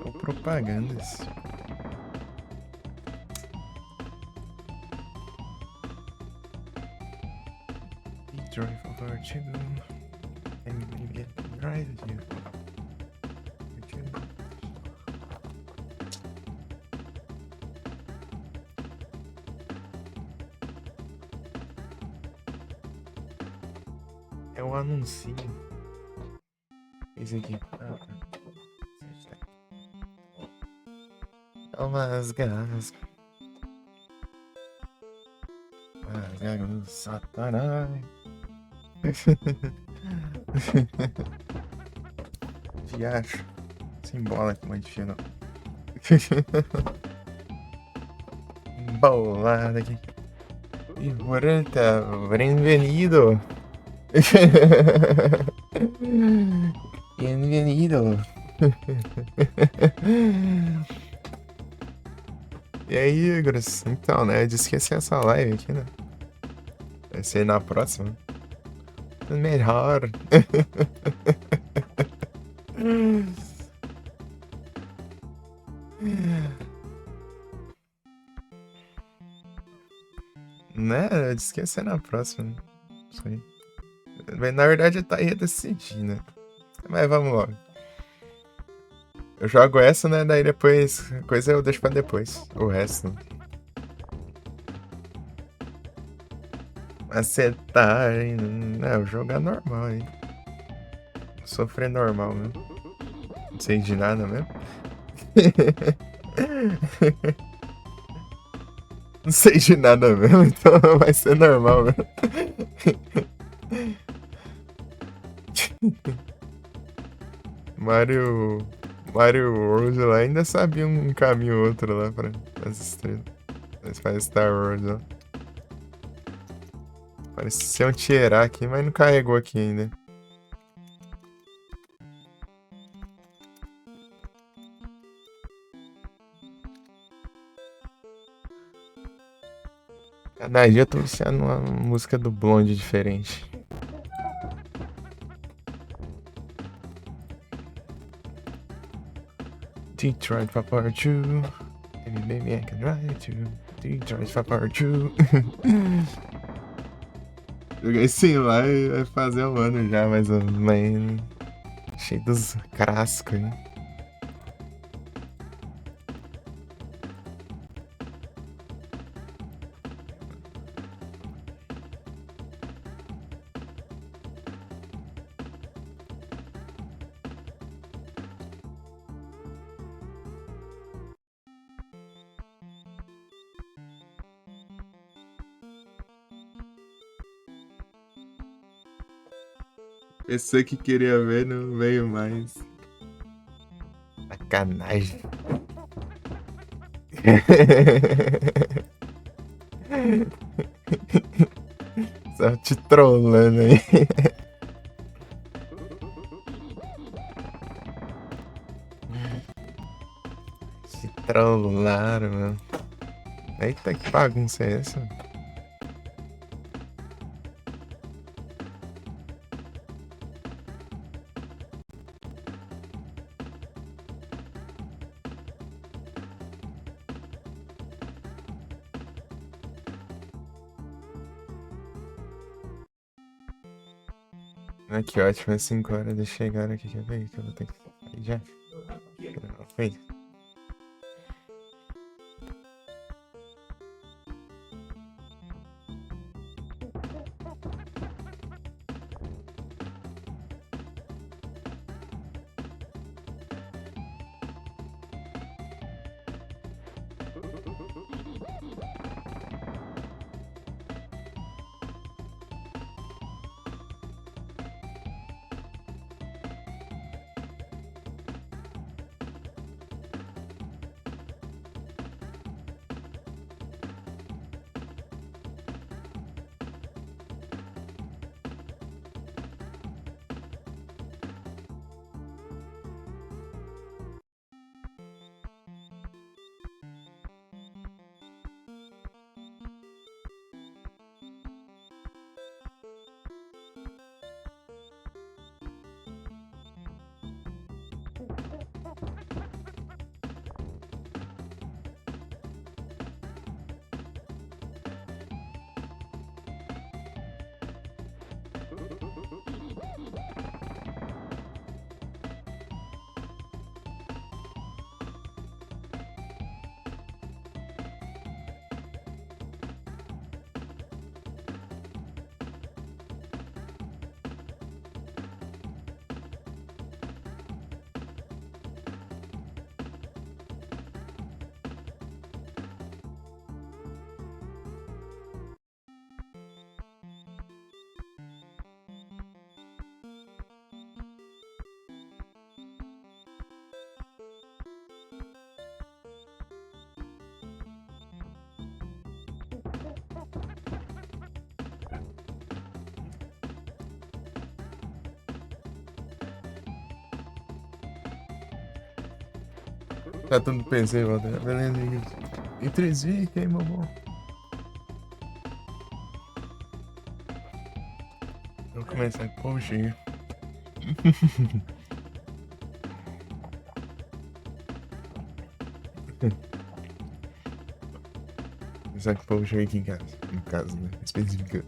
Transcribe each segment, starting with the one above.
Ou propagandas. Drive over to and maybe drive you. É um anuncinho. Esse aqui. Ah, tá. Toma as garras. As garras do Satanás. Fiacho. Simbólico, mas enfia não. Bolada aqui. E volta, bem-vindo. Bem-vindo. E aí, Igros? Então, né? Eu disse que ia ser essa live aqui, né? Vai ser na próxima. Melhor. Né? Eu disse que ia ser na próxima. Isso aí. Mas, na verdade, eu ia decidir, né? Mas vamos logo. Eu jogo essa, né? Daí depois, coisa eu deixo pra depois. O resto. Acertar, hein? Não, jogar normal, hein? Sofrer normal mesmo. Não sei de nada mesmo. Não sei de nada mesmo, então vai ser normal mesmo. Mario. Mario World lá ainda sabia um caminho ou outro lá para as estrelas. Mas faz Star Wars, ó. Parecia um Tierá aqui, mas não carregou aqui ainda. Cada dia eu tô viciando uma música do Blonde diferente. Detroit for part 2. Baby, I can drive to Detroit for part 2. Joguei sim lá e vai fazer um ano já, mais ou menos. Cheio dos crascos, hein? Pessoa que queria ver não veio mais. Sacanagem. Só te trollando aí. Te trollaram, mano. Eita, que bagunça é essa? Ah, que ótimo, é 5 horas de chegar aqui, quer ver que eu vou ter que sair já? Foi. Tá tudo PC, volta. Beleza, e 3 queimou bom. Vou começar com o cheio. Começar com o povo cheio aqui em casa. Em casa, né? Específica.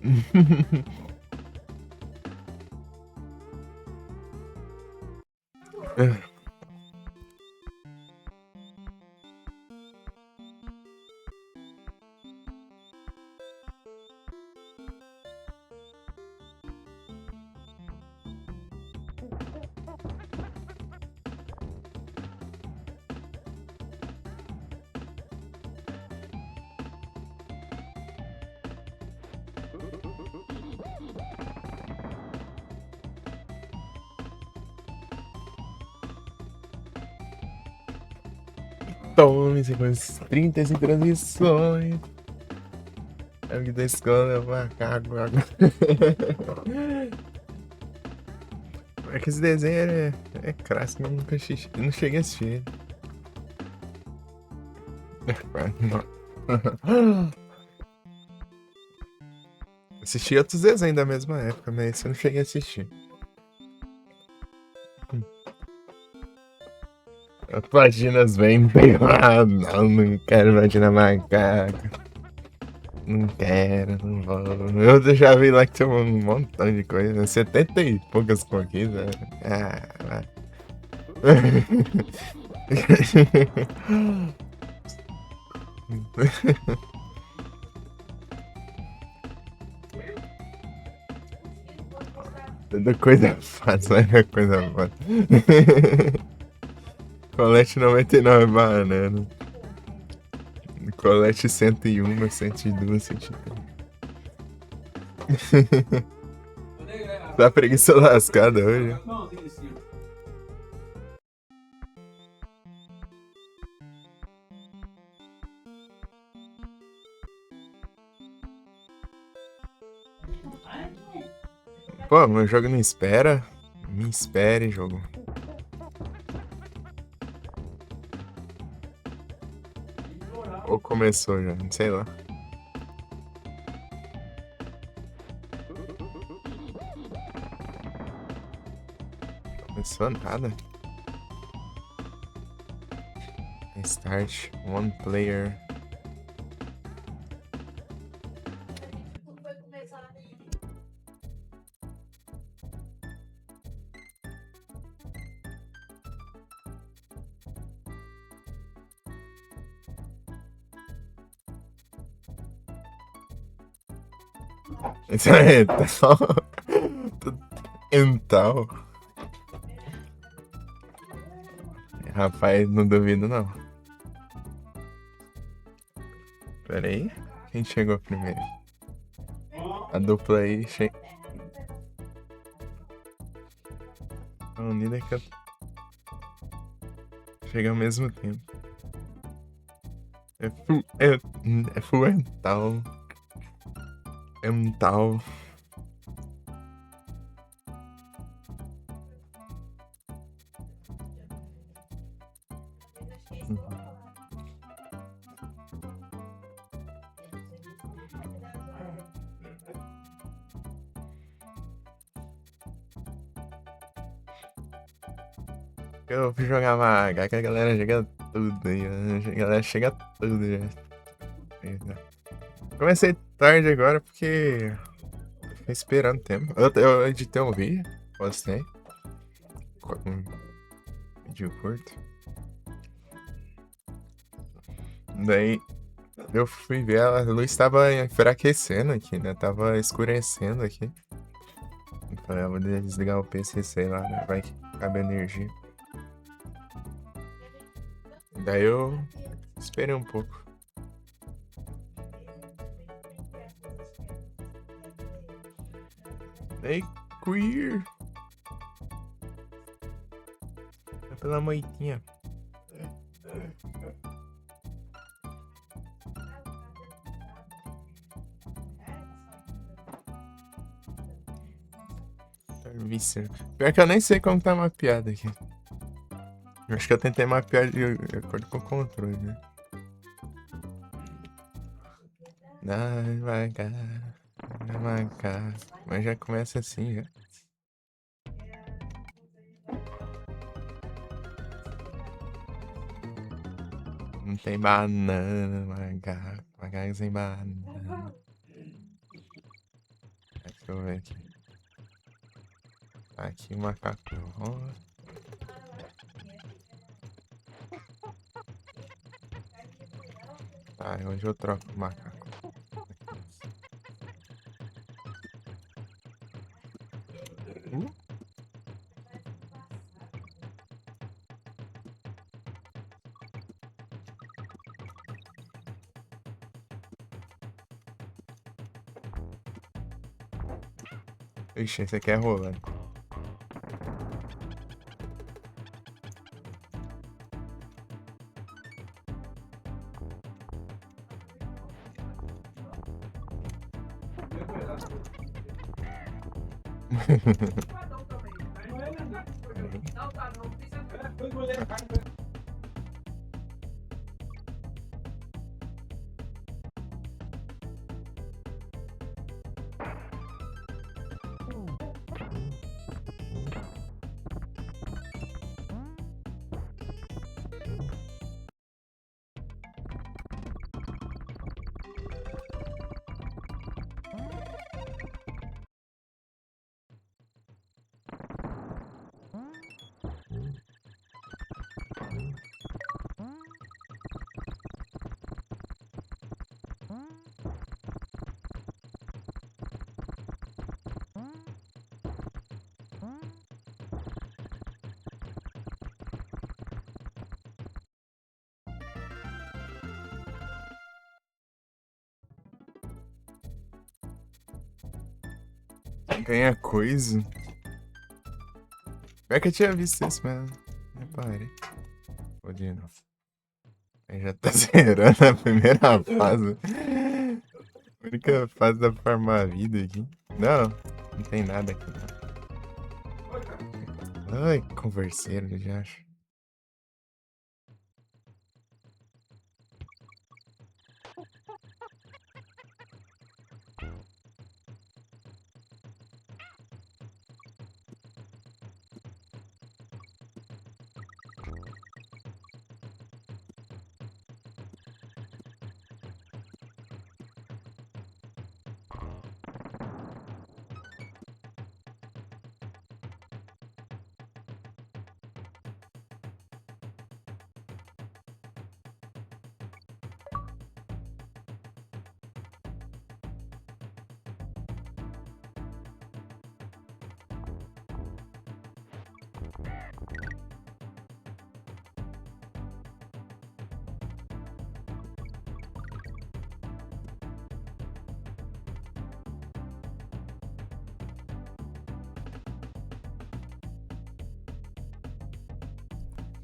Tome sequência 35 transições. É o que da escola é o macaco. É que esse desenho é clássico, eu nunca assisti. Eu não cheguei a assistir. Assisti outros desenhos da mesma época, mas esse eu não cheguei a assistir. Vaginas bem pegadas. Não quero vagina macaca. Não quero, não vou. Eu já vi lá que tinha um montão de coisa. 70 e poucas conquistas. Ah, vai. Toda coisa fácil, olha a coisa fácil. Colete 99 banana. Colete 101, 102, 103. Tá preguiça lascada hoje. Pô, meu jogo não espera. Me espere, jogo. Ou começou já, não sei lá. Começou nada. Start one player. Isso é tal. Então. Rapaz, não duvido não. Pera aí. Quem chegou primeiro? A dupla aí a unida que eu... Chega ao mesmo tempo. É fuental. É um tal. Eu fui jogar Maga, que a galera chega tudo aí, a galera chega tudo já. Comecei tarde agora porque fiquei esperando tempo. Eu editei um vídeo, postei. Um vídeo curto. Daí eu fui ver, a luz estava enfraquecendo aqui, né? Tava escurecendo aqui. Eu falei, vou desligar o PC, sei lá, né? Vai que cabe energia. Daí eu esperei um pouco. Ei, queer! É pela moitinha. Vício. Pior que eu nem sei como tá mapeado aqui. Acho que eu tentei mapear de acordo com o controle, né? Devagar, devagar. Mas já começa assim, já. Não tem banana, devagar, devagar sem banana. Deixa eu ver aqui. Aqui o macaco rosa. Tá, hoje eu troco o macaco. Uh, Ixi, esse aqui é rolando. Ganha coisa. Pior que eu tinha visto isso mesmo. Reparei. Vou de novo. Aí já tá zerando a primeira fase. A única fase da farmar a vida aqui. Não, não tem nada aqui não. Ai, converseiro, já acho.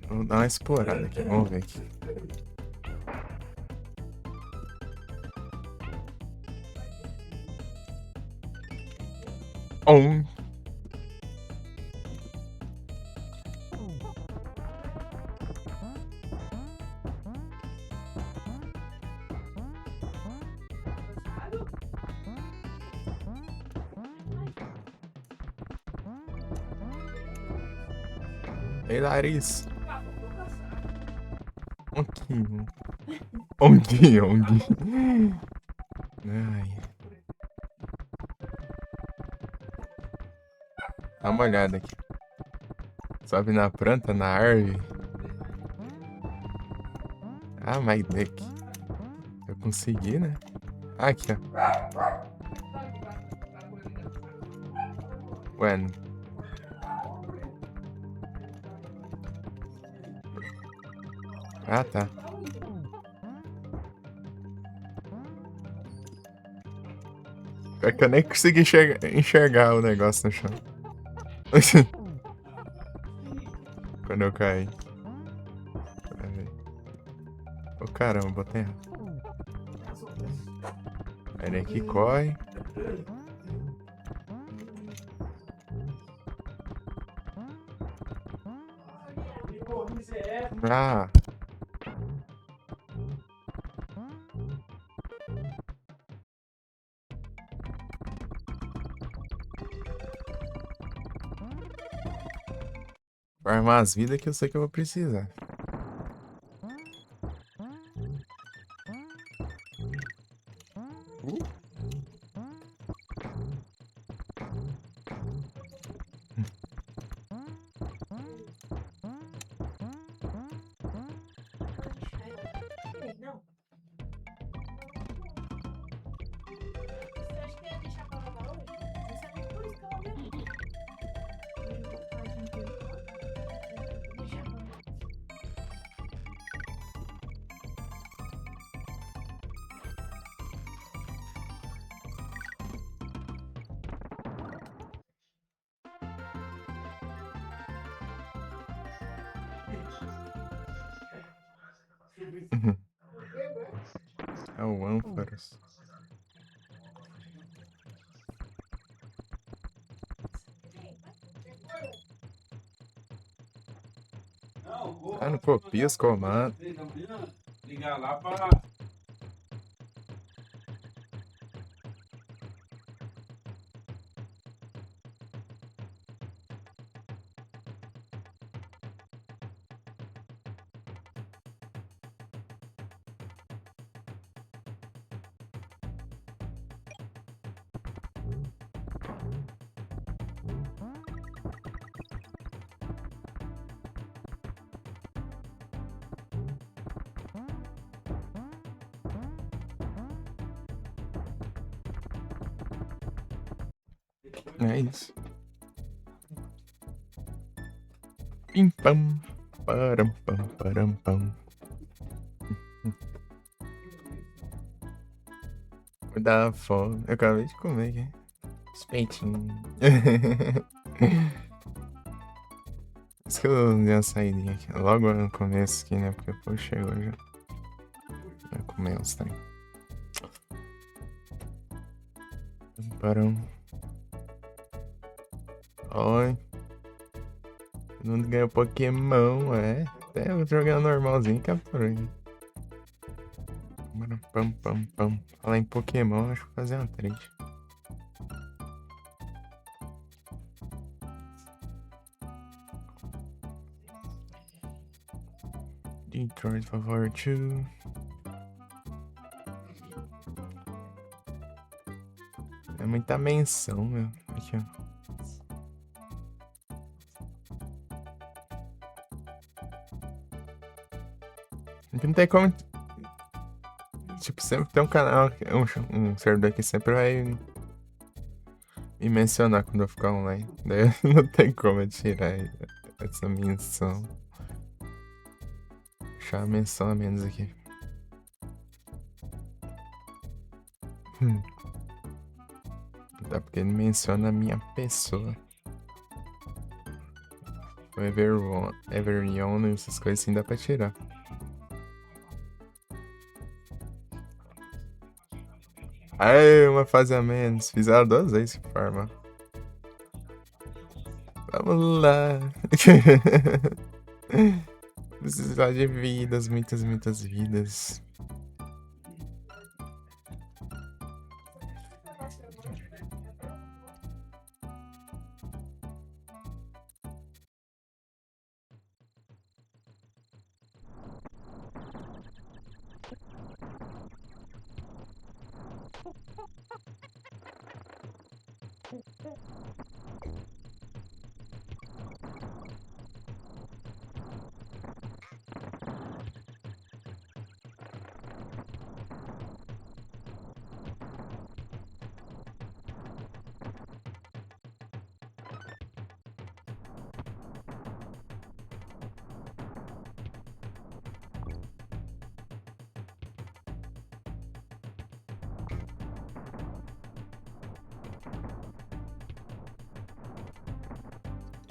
Vou dar uma explorada aqui, vamos ver aqui. Um. Ei, Larissa. Onguinho. Onguinho, onguinho. Ai. Dá uma olhada aqui. Sobe na planta, na árvore. Ah, my deck. Eu consegui, né? Ah, aqui, ó. Ué. Ah, tá. É que eu nem consegui enxergar o negócio no chão. Quando eu caí. Ô, caramba, botei errado. Ele aqui corre. Ah. Farmar as vidas que eu sei que eu vou precisar. É o ânforas. Ah, não copia os comandos. Ligar lá para. É isso. Pim pam. Param pam param pam. Me dá fome. Eu acabei de comer aqui. Os peitinhos. Isso que eu dei uma saída aqui. Logo no começo aqui, né? Porque o povo chegou já. Vai comer uns trem. Parão. Oi. Todo mundo ganhou Pokémon, é. Até eu jogando normalzinho capturei. Pam, pam, pam. Falar em Pokémon, acho que vou fazer uma trade. Detroit Favor 2. É muita menção, meu. Aqui, ó. Não tem como. Tipo, sempre tem um canal, um servidor que sempre vai me mencionar quando eu ficar online. Daí não tem como eu tirar essa menção. Deixar a menção a menos aqui. Dá porque ele menciona a minha pessoa. O Everyone, essas coisas assim dá pra tirar. Aê, uma fase a menos. Fizeram 2 vezes que farma. Vamos lá. Precisar de vidas, muitas, muitas vidas.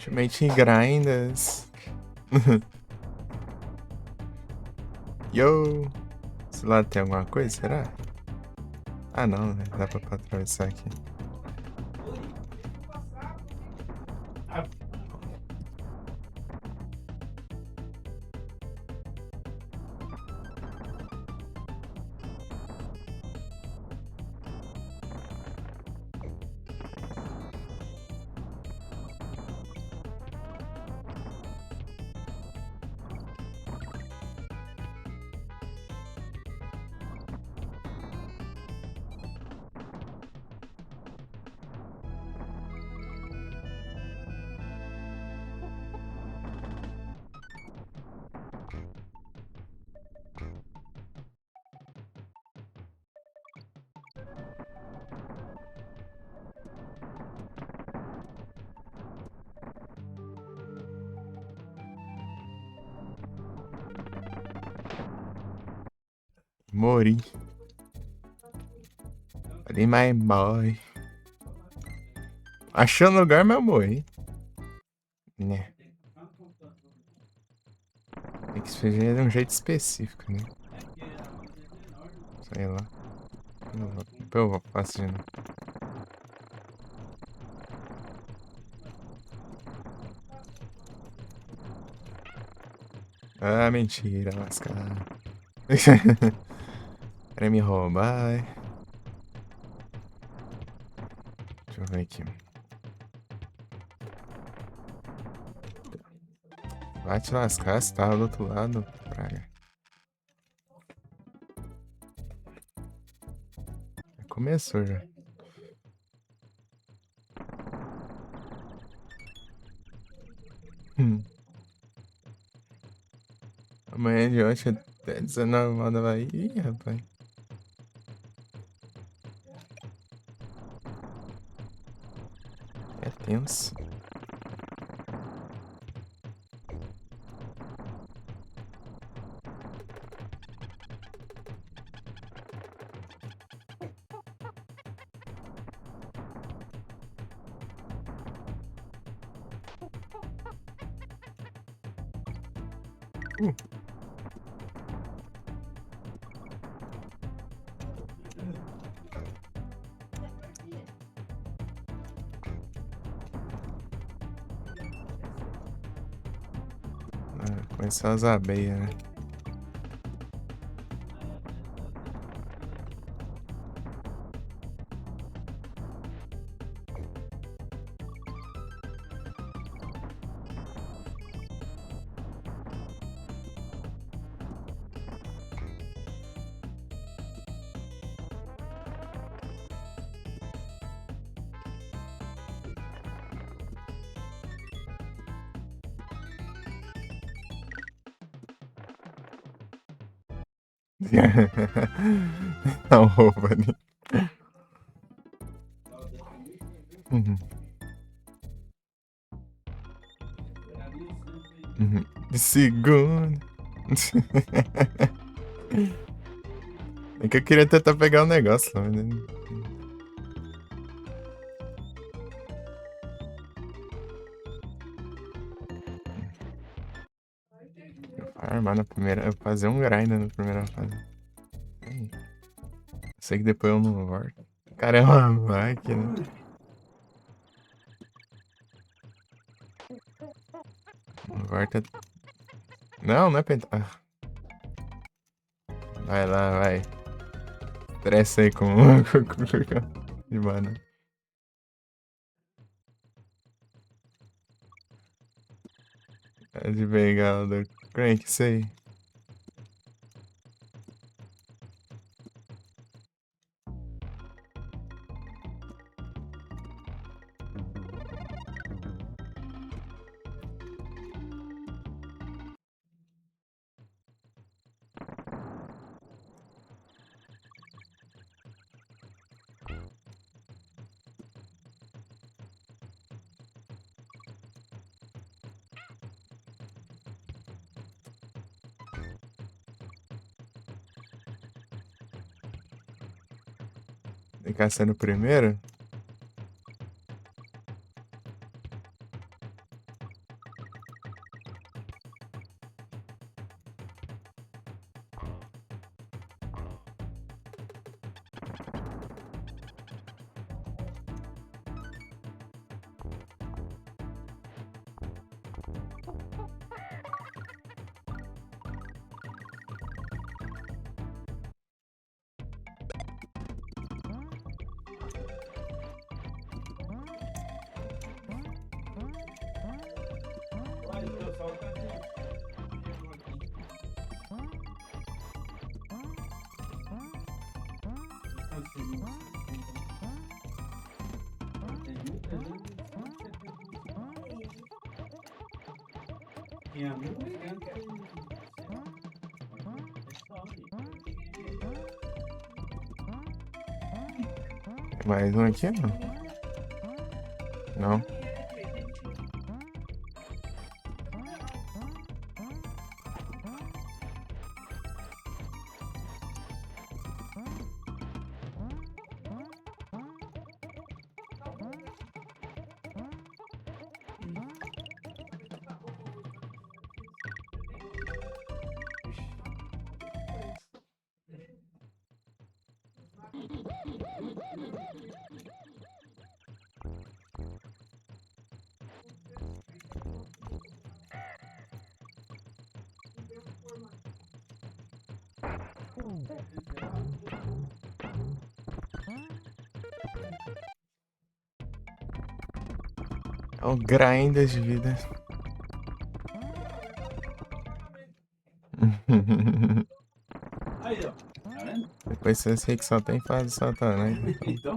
Ultimate Grinders. Yo! Esse lado tem alguma coisa, será? Ah não, né? Dá pra atravessar aqui. Mori. Ali, my boy. Achando lugar, mas eu morri. Né. Tem que fazer de um jeito específico, né? Sei lá. Eu vou fazendo. Ah, mentira, lascar. Quer me roubar? Deixa eu ver aqui. Vai te lascar, você tava do outro lado, praga. Começou já. Amanhã de hoje até 19 horas vai. Ih, rapaz. É tenso. Começou as abelhas, né? Não rouba, né? De segundo. É que eu queria tentar pegar o negócio, mas... Armar na primeira. Eu fazer um grind na primeira fase. Sei que depois eu não volto. O cara é uma máquina. Não volta. Não, não é pra entrar. Vai lá, vai. Estressa aí com. De mana. É de bengala do Crank, sei. Ficar sendo o primeiro? Mais um aqui, não? Não. É o grind das vidas. Aí, ó. Tá vendo? Depois você sei que só tem fase do Satanás. Né? Então,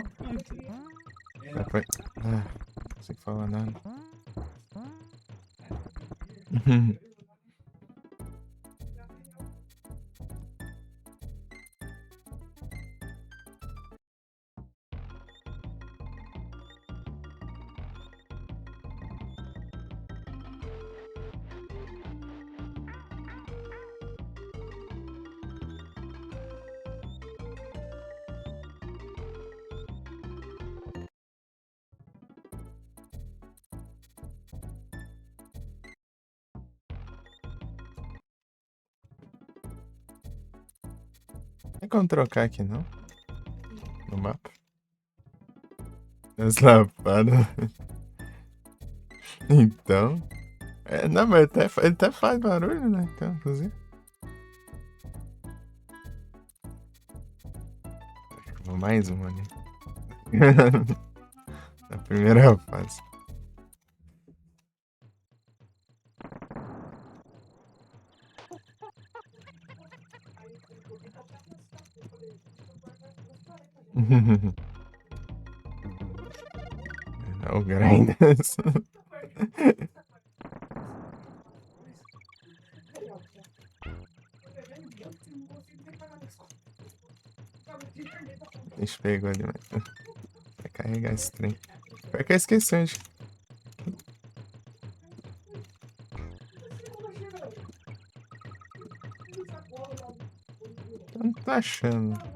Depois... Ah, não consigo falar nada. Tem como trocar aqui, não? No mapa? As lapadas. Então... É, não, mas ele até faz barulho, né? Então, inclusive. Vou mais uma ali. Na primeira fase. O grind. Deixa eu pegar ali, mas... Vai carregar esse trem. Pior que eu esqueci onde... Eu não tô achando.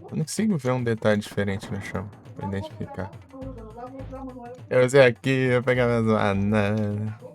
Eu não consigo ver um detalhe diferente no chão pra identificar. Eu usei aqui, eu pegar minhas bananas.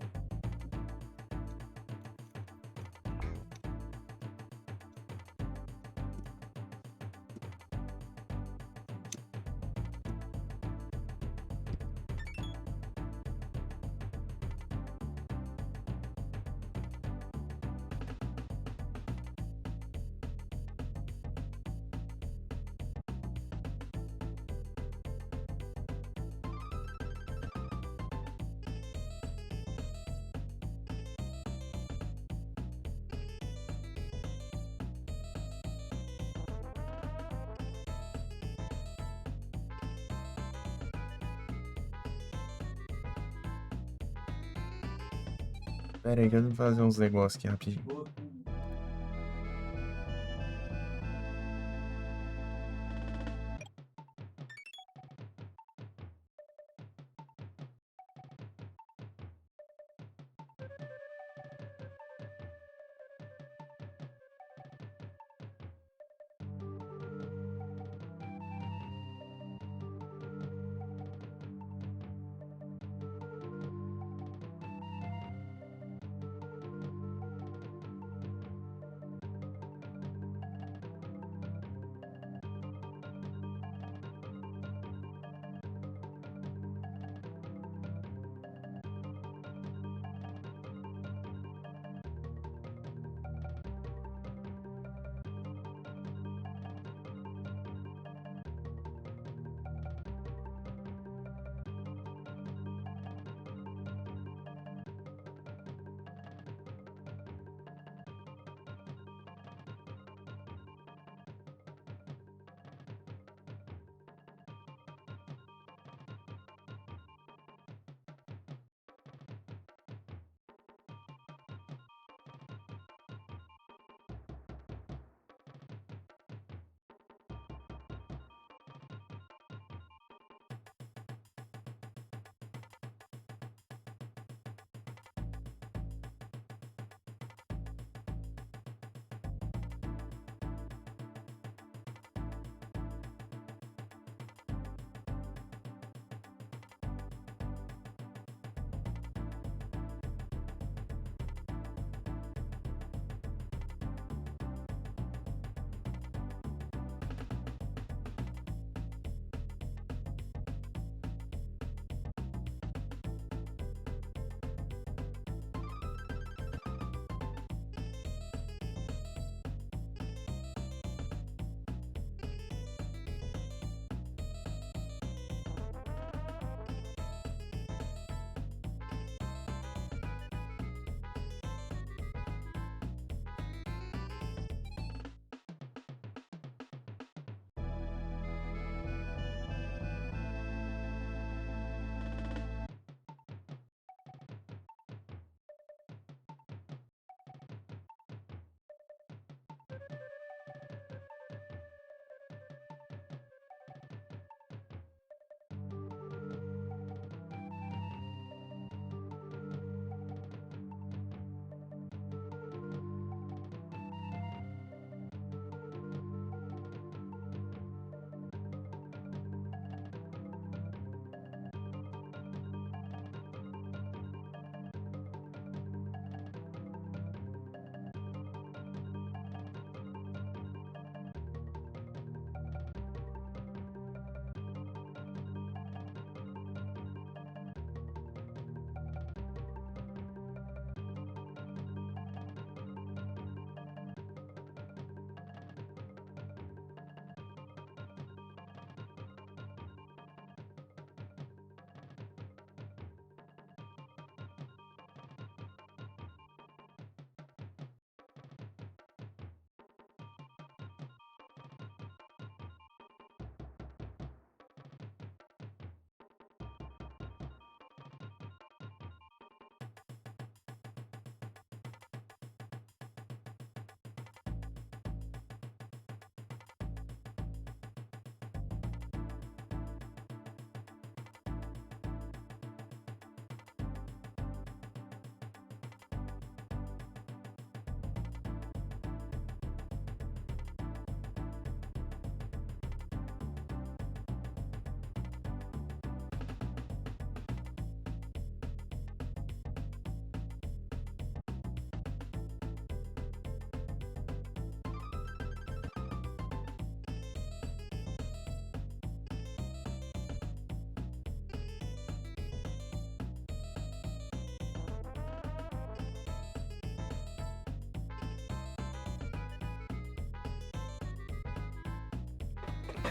Pera aí que eu vou fazer uns negócios aqui rapidinho.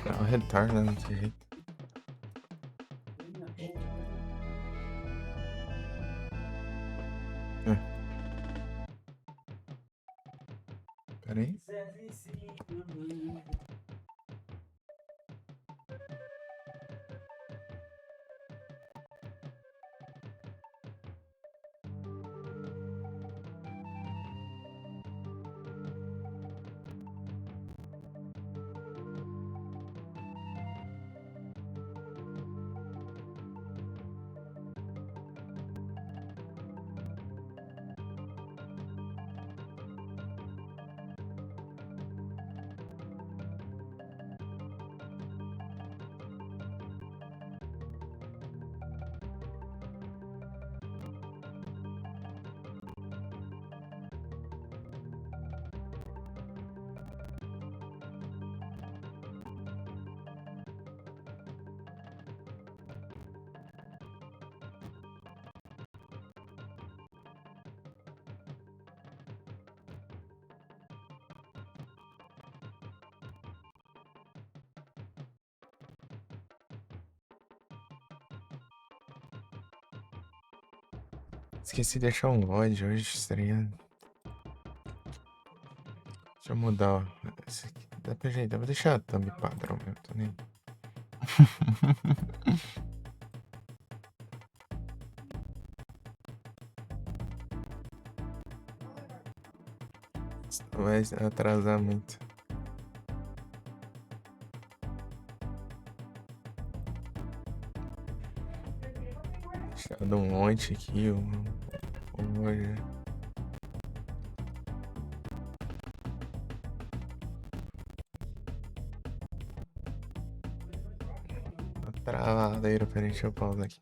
É o retorno, né? Não tem jeito. É, pera aí. Esqueci de deixar um void hoje, tá ligado? Deixa eu mudar, ó. Esse aqui dá pra ajeitar. Vou deixar a thumb padrão mesmo, tô nem. Vai atrasar muito. Deixado um monte aqui, hoje. Tá travado aí, peraí, deixa eu pausar aqui.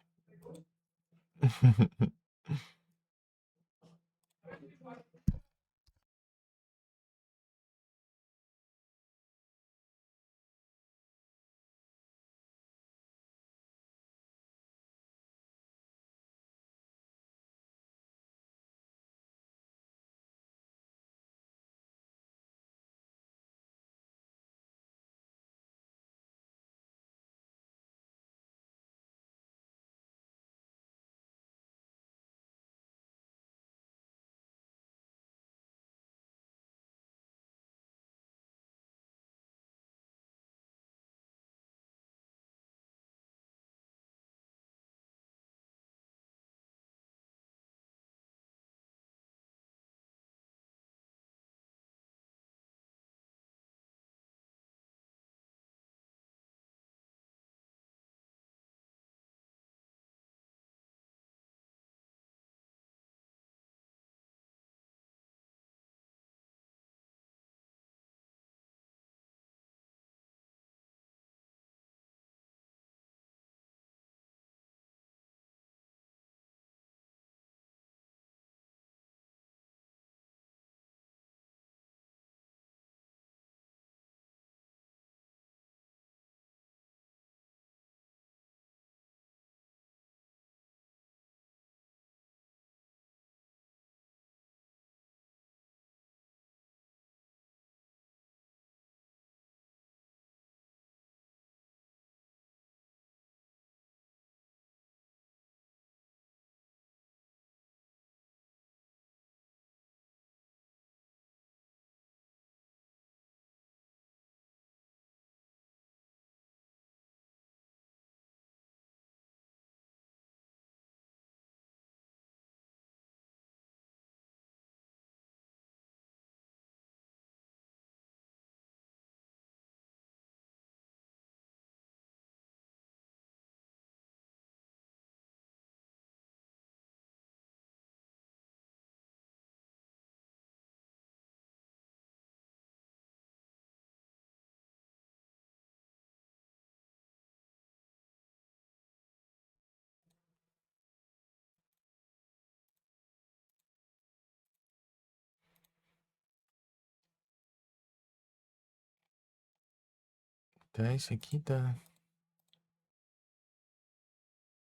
Então, isso aqui tá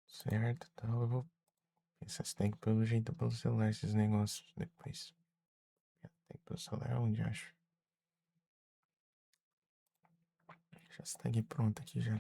certo, tal. Eu vou pensar se tem que pelo jeito pelo celular esses negócios depois. Tem que pelo celular onde, acho? Essa tag pronta aqui já.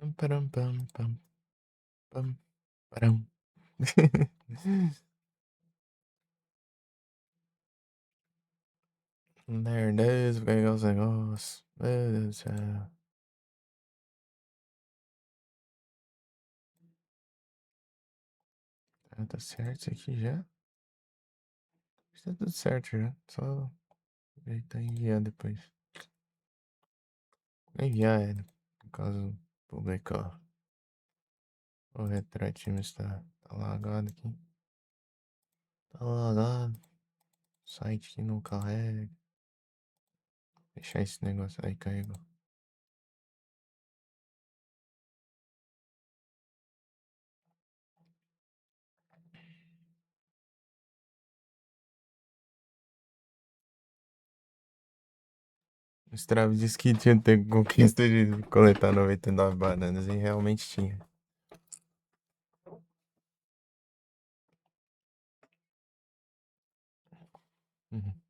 Pam, param, pam, pam, pam, param. There it is, pegar os negócios. Meu Deus do céu. Tá certo isso aqui já? Está tudo certo já. Só ajeitar e enviar depois. Enviar é, no caso, publicar. O retratinho tá lagado aqui. Tá lagado. Site que não carrega. Deixar esse negócio aí carregou. O Strava disse que tinha ter conquista de coletar 99 bananas e realmente tinha. Uhum.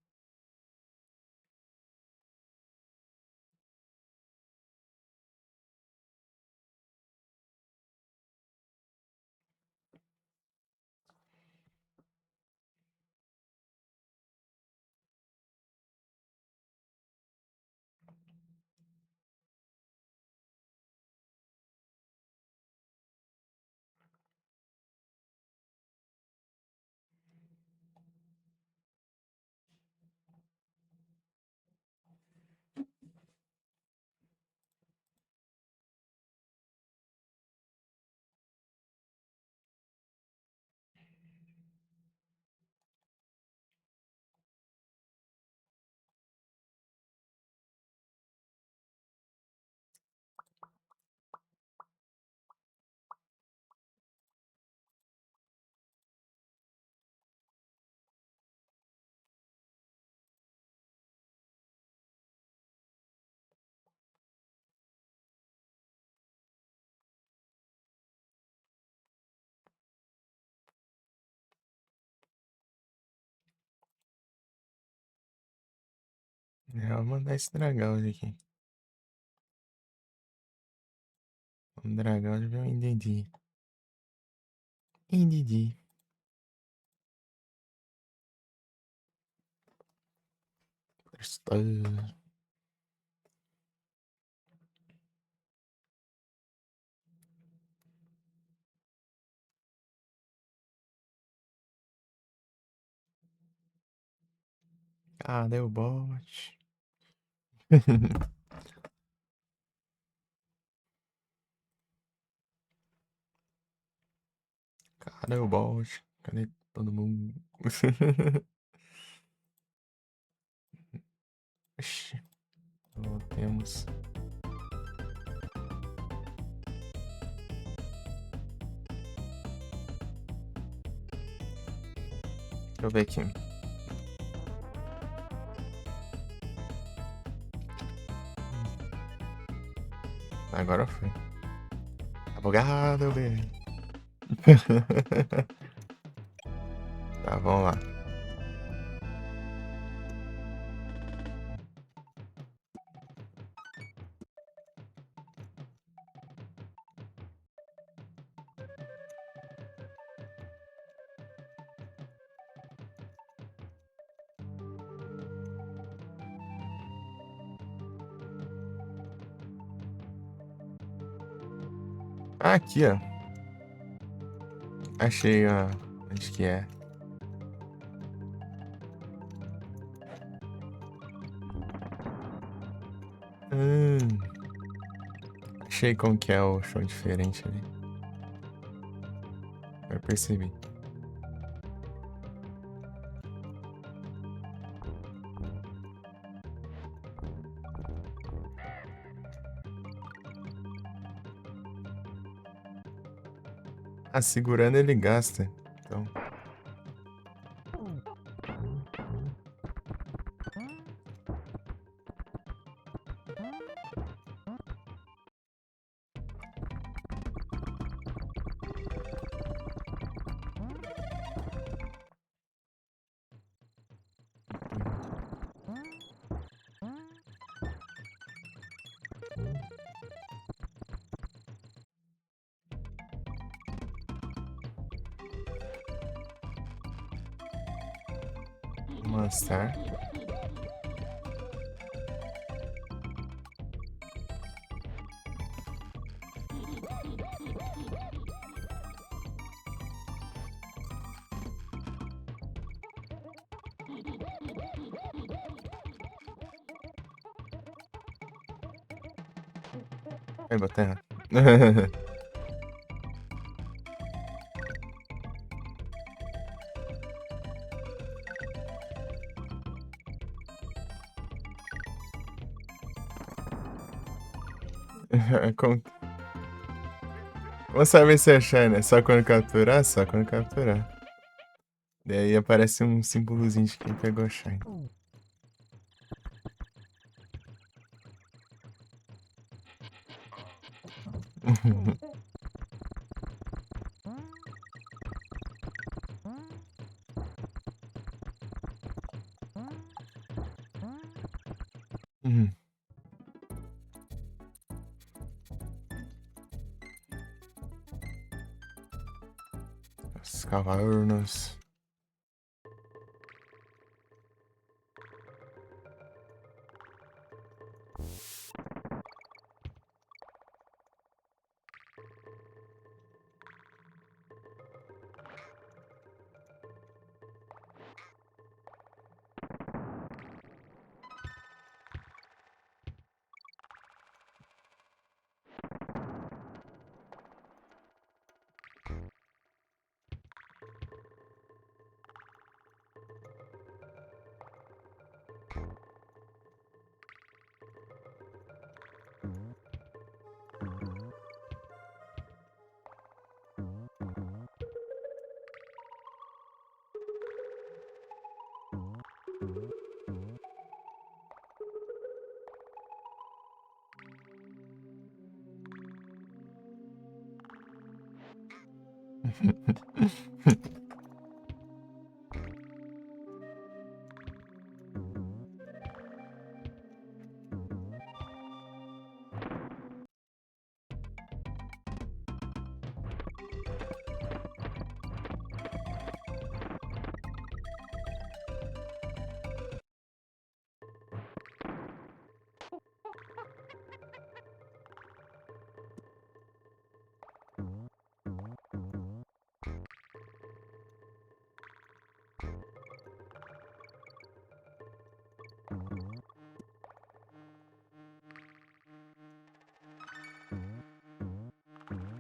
É, vou mandar esse dragão aqui. Um dragão de um entendi. Entendi. Prestou. Cadê o bot? Cadê o bot? Cadê todo mundo? Ixi, voltemos. Deixa eu ver aqui. Agora foi. Abogado, velho. Tá, vamos lá. Ah, aqui, ó. Achei, ó. Onde que é? Achei como que é o chão diferente ali. Eu percebi. Ah, segurando ele gasta. Então. Master. Ai, botei errado. Como... Como saber se achar, né? Só quando capturar? Só quando capturar. Daí aparece um símbolozinho de quem pegou a Shine. Os cavernas.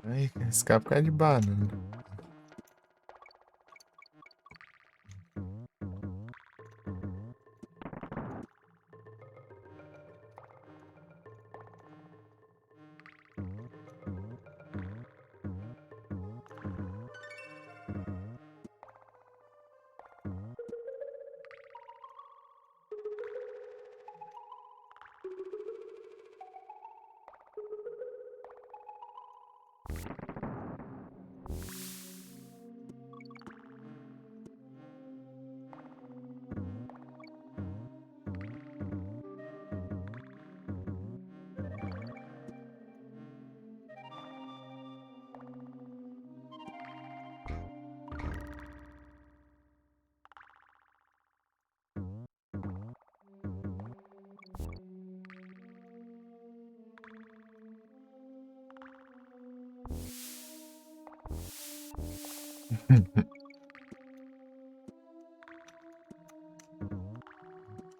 Ai, escapa de banana.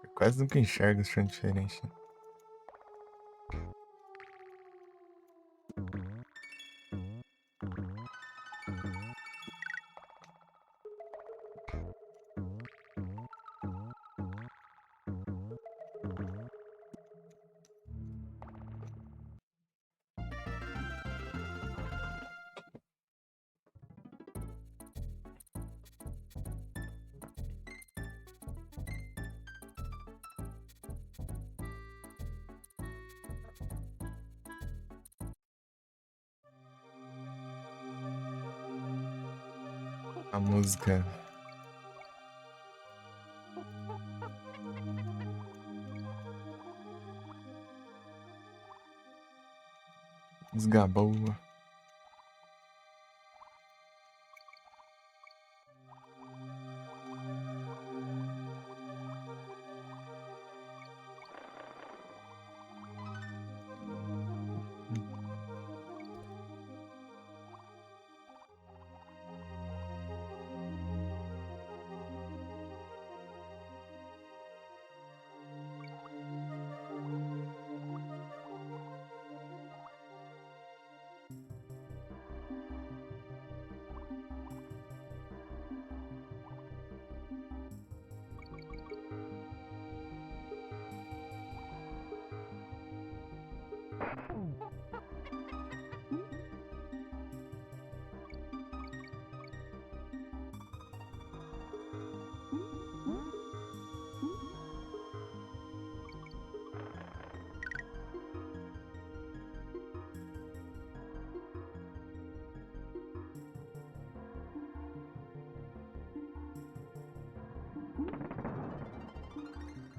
Eu quase nunca enxergo o chão diferente. A música. Música boa.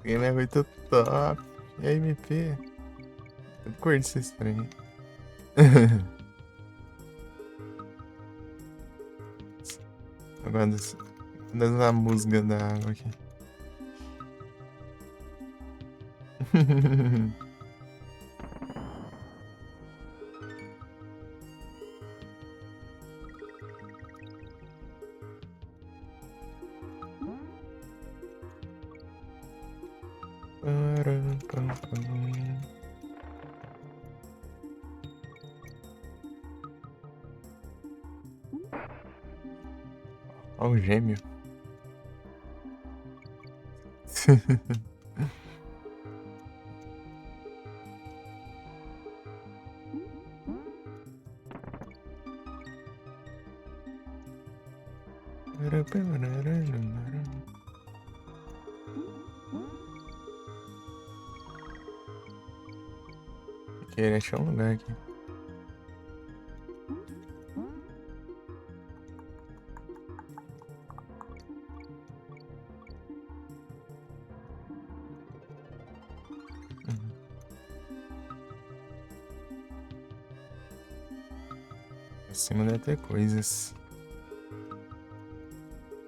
Game é muito top. E aí, MP? Eu curto esse estranho. Agora da música da água aqui. Ó o gêmeo. Queria achar um lugar aqui. Acima deve ter coisas.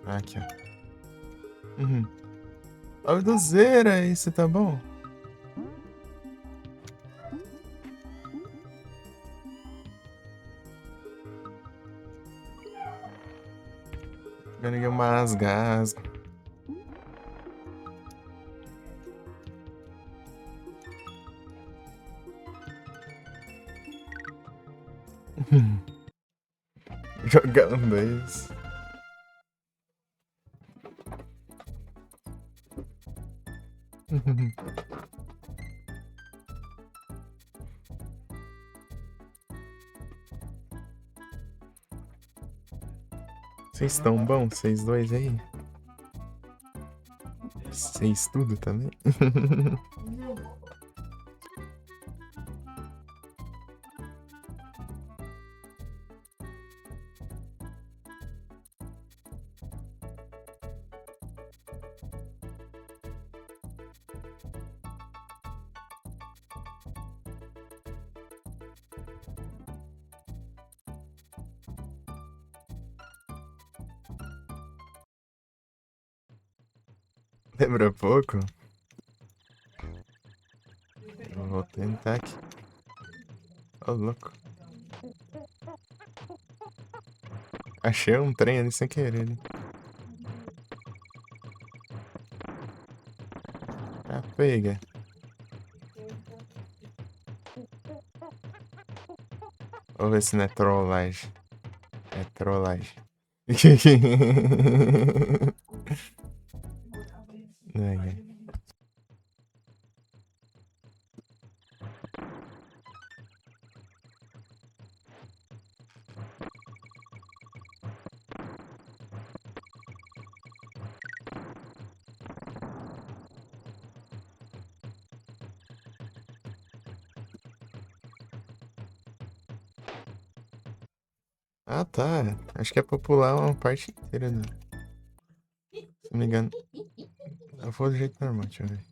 Aqui, ó. Ó, do zero, isso tá bom? Ganhei umas gás. Jogando isso. Vocês estão bons, vocês dois aí? Vocês tudo também? Lembra pouco? Eu vou tentar aqui. Ô, louco. Achei um trem ali sem querer, né? Ah, pega. Vou ver se não é trollagem. É trollagem. Ai, ai. Ah, tá. Acho que é pra pular uma parte inteira, né? Se não me engano. Eu vou do jeito normal, deixa eu ver.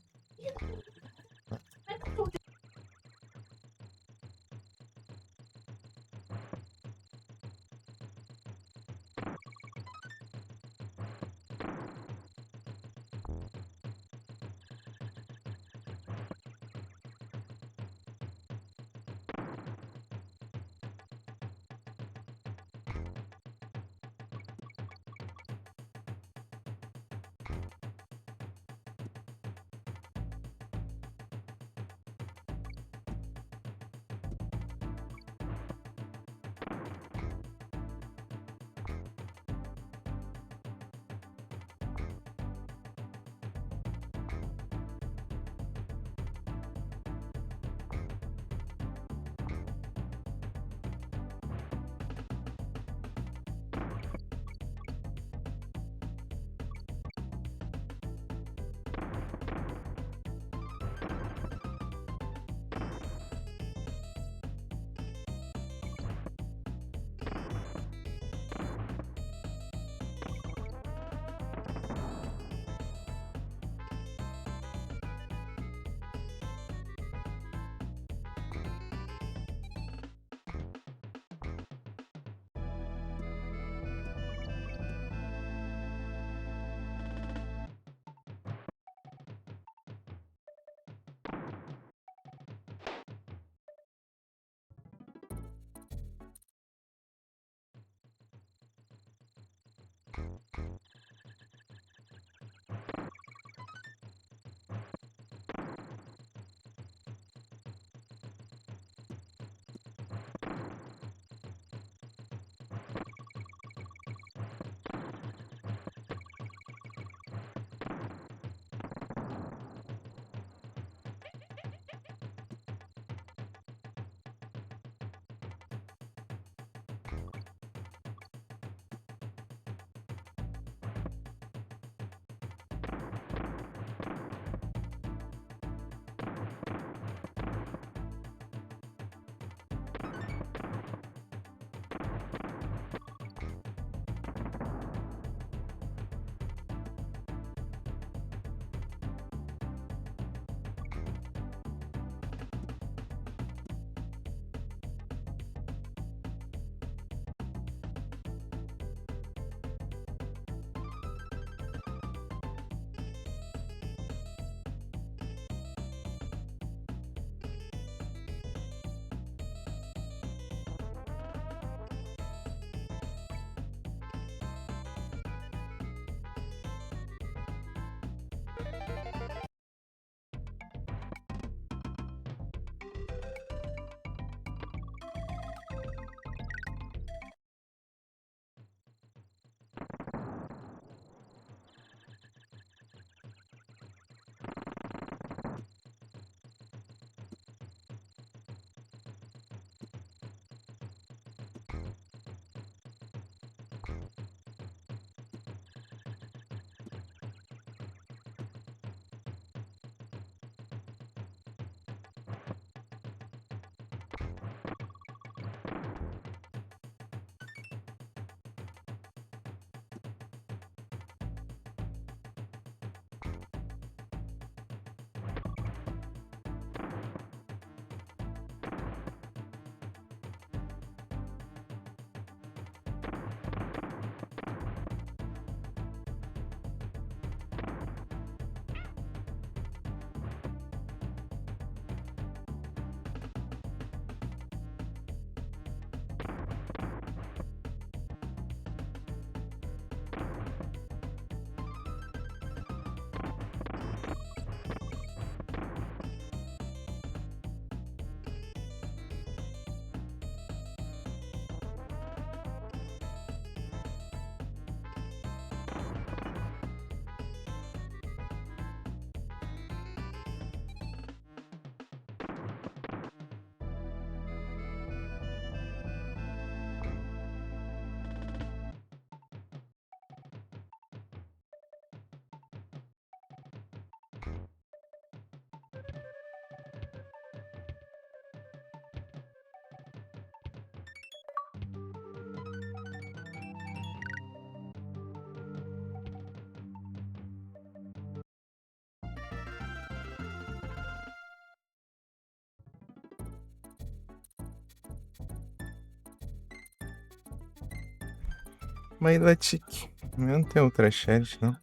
Mas Latic, não tem outra chat, não?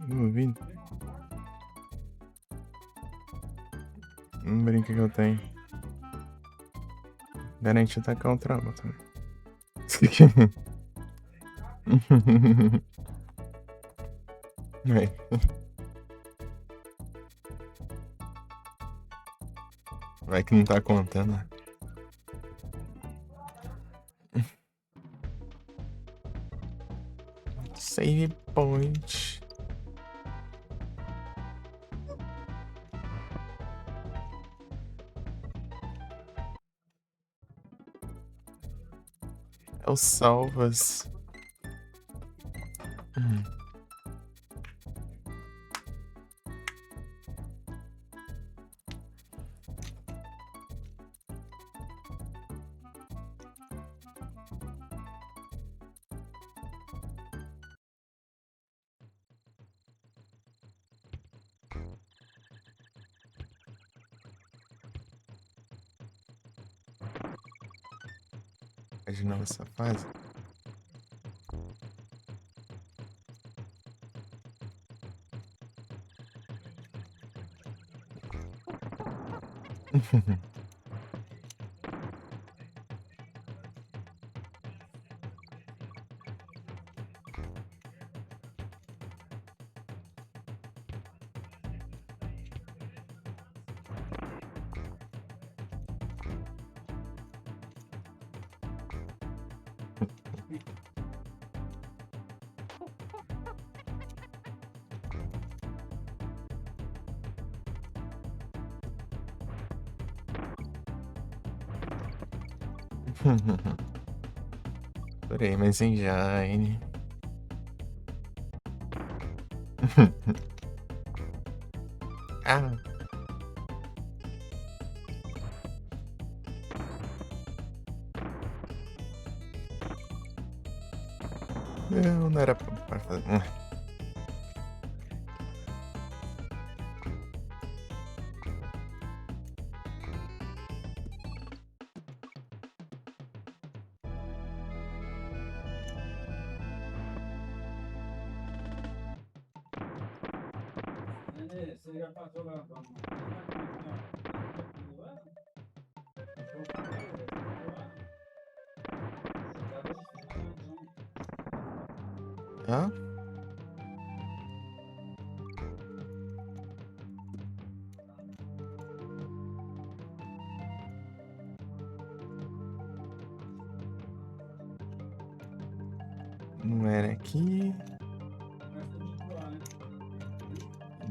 Duvido. Não brinca que eu tenho. Garante tacar um trauma também. Vai. Vai que não tá contando. Save point. É o salvas. De novo essa fase. Adorei, mas engine. Ah. Não era pra fazer. Você já passou lá? Ah? Não era aqui.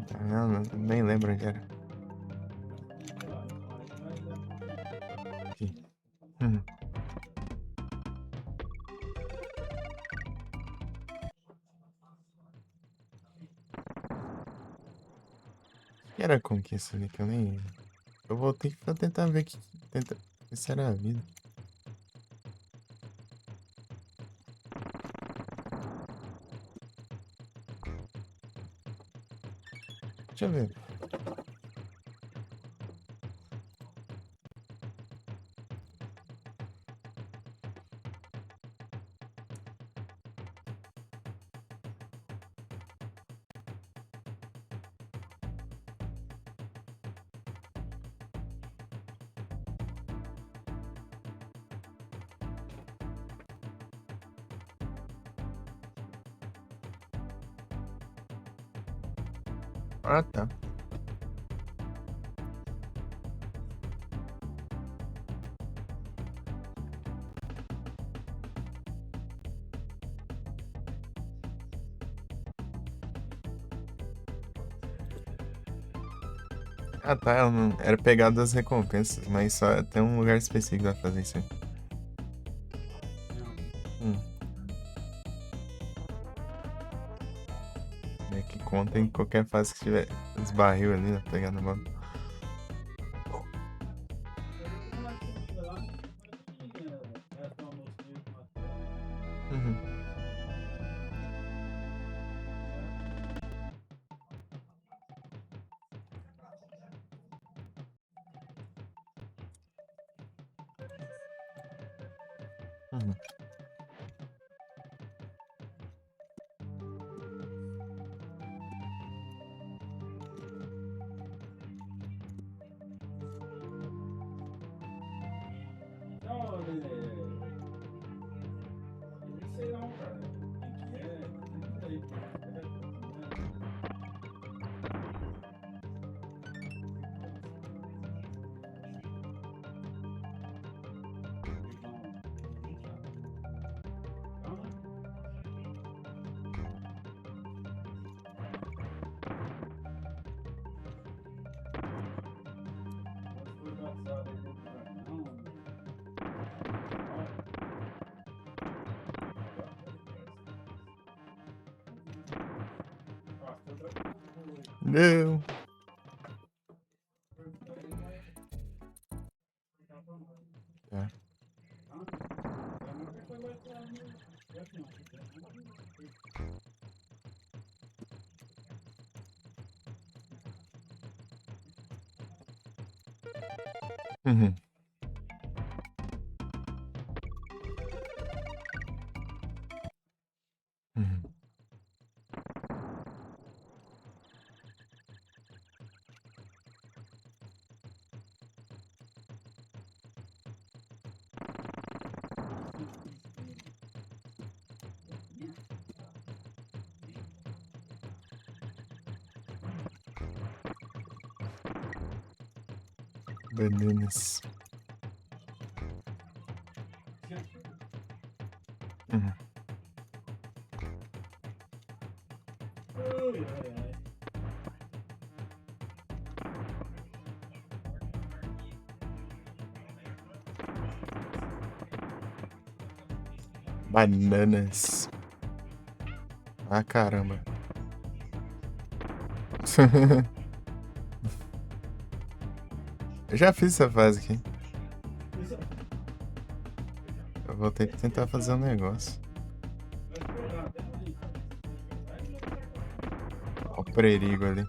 Tá vendo? Nem lembro onde era. Aqui. Que era a conquista ali que eu nem. Eu voltei pra tentar ver que. Tentar ver se era a vida. Deixa eu ver. Ah, tá. Ah, tá. Eu não... Era pegar das recompensas, mas só tem um lugar específico pra fazer isso aí. É que conta em qualquer fase que tiver os barril ali, né? Pegando a bola. Uhum. Uhum. Não, não sei não, cara. O que é? Não sei. Não. É. Uhum. Uhum. Bananas. Uhum. Bananas. Ah, caramba. Eu já fiz essa fase aqui. Eu vou ter que tentar fazer um negócio. Ó o perigo ali.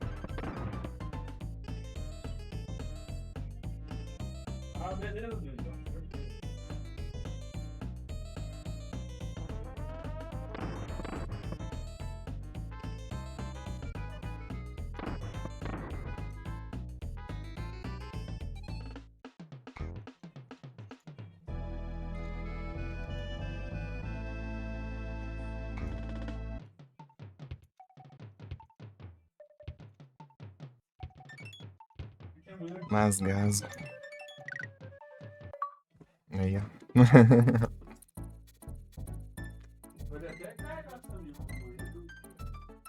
Ah, beleza, beleza. Mas gasgo. Aí, ó. Pode até carregar também.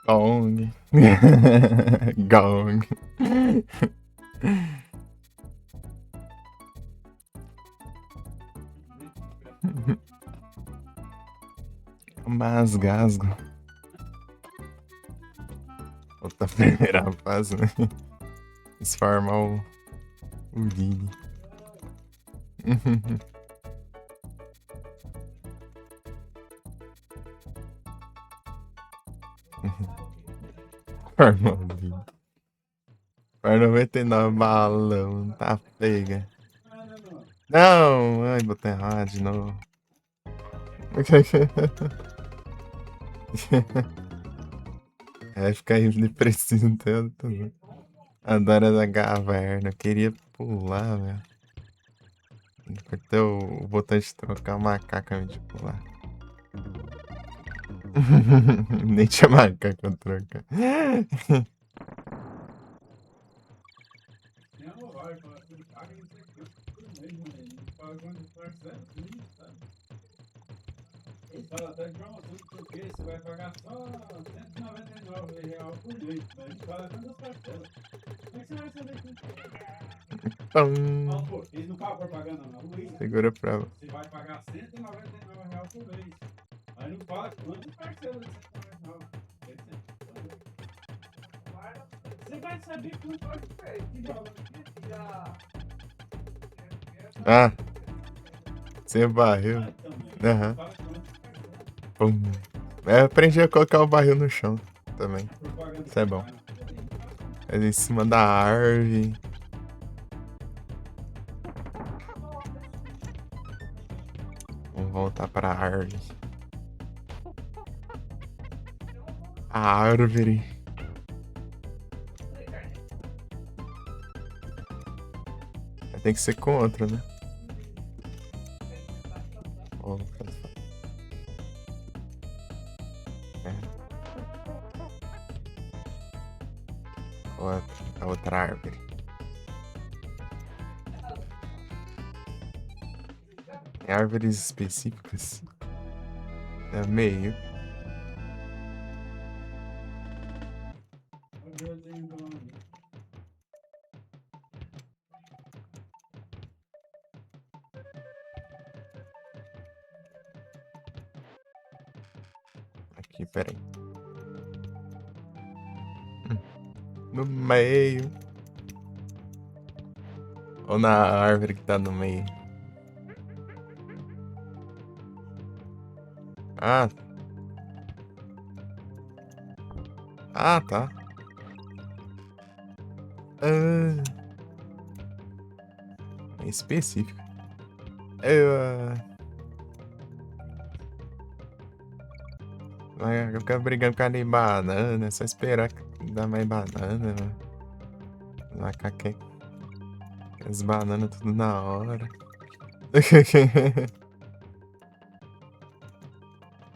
Gong. Gong. Mas gasgo. Outra primeira fase, né? Esfarmar o Dini. Farmar o Dini. Par 99 balão, tá pega. Não! Ai, botei errado de novo. É, ficar de preciso tanto. Adoro da caverna. Eu queria pular, velho. Apertei o botão de trocar macaco antes de pular. Nem tinha macaco pra trocar. Não, vai, ele paga isso aqui por mês, né? Ele paga quando faz certinho, sabe? Ele fala até, João, tudo porque você vai pagar só R$ 199 por mês. Mas ele fala quantas parcelas. Como é que você vai saber que Pum. pô, eles não pagam propaganda na Luiz. Segura pra. Você vai pagar R$ 199 por mês. Aí não fala quantas parcelas de R$ 199. Você vai saber quanto pode ter. Ah, sem barril. Aham. Pum. Eu aprendi a colocar o barril no chão também. Isso é bom. É em cima da árvore. Vamos voltar para a árvore. A árvore. Tem que ser contra, né? Ó, a outra árvore. Tem árvores específicas. É meio. Aqui, peraí. No meio. Ou na árvore que tá no meio. Ah. Ah, tá. É específico. Vai ficar brigando com a de banana. É só esperar dar mais banana. Vai caquer. As bananas tudo na hora.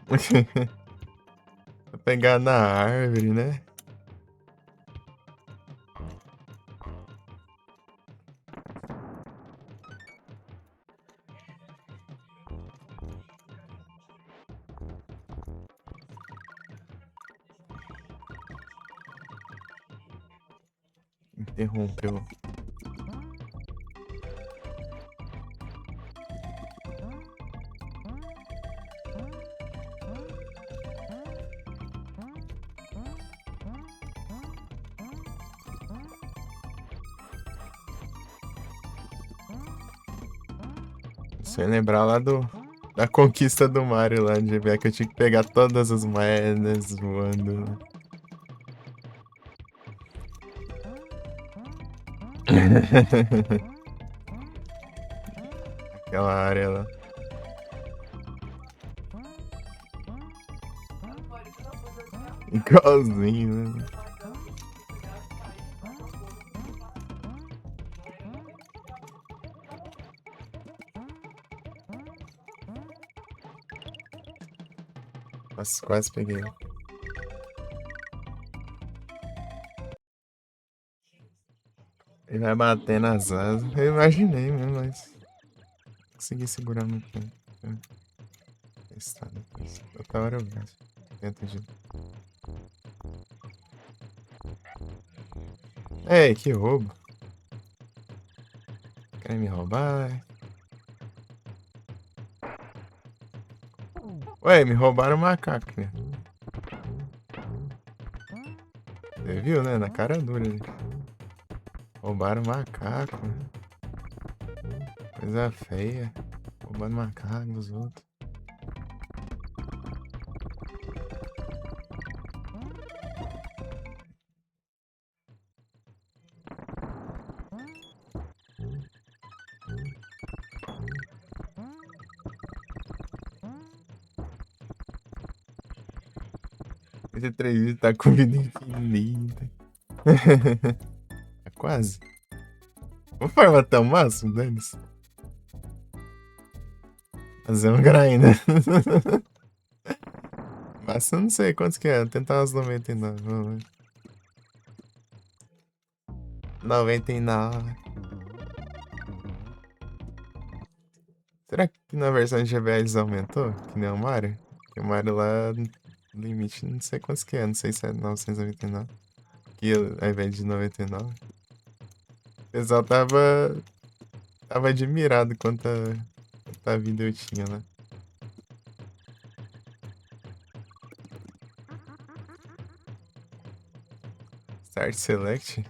Vou pegar na árvore, né? Interrompeu. Você lembrar lá da conquista do Mario lá, de ver que eu tinha que pegar todas as moedas voando. Aquela área lá. Igualzinho, né? Nossa, quase peguei. Ele vai bater nas asas. Eu imaginei mesmo, mas. Consegui segurar muito tempo. Testar depois. Outra hora eu vejo. Tenta de. Ei, que roubo. Querem me roubar? Ué, me roubaram o macaco, né? Você viu, né? Na cara dura ali. Roubaram o macaco. Coisa feia. Roubando macaco dos outros. Esse 3 tá com vida infinita. É quase. Vou farmar até o máximo deles. Fazer um grind. Mas eu não sei quantos que é. Vou tentar umas 99. Vamos ver. 99. Será que na versão de GBA eles aumentou? Que nem o Mario? Porque o Mario lá, limite, não sei quantos que é. Não sei se é 999. Que ao invés de 99. O pessoal tava admirado quanta vida eu tinha, né? Start Select?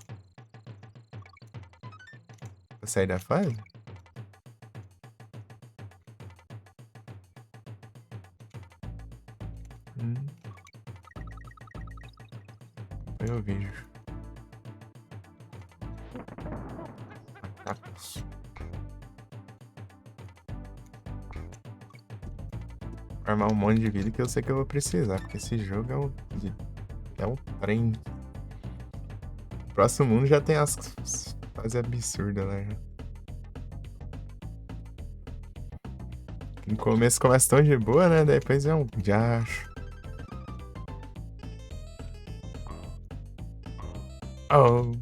Vou sair da fase? Eu vejo. Macacos. Armar um monte de vida que eu sei que eu vou precisar, porque esse jogo é um trem. O próximo mundo já tem as fases absurdas lá já. No começo começa tão de boa, né? Depois é um diacho. Oh.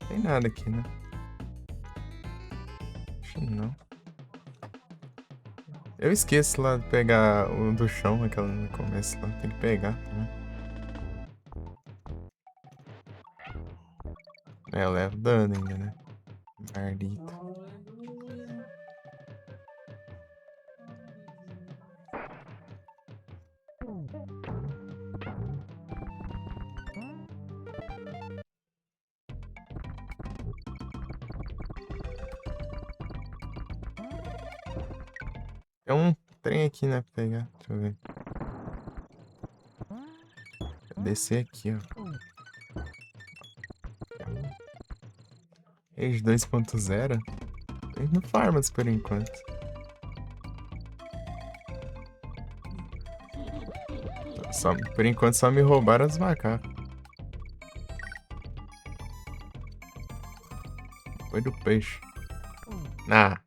Tem nada aqui, né? Acho que não. Eu esqueço lá de pegar o do chão, aquela no começo lá. Tem que pegar também. É, eu levo dano ainda, né? Mardita. Aleluia. Tem um trem aqui, né? Pra pegar. Deixa eu ver. Vou descer aqui, ó. Rage 2.0. Tem no Farmas por enquanto. Por enquanto só me roubaram os macacos. Foi do peixe. Ah,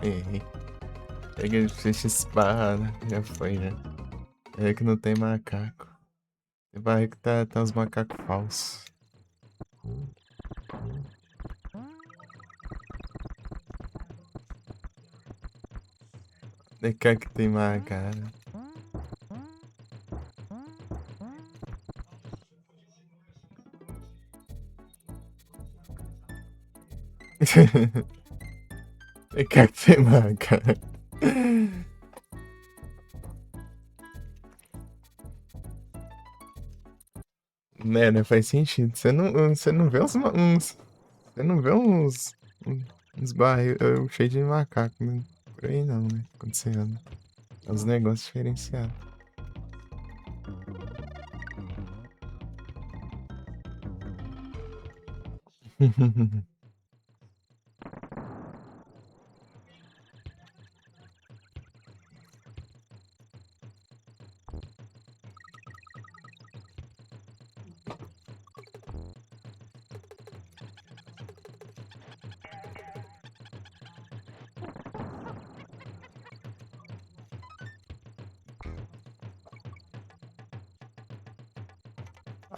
errei. Peguei o peixe espada. Já foi, né? É que não tem macaco. Tem barriga que tá os macacos falsos. De cá que tem macaco. De cá que tem macaco. Né, faz sentido. Você não vê você não vê uns barril cheios de macaco, né? Por aí não, né? Quando você anda. É uns negócios diferenciados.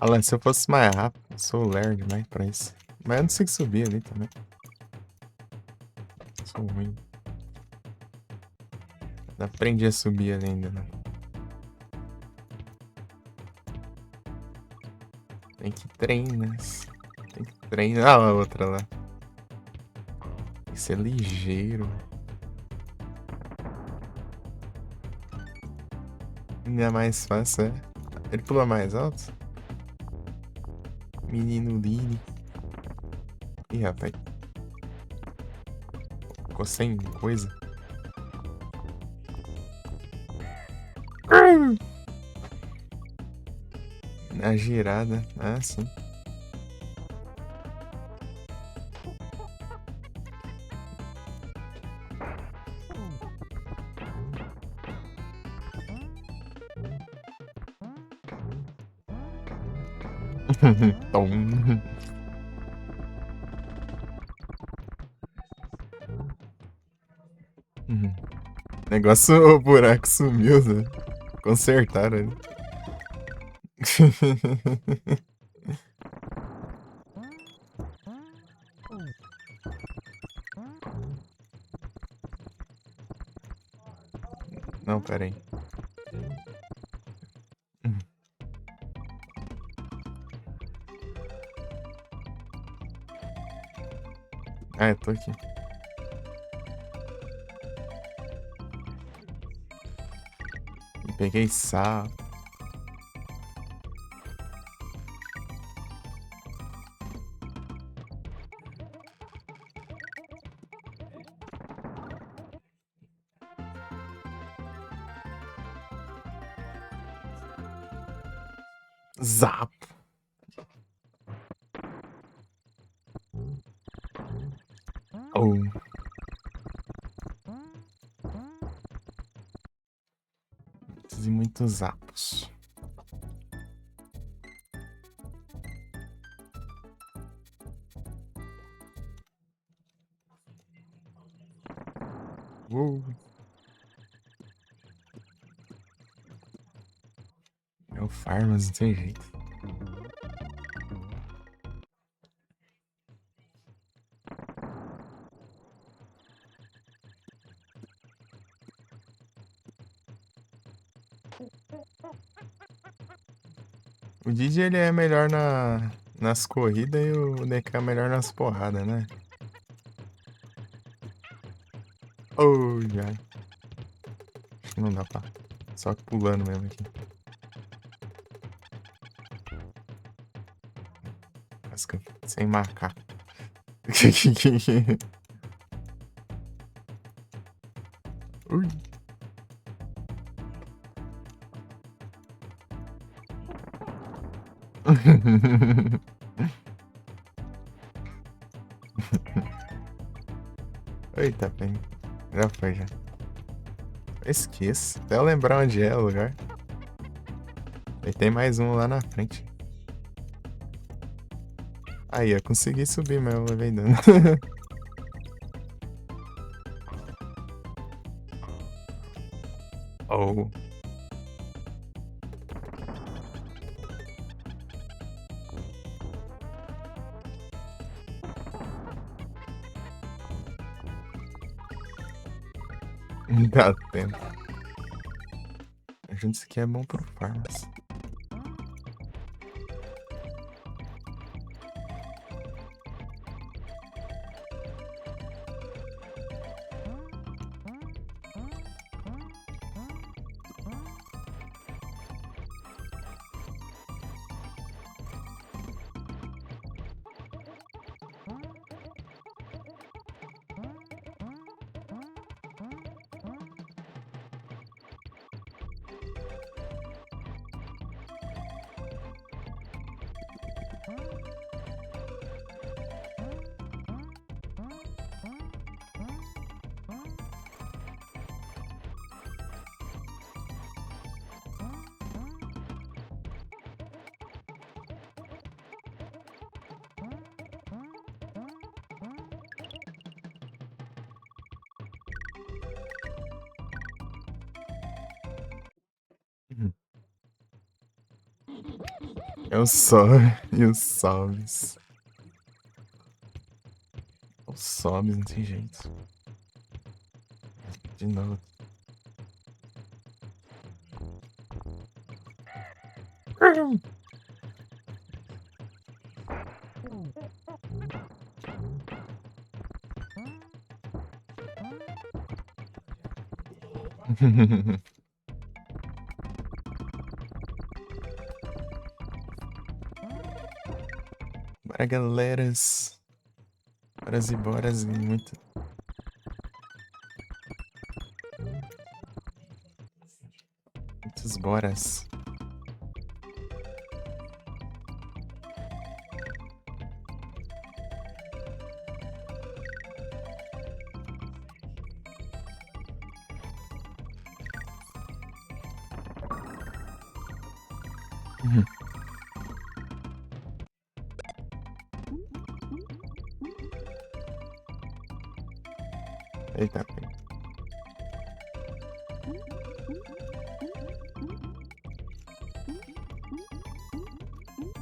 Alan, se eu fosse mais rápido, eu sou lerdo demais pra isso. Mas eu não sei subir ali também. Sou ruim. Não aprendi a subir ali ainda, não. Tem que treinar. Tem que treinar. Ah, a outra lá. Tem que ser ligeiro. Ainda mais fácil, é. Ele pula mais alto? Menino Lini. Ih, rapaz. Ficou sem coisa. A girada. Ah, sim. Tom. Negócio, o buraco sumiu, né? Consertaram ele. Não, pera aí. Ah, eu tô aqui. Peguei sal. Zap. Muitos apos. É o Farmas, não tem jeito. O Didi ele é melhor nas corridas e o DK é melhor nas porradas, né? Oh, já. Acho que não dá pra. Só pulando mesmo aqui. Casca, sem marcar. Ui. Eita, bem. Já foi, já. Esqueço. Até eu lembrar onde é o lugar. E tem mais um lá na frente. Aí, eu consegui subir, mas eu levei dano. Oh. Dá tempo. A gente isso aqui é bom pro Farmas. É o Sobe e os Sobes. Os Sobes, não tem jeito. De novo. Bora, galeras. Boras e boras e muito. Muitos boras. Eita, pega.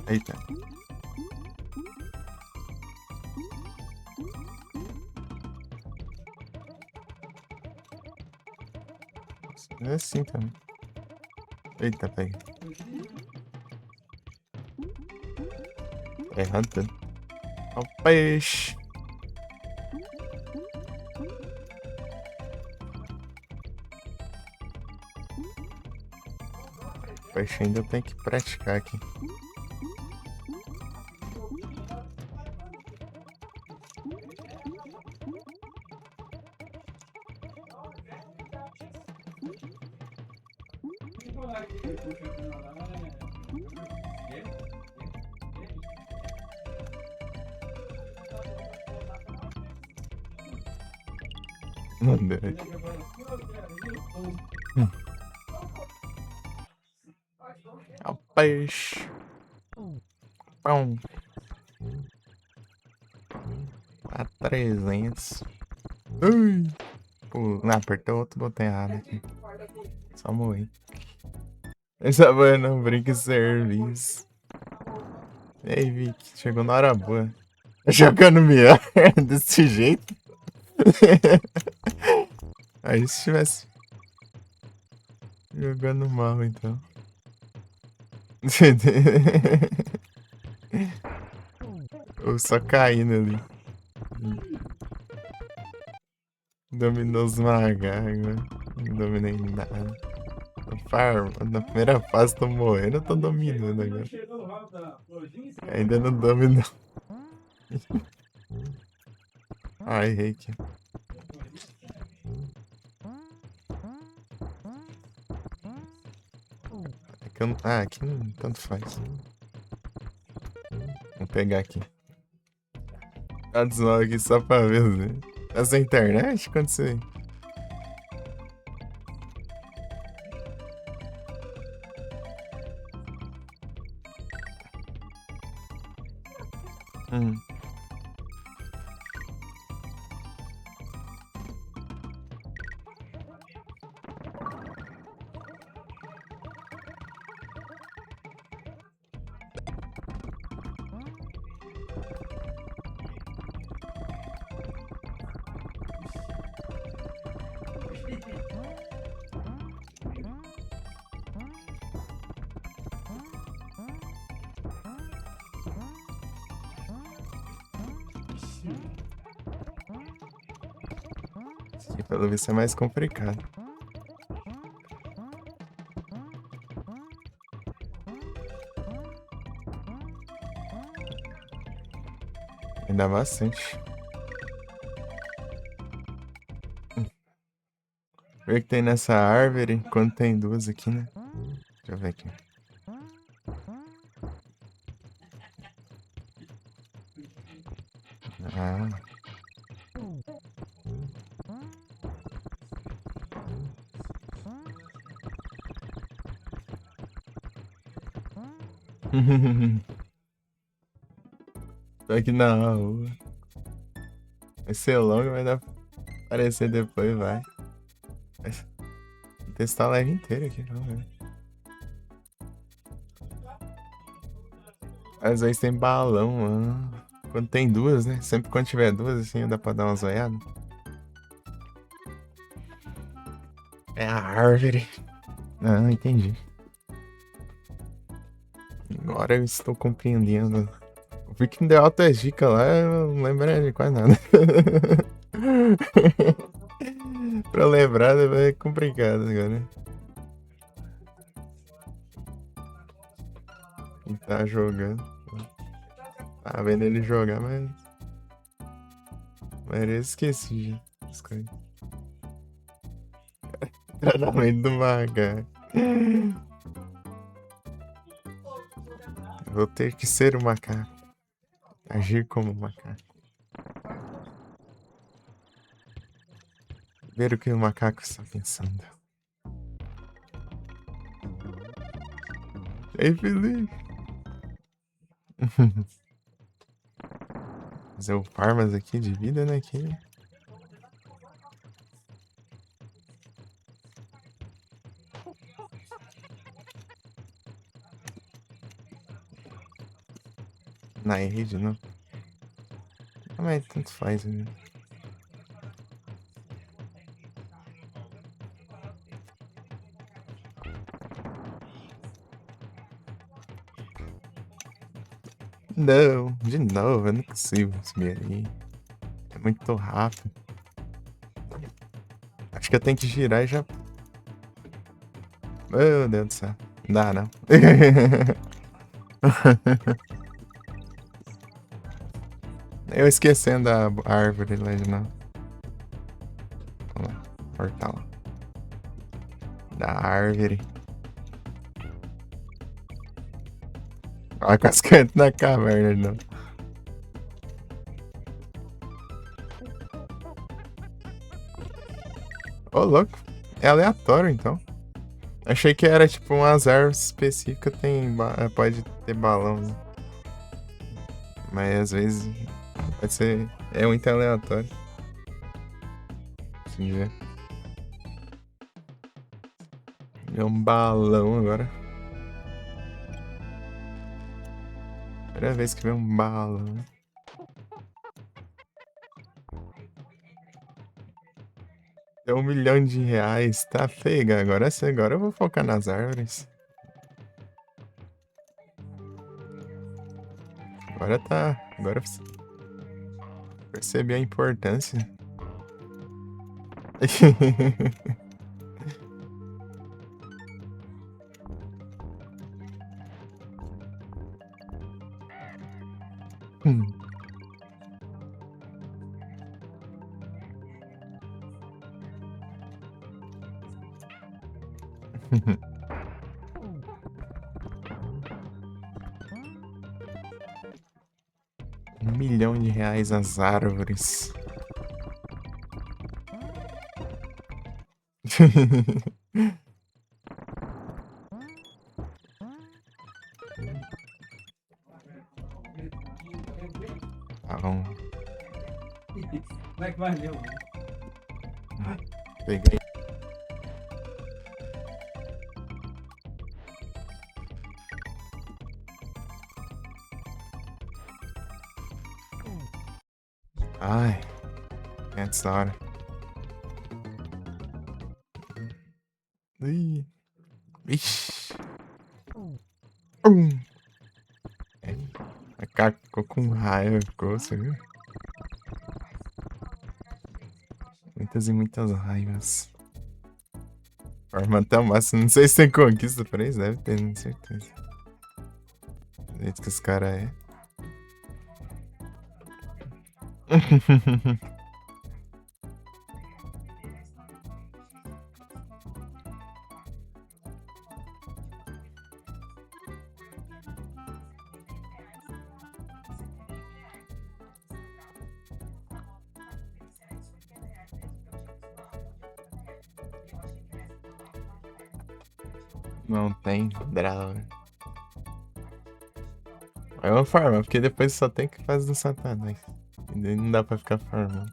Eita. É assim também. Eita, pega. Errado tudo. Ó o peixe. O peixe ainda tem que praticar aqui. Não deu. É o peixe. Pão. A 300. Ui. Pô, não, apertou outro botão errado aqui. Só morri. Essa boa não brinca em serviço. E aí, Vic, chegou na hora boa. Jogando melhor desse jeito. Aí se tivesse jogando mal, então. Ou só caindo ali. Dominou os magagos. Não dominei nada. Na primeira fase tô morrendo, eu tô dominando agora. Ainda não dominou. Ai, errei aqui. Ah, aqui não tanto faz. Vou pegar aqui. Adicionar aqui só pra ver, né? Essa internet? Quando você... Aqui, pelo visto, é mais complicado. Ainda bastante. Ver que tem nessa árvore, quando tem duas aqui, né? Deixa eu ver aqui. Ah. Tô aqui na rua. Vai ser longo, vai dar pra aparecer depois, vai. Vou testar a live inteira aqui, vamos ver. Às vezes tem balão, mano. Quando tem duas, né? Sempre quando tiver duas, assim, dá pra dar uma zoiada. É a árvore. Ah, entendi. Agora eu estou compreendendo. O Vic me deu altas dicas lá, eu não lembro de quase nada. Pra lembrar é complicado agora. Ele tá jogando. Tá vendo ele jogar, mas eu esqueci já as coisas. Treinamento do macaco. Vou ter que ser um macaco. Agir como um macaco. Ver o que o macaco está pensando. Ei, Felipe. Fazer o farmas aqui de vida, né? Aqui. Na rede, não. Ah, mas tanto faz, né? Não, de novo, eu não consigo subir ali. É muito rápido. Acho que eu tenho que girar e já... Meu Deus do céu. Não dá, não. Eu esquecendo a árvore lá de novo. Vamos lá, portal. Da árvore. Olha com as cantas na caverna de novo. Ô, louco. É aleatório, então. Achei que era tipo umas árvores específicas pode ter balão, né? Mas às vezes pode ser. É muito aleatório. Assim, ver. É um balão agora. Primeira vez que vem um balão. Deu R$ 1 milhão. Tá feio, agora eu vou focar nas árvores. Agora tá. Agora eu percebi a importância. R$ 1 milhão as árvores. Tá bom. Como é que valeu? Peguei. Ai, antes da hora. Ih. Ixi. É, a Caco ficou com raiva, você viu? Muitas e muitas raivas. Forma até o máximo. Não sei se tem conquista pra isso, deve ter, com certeza. Do jeito que os caras é. Não tem droga. É uma farma, porque depois só tem que fazer do satanás. E daí não dá pra ficar farmando.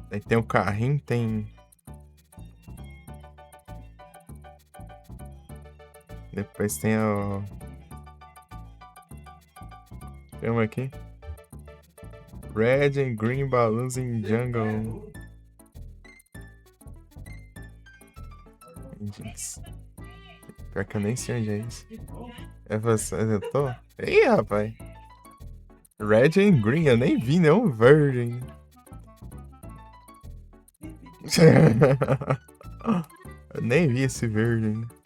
Aí tem o carrinho, tem. Depois tem o. Tem uma aqui. Red and Green Balloons in Jungle. Engines. Pior que eu nem sei onde é isso. É você, eu tô? Ih, rapaz. Red and Green, eu nem vi nenhum verde. Eu nem vi esse verde ainda.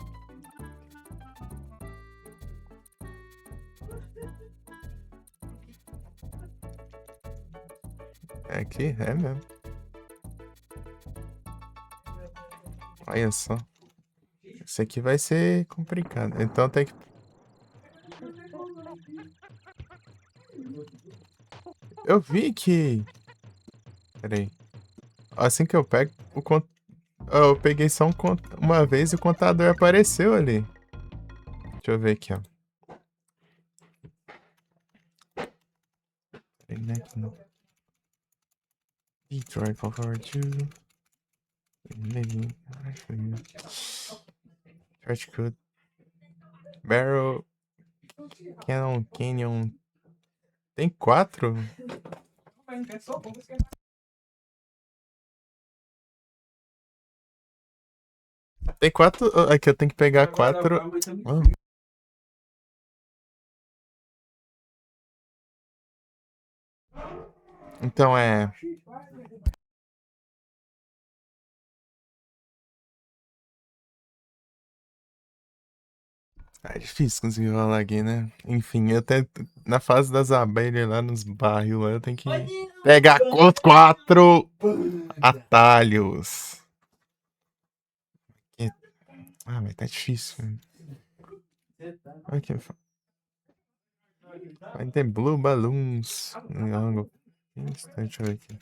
É aqui? É mesmo. Olha só. Isso aqui vai ser complicado. Então tem que. Eu vi que. Pera aí. Assim que eu pego o eu peguei só uma vez e o contador apareceu ali. Deixa eu ver aqui, ó. Detroit Power 2. Maybe. Shortcut. Barrel. Cannon Canyon. Tem 4? Tem 4. Aqui eu tenho que pegar 4. Então é. É difícil conseguir rolar aqui, né? Enfim, eu até na fase das abelhas lá nos barril lá, eu tenho que pegar os 4 atalhos. Ah, mas tá difícil. Aqui, vai ter Blue Balloons. Deixa eu ver aqui.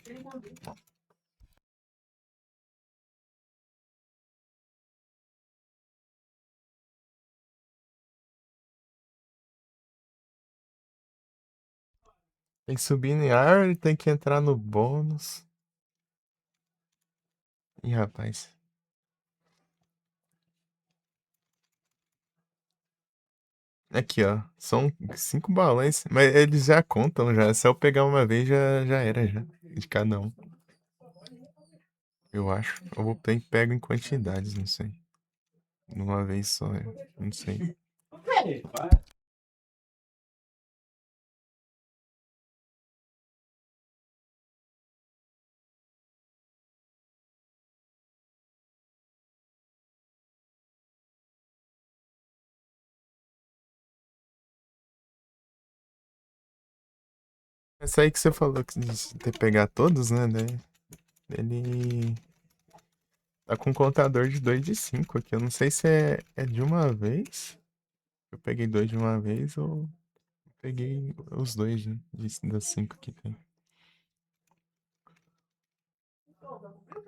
Tem que subir em árvore, tem que entrar no bônus. Ih, rapaz. Aqui, ó. São 5 balões. Mas eles já contam já. Se eu pegar uma vez, já era, já. De cada um. Eu acho. Eu vou ter que pegar em quantidades, não sei. Numa vez só, não sei. Essa aí que você falou que de ter que pegar todos, né? Ele tá com um contador de 2 de 5 aqui. Eu não sei se é de uma vez. Eu peguei 2 de uma vez ou peguei os dois, né? Das 5 que tem.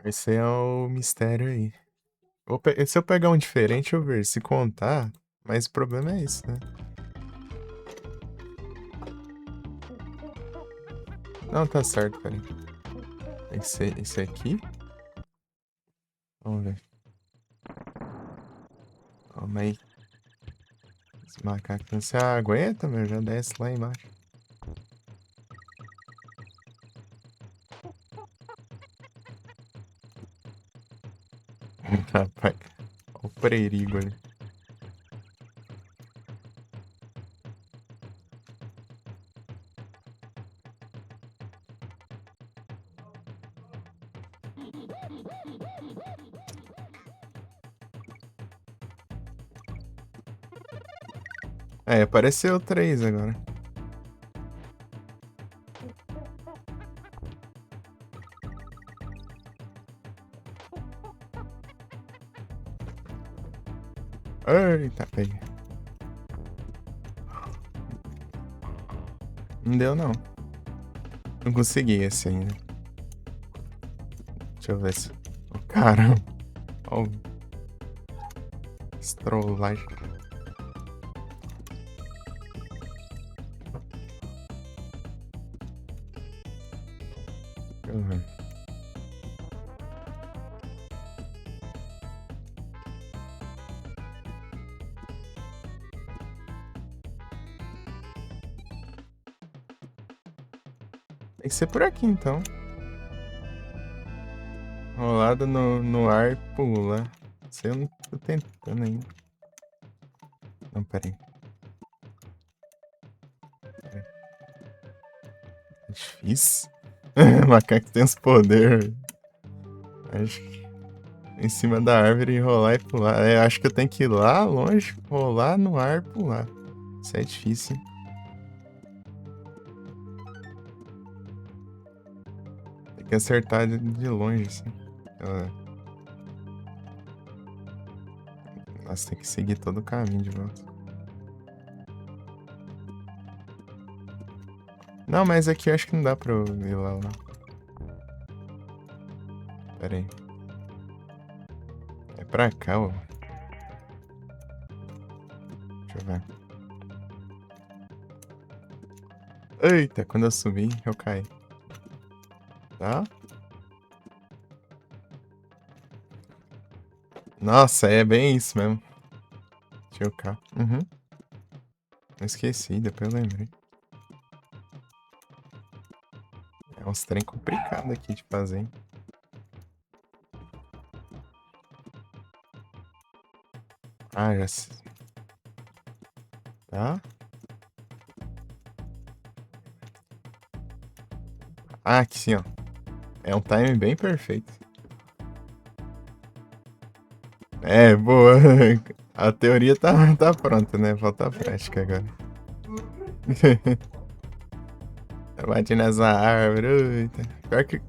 Esse é o mistério aí. Se eu pegar um diferente, eu ver. Se contar, mas o problema é isso, né? Não, tá certo, peraí. Esse aqui? Vamos ver. Calma aí. Esse macaco não se aguenta, meu. Já desce lá embaixo. Rapaz, olha o perigo ali. É, apareceu 3 agora. Eita, peguei. Não deu, não. Não consegui esse ainda. Deixa eu ver se... Oh, caramba. Ó, trollagem. Deixa eu ver. Tem que ser por aqui, então. Rolada no ar e pula. Isso eu não tô tentando ainda. Não, peraí. É difícil. O macaco tem os poderes. Acho que em cima da árvore rolar e pular. É, acho que eu tenho que ir lá longe, rolar no ar e pular. Isso é difícil, hein? Tem que acertar de longe, assim. Nossa, tem que seguir todo o caminho de volta. Não, mas aqui eu acho que não dá pra eu ir lá, não. Pera aí. É pra cá, ó. Deixa eu ver. Eita, quando eu subi, eu caí. Tá? Nossa, é bem isso mesmo. Deixa eu cá. Uhum. Eu esqueci, depois eu lembrei. É uns trem complicado aqui de fazer, hein? Ah, já sei. Tá? Ah, aqui sim, ó. É um timing bem perfeito. É, boa. A teoria tá pronta, né? Falta a prática agora. Bate nessa árvore. Eita. Pior que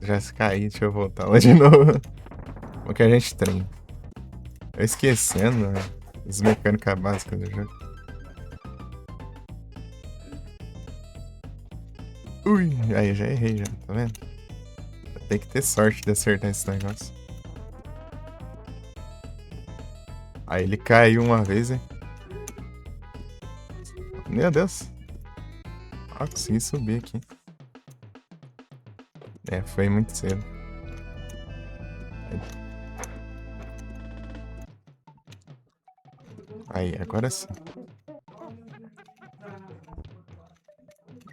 já se cair, deixa eu voltar lá de novo. O que a gente treina. Eu esquecendo, né, as mecânicas básicas do jogo. Ui, aí já errei já, tá vendo? Tem que ter sorte de acertar esse negócio. Aí ele caiu uma vez, hein? Meu Deus. Ah, consegui subir aqui. É, foi muito cedo. Aí, agora sim.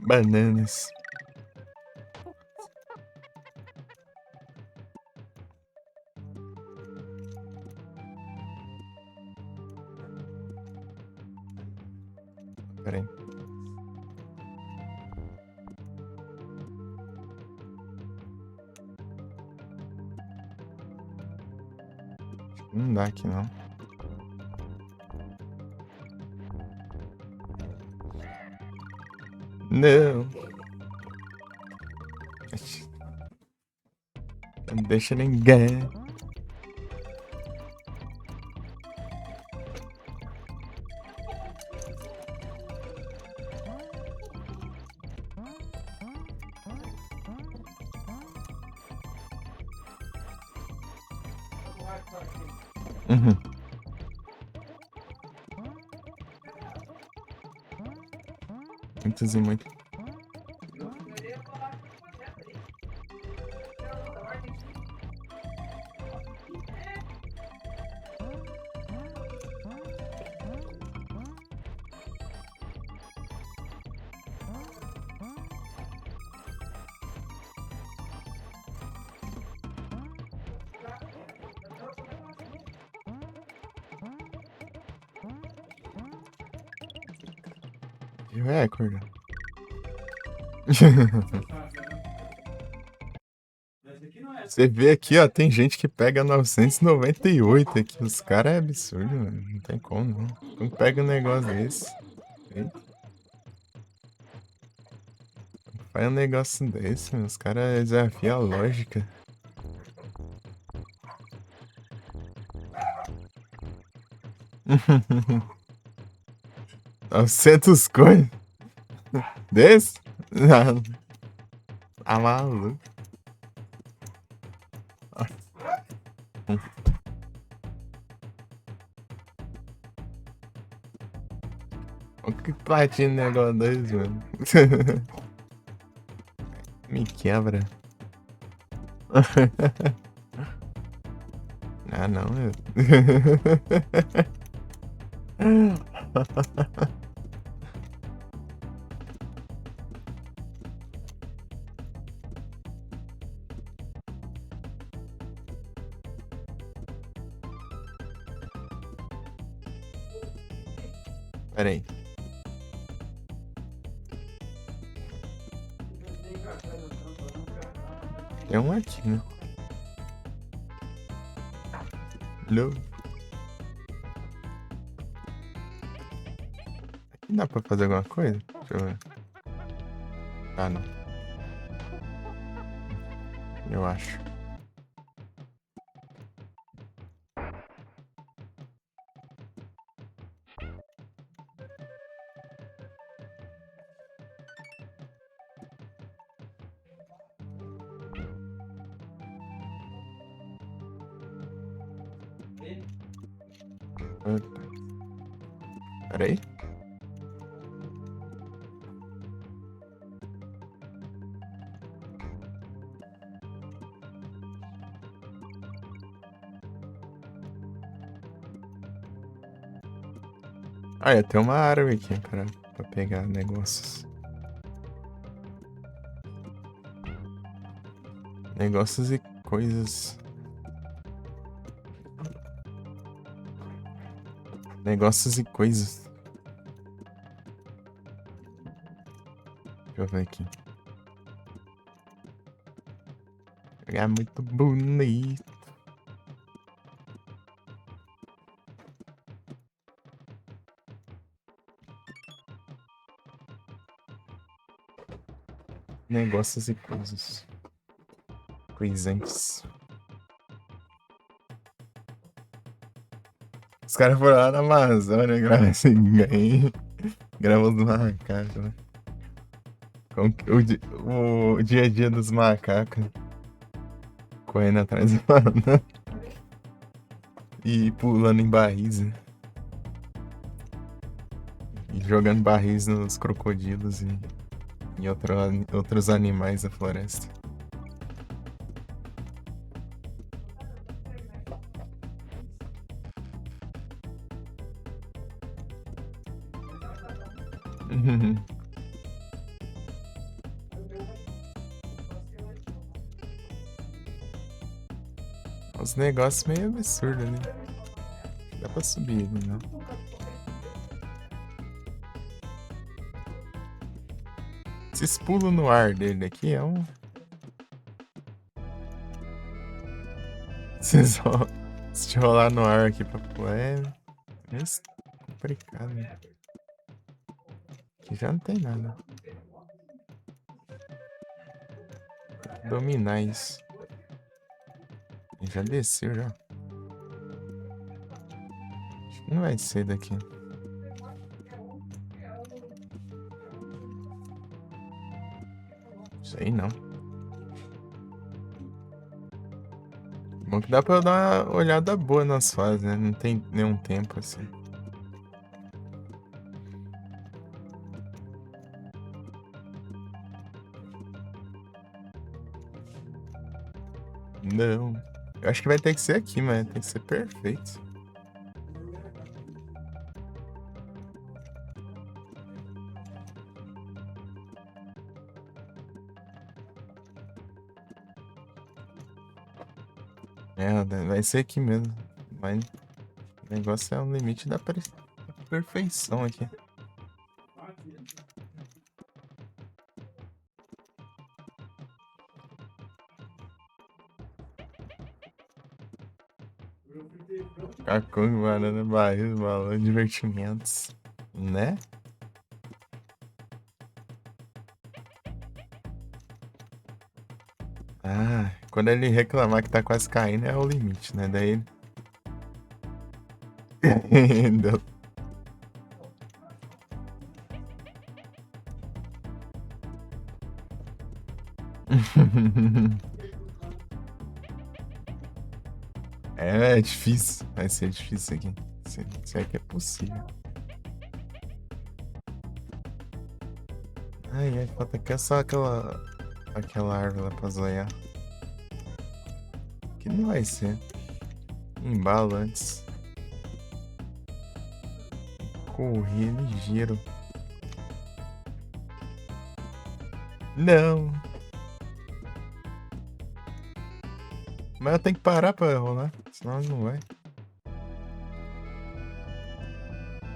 Bananas. Pera aí. Não dá aqui, não. Não. Não deixa ninguém. Uhum. Muitos e muito. Recorde. Você vê aqui, ó, tem gente que pega 998 aqui. Os caras é absurdo, mano. Não tem como, não. Como pega um negócio desse? Eita. Faz um negócio desse, mano. Os caras desafiam a lógica. 900 coins? Desse? Não. Tá maluco. O que platina negócio desse, mano? Me quebra. Ah, não, meu. Pera aí. Tem um aqui, né? Não. Aqui dá pra fazer alguma coisa? Deixa eu ver. Ah, não. Eu acho. Pera aí. Ah, tem uma árvore aqui pra pegar negócios. Negócios e coisas. Negócios e coisas. Deixa eu ver aqui. É muito bonito. Negócios e coisas. Coisantes. Os caras foram lá na Amazônia gravar esse ganho. Gravou os macacos, né? O dia a dia dos macacos. Correndo atrás do banana. E pulando em barris, né? E jogando barris nos crocodilos e outros animais da floresta. Os negócios meio absurdos ali. Dá pra subir, né? Esses pulos no ar dele aqui é um. Se rolar no ar aqui pra pular é meio complicado, né? Aqui já não tem nada. Dominar isso. Ele já desceu já. Acho que não vai ser daqui. Sei não. Bom que dá pra eu dar uma olhada boa nas fases, né? Não tem nenhum tempo assim. Não. Eu acho que vai ter que ser aqui, mas tem que ser perfeito. É, vai ser aqui mesmo. Mas o negócio é o limite da perfeição aqui. Cacung, banana, barril, balão, divertimentos. Né? Ah, quando ele reclamar que tá quase caindo é o limite, né? Daí ele. Deu. É difícil. Vai ser difícil aqui. Se é que é possível. Ai, falta aqui é só aquela árvore lá pra zoiar. Que não vai ser. Embalo antes. Correr ligeiro. Não. Mas eu tenho que parar pra rolar. Senão não vai.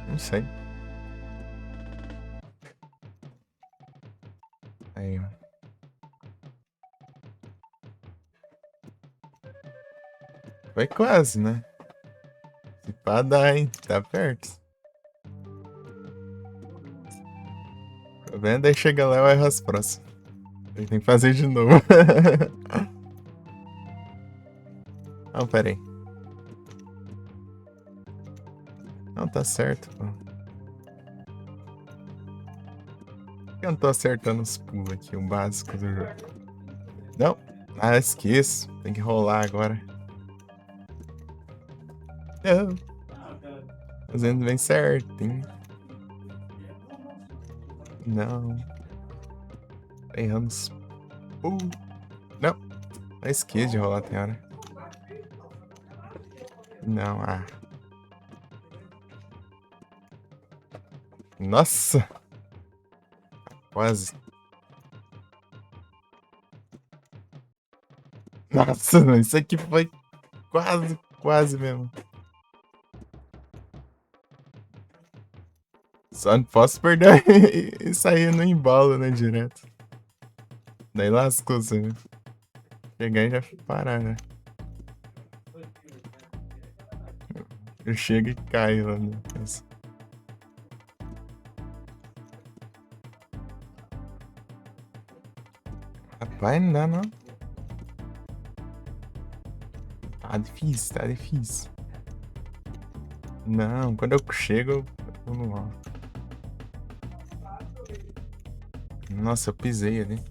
Não sei. Aí, ó. Foi quase, né? Se pá dá, hein? Tá perto. Tá vendo? Aí chega lá e eu erro as próximas. Aí tem que fazer de novo. Não, pera aí. Não, tá certo, pô. Por que eu não tô acertando os pulos aqui, o básico do jogo? Não. Ah, esqueço. Tem que rolar agora. Não. Fazendo bem certinho. Não. Errando os pulos. Não. Eu esqueço de rolar, tem hora. Não, ah. Nossa. Quase. Nossa, mano, isso aqui foi quase mesmo. Só não posso perder e sair no embalo, né, direto. Daí lascou, você viu? Chegar e já parar, né? Eu chego e caio lá no coisa. Rapaz, não dá não. Tá difícil, tá difícil. Não, quando eu chego, eu pulo lá. Nossa, eu pisei ali.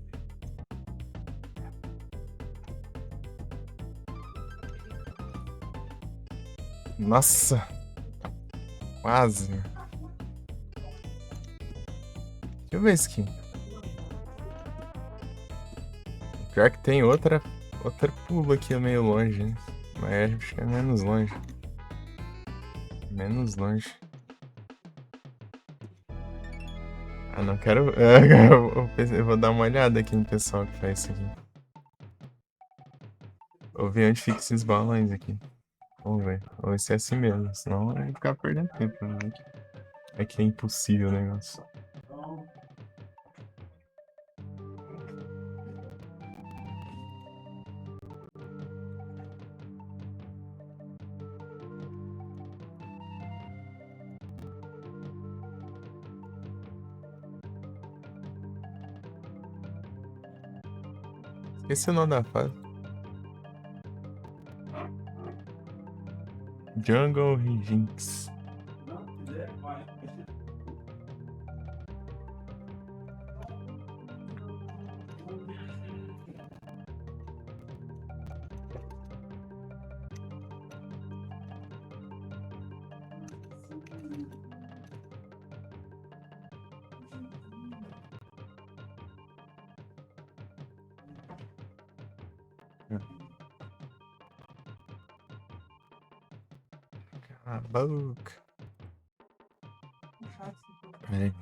Nossa, quase. Deixa eu ver isso aqui. Pior que tem outra pulo aqui meio longe, né? Mas acho que é menos longe. Menos longe. Ah, não quero. Eu vou dar uma olhada aqui no pessoal que faz isso aqui. Vou ver onde fica esses balões aqui. Vamos ver. Vamos ver se é assim mesmo. Senão vai ficar perdendo tempo, né? É que é impossível o negócio. Esqueci o nome da fase. Jungle Hijinks. Cala a boca. Peraí.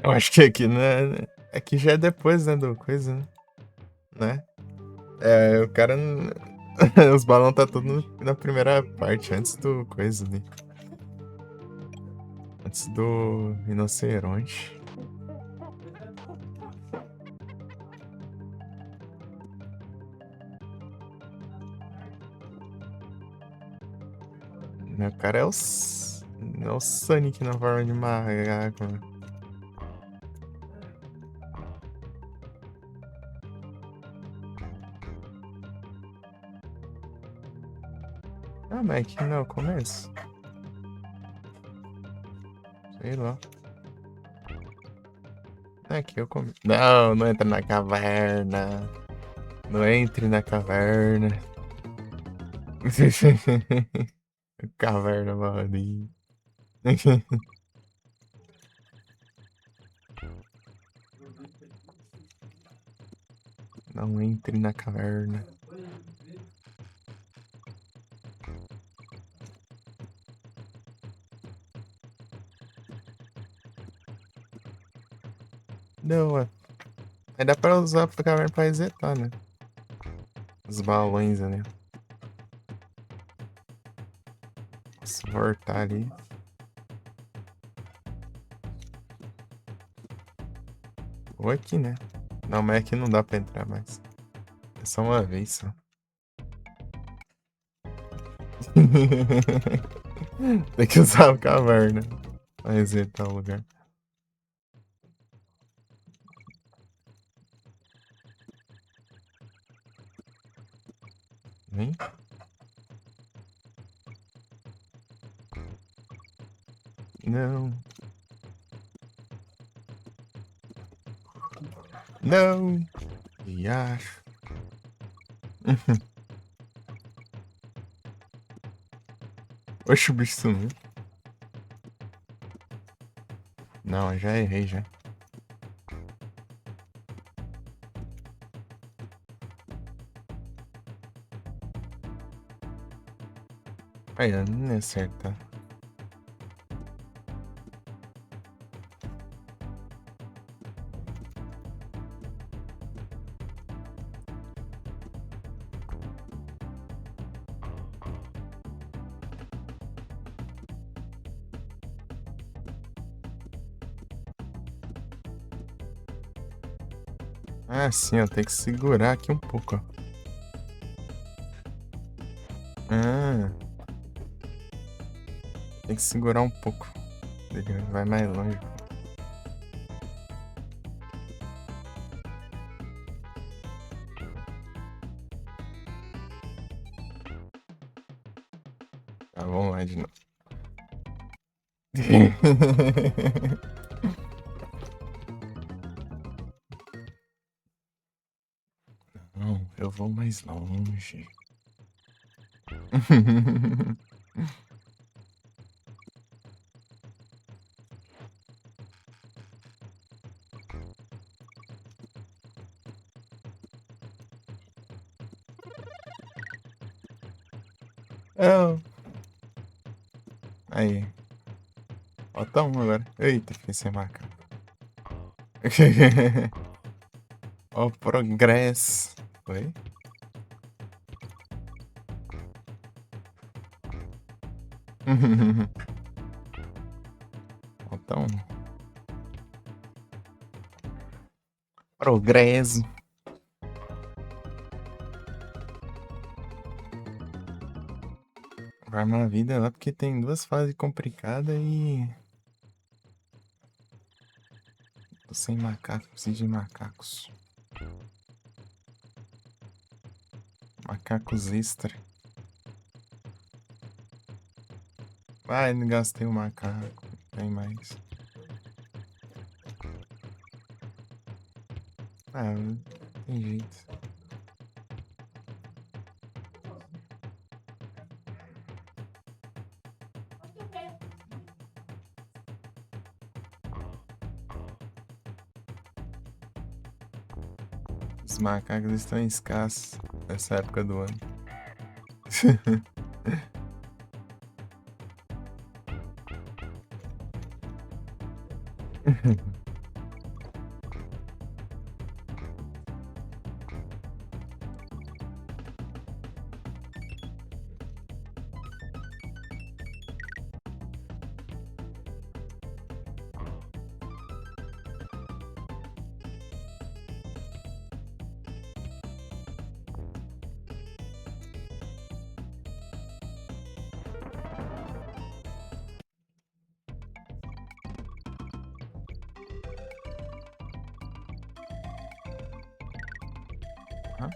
Eu acho que aqui, né? Aqui já é depois, né? Do coisa, né? É, o cara. Os balões tá tudo na primeira parte, antes do coisa ali. Antes do rinoceronte. O cara é é o Sonic na forma de macaco. Ah, mas aqui não é o começo. Sei lá. Aqui é o começo. Não, não entra na caverna. Não entre na caverna. Caverna maldita. Não entre na caverna. Não, é. Aí dá pra usar a caverna pra resetar, né? Os balões ali. Se voltar ali. Ou aqui, né? Não, mas aqui não dá pra entrar mais. É só uma vez só. Tem que usar a caverna pra resetar o lugar. Vem. Não. Não. E acho. Oxe, o bicho sumiu. Não, eu já errei já. Aí, eu não ia acertar. Ah, sim, eu tenho que segurar aqui um pouco, ó. Ah, tem que segurar um pouco. Ele vai mais longe. Tá, vamos lá de novo. Não, eu vou mais longe. Oh. Aí. Falta um agora. Eita, fiquei sem marcar. Ó, o progresso. Foi? Falta um. Progresso. Vai uma vida lá porque tem duas fases complicadas e. Tô sem macaco, preciso de macacos. Macacos extra. Ai, não gastei o macaco. Tem mais. Ah, tem jeito. Os macacos estão escassos nessa época do ano. Hã?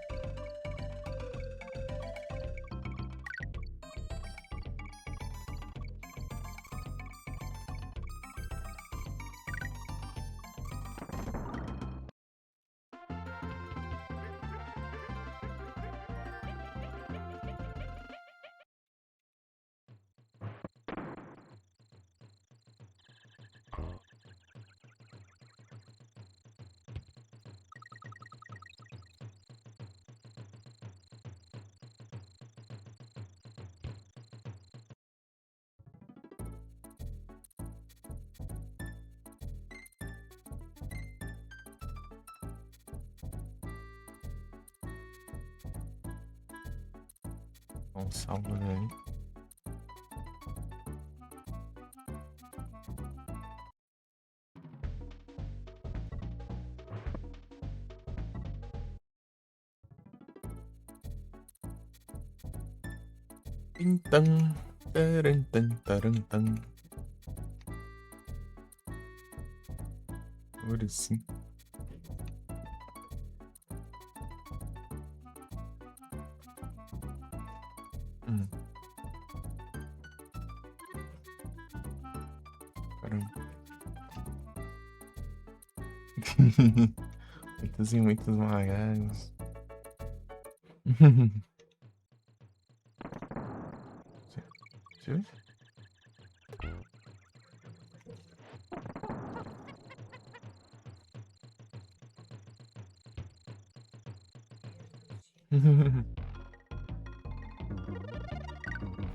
Um salvo aí. Pintam. Tarantam, tarantam. Agora sim. Hum. barulho. Muitos e muitos macacos. Deixa eu ver.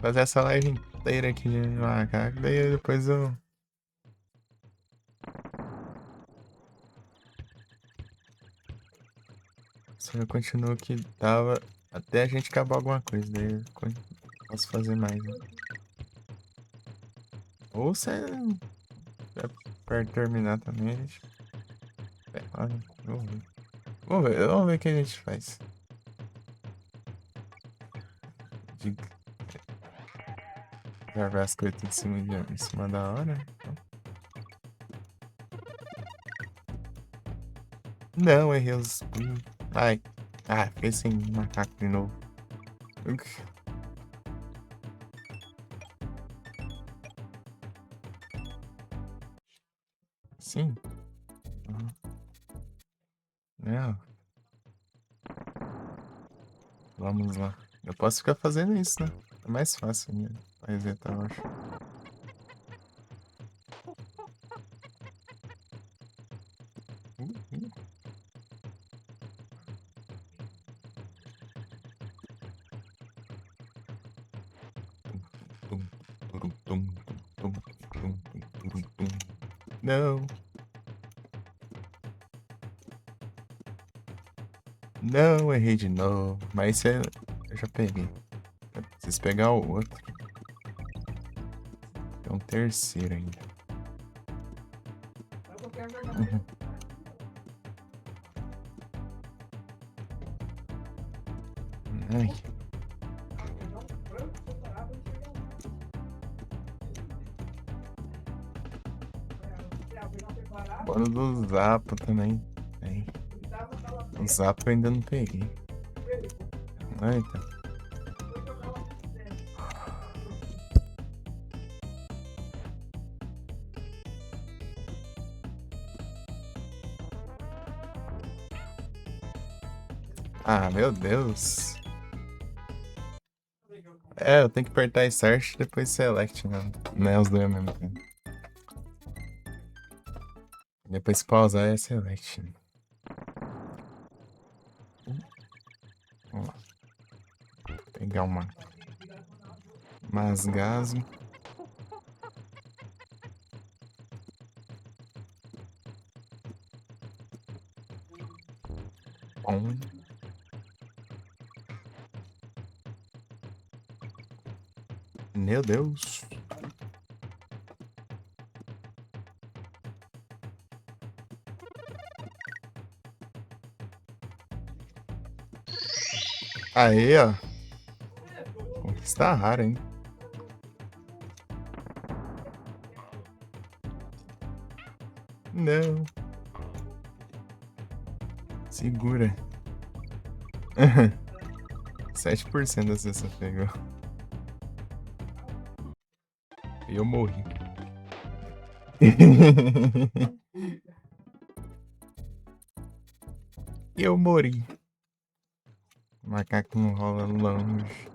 Fazer essa live inteira aqui de macaco, daí depois eu. Se eu continuo o que tava até a gente acabar alguma coisa, daí eu posso fazer mais, né? Ou se é pra terminar também, a gente. Olha, vamos ver. Vamos ver o que a gente faz. De gravar as coisas tudo em cima da hora. Então. Não, errei os. Ai. Ah, fiquei sem macaco de novo. Sim. Uhum. Não. Vamos lá. Eu posso ficar fazendo isso, né? É mais fácil, né? Pra resetar, eu acho. Uh. Tum, turum, tum, tum, tum, turum, tum. Não. Não, errei de novo. Mas esse eu já peguei. Eu preciso pegar o outro. Tem um terceiro ainda. Uhum. Ai. Bora do Zapo também. Tem. O Zapo eu ainda não peguei. Eita. Ah, meu Deus. É, eu tenho que apertar Start e depois Select, né? Não é os dois ao mesmo tempo. Depois pausar é Select. Vamos lá. Pegar umas gaso. Bom. Meu Deus. Aí, ó. Está raro, hein? Não. Segura. 7% da cesta pegou. E eu morri. Eu morri. O macaco não rola longe.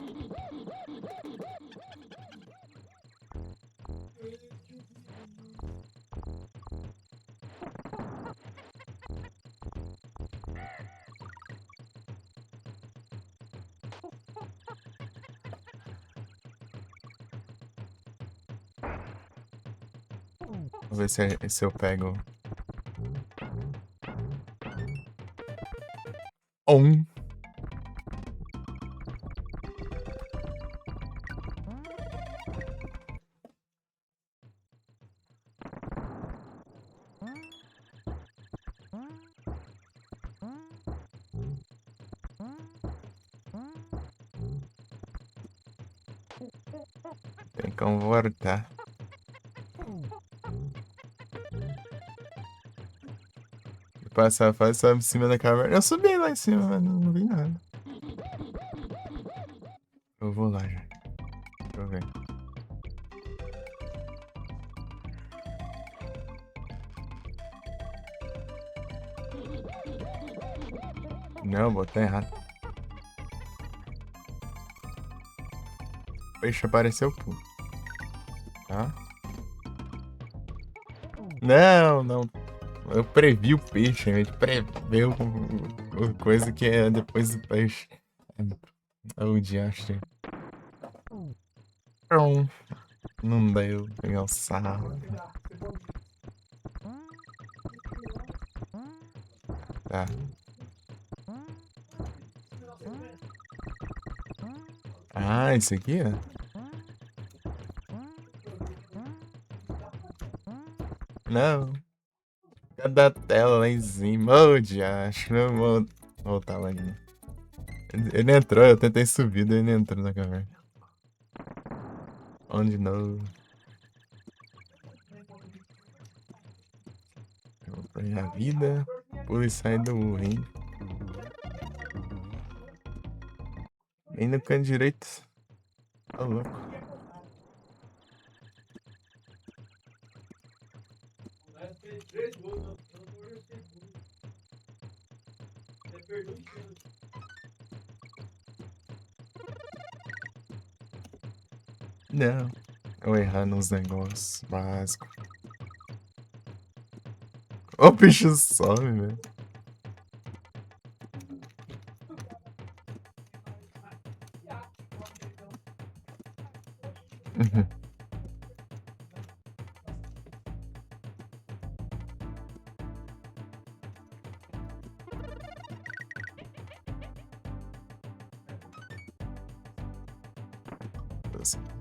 Vou ver se eu pego. Um. Tem como voltar. Passar a fase, sobe em cima da caverna. Eu subi lá em cima, mas não vi nada. Eu vou lá já. Deixa eu ver. Não, botei errado. Peixe apareceu, pô. Tá? Não, não. Eu previ o peixe, a gente preveu coisa que é depois do peixe. É o diacho. Não deu, pegar o sarro. Tá. Ah, isso aqui, ó. Não. Cadê a tela lá em cima? Ô, diacho. Não vou voltar lá ainda. Ele entrou, eu tentei subir, daí ele entrou na caverna. On de novo. Eu vou pra minha vida. Pula e sai do ringue. Bem no canto direito. Tá louco. Mas fez 3 gols, não foi o segundo. Você perdeu o chão. Não. Eu errar nos negócios básicos. Ó, o bicho some, velho.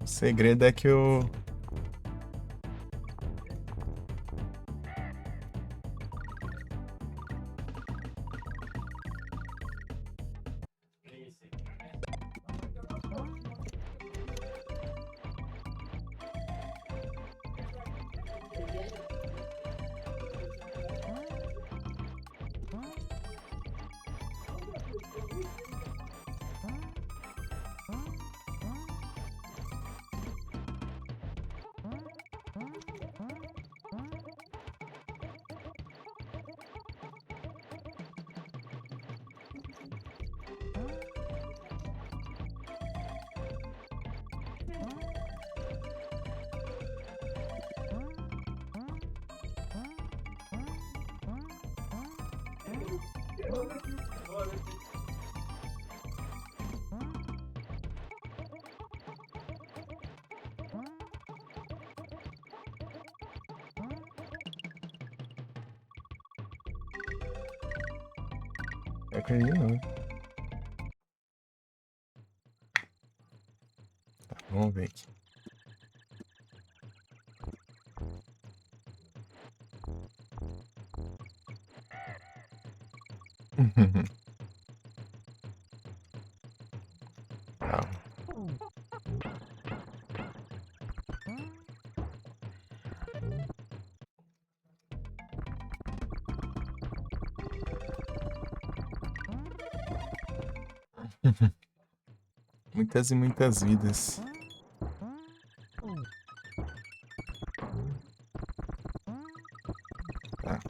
O segredo é que o. É que aí não. Tá, vamos ver aqui. Calma. Muitas e muitas vidas. Tá.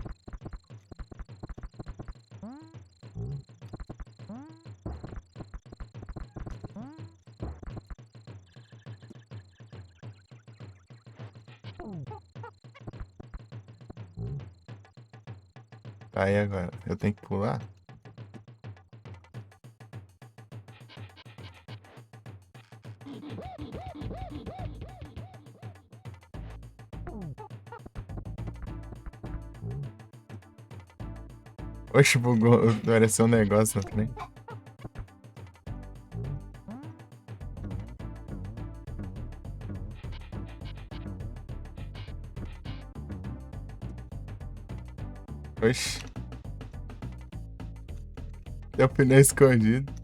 Tá, e agora? Eu tenho que pular? Oxe, bugou. Apareceu um negócio na frente. Oxe. Tem o pneu escondido.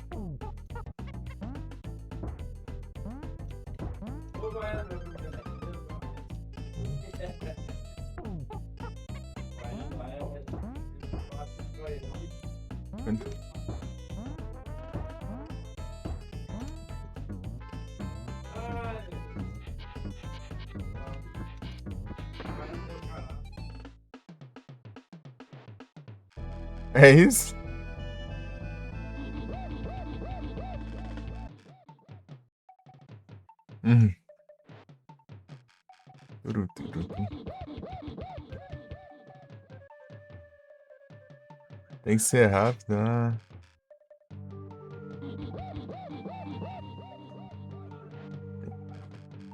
É isso? Uhum. Turu, turu, tu. Tem que ser rápido. Ah.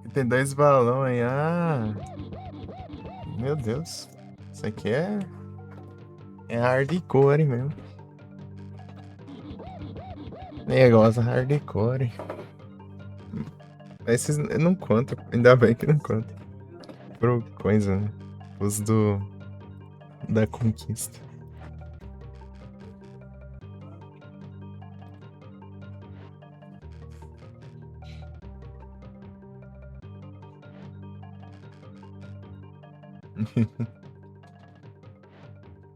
E tem 2 balões aí. Ah. Meu Deus. Isso aqui é hardcore mesmo. Negócio hardcore. Esses não conta. Ainda bem que não conta. Pro coisa, né? Os da conquista.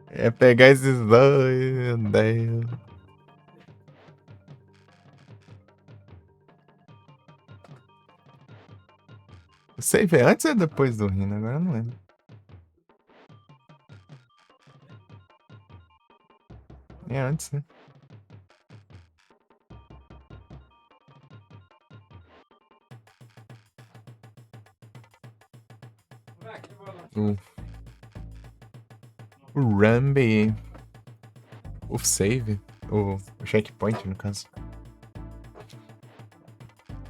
É pegar esses dois, meu Deus. O save é antes ou depois do Rino? Agora eu não lembro. É antes, né? O Rambi. O save. O checkpoint, no caso.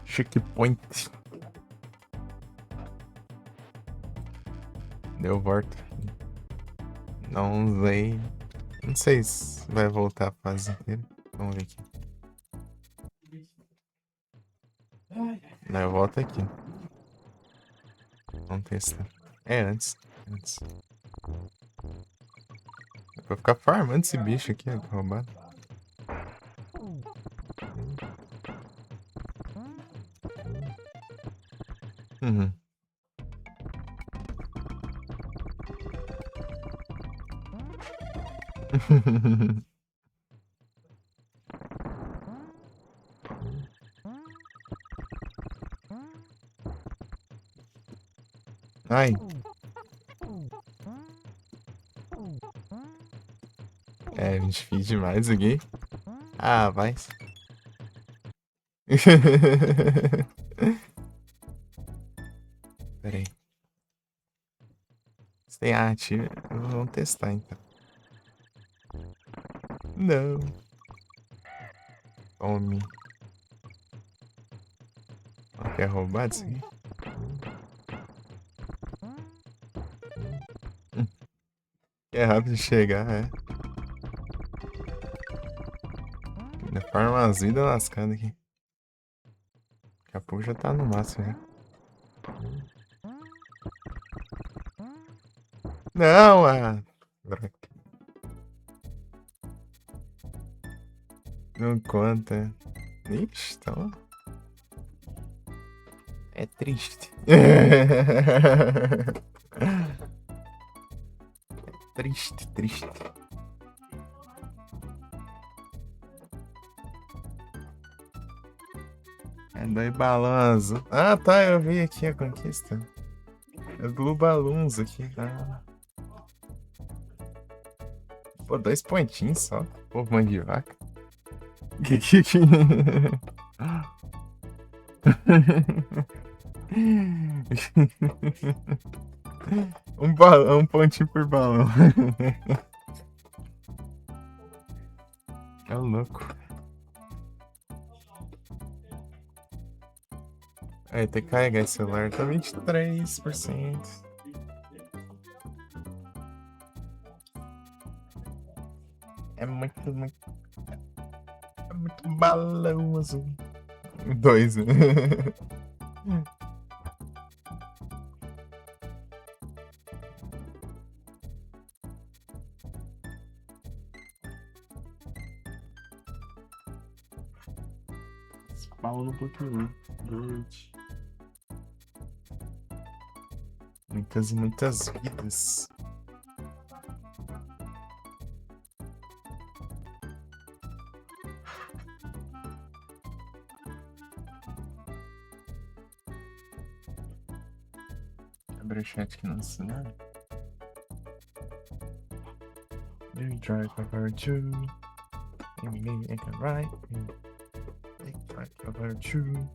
Checkpoint. Deu volta. Não sei. Não sei se vai voltar a fase inteira. Vamos ver aqui. Não, eu volto aqui. Vamos testar. É antes. Antes. É pra ficar farmando esse bicho aqui, ó, que roubado. Uhum. Ai. É, difícil demais aqui. Ah, vai. Pera aí. Você tem arte? Vamos testar então. Não. Tome. Ó, quer roubar disso aqui? É rápido de chegar, é. Ainda farma umas vidas lascadas aqui. Daqui a pouco já tá no máximo, né? Não, ah. Droga. Não conta. Ixi, então. É triste. Triste, triste. É 2 balões azul. Ah, tá, eu vi aqui a conquista. É Blue Balloons aqui, tá? Pô, 2 pontinhos só. Pô, mãe de vaca. Um balão, um pontinho por balão. É louco. Aí, tem que carregar esse celular. Tá 23%. É muito, muito. É muito balão azul. 2, né? Spawn no Pokémon. Good. Muitas e muitas vidas. Abre o chat aqui no cenário. Do you drive over to? Maybe I can ride. Drive over to.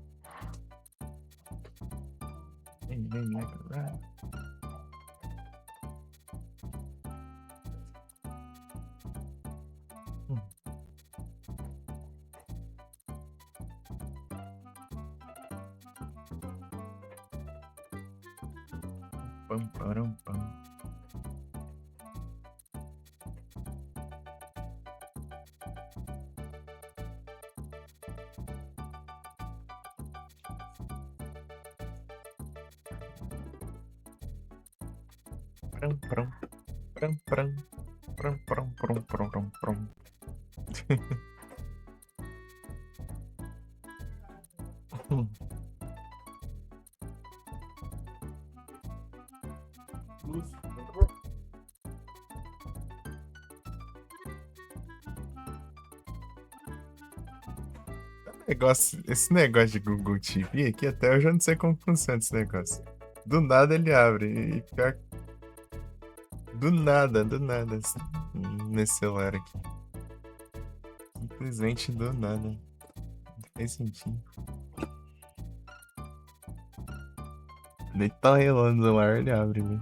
Pam, param, pam. Pram, pram, pram, pram, pram, pram, pram, pram, pram, pram. Luz. Esse negócio de Google TV aqui, até eu já não sei como funciona esse negócio. Do nada ele abre. E pior. Do nada, nesse celular aqui. Simplesmente do nada. Não faz sentido. Nem tá relando o celular, ele abre, viu?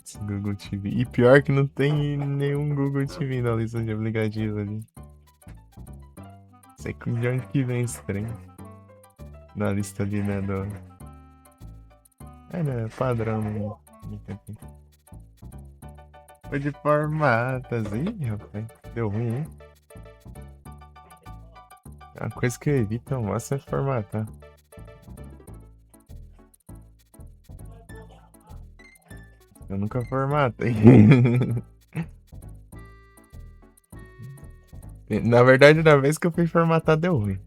Esse Google TV. E pior que não tem nenhum Google TV na lista de aplicativos ali. Sei que de onde que vem esse trem. Na lista ali, né, do... É, né, padrão, né? Foi de formatas. Ih, rapaz, deu ruim, hein? A coisa que eu evito ao máximo é formatar. Eu nunca formatei. Na verdade, na vez que eu fui formatar, deu ruim.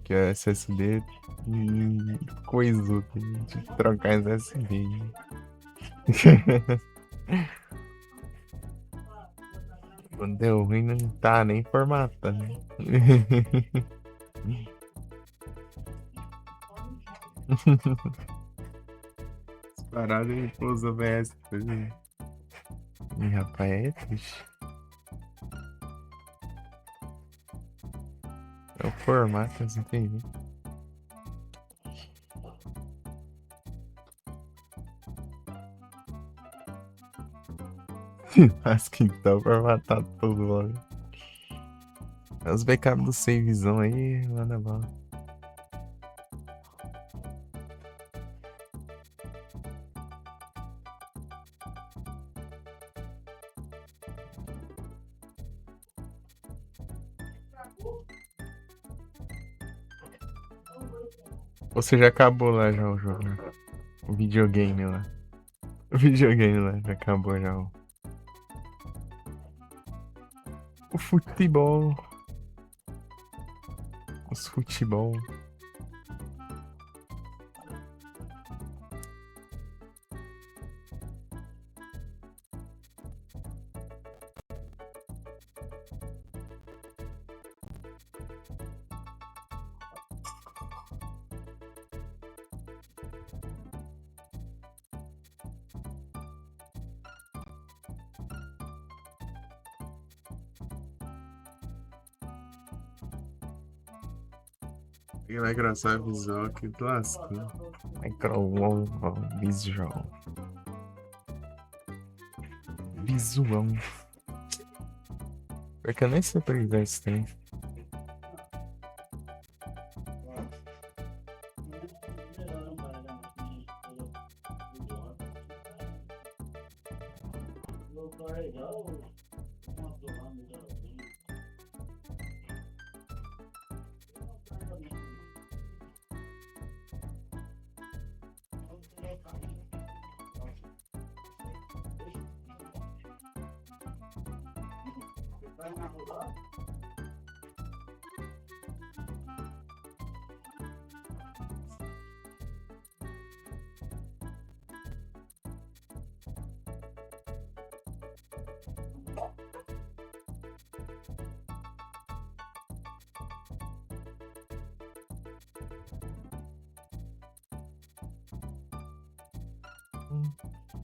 Que é SSD coisou, tem que trocar em SSD. Quando deu ruim, não tá nem formatando. Disparado e pôs o OBS. Ih, rapaz, é triste. É o formato, assim, entendi. Acho que então formatar tudo logo. Os backups do savezão aí, manda bala. Você já acabou lá já o jogo, né? O videogame lá. O videogame lá, já acabou já o futebol. Os futebol. E vai engraçar visual aqui do lascando. Visual. Visual. Porque eu nem sei pra que isso tem.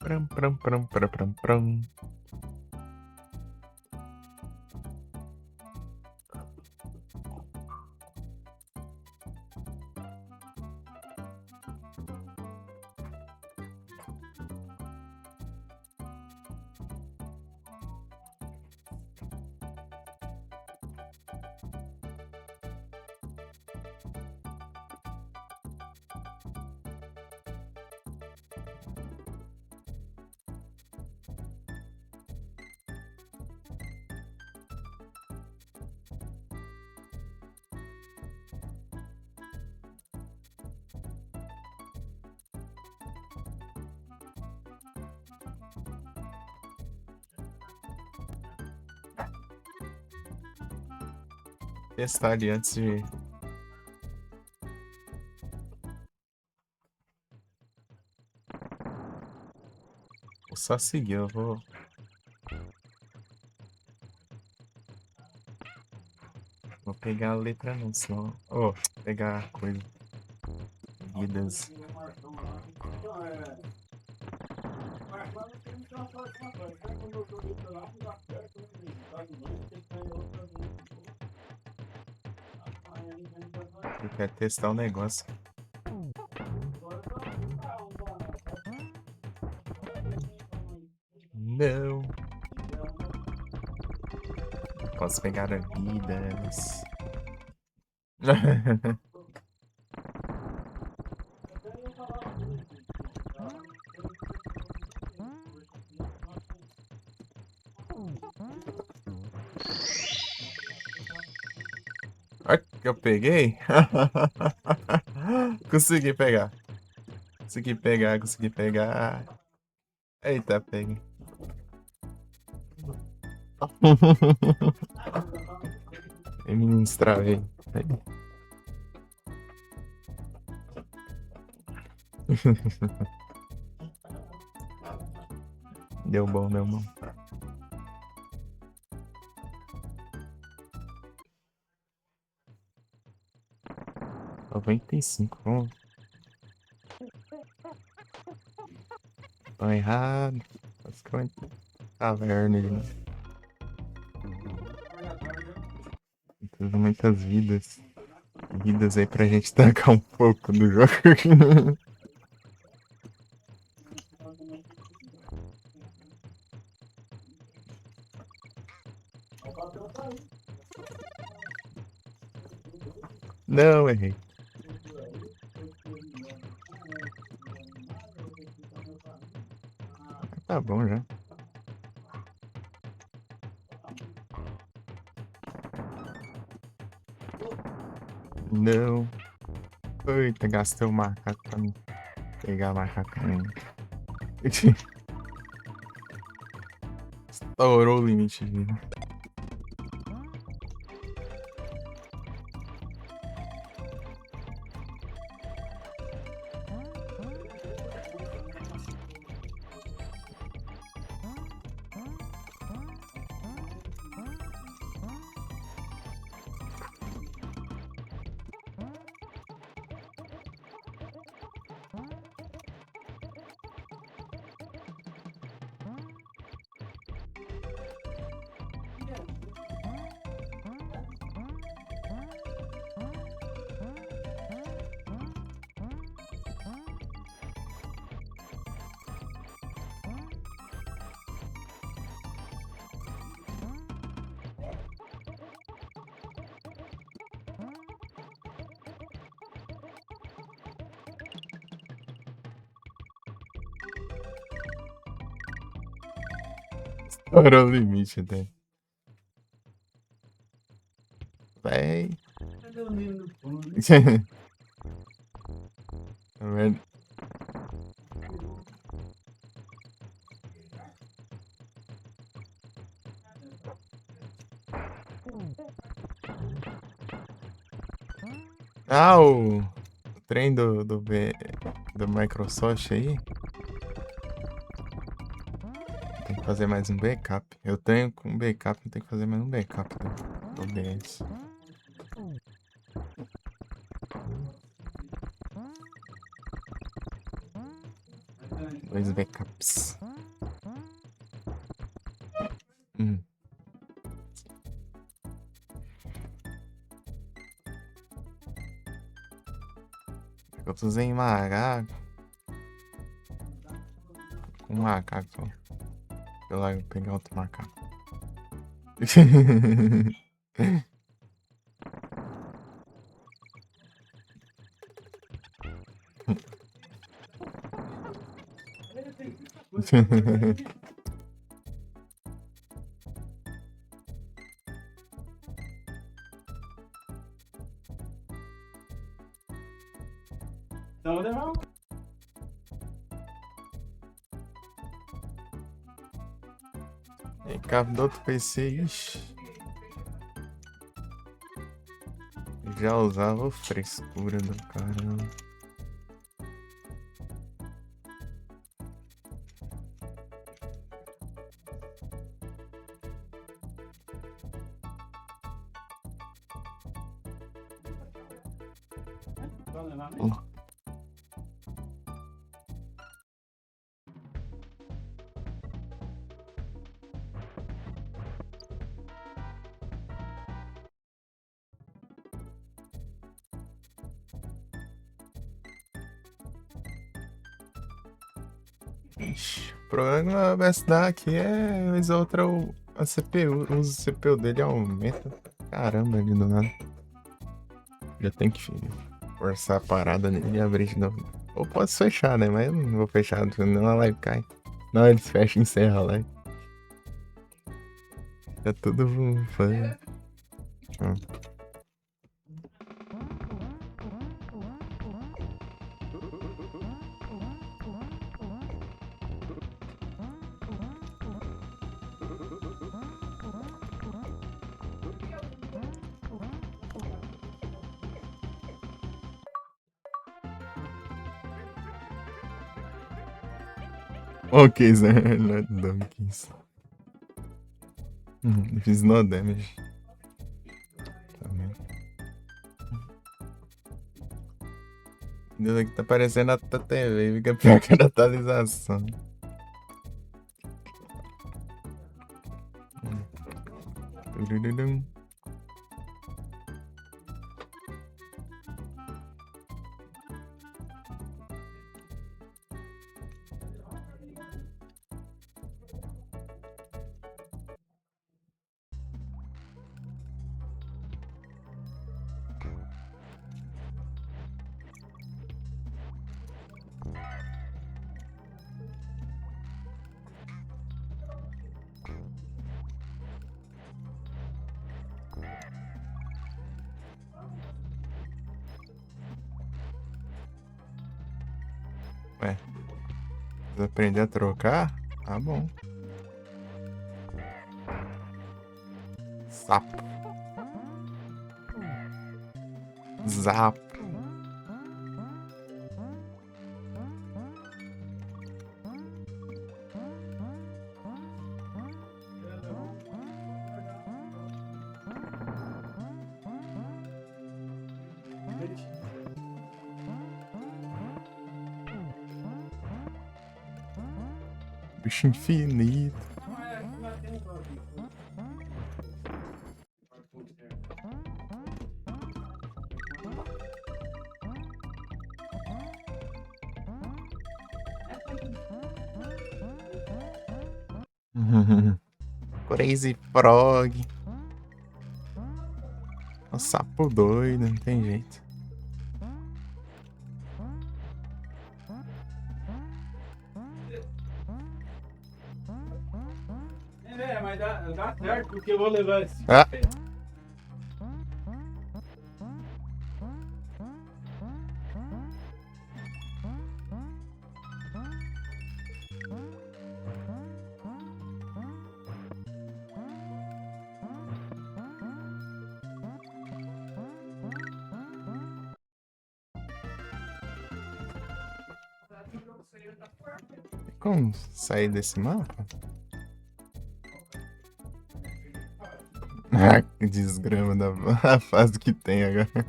Pram, pram, pram, pram, pram, pram. testar ali antes de... Vou só seguir, eu vou... Vou pegar a letra não, senão... Oh, pegar a coisa. Vidas. O Marcão lá. Então, Marcão tem que ter uma próxima coisa. Sabe quando eu tô indo lá, não dá certo, né? Tá de noite, tem que sair outra vez. Aí ele vem pra fazer. Eu quero testar o negócio. Agora eu tô no carro, bora. Não. Posso pegar a vidas. Olha que eu peguei. Consegui pegar. Consegui pegar, consegui pegar. Eita, peguei. Eu me destravei. Deu bom, deu bom. Noventa e cinco, vamos. Tô errado. Basicamente. Caverna de novo. Tendo muitas vidas. Vidas aí pra gente tacar um pouco do jogo. Não, errei. Tá bom já. Não. Eita, gastei o macaco pra mim pegar macaco ainda. Estourou o limite de vida. Estourou o limite até. Véi. Cadê o menino do fundo? Tá vendo? Ah, o trem do Microsoft aí. Tem que fazer mais um backup. Eu tenho com backup, não tem que fazer mais um backup do OBS. Dois backups. Eu usei macaco. Um macaco só. Deixa eu lá pegar outro macaco. Então, levar. E cabo do outro PC, ixi. Já usava frescura do caramba. Só levar mesmo. Ixi, o problema dessa daqui é vez ou outra a CPU, o uso CPU dele aumenta. Caramba, ali do nada. Já tem que forçar a parada nele e abrir de novo. Ou posso fechar, né? Mas eu não vou fechar, senão a live cai. Não, eles fecham e encerram a live. Tá tudo fã. Ok, Zé, not donkeys. If it's no damage. Também. Deus aqui tá parecendo a TV, fica pior que a atualização. Turururu. Ué, precisa aprender a trocar? Tá bom. Sapo. Zapo. Bicho infinito. Crazy Frog. Um sapo doido, não tem jeito. Mas dá certo, porque eu vou levar esse. Ah. Como sair desse mapa? Ah, que desgrama da fase que tem agora.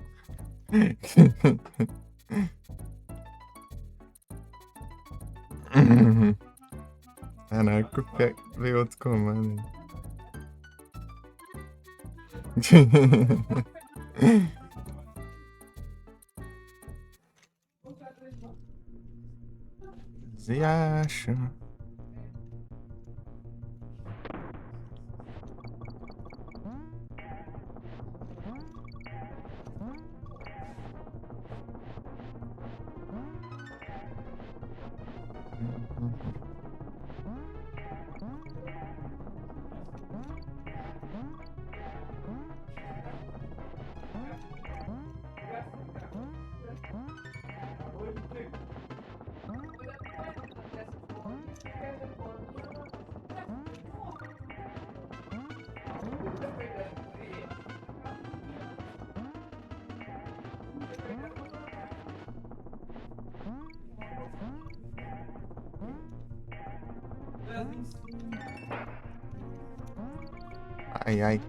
Caraca, veio outro comando. Você acha? Ai, ai.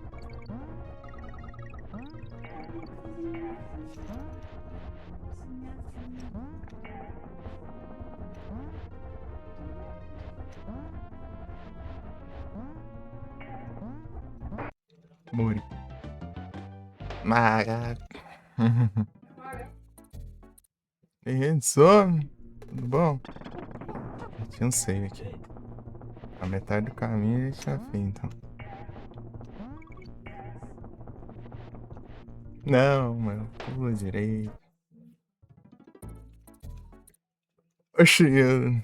Morri. Maga. Só. Tudo bom? Tinha um save aqui. A metade do caminho a gente já fez, então. Não, mano. Pula direito. Oxi, eu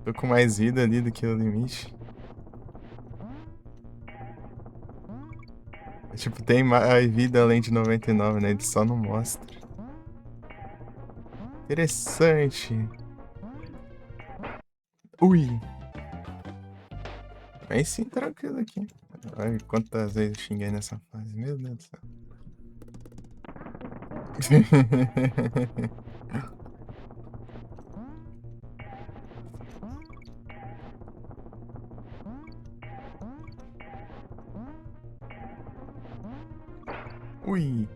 tô com mais vida ali do que o limite. Tipo, tem mais vida além de 99, né? Ele só não mostra. Interessante. Ui. Mas sim, tranquilo aqui. Olha quantas vezes eu xinguei nessa fase. Meu Deus do céu. Ui.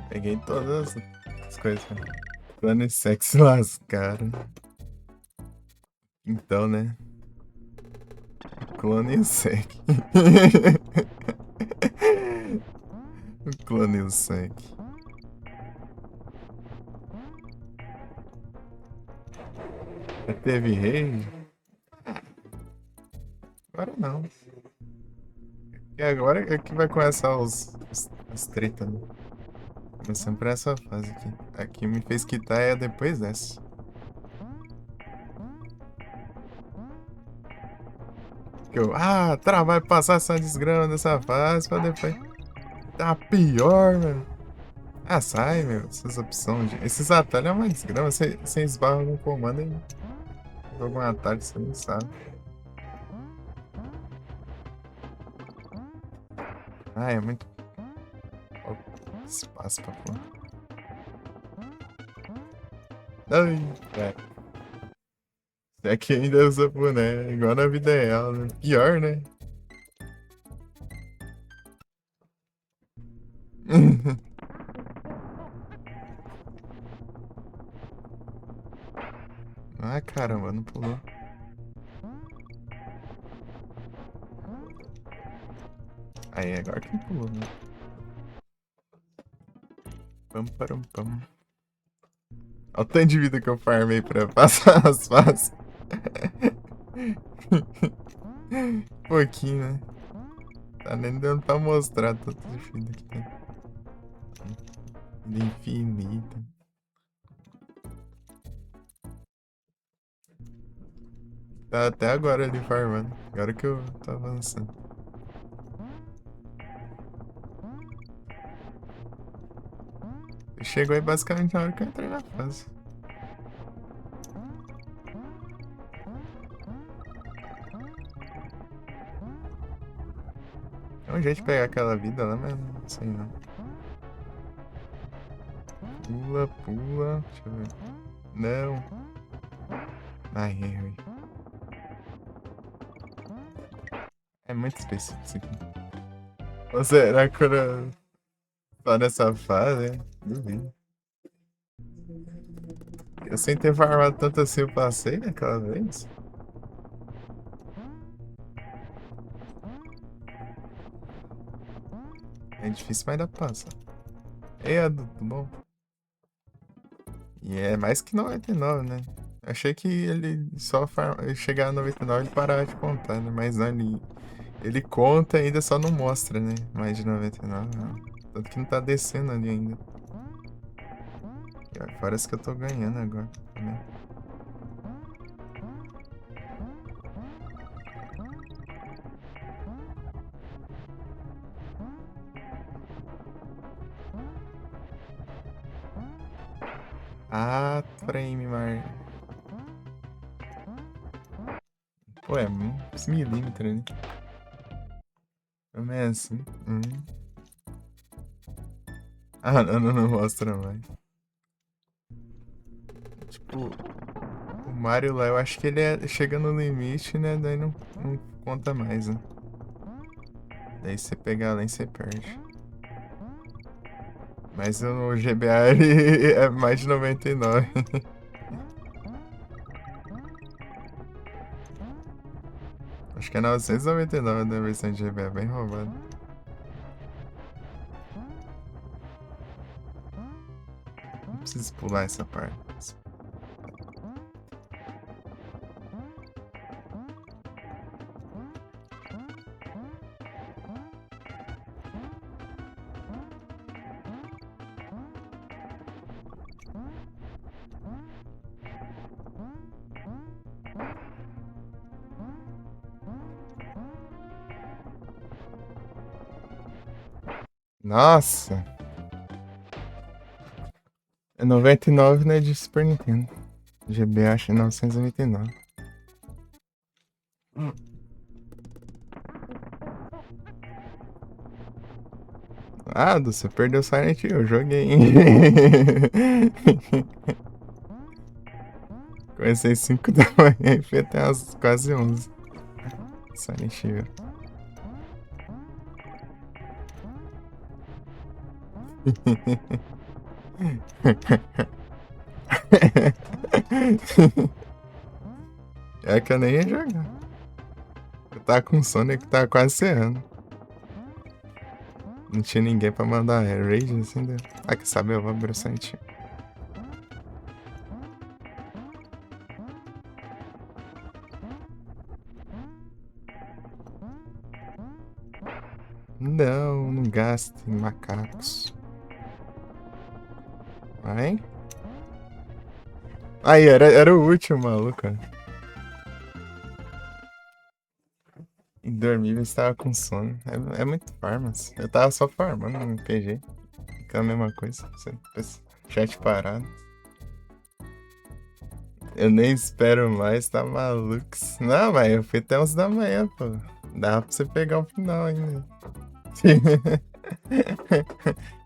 Peguei todas as coisas. Plano e sexo lascaram. Então, né? Clone e o Sec. O clone e o Sec. Já teve rei? Agora não. E agora é que vai começar as tretas, né? Começando por essa fase aqui. Aqui me fez quitar é depois dessa. Vai passar essa desgrama dessa fase pra depois. Tá pior, velho. Ah, sai, meu. Essas opções. Esses atalhos é uma desgrama. Você esbarra algum comando e algum atalho, você não sabe. Ah, é muito. Espaço pra pôr. Ai, velho. Isso aqui ainda usa boné, igual na vida real, né? Pior, né? Ah, caramba, não pulou. Aí, agora que pulou, né? Pam, param, pam. Olha o tanto de vida que eu farmei pra passar as fases. Pouquinho, né? Tá nem dando pra mostrar tanto de vida que tem. Vida infinita. Tá até agora ali farmando. Agora que eu tô avançando. Chegou aí basicamente na hora que eu entrei na fase. É um jeito de pegar aquela vida lá, mas não sei não. Pula, pula. Deixa eu ver. Não. Ai, errei. É muito específico isso aqui. Ou será que eu tô nessa fase? Duvido. Eu sem ter farmado tanto assim eu passei naquela vez. É difícil, mas dá pra passar. Ei, Adu, tudo bom? E é mais que 99, né? Achei que ele só ele chegar a 99 e parar de contar, né? Mas não, ele conta e ainda só não mostra, né? Mais de 99, não. Tanto que não tá descendo ali ainda. E parece que eu tô ganhando agora, né? Ah, frame, Mar. Pô, é uns milímetros, né? Não é assim. Ah, não mostra mais. Tipo, o Mario lá, eu acho que ele chega no limite, né? Daí não conta mais, né? Daí você pega além, você perde. Mas o GBA ele é mais de 99. Acho que é 999 da versão de GBA, bem roubado. Não preciso pular essa parte. Nossa! É 99, né, de Super Nintendo. GBA acho que é 999. Ah, você perdeu Silent Hill, eu joguei. Comecei 5 da manhã e fui até as quase 11. Silent Hill. É que eu nem ia jogar. Eu tava com sono que tava quase encerrando. Não tinha ninguém pra mandar raid assim. Né? Ah, quer saber? Eu vou abrir o site. Não gastem macacos. Vai. Aí, era o último, maluco. E dormir, eu estava com sono. É muito farmas. Eu tava só farmando no PG. Fica a mesma coisa. Chat parado. Eu nem espero mais, tá maluco. Não, mas eu fui até 11 da manhã, pô. Dá pra você pegar o final ainda.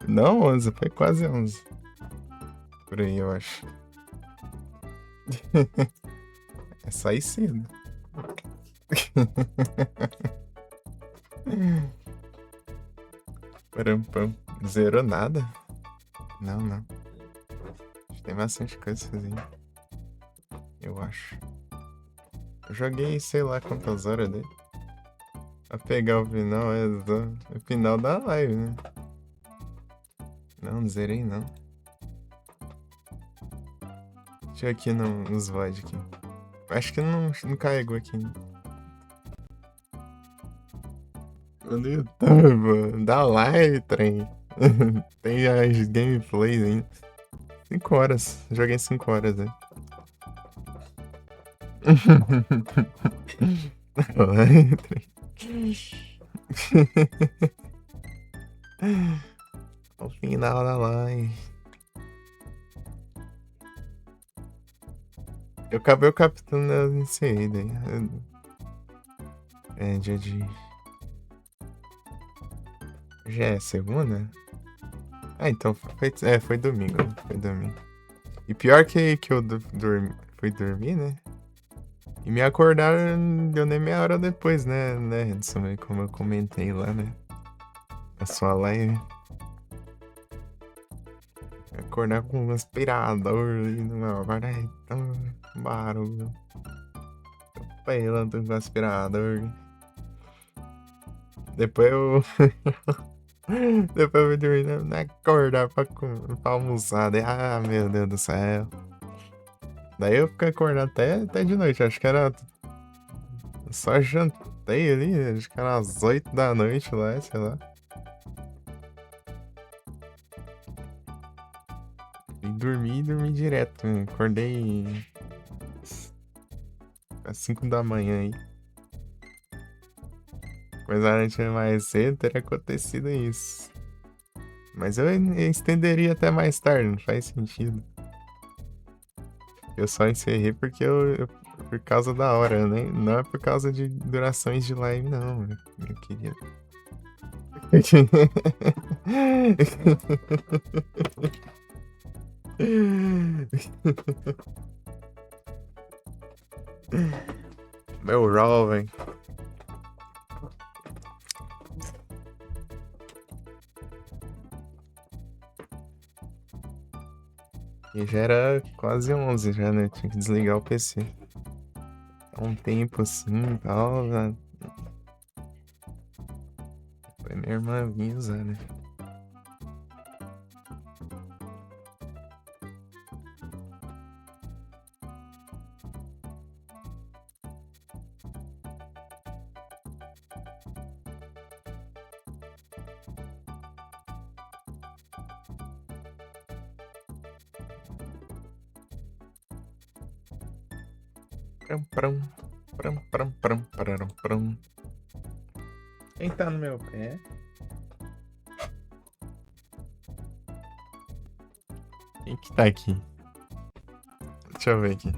Não 11, foi quase 11. Por aí, eu acho. É sair cedo. Pam. Zerou nada? Não. Tem bastante coisa sozinho. Eu acho. Eu joguei, sei lá quantas horas dele. Pra pegar o final, o final da live, né? Não zerei não. Deixa eu aqui nos VOD aqui. Acho que não carregou aqui. No YouTube, mano. Da live, trem. Tem as gameplays ainda. 5 horas. Joguei 5 horas, né? Live, trem. O final da live. Eu acabei captando ela nesse aí, daí. É dia de. Já é segunda? Ah, então foi domingo, né? Foi domingo. E pior que eu fui dormir, né? E me acordaram, deu nem meia hora depois, né, Edson? Como eu comentei lá, né? A sua live. Acordar com um aspirador ali numa vareta, barulho. Pelando com o aspirador. Depois eu. Depois eu fui dormir, né? Acordar pra almoçar. Daí, meu Deus do céu. Daí eu fiquei acordado até de noite. Acho que era. Só jantei ali. Acho que era às 8 da noite lá, sei lá. E dormi direto. Acordei às 5 da manhã aí. Mas a noite mais cedo teria acontecido isso. Mas eu estenderia até mais tarde, não faz sentido. Eu só encerrei porque por causa da hora, né? Não é por causa de durações de live, não, mano. Eu queria. Meu jovem. E já era quase 11 já, né? Tinha que desligar o PC. Há um tempo assim e tal, né? Foi minha irmã avisar, né? Pram, pram, pram, pram, pram, pararam, pram. Quem tá no meu pé? Quem que tá aqui? Deixa eu ver aqui.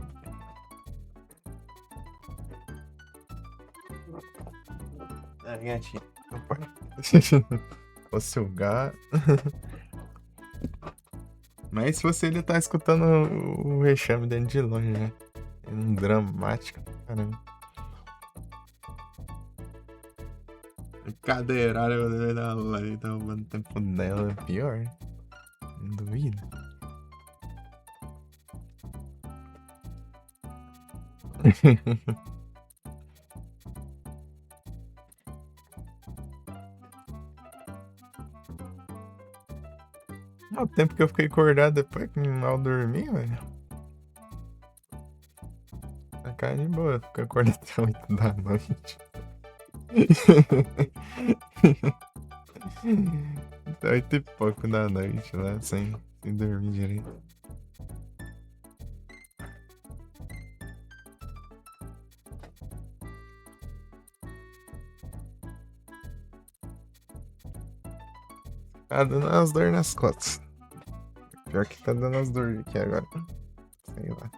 Ah, gatinho. Não pode. Fosse o gato. Mas se você ainda tá escutando o Vexame dentro de longe, né? É um dramático, caramba. Cadeirada da live, tá roubando tempo dela. É pior. Não duvido. O tempo que eu fiquei acordado depois que mal dormi, velho. A cara de boa, ficar acordado até 8 da noite. Até 8 e pouco da noite lá, sem dormir direito. Tá dando umas dores nas costas. Pior que tá dando as dores aqui agora. Sei lá.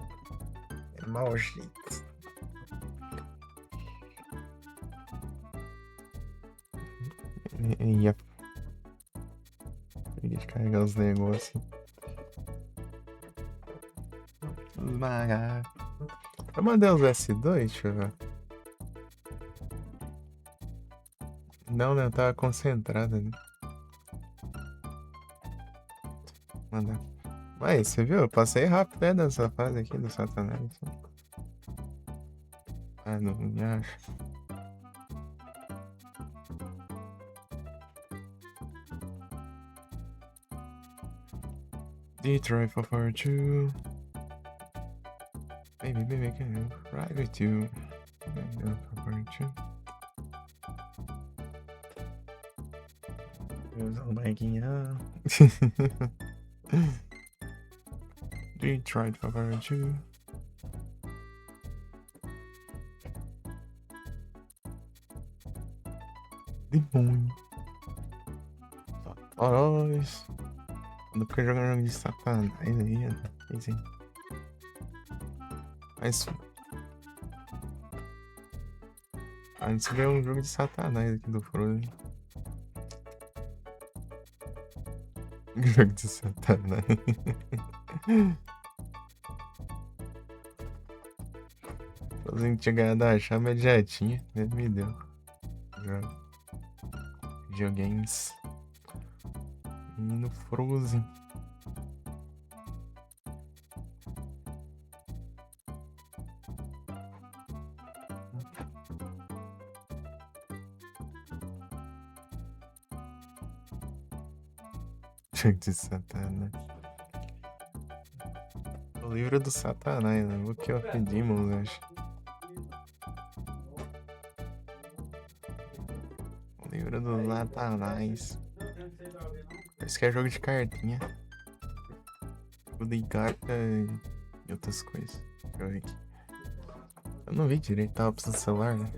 É mau jeito. Ia. Peguei de carregar os negócios. Esmagar. Eu mandei os S2, deixa eu ver. Não, né? Eu tava concentrado ali. Mandar. Mas, você viu? Eu passei rápido, né, dessa fase aqui do Satanás. Ah, não me acho. Detroit for Part 2. Baby, can you ride with you? Detroit for Part 2. Usando baguinha. Detroit for Part 2. Demônio. Faróis. Quando fica jogando jogo de Satanás aí, assim. Mas. Antes veio um jogo de Satanás aqui do Frozen. Jogo de Satanás. Frozen tinha ganhado a chave, ele já tinha. Ele me deu. Jogo. Videogames. Menino Frozen. Jogo de Satanás. O livro do Satanás, né? Book of Demons, acho. O livro do Satanás. Esse que é jogo de cartinha. Jogo de carta e outras coisas. Deixa eu ver aqui. Eu não vi direito, tava precisando do celular, né?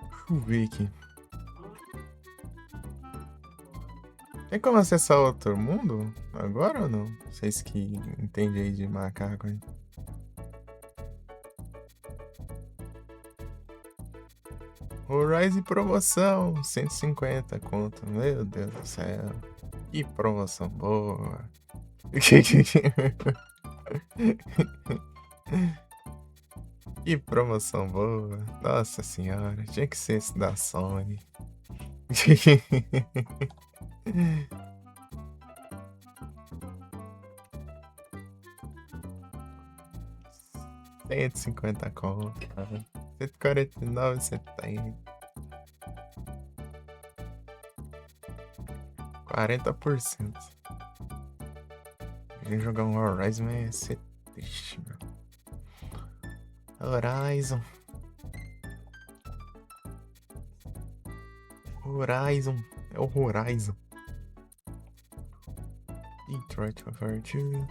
Deixa eu ver aqui. Tem como acessar outro mundo agora ou não? Vocês que entendem aí de macaco aí. Horizon promoção, 150 conto. Meu Deus do céu. Que promoção boa. Que promoção boa. Nossa senhora, tinha que ser esse da Sony. 150 conto. 149,70. 40%. Queria jogar um Horizon, mas ia ser triste, meu. Horizon. Horizon. É o Horizon. Detroit Overture.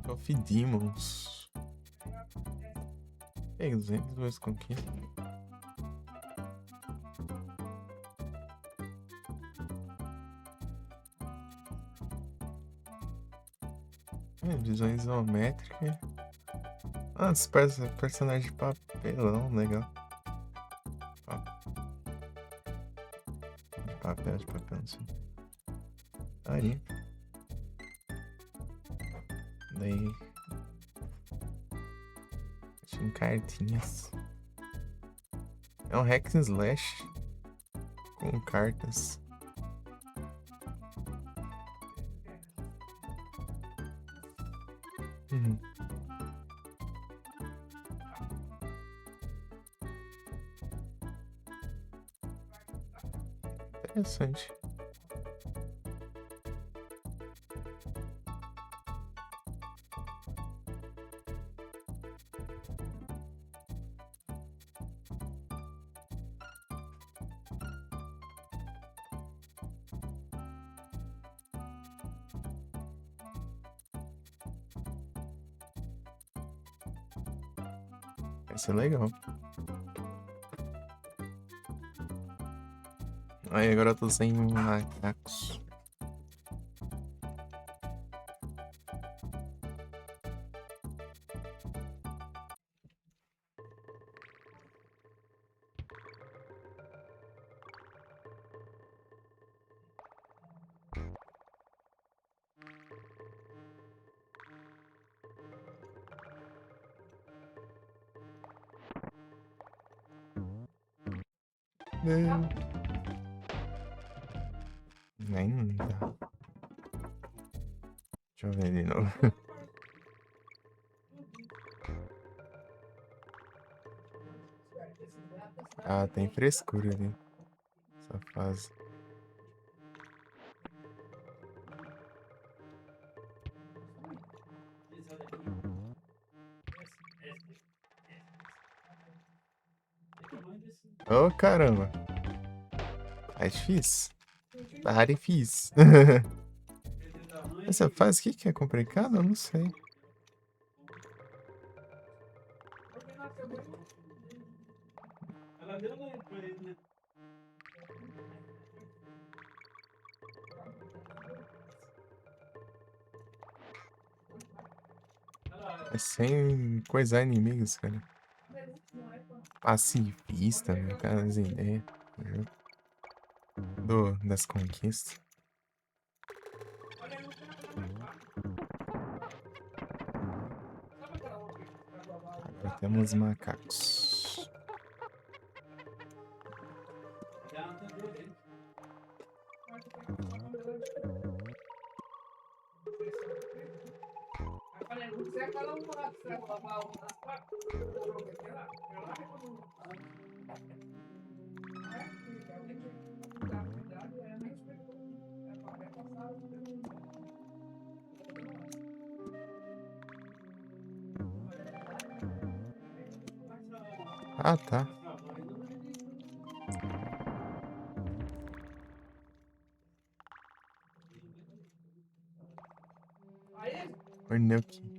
Of Demons. Ei, 202 conquistas. Visão isométrica. Ah, esse personagem de papelão, legal. De papel, não sei. Aí. Daí. Tinha cartinhas. É um hack and slash com cartas. Uhum. Interessante. Vai ser legal. Aí agora eu tô sem macacos. Ainda. Deixa eu ver de novo. Ah, tem frescura ali. Essa fase. Ô, caramba. Tá difícil. Tá difícil. Essa fase aqui que é complicada? Eu não sei. Ela deu leite pra ele, né? É sem coisar inimigos, cara. Pacifista, meu, aquelas ideias. Das conquistas. Agora temos macacos. Já não tem leite. Ah, tá. Olha aqui.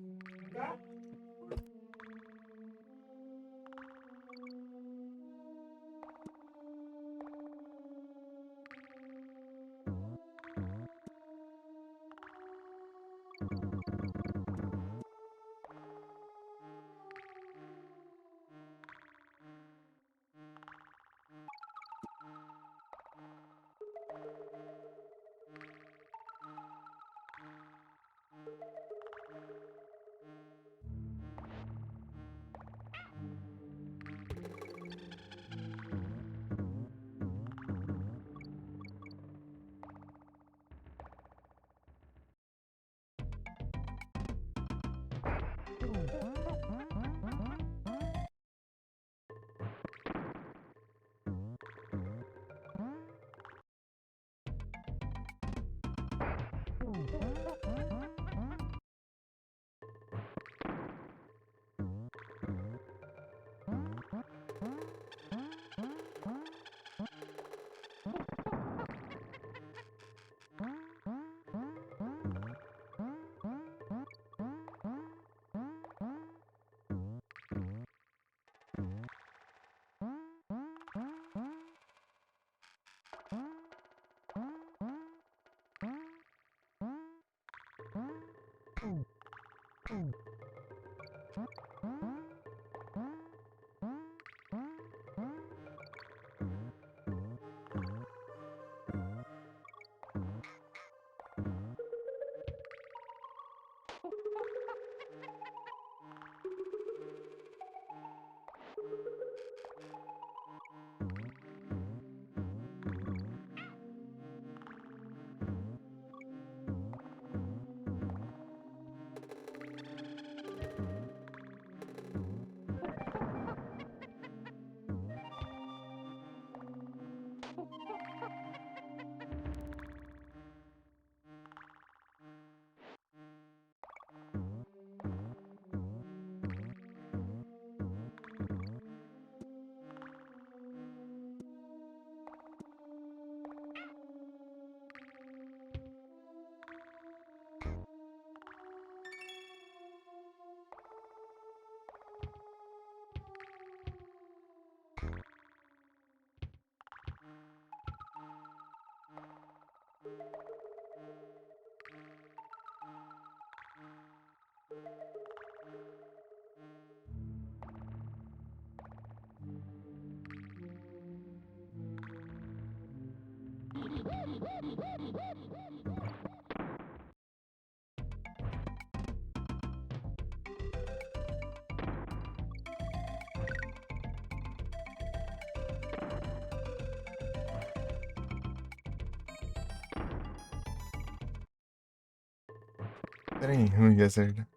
Pera aí, vamos ver acerta.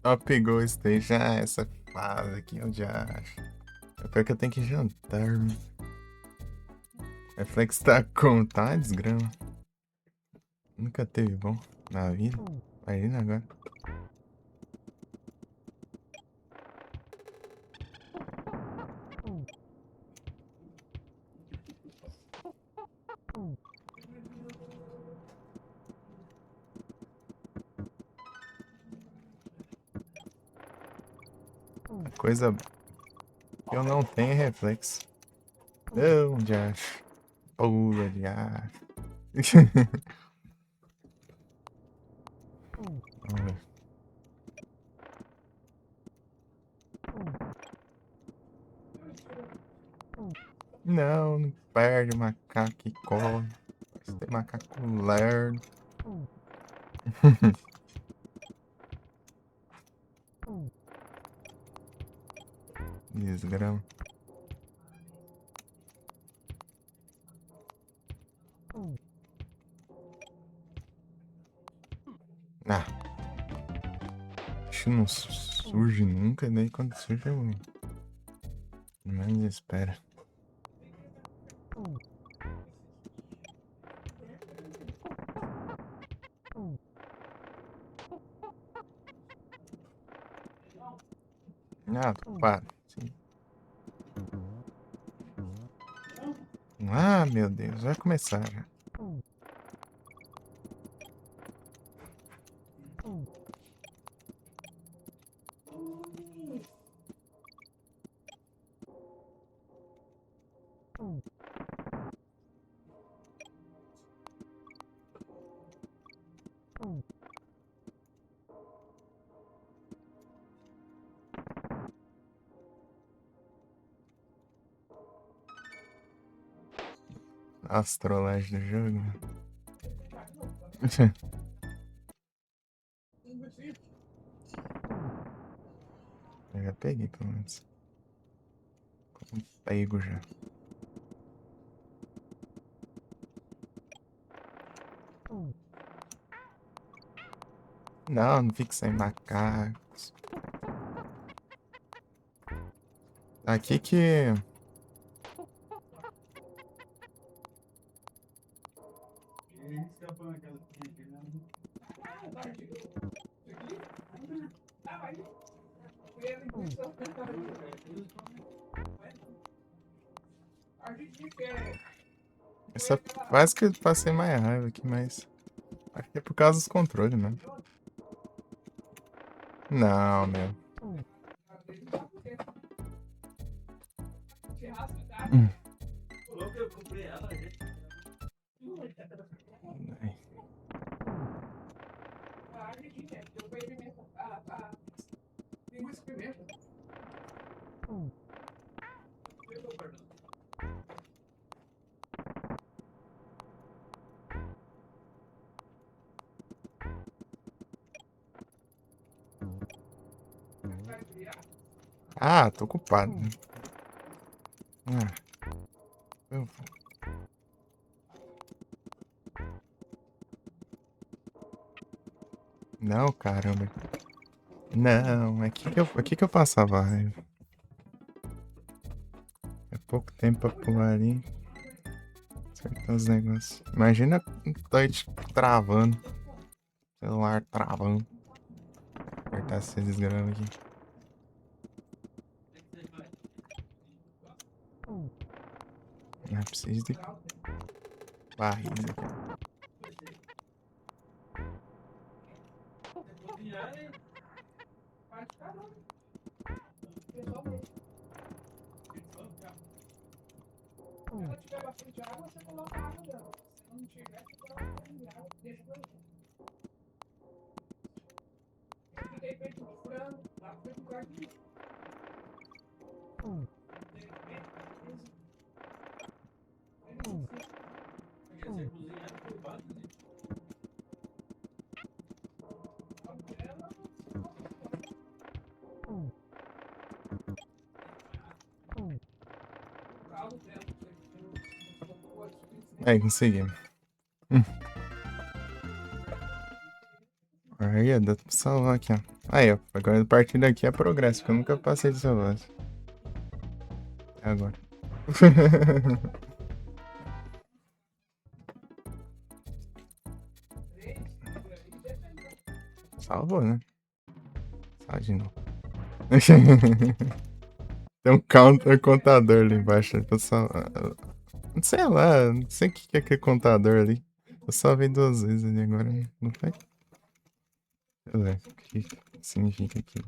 Ó, pegou o stage. Ah, essa fase aqui eu já acho. É pior que eu tenho que jantar. Reflexo tá com. Tá desgrama. Nunca teve bom na vida. Imagina agora. Coisa que eu não tenho é reflexo. Não, de acho. Pula de acho. Vamos ver. Não, não perde o macaco que corre. Esse tem macaco lerdo. Desgrama. Ah. Acho que não surge nunca, daí quando surge eu mais espera. Ah, tô ocupado. Sim. Ah, meu Deus, vai começar já. As trollagens do jogo. Eu já peguei, pelo menos. Pego já. Não, não fique sem macacos. Aqui que... Essa quase que eu passei mais raiva aqui, mas... Acho que é por causa dos controles, né? Não, meu. Ai. Ah, tô ocupado. Ah, eu vou. Não, caramba. Não, aqui que eu passava raiva. É pouco tempo pra pular ali. Acertar os negócios. Imagina o touch travando. Celular travando. Apertar esse desgrama aqui. Não preciso de barriga aqui. Aí, consegui. Aí, dá pra salvar aqui, ó. Aí, ó. Agora a partir daqui é progresso, porque eu nunca passei de salvar. É agora. Salvou, né? Sai de novo. Tem um contador ali embaixo. Eu só, não sei lá, não sei o que é aquele contador ali. Eu só vi 2 vezes ali agora, não foi? Deixa eu ver o que significa aquilo.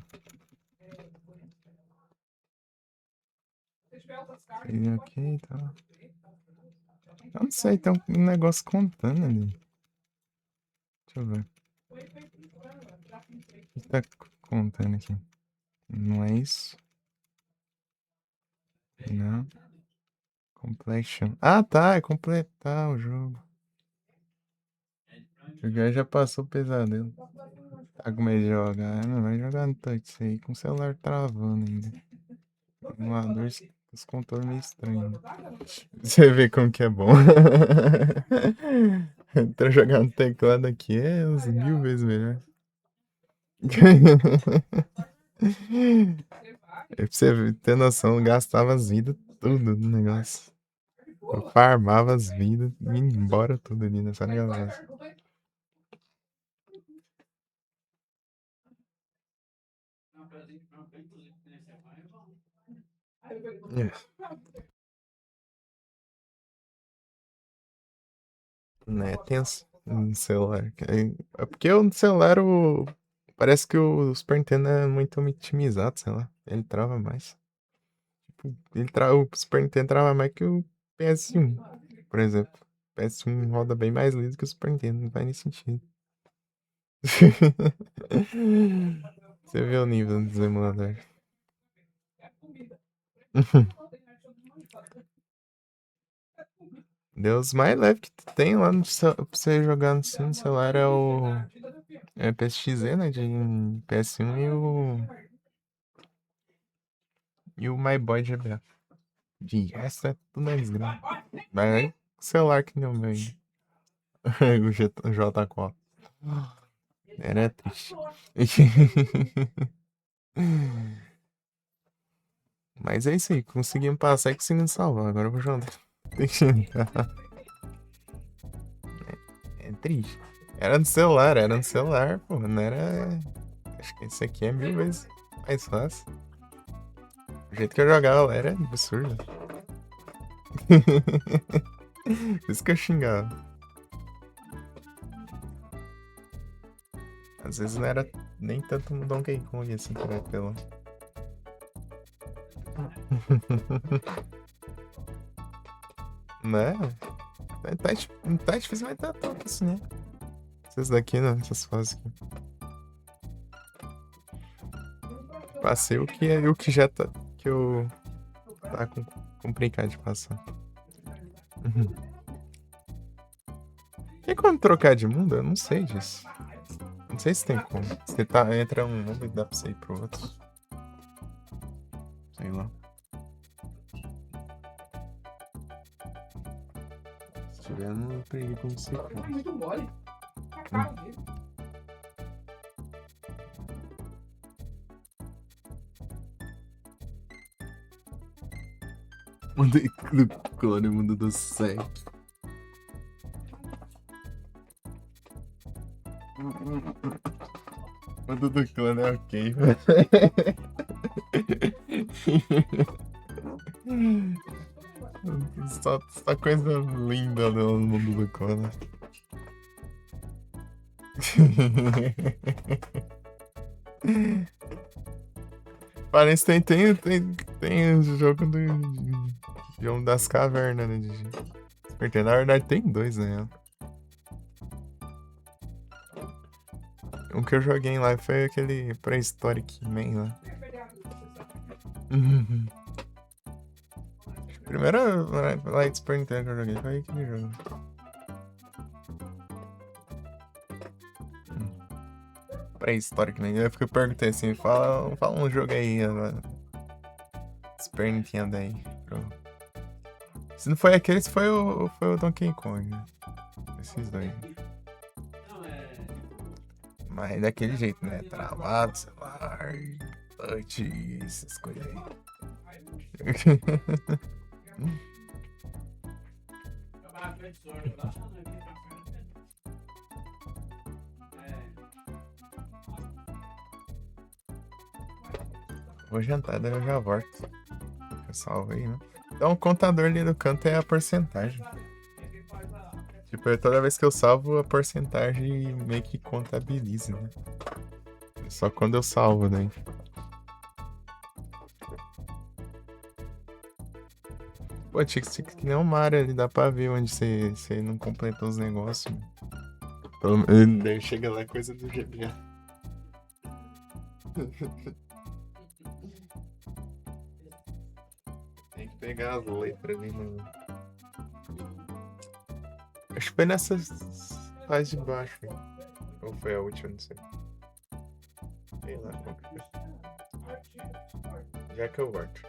Seria ok, tá. Eu não sei, tem um negócio contando ali. Deixa eu ver. O que tá contando aqui? Não é isso? Não. Completion. Ah, tá, é completar o jogo. Jogar já passou o pesadelo. Tá com medo de jogar? Não, vai jogar no touch isso aí, com o celular travando ainda. Emulador, os controles meio estranhos. Você vê como que é bom. Pra jogar no teclado aqui é uns 1000 vezes melhor. Pra você ter noção, eu gastava as vidas tudo no negócio. Eu farmava as vidas e ia embora tudo ali nessa negócio. Né, tenso no celular. É porque o celular, parece que o Super Nintendo é muito otimizado, sei lá. Ele trava mais. Tipo, o Super Nintendo trava mais que o PS1, por exemplo. O PS1 roda bem mais liso que o Super Nintendo, não faz nem sentido. Você vê o nível dos emuladores. Deus mais leve que tem lá pra você jogar no celular é o PSXZ, né? De PS1 e o My Boy GBA. De resto é tudo mais grande. Mas é celular que nem o meu ainda. O J4. Era triste. Mas é isso aí, conseguimos passar e conseguimos salvar. Agora eu vou jantar. Tem que jantar. É triste. Era no celular, pô. Não era. Acho que esse aqui é 1000 vezes mais fácil. O jeito que eu jogava lá era absurdo. Por isso que eu xingava. Às vezes não era nem tanto um Donkey Kong assim que era apelão. Né? Não tá difícil, mas tá tanto assim, né? Essas daqui, né? Essas fases aqui. Passei o que já tá. Que eu. Tá complicado de passar. Tem como trocar de mundo? Eu não sei disso. Não sei se tem como. Você entra um mundo e dá pra você ir pro outro. Sei lá. Se tiver, eu não aprendi como você faz. Muito mole. Mundo do clone, mundo do sangue. Mundo do clone é ok. Só coisa linda no mundo do clone. Parece que tem o jogo de um das cavernas, né? Porque na verdade tem 2, né? Um que eu joguei lá foi aquele Prehistoric Man lá. Primeira Light Super Nintendo que eu joguei foi aquele jogo. Prehistoric Man. Eu perguntei assim, fala um jogo aí, Super Nintendo aí. Se não foi aquele, foi o Donkey Kong. Né? Esses dois. Mas daquele jeito, né? Travado, celular, touch, essas coisas aí. Vou jantar, daí eu já volto. Eu salvo aí, né? Então o contador ali do canto é a porcentagem. Tipo, toda vez que eu salvo, a porcentagem meio que contabiliza, né? Só quando eu salvo, daí. Pô, tinha que nem o Mario ali, dá pra ver onde você não completou os negócios. Daí chega lá, coisa do GBA. Tem que pegar as letras ali no. Acho que foi nessas faz de baixo, hein? Ou foi a última, não sei. Sei lá qual que foi. Já que eu volto.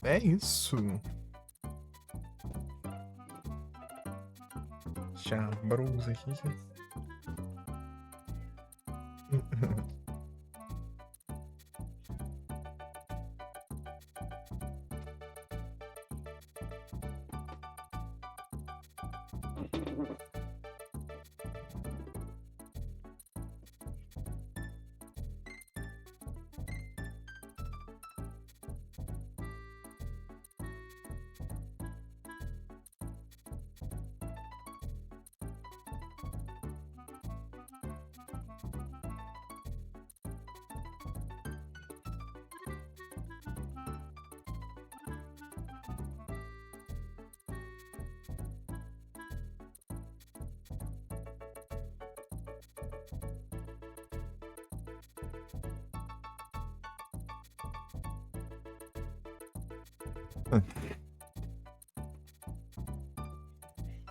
É isso. Chabrousa aqui.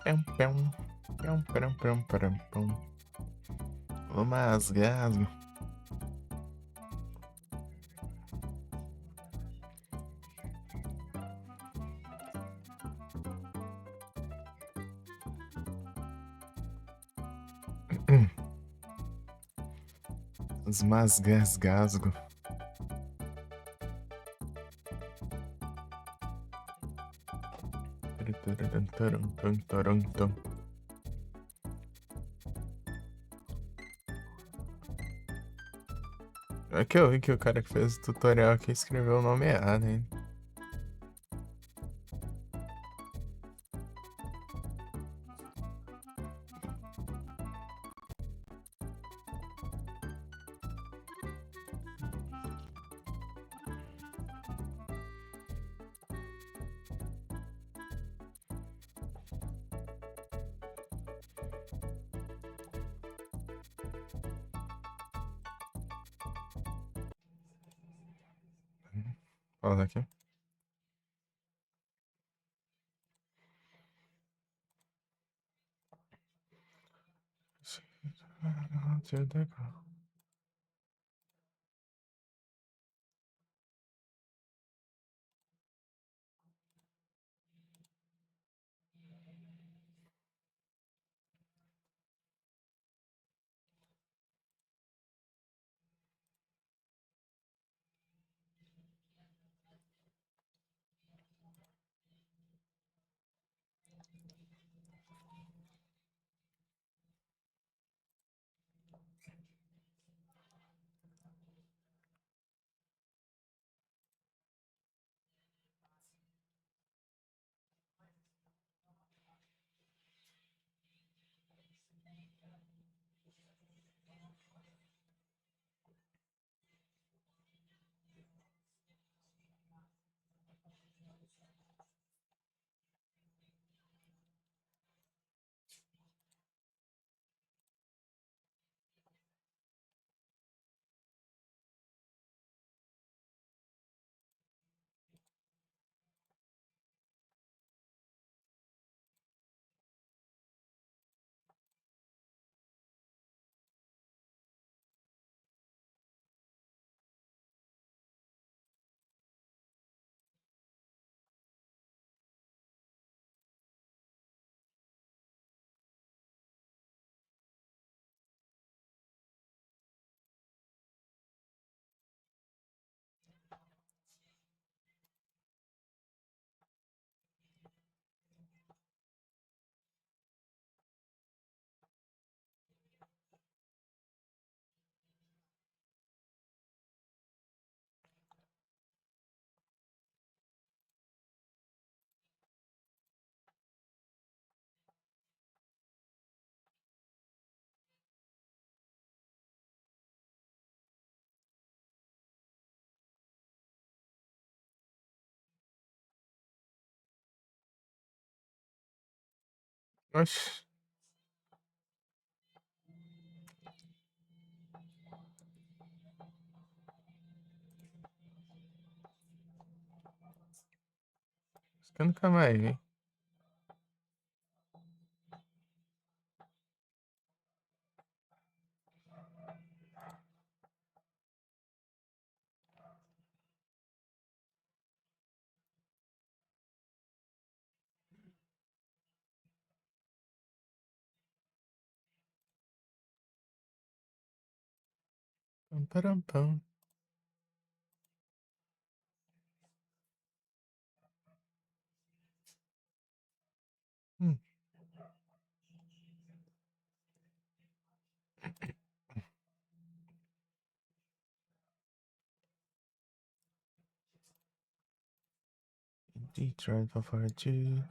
Pão, pão. Pão, pão, pão, pão, pão. O masgasgo. Os masgasgasgo. É que eu vi que o cara que fez o tutorial aqui escreveu o nome errado, hein? Fala aqui. Oxi. Isso que eu nunca mais vi. Pam, param, pam. Hum. Detroit for far too.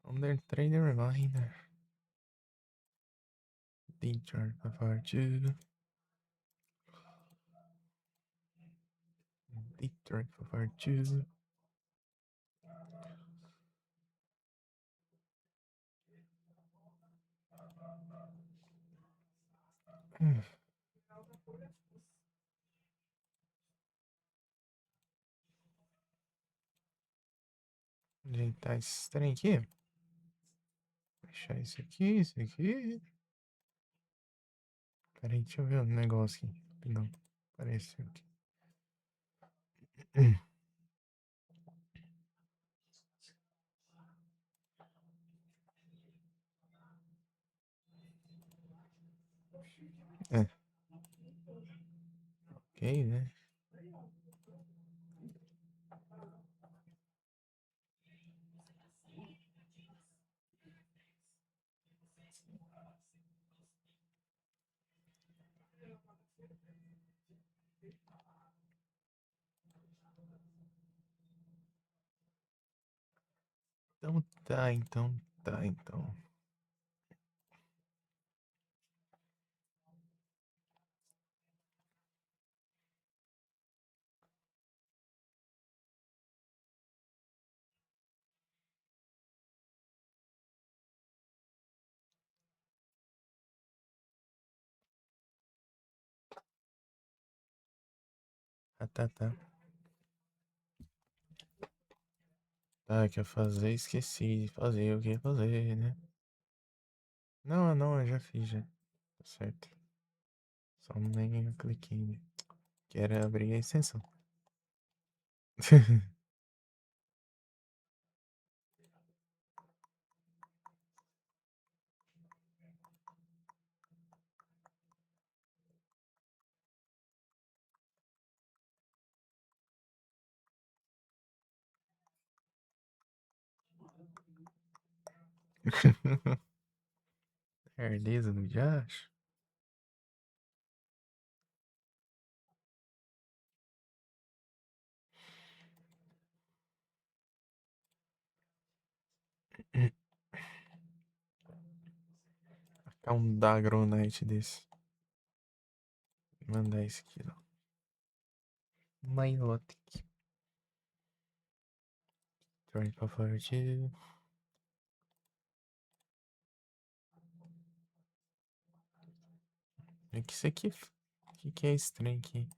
Under trader reminder. Detroit for far too. Detroit for far too. Ajeitar esse trem aqui. Fechar isso aqui, isso aqui. Peraí, deixa eu ver um negócio aqui. Não, apareceu aqui. É, ok, né? Então tá, então tá, então. Ah, tá, tá. Tá, que eu fazer, esqueci de fazer o que ia fazer, né? Não, não, eu já fiz, já. Tá certo. Só nem eu cliquei. Que era abrir a extensão. Herdeza do Josh? É um Dagronite desse. Vou mandar esse aqui, ó. Milotic. Turn pra forte. O que isso aqui? O que é esse trem aqui?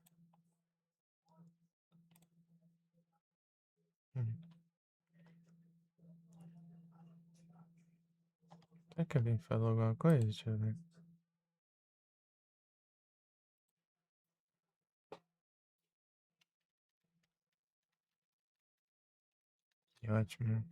Hum. Será que alguém falou alguma coisa? Deixa eu ver. Que ótimo.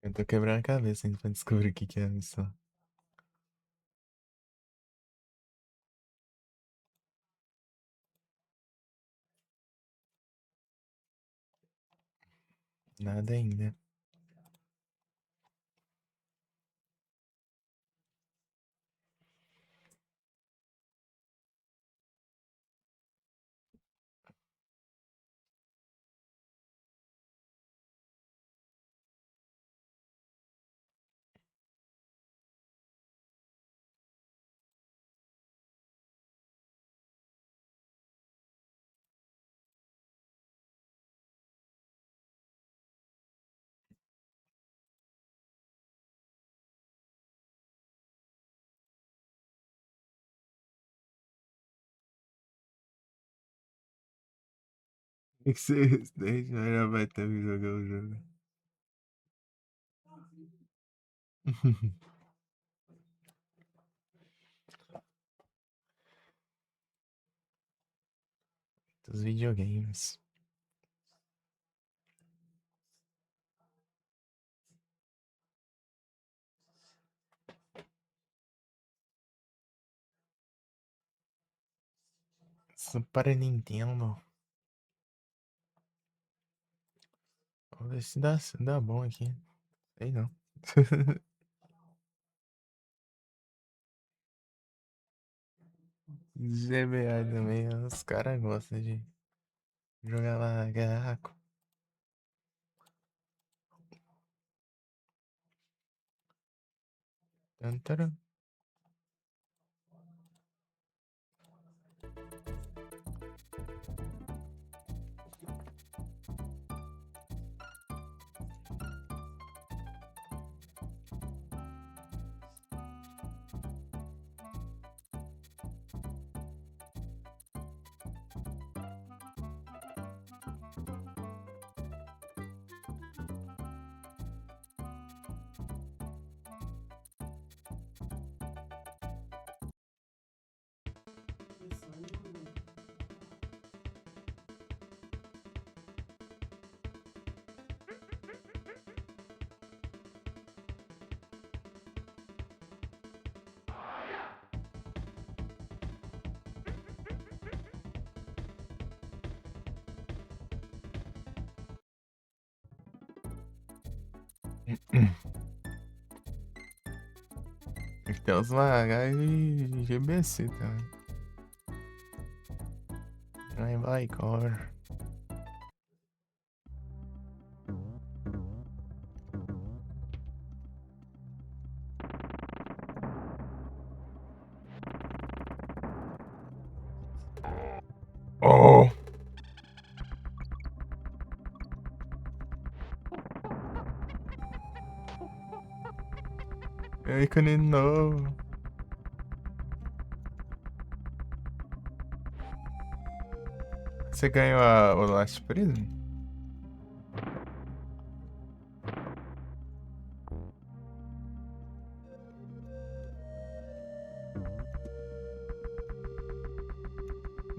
Eu tô quebrando a cabeça ainda pra descobrir o que que é a missão. Nada ainda. Tem que ser isso, daí já vai ter que jogar o jogo. Dos videogames. Super Nintendo. Vamos ver se dá bom aqui. Sei não. GBA também, os caras gostam de jogar lá garraco. Tantara. Tem uns H e GBC também. Aí vai, core. Oh! É ícone novo. Você ganhou o Last Prison?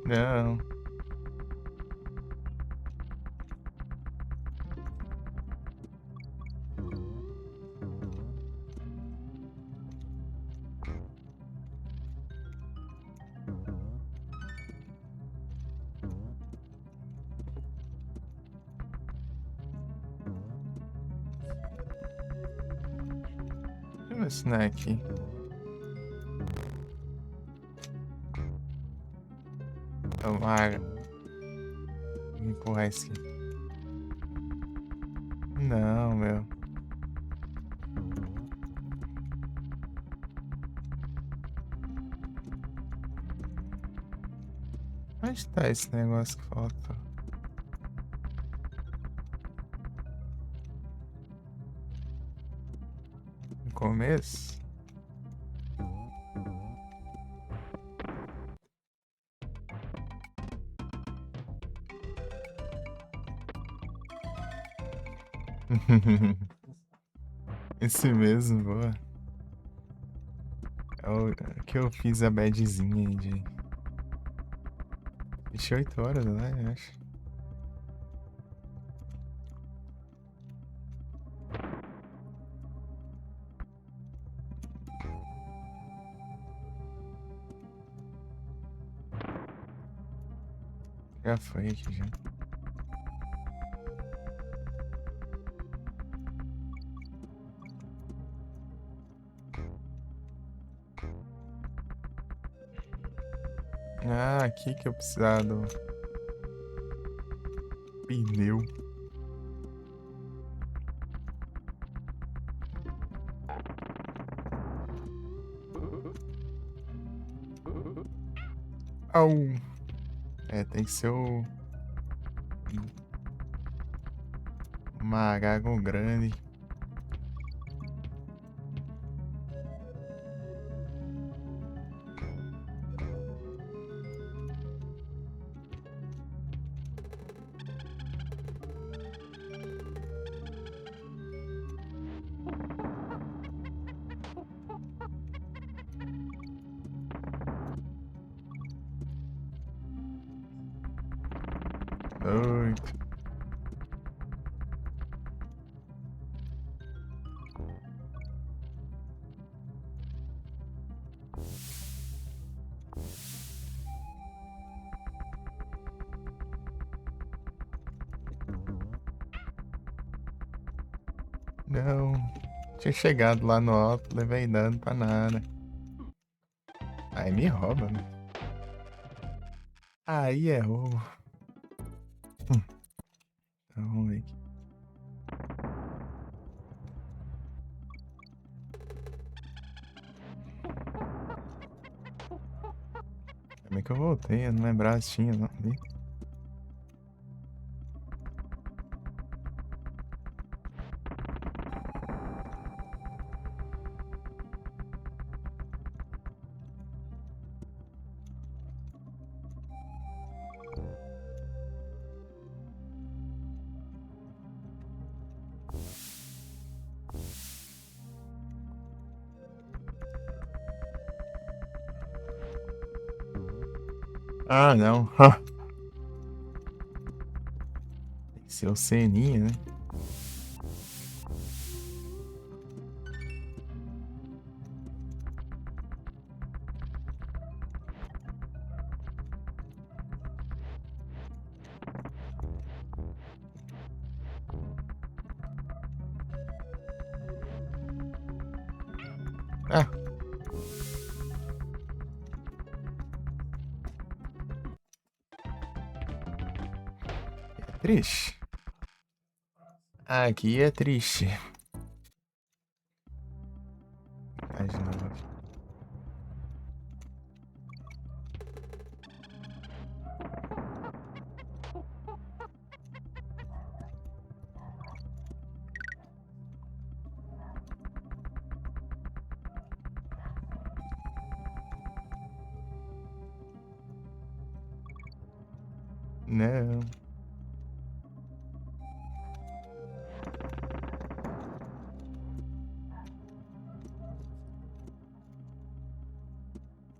Não. Deixa eu assinar aqui. Tomara. Vou empurrar isso aqui. Não, meu. Onde tá esse negócio que falta? No começo? Esse mesmo, boa. É o que eu fiz a badzinha aí de 28 horas, né? Eu acho. Já foi aqui já. Ah, aqui que eu precisava do pneu. Au. É, tem que ser o Magago grande. Oito. Não. Tinha chegado lá no alto, levei dano pra nada. Aí me rouba, né? Aí é roubo. Então, vamos ver aqui. Como é que eu voltei? Eu não lembrava se tinha, não. Ali. Ah, não. Tem que ser o Seninha, né? Ah, é triste. Aqui é triste. Tá de novo. Não.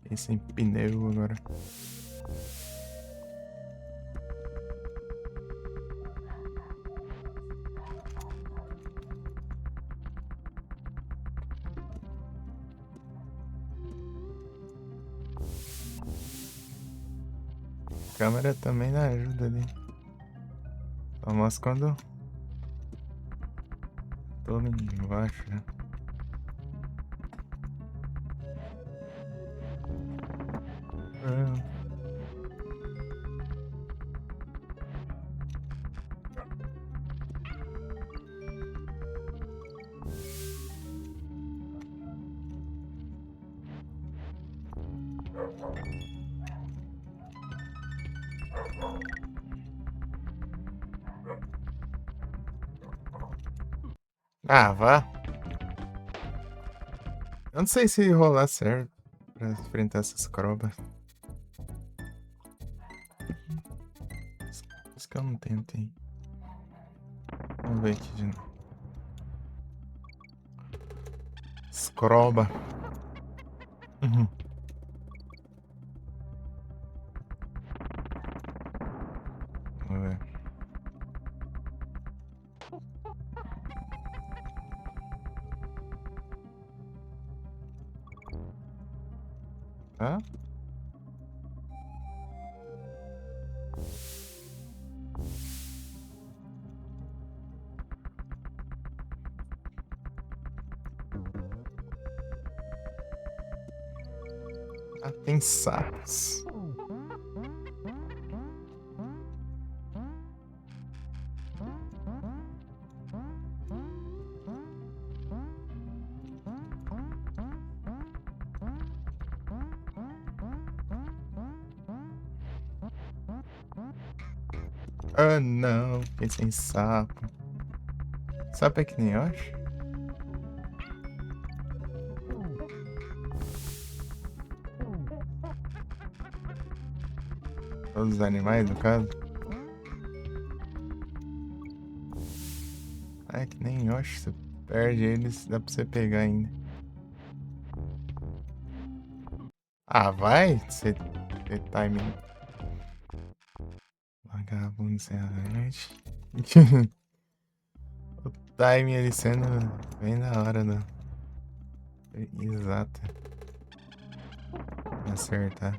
Fiquei sem pneu agora. Câmera também não ajuda ali. Só mostra quando tô embaixo, né? Ah, vá. Eu não sei se rolar certo pra enfrentar essas crobas. Por isso que eu não tentei. Vamos ver aqui de novo. Escroba. Uhum. Vamos ver. Tá? Ah, tem sapos. Ah, não. Fiquei sem sapo. Sapo é que nem eu acho. Todos os animais, no caso. Ah, é que nem Yoshi. Você perde eles, dá pra você pegar ainda. Ah, vai? Você timing. Vagabundo sem arte. O timing ali sendo bem na hora, né? Exato. Acertar.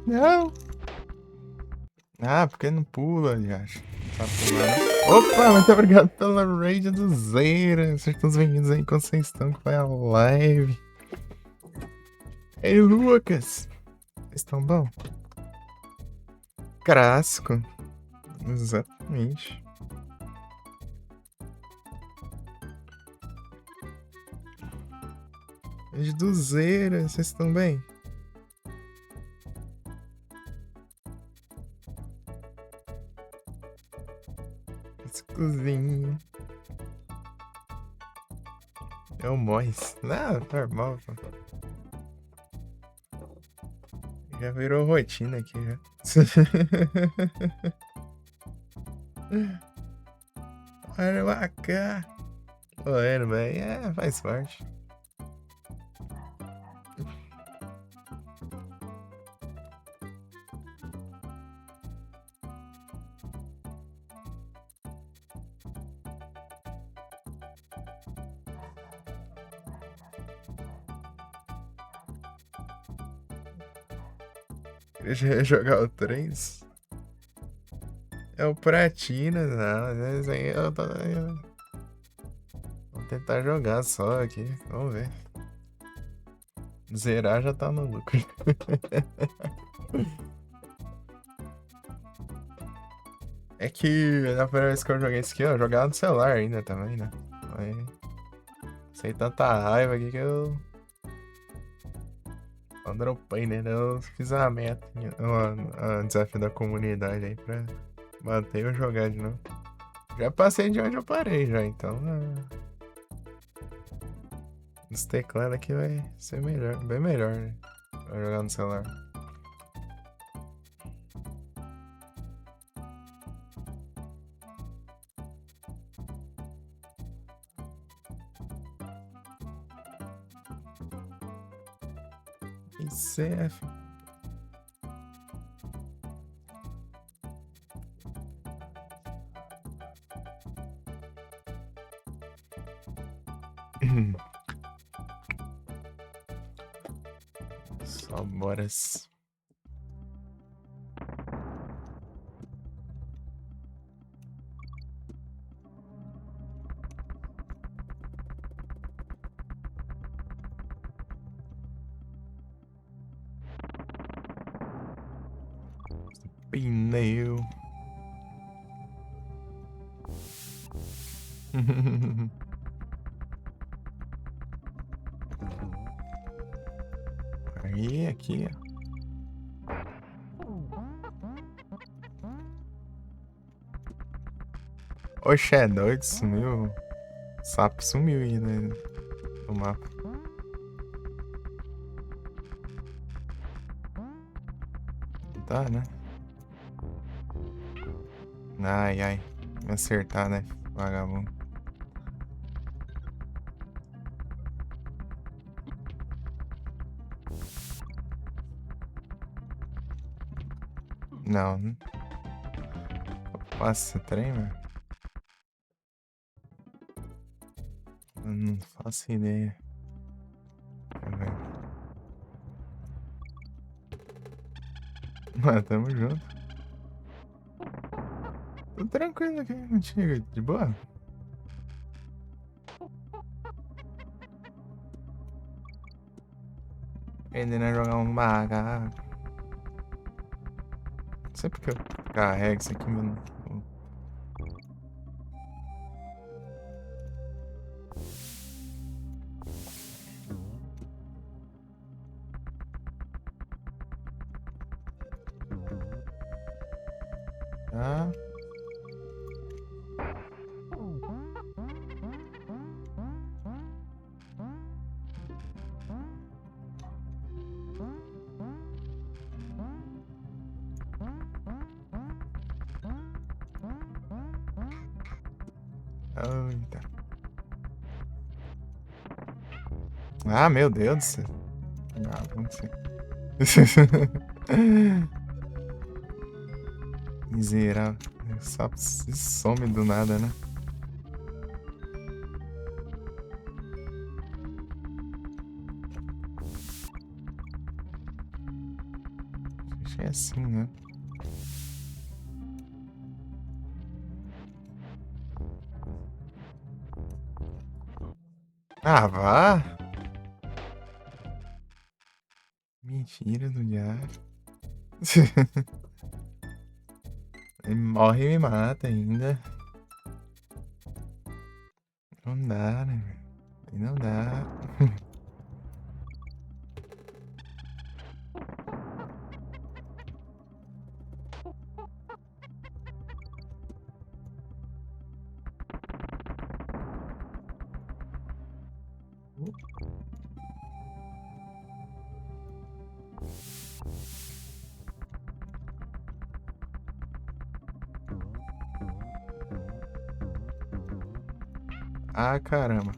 Não! Ah, porque não pula, já. Tá pulando. Opa, muito obrigado pela raid do Zeira. Sejam todos bem-vindos aí quando vocês estão com a live. Ei, Lucas! Vocês estão bom? Crasco. Exatamente. Raid do Zeira, vocês estão bem? Cozinha. É o Mois. Não, normal, pô. Já virou rotina aqui, já. Olha cá. Bueno, bem, faz parte. Já ia jogar o 3? É o Pratina, não. Esse aí eu tô. Vou tentar jogar só aqui. Vamos ver. Zerar já tá no lucro. É que na primeira vez que eu joguei isso aqui, eu jogava no celular ainda também, né? Aí, sem tanta raiva aqui que eu. Eu dropei, né? Eu fiz a meta, um desafio da comunidade aí pra manter eu jogar de novo. Já passei de onde eu parei já, então. Os teclados aqui vai ser melhor, bem melhor, né? Pra jogar no celular. ICF. Só boras. Pneu. Aí, aqui, ó. Oxe, é doido, sumiu. O sapo sumiu aí, né? No mapa. Tá, né? Ai, ai. Me acertar, né? Vagabundo. Não. Faço esse trem, velho? Eu não faço ideia. Deixa eu ver. Mas tamo junto. Tô tranquilo aqui contigo, de boa? Aprendendo a jogar um bagaço. Sempre que eu carrego isso aqui, mano. Tá. Eita. Ah, meu Deus do céu. Ah, vamos ser. Miserável. Só se some do nada, né? Achei assim, né? Ah, vá! Mentira do diabo. Ele morre e me mata ainda. Não dá, né? Aí não dá. Ah, caramba.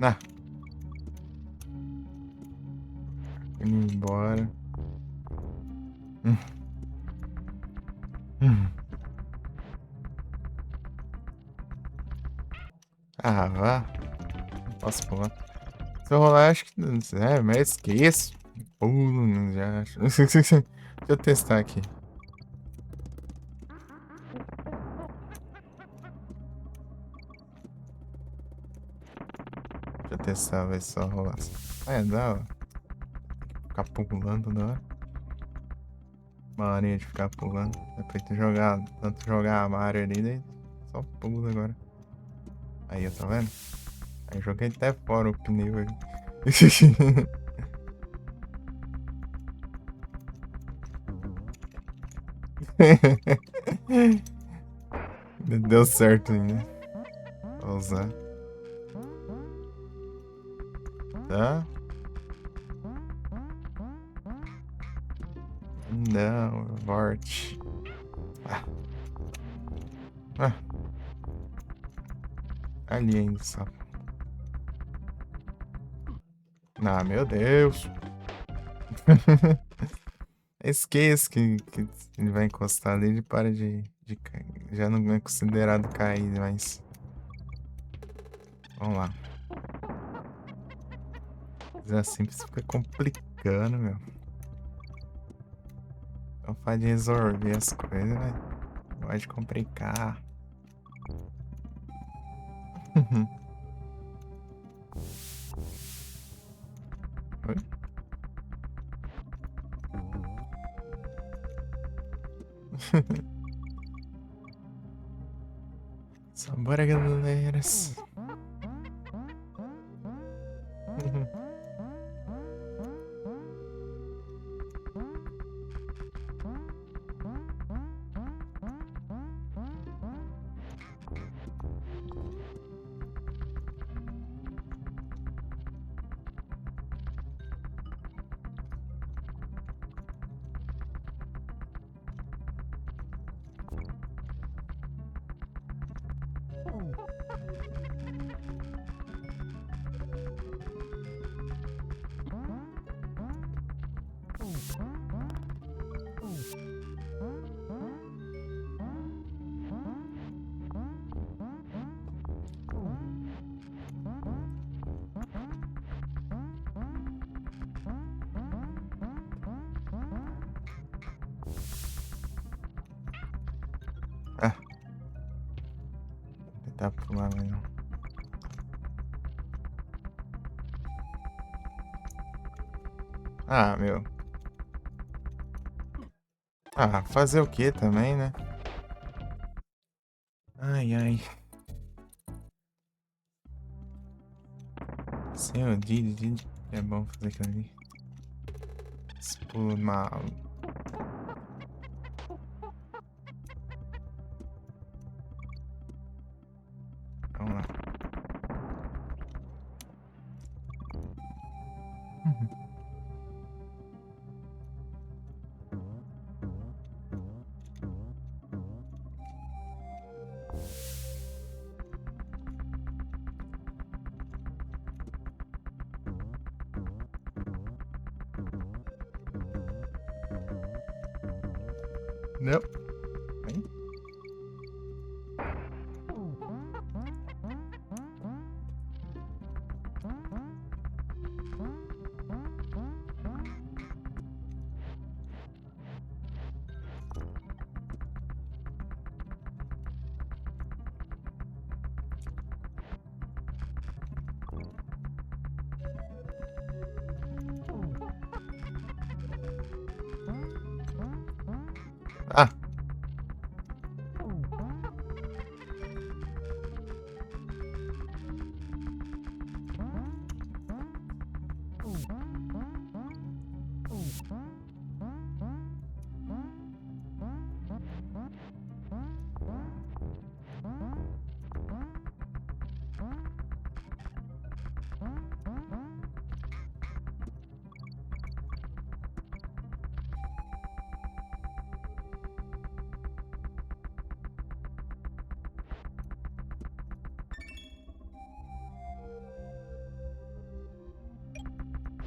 Ah, indo embora. Hum, hum. Ah, vá. Não posso pular. Se eu rolar, acho que. É, mas esqueço. Pulo, já acho. Deixa eu testar aqui. Deixa eu testar, ver se só rolar. Ah, é, dá, ó. Ficar pulando toda hora. Mania de ficar pulando. Depois de jogar, tanto jogar a Mario ali, daí só pula agora. Aí, ó, tá vendo? Aí joguei até fora o pneu ali. Deu certo ainda. Vou usar. Tá? Não, Vort. Ah, ah. Ali ainda, sapo. Ah, meu Deus. Esqueço que ele vai encostar ali, ele para de cair. Já não é considerado cair, mas. Vamos lá. Fazer assim fica complicando, meu. Então faz de resolver as coisas, né? Pode complicar. Oi? Só bora, galeras. Ah, vou tentar pular, mas não. Ah, meu. Ah, fazer o que também, né? Ai, ai. Sem o Didi, é bom fazer aquilo ali. Esse pulo mal. Vamos lá. Não. Vem. Ah,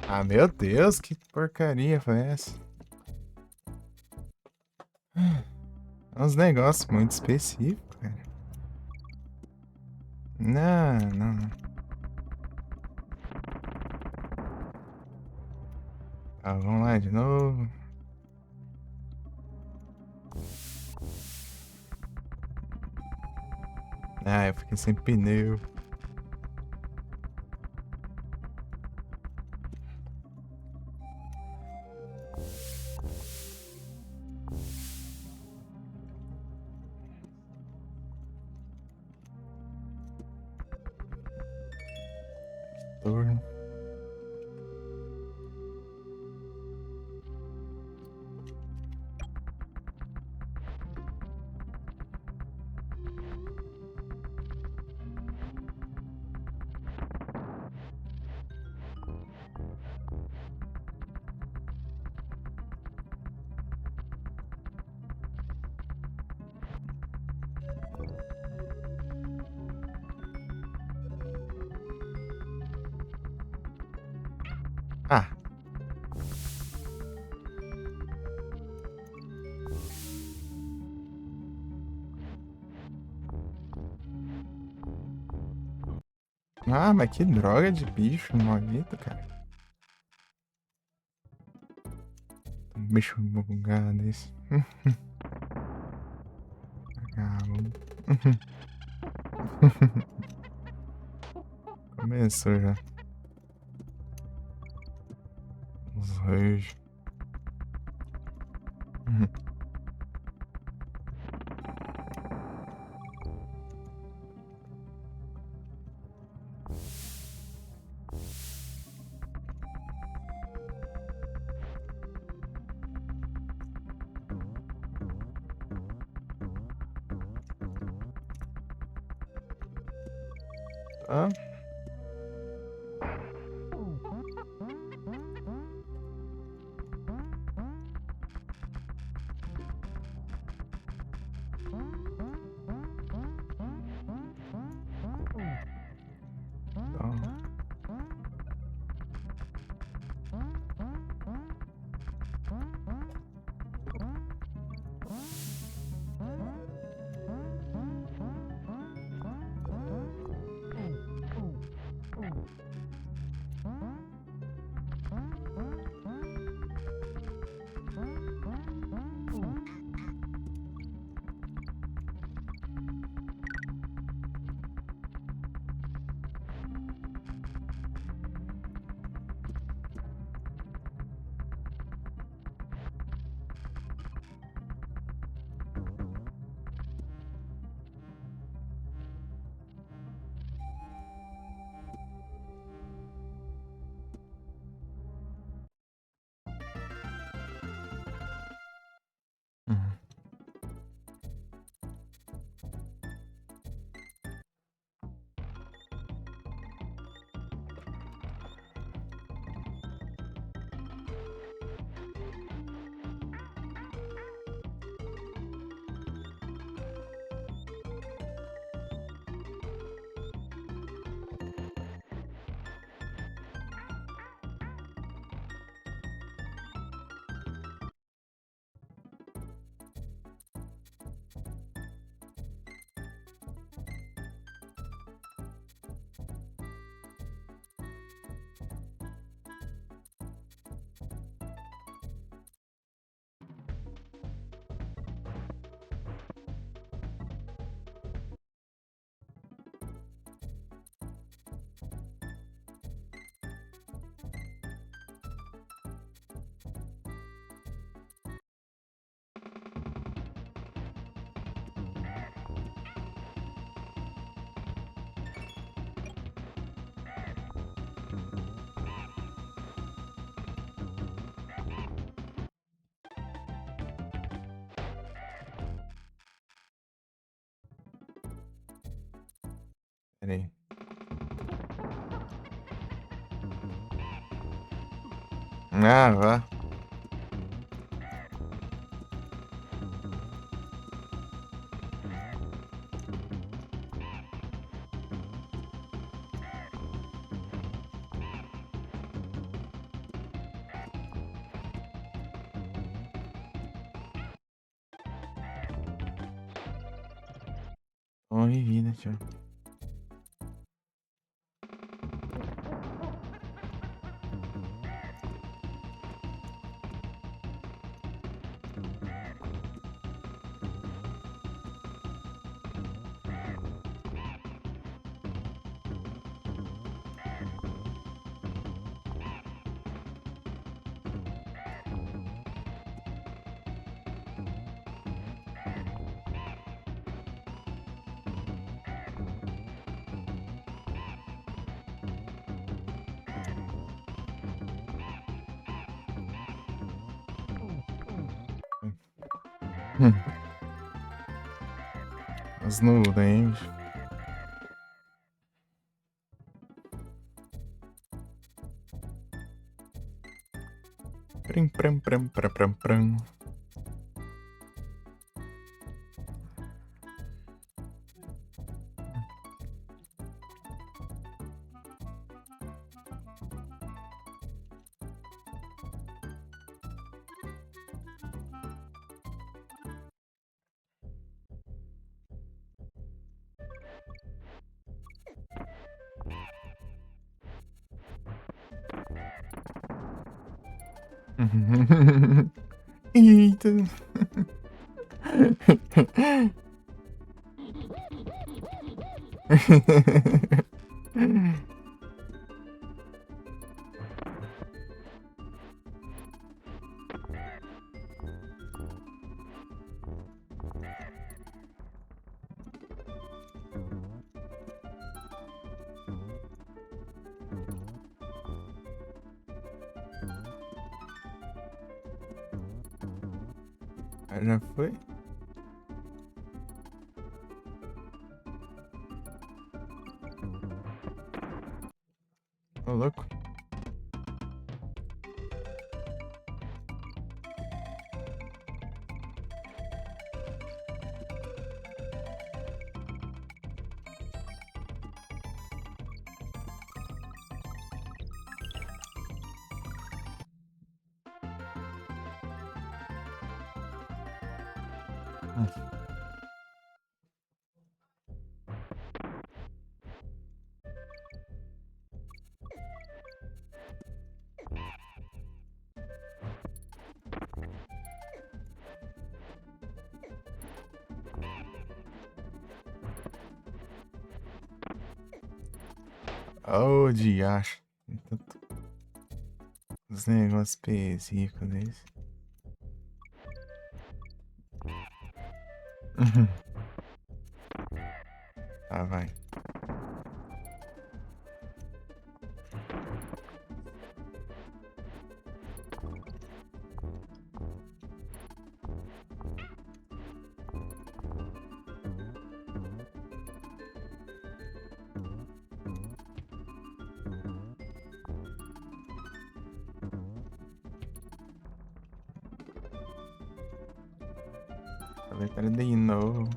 ah, meu Deus, que porcaria foi essa? É uns negócios muito específicos, cara. Não, não, não. Tá, vamos lá de novo. Ah, eu fiquei sem pneu. Turno. Ah, ah, mas que droga de bicho maldito, cara. Um bicho bugado desse. Ah, vamos. Começou já. Os reis. Ah, tá. Uhum. Pera aí. Ah, vá. Toma vida, tio. Hum. As nuvens. Prim, prim, prim, prim, prim, prim. Eita. Já foi? Hum. Oh, diacho. Os negócios específicos desse. Tá, vai. A letra de novo.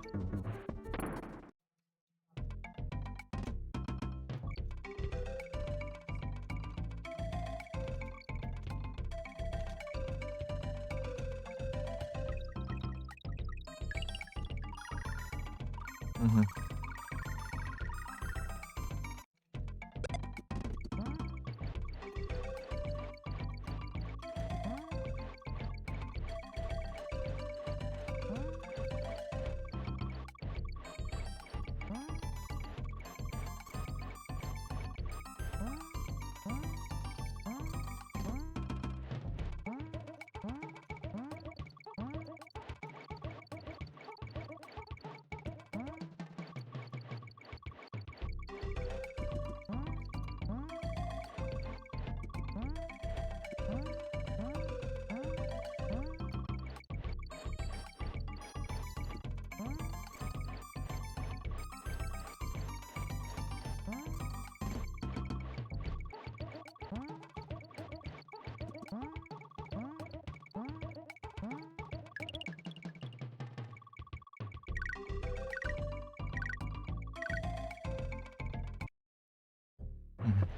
Uhum. Uhum.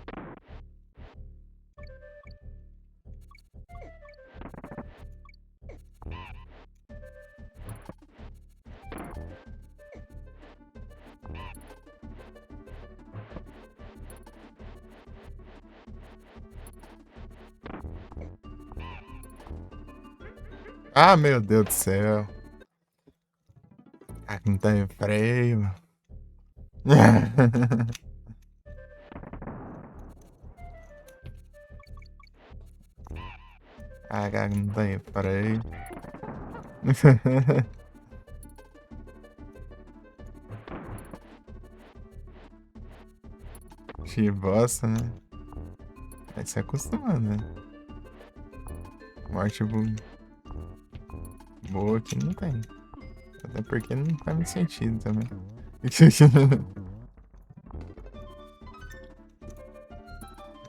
Ah, meu Deus do céu. Ah, não tem freio. Ah, cara, não tem freio. Que bosta, né? Vai se acostumando, né? Morte boa aqui não tem. Até porque não faz muito sentido também.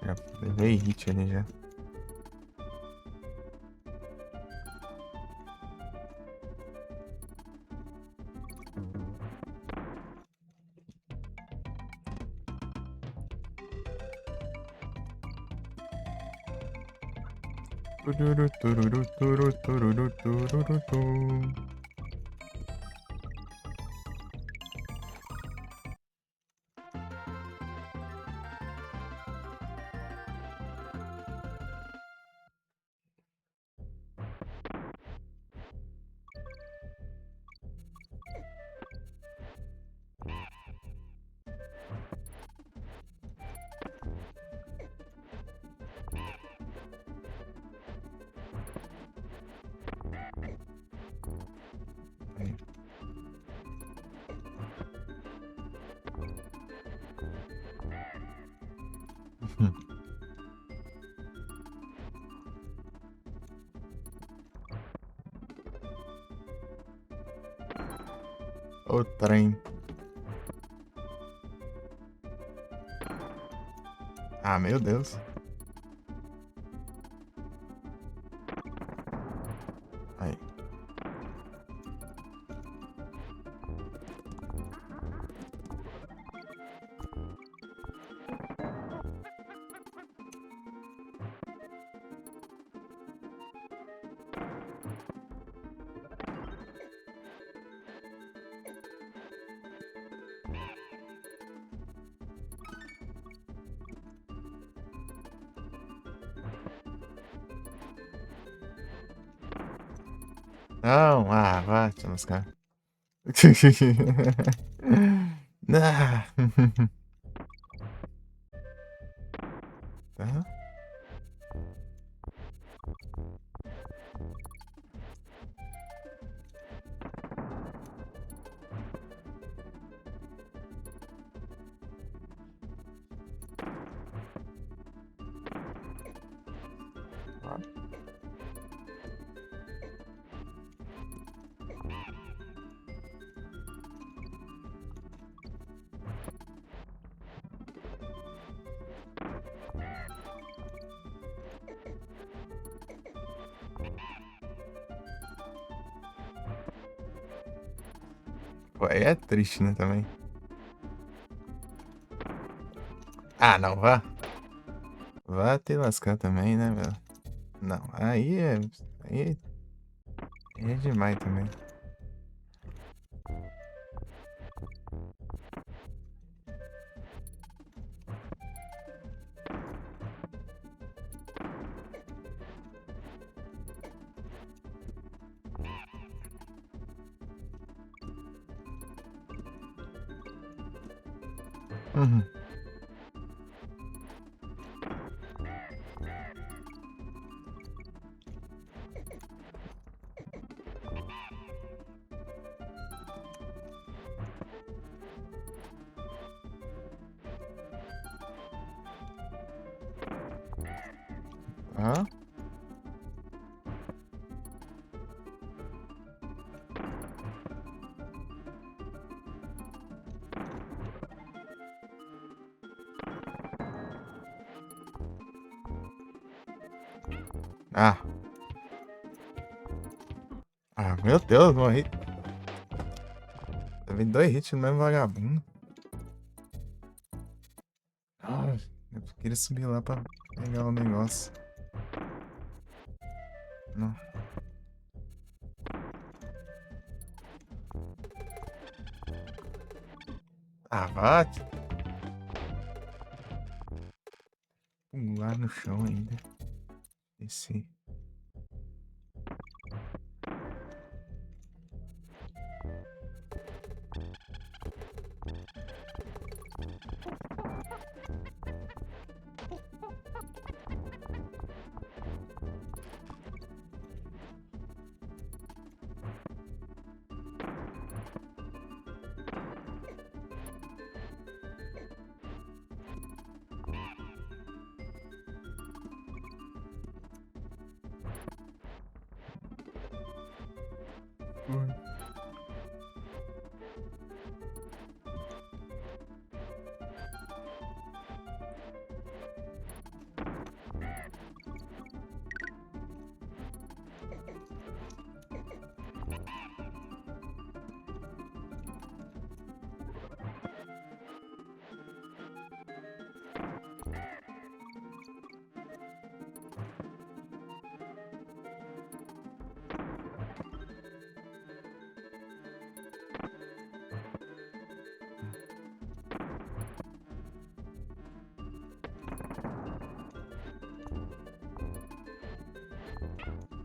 Já levei hit ali já. Tururu, tururu, tururu, tururu, tururu, tu. Aí. O trem. Ah, meu Deus. Aí. Não, vá te lascar. Ah. Tá. Pô, aí é triste, né, também. Ah, não, vá. Vá te lascar também, né, meu? Não, Aí é demais também. Uhum. Tá. Ah. Ah, meu Deus, morri. Levei 2 hits no mesmo vagabundo. Ah, eu queria subir lá pra pegar o negócio. Não. Ah, vá. Lá no chão ainda. Desci.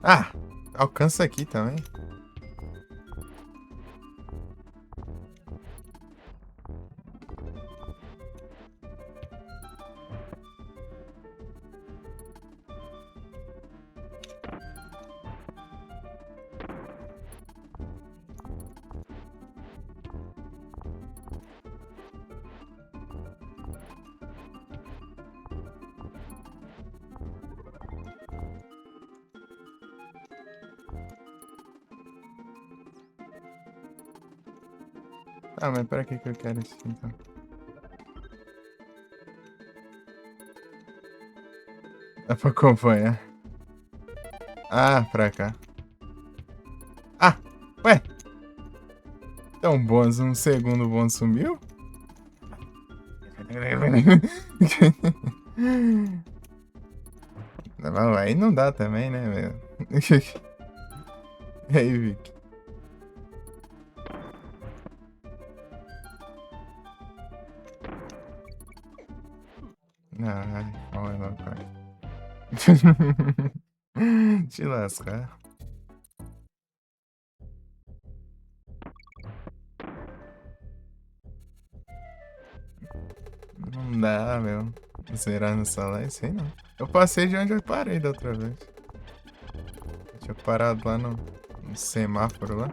Ah, alcança aqui também. Ah, mas pra que eu quero isso então? Dá pra acompanhar. Ah, pra cá. Ah, ué. Então, o bônus, um segundo o bônus sumiu? Não, aí não dá também, né, velho? E aí, Vic? Ai, olha lá, cara. Te lascar. Não dá, meu. Zerar no salário, sei não. Eu passei de onde eu parei da outra vez. Eu tinha parado lá no semáforo lá.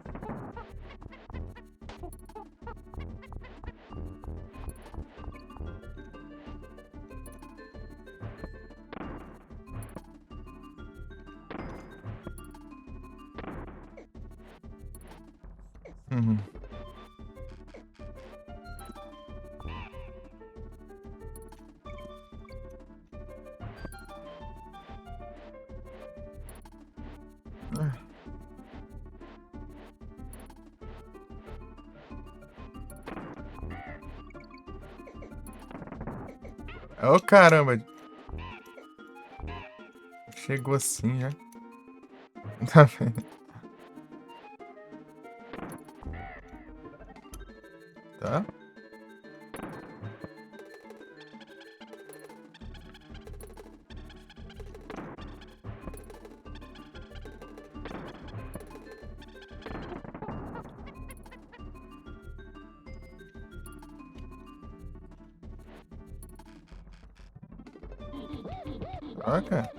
Uhum. Ô, caramba. Chegou assim já. Tá vendo? Tá? Ó, cara.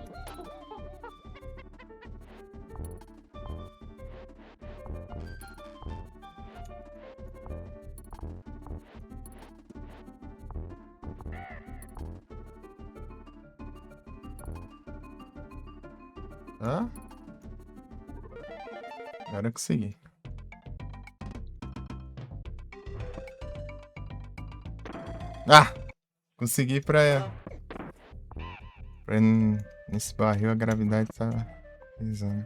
Tá? Agora eu consegui. Ah! Consegui nesse barril a gravidade tá pesando.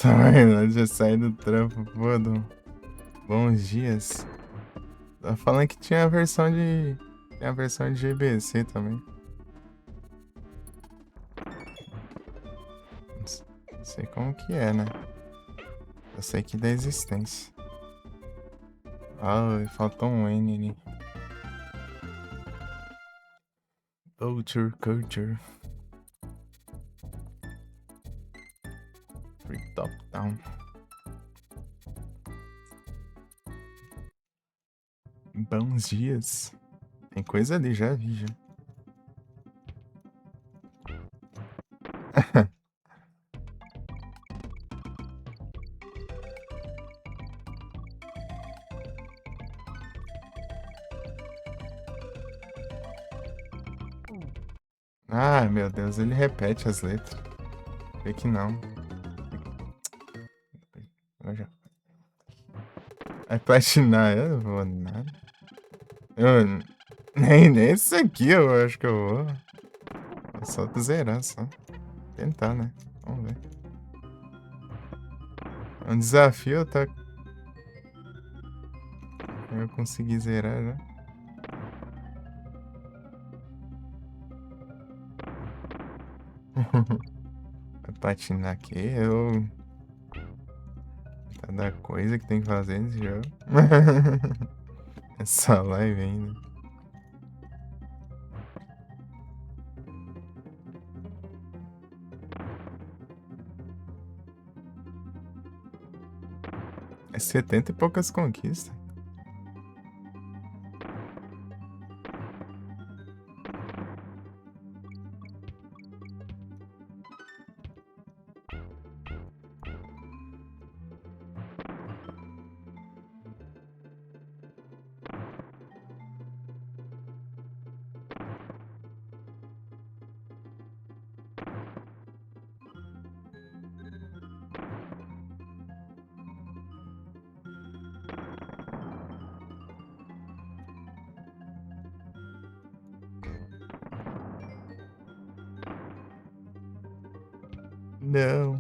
Tá vendo? Eu já saí do trampo, pô, bons dias. Tava falando que tinha a versão de. Tem a versão de GBC também. Não sei como que é, né? Eu sei que da existência. Ah, faltou um N ali. Culture. Free top down. Bons dias. Tem coisa ali, já vi já. Ai, meu Deus, ele repete as letras. Vê que não. Eu já... Vai platinar, eu não vou nada. Eu... Nem nesse aqui eu acho que eu vou. É só zerar, só. Tentar, né? Vamos ver. É um desafio, tá? Eu consegui zerar já. Vai platinar aqui, eu... Cada coisa que tem que fazer nesse jogo. Essa live ainda. É 70 e poucas conquistas. Não.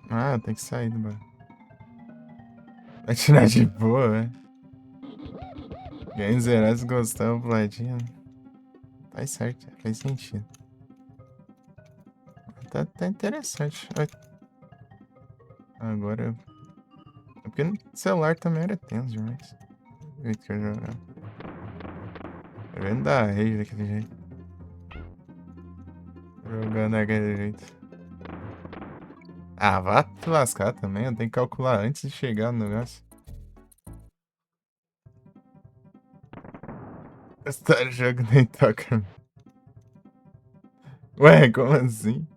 Ah, tem que sair do bar. Vai tirar de boa, velho. Ganhei zerar se gostar o platina. Tá certo, faz sentido. Tá interessante. Agora. É porque no celular também era tenso demais. O jeito que eu jogava. Eu vendo da rede daquele jeito. Jogando daquele jeito. Ah, vá te lascar também. Eu tenho que calcular antes de chegar no negócio. Esse jogo nem toca. Ué, como assim?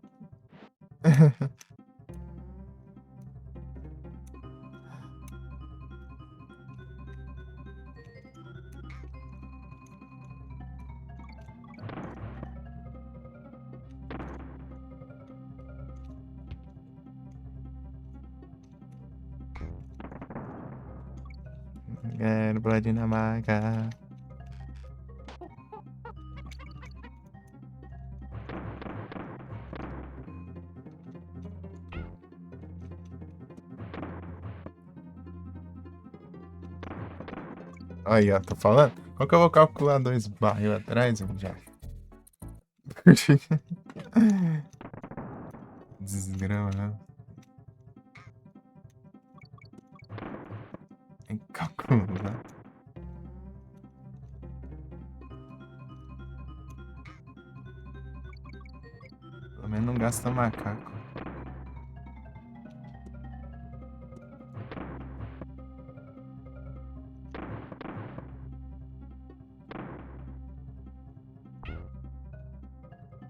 Quero pular Dinamarca. Aí, ó, tô falando. Qual que eu vou calcular 2 barril atrás, já? Desgrama, né? Tem que calcular. Pelo menos não gasta macaco.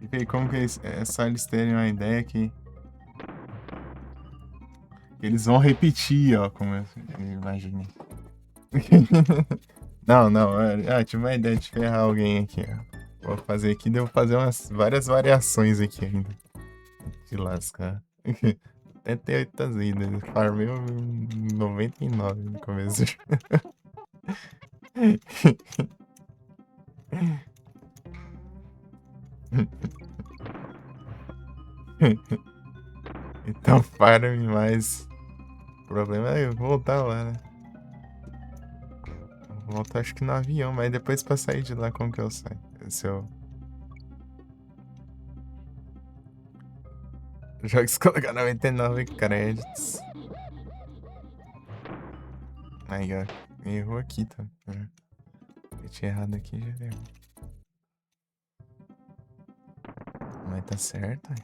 E aí, como que é só eles terem uma ideia que eles vão repetir, ó, como eu imaginei. Não, não, tive uma ideia de ferrar alguém aqui, ó. Vou fazer aqui, devo fazer várias variações aqui ainda. De lascar. 78 ainda, farmei 99 no começo. Então farme mais. O problema é eu voltar lá, né? Eu volto acho que no avião, mas depois pra sair de lá, como que eu saio? Se eu... Jogos colocar 99 créditos. Aí, ó. Errou aqui, tá? Eu tinha errado aqui, já deu. Mas tá certo, ué.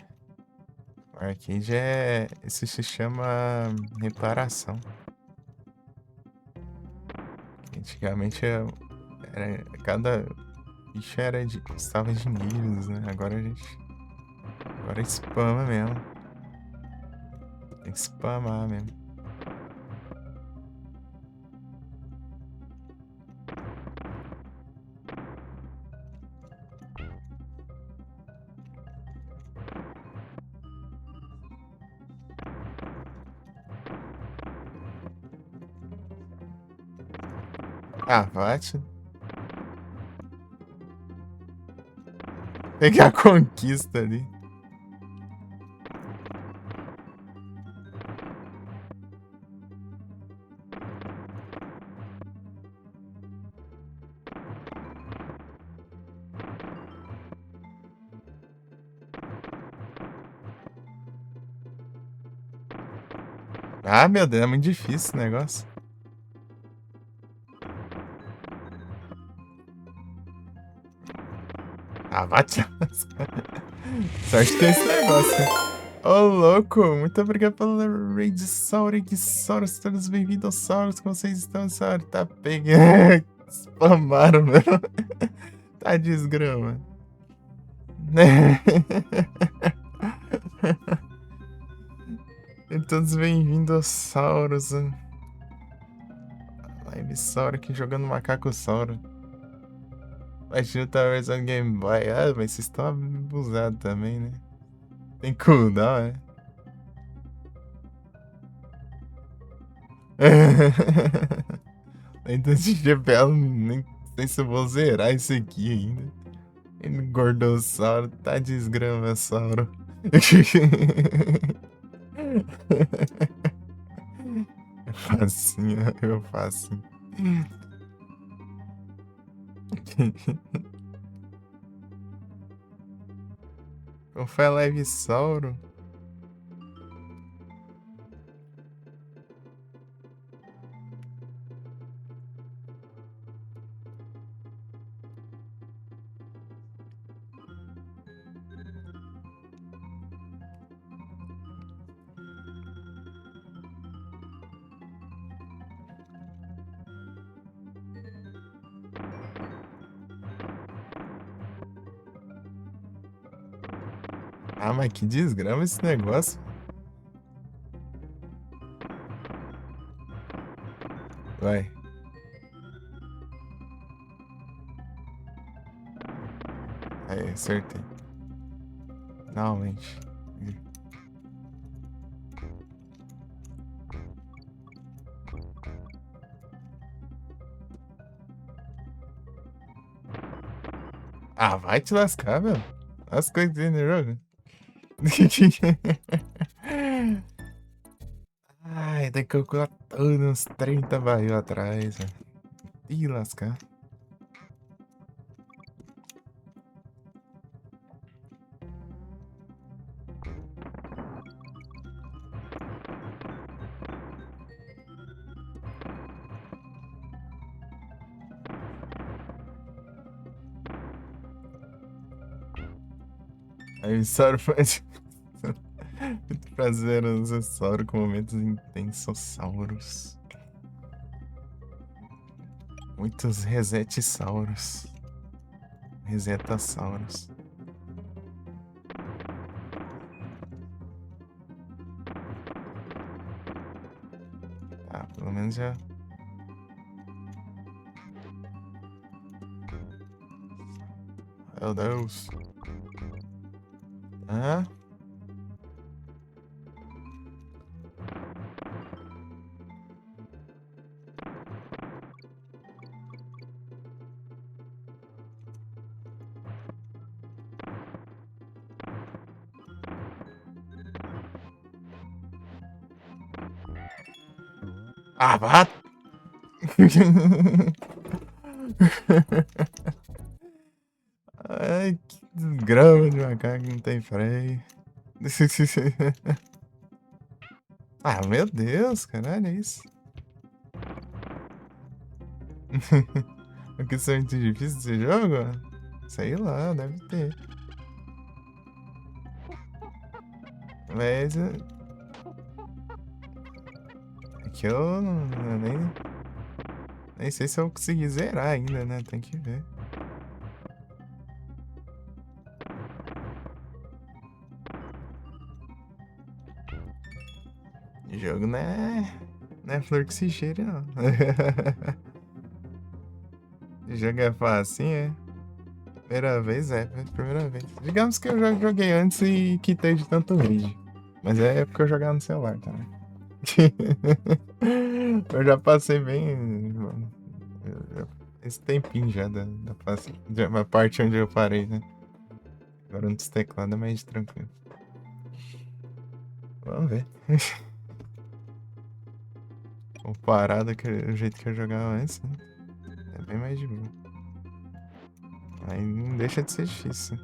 O arcade é... Isso se chama reparação. Antigamente cada bicho estava de níveis, né? Agora a gente... Agora spama mesmo. Tem que spamar mesmo. Ah, bate. Pegar a conquista ali. Ah, meu Deus, é muito difícil esse negócio. Ah, bate. Sorte que tem esse negócio. Ô, louco, muito obrigado pelo raid, Sauros, todos bem-vindos aos Sauros, como vocês estão, Sauros? Tá pegando, spamaram, meu. Tá desgrama. Todos bem-vindos aos Sauros. Live Sauro aqui jogando Macaco Sauro. Imagina outra versão Game Boy. Ah, mas vocês estão abusados também, né? Tem cooldown, né? Então de GPL, nem sei se eu vou zerar isso aqui ainda. Ele gordossauro, tá desgramassauro. Eu facinho, eu faço. Qual foi a live Sauro? Ah, mas que desgrama esse negócio. Vai. Aí, acertei. Finalmente. Ah, vai te lascar, meu. As coisas que tem no jogo. Ai, tem que calcular todos uns 30 barril atrás, velho. Ih, lascar. Aí o Sauro faz. Muito prazer, Sauro com momentos intensosauros. Muitos resetsauros. Resetasauros. Ah, pelo menos já. Meu Deus. Ah? Ah, vá! Ai, que desgrama de macaco que não tem freio. Ah, meu Deus, caralho, é isso. Porque isso é muito difícil esse jogo? Sei lá, deve ter. Mas é que eu nem sei se eu consegui zerar ainda, né? Tem que ver. O jogo não é flor que se cheire, não. O jogo é fácil, é. Primeira vez, primeira vez. Digamos que eu já joguei antes e quitei de tanto vídeo. Mas é porque eu jogava no celular também. Eu já passei bem. Esse tempinho já da parte onde eu parei, né? Agora nos teclados é mais tranquilo. Vamos ver. Comparado com o jeito que eu jogava antes, né? É bem mais de boa. Aí não deixa de ser difícil.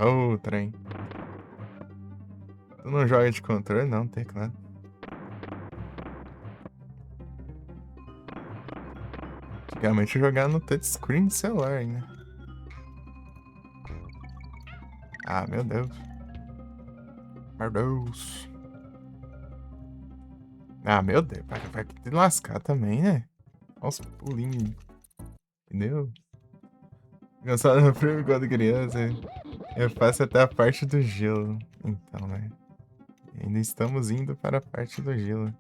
Ô, trem. Tu não joga de controle, não, teclado. Antigamente eu jogava no touchscreen do celular ainda. Ah, meu Deus. Meu Deus. Ah, meu Deus. Vai te lascar também, né? Olha os pulinhos. Entendeu? Cansado no filme quando criança. Eu faço até a parte do gelo. Então, né? Ainda estamos indo para a parte do gelo.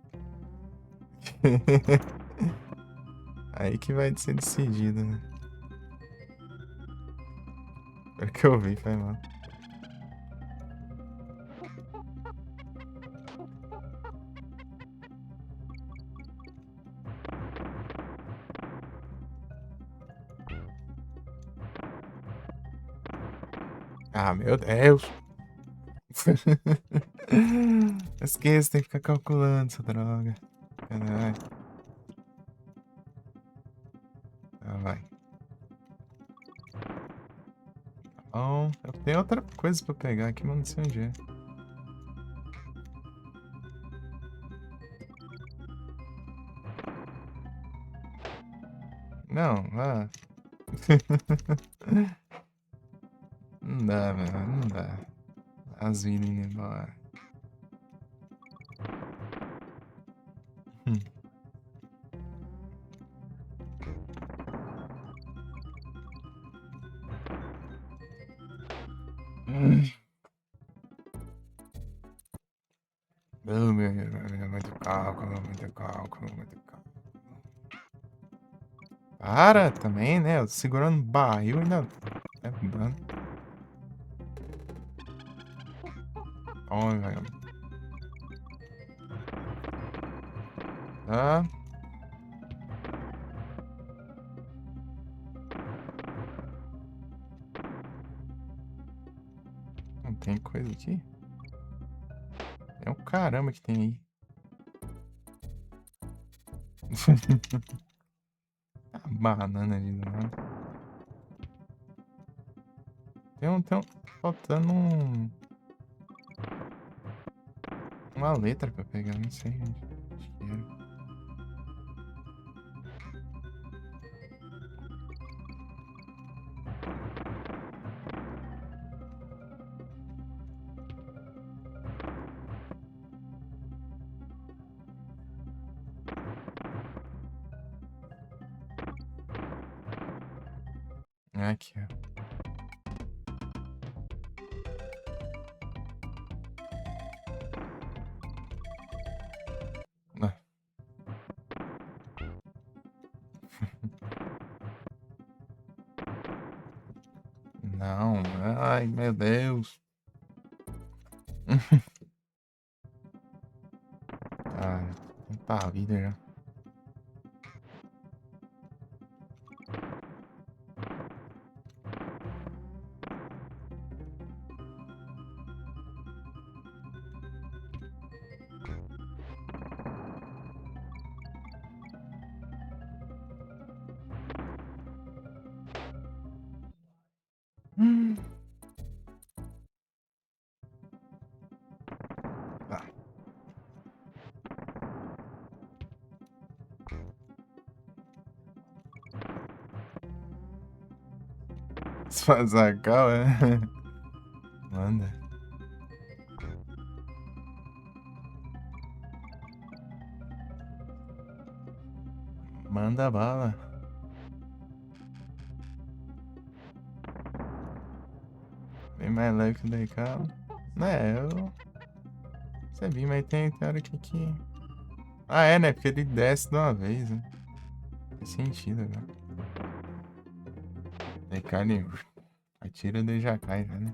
Aí que vai ser decidido, né? Espero que eu vi, foi mal. Ah, meu Deus. Esqueça, tem que ficar calculando essa droga. Caralho. Ah, vai. Bom, eu tenho outra coisa pra pegar aqui, mas não sei onde é. Não, ah. Não dá, velho, não dá. As vidas indo embora. Hum. Oh, meu Deus, muito cálculo, muito cálculo, muito cálculo. Para também, né? Eu tô segurando o barril ainda. É dano. Olha, tá. Não tem coisa aqui? É um caramba que tem aí. A banana ali do lado. Tem um. Faltando uma letra pra pegar, não sei, gente. Acho que era. Aqui, ó. Ah. Não, ai, meu Deus. Cara, tá vida já. Hum. Tá. Sfazacal, é? Manda. Manda bala. Bem mais leve que o Decal. É, eu. Você viu, mas tem hora que. Ah, é, né? Porque ele desce de uma vez, né? Faz sentido, né? Decal ele atira daí já cai, já, né?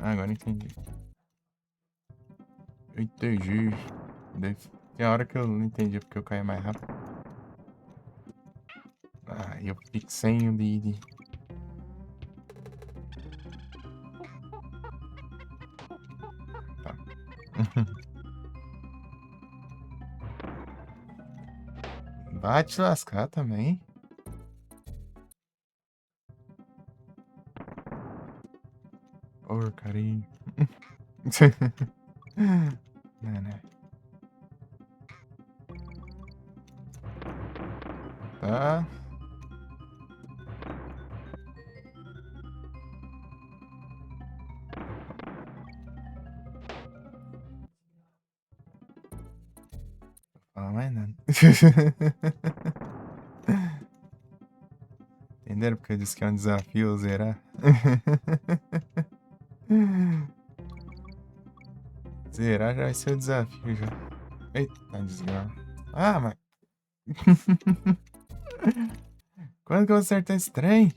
Ah, agora entendi. Eu entendi. Tem hora que eu não entendi porque eu caí mais rápido. Ah, eu fico sem o de. Tá. Vai te lascar também. Porcaria. Não, né? Tá. Fala mais nada. Entenderam porque eu disse que é um desafio eu zerar? Zerar já vai ser o desafio já. Eita, desgrama. Ah, mas. Quando que eu vou acertar esse trem?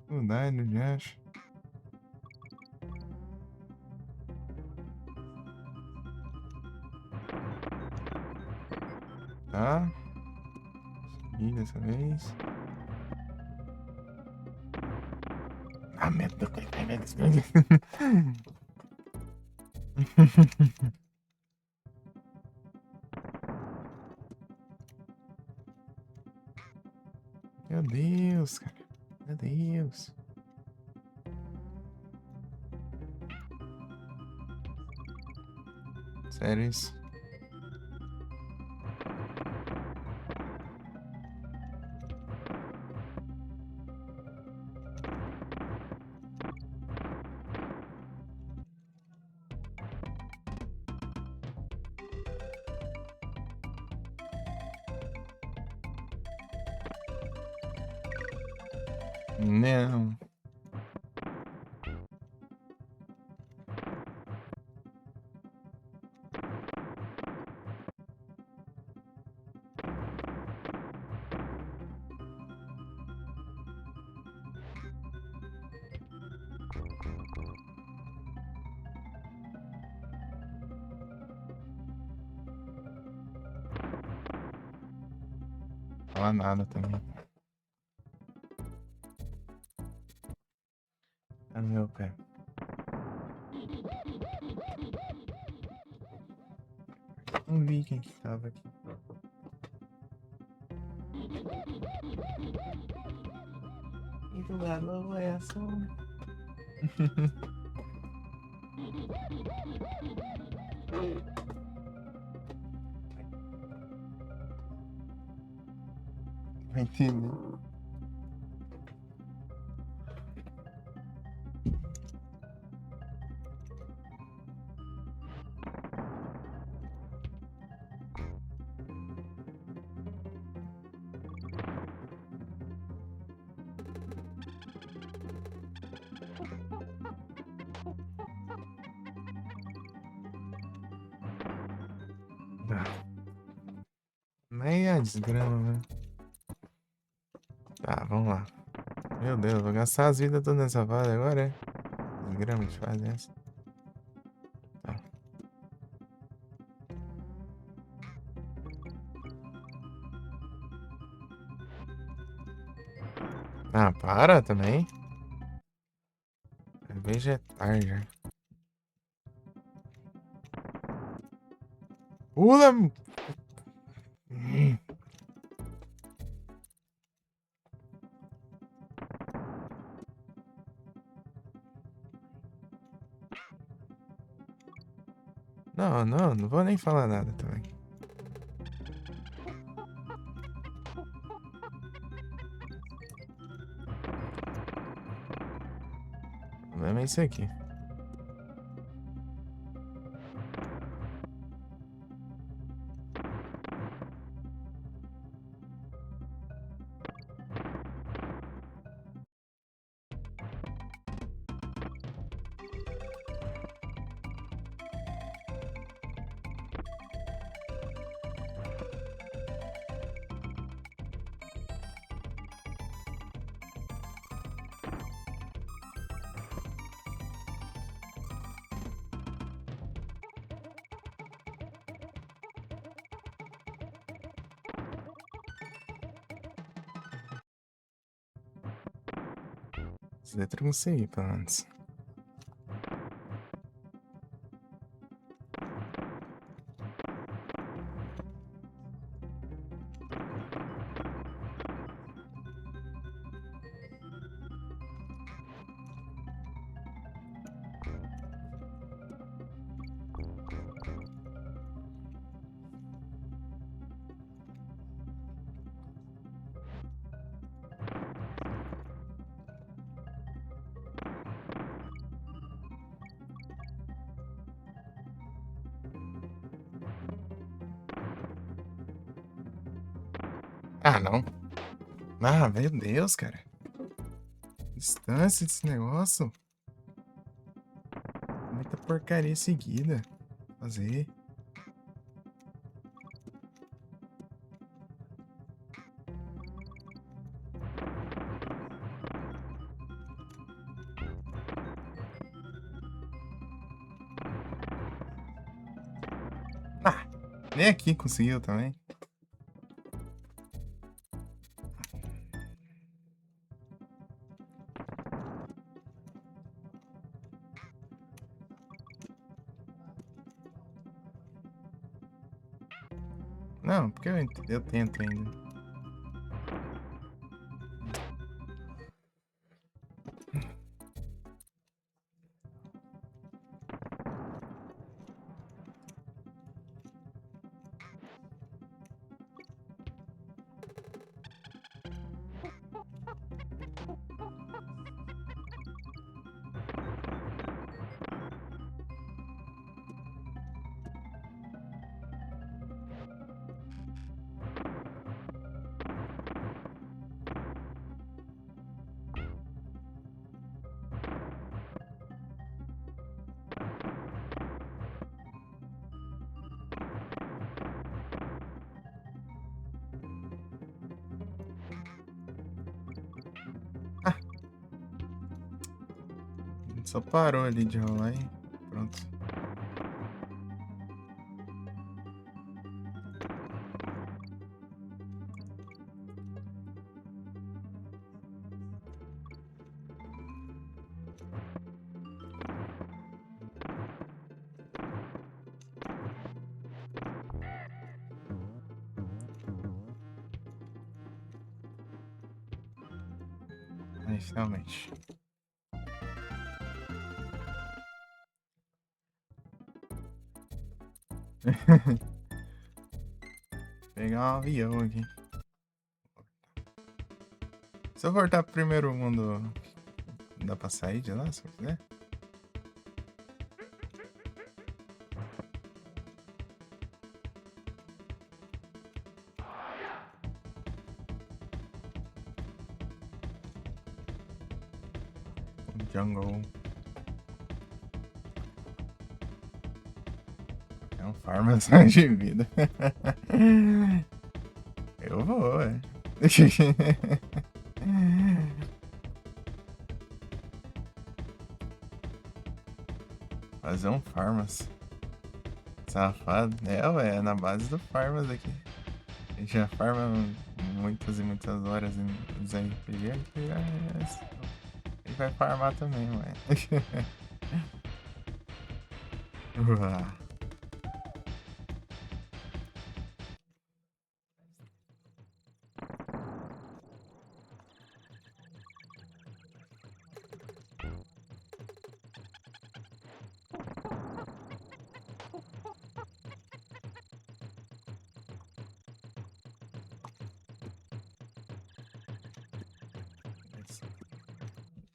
Dificuldade, de acho. Tá. E dessa vez. Ah, meu Deus. Meu Deus, cara. Meu Deus. Sério isso? Não. Fala nada também. Tá no meu pé. Não vi quem que tava aqui. E do lado é a sombra. Vai entender. Tá. Meia desgrama, né? Tá, vamos lá. Meu Deus, vou gastar as vidas todas nessa fase agora, é? Desgrama de fase essa. Tá. Ah, para também. Eu vejo é tarde já. Pula! Não, não, não vou nem falar nada também. O problema é isso aqui. As letras eu consegui, pelo menos. Ah, não. Ah, meu Deus, cara. Distância desse negócio. Muita porcaria seguida. Fazer. Ah, nem aqui conseguiu também. Não, porque eu tento ainda. Só parou ali de rolar e pronto. Mas realmente. Pegar um avião aqui. Se eu voltar pro primeiro mundo, dá pra sair de lá, se eu quiser? Jungle. É um farmazão de vida. Eu vou, é. Fazer um farmas. Safado. É, ué, é na base do farmas aqui. A gente já farma muitas e muitas horas em RPG. Ele vai farmar também, ué. Uá.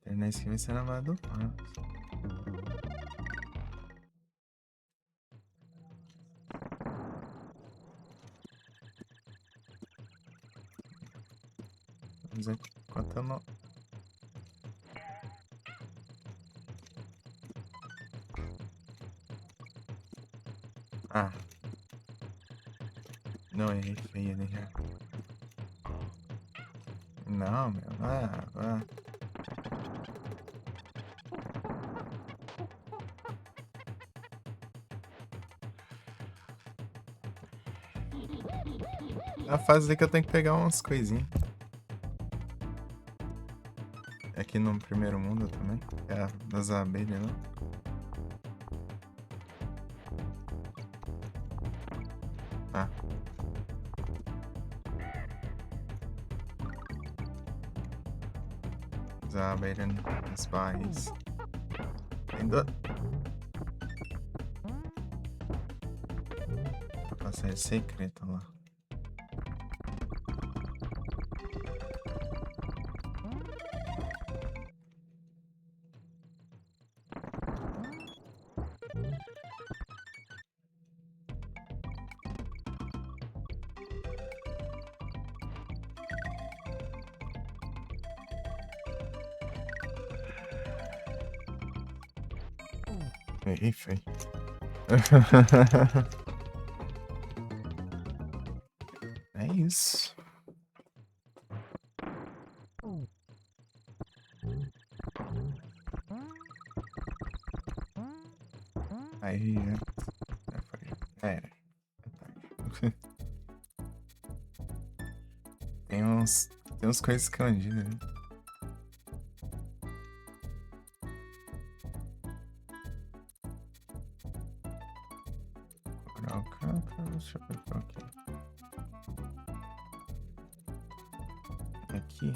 Internet que vai ser na base do farmas. Vamos aqui, enquanto eu não... Ah. Não, errei feio ali já. Não, meu. Ah. A fase é que eu tenho que pegar umas coisinhas. Aqui no primeiro mundo também. É a das abelhas, né? Ah. As abelhas nos bairros. Ainda. Passagem secreta lá. Errei feio. É isso. Aí já foi. É tarde. Tem uns coisas escondidas, né? Deixa eu ver qual aqui. Aqui.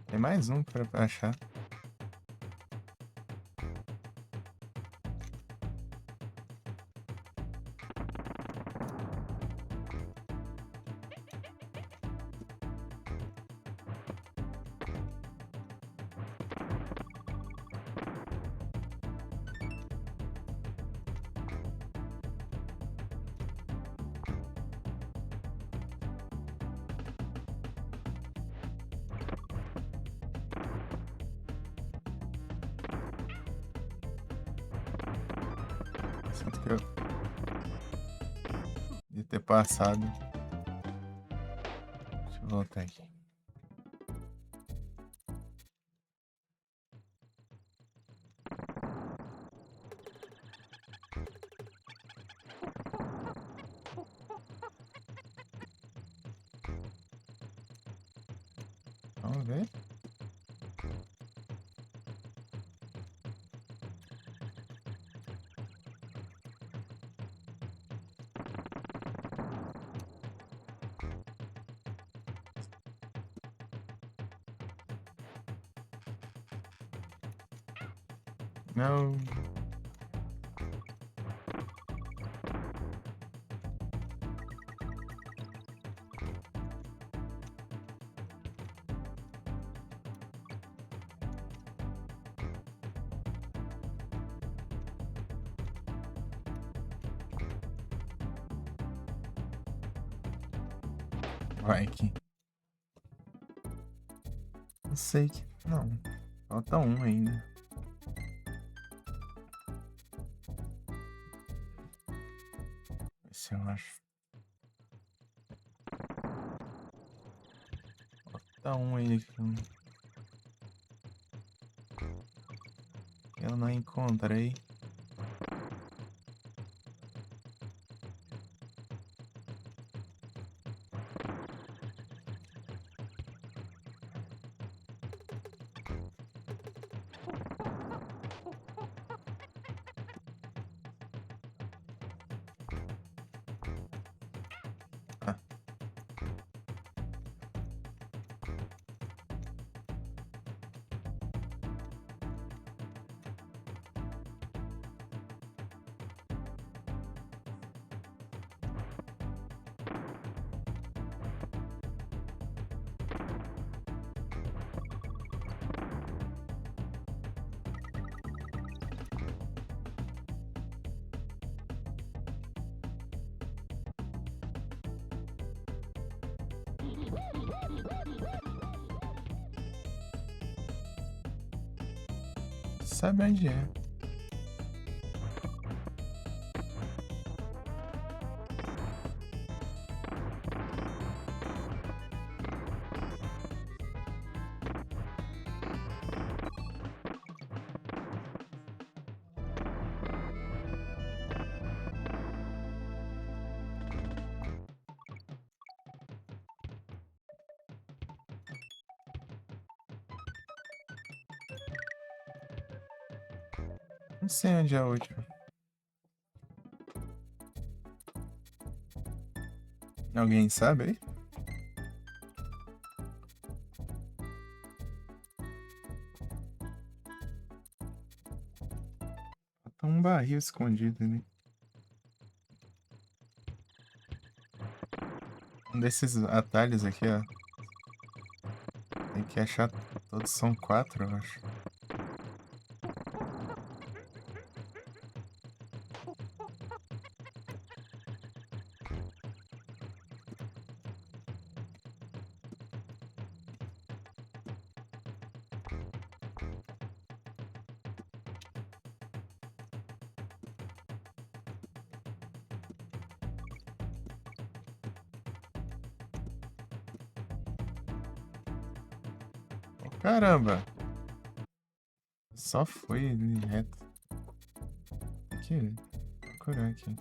Tem mais um pra achar. Sinto que eu de ter passado. Deixa eu voltar aqui. Vamos ver. Não. Vai aqui. Eu sei que. Não. Falta um ainda. Esse eu acho. Falta um ainda que eu não encontrei. Ah, sabe onde é? Não sei onde é o último. Alguém sabe aí? Falta um barril escondido ali. Um desses atalhos aqui, ó. Tem que achar. Todos são 4, eu acho. Caramba! Só foi reto. Aqui, vou procurar aqui.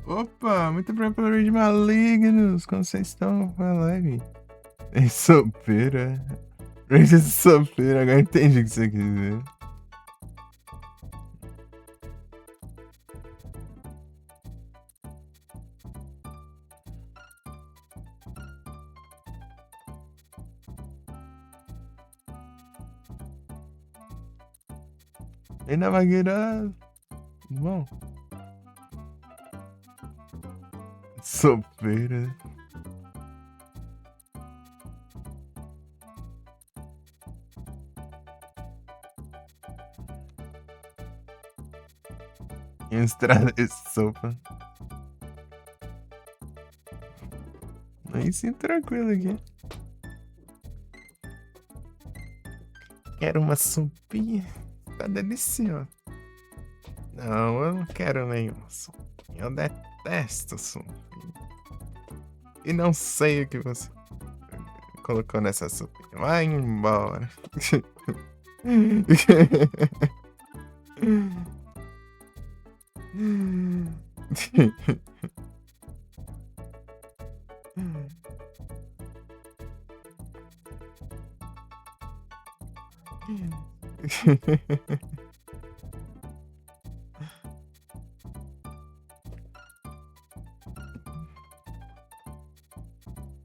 Opa, muito preparado de malignos. Como vocês estão? Vai live. É sopeira. Ranger de sopeira, agora entendi o que você quis dizer. Ainda vai virar. Bom. Sopeira. Estrada de sopa. Aí sim, tranquilo aqui. Quero uma sopinha. Tá delicioso. Não, eu não quero nenhuma sopinha. Eu detesto sopinha. E não sei o que você colocou nessa sopinha. Vai embora.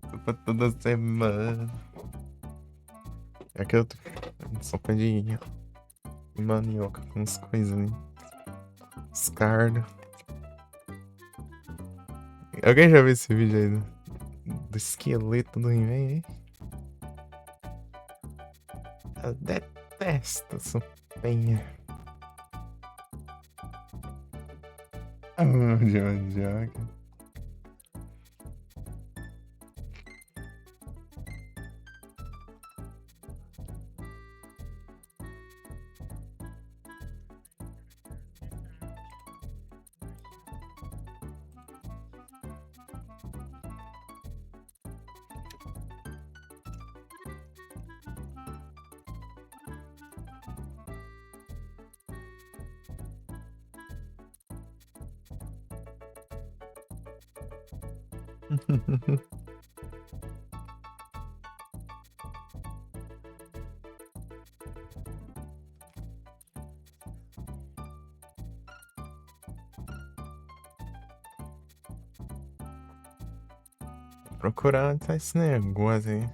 Sopa toda semana. É que eu tô sopa de manioca com umas coisas ali. Escardo. Alguém já viu esse vídeo aí do esqueleto do He-Man? Eu detesto sopinha. Oh, de mandioca. Procurar esse negócio aí.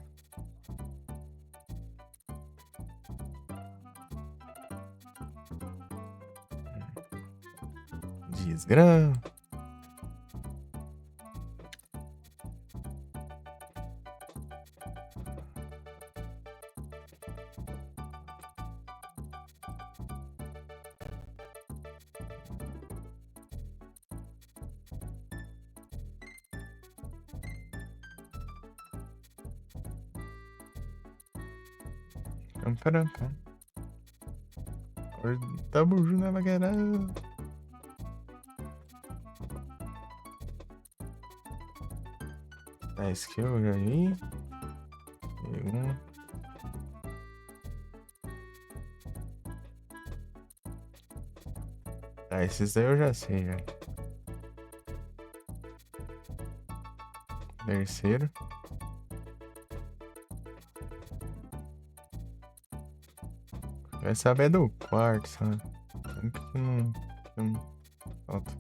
Desgrama. Pam. Tamo junto na magueirada. Tá, skill já aí. Ah, esses aí eu já sei, já. Terceiro. Vai saber do quarto, sabe? Que não falta.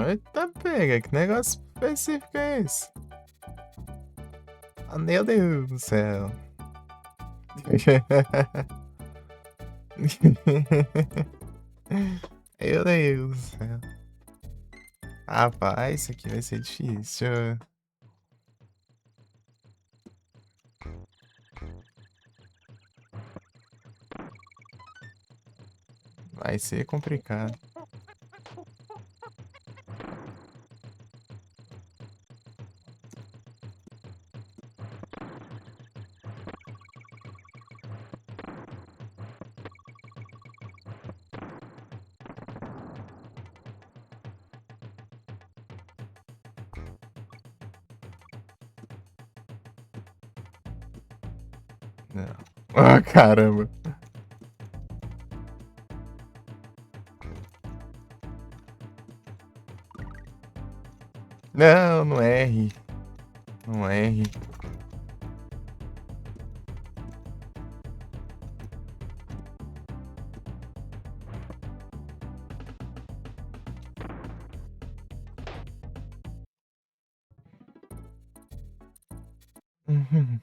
Eita, pega, que negócio específico é esse? Ah, meu Deus do céu. Meu Deus do céu. Rapaz, isso aqui vai ser difícil. Vai ser complicado. Não. Ah, caramba. Não, não R. Não R. Uhum.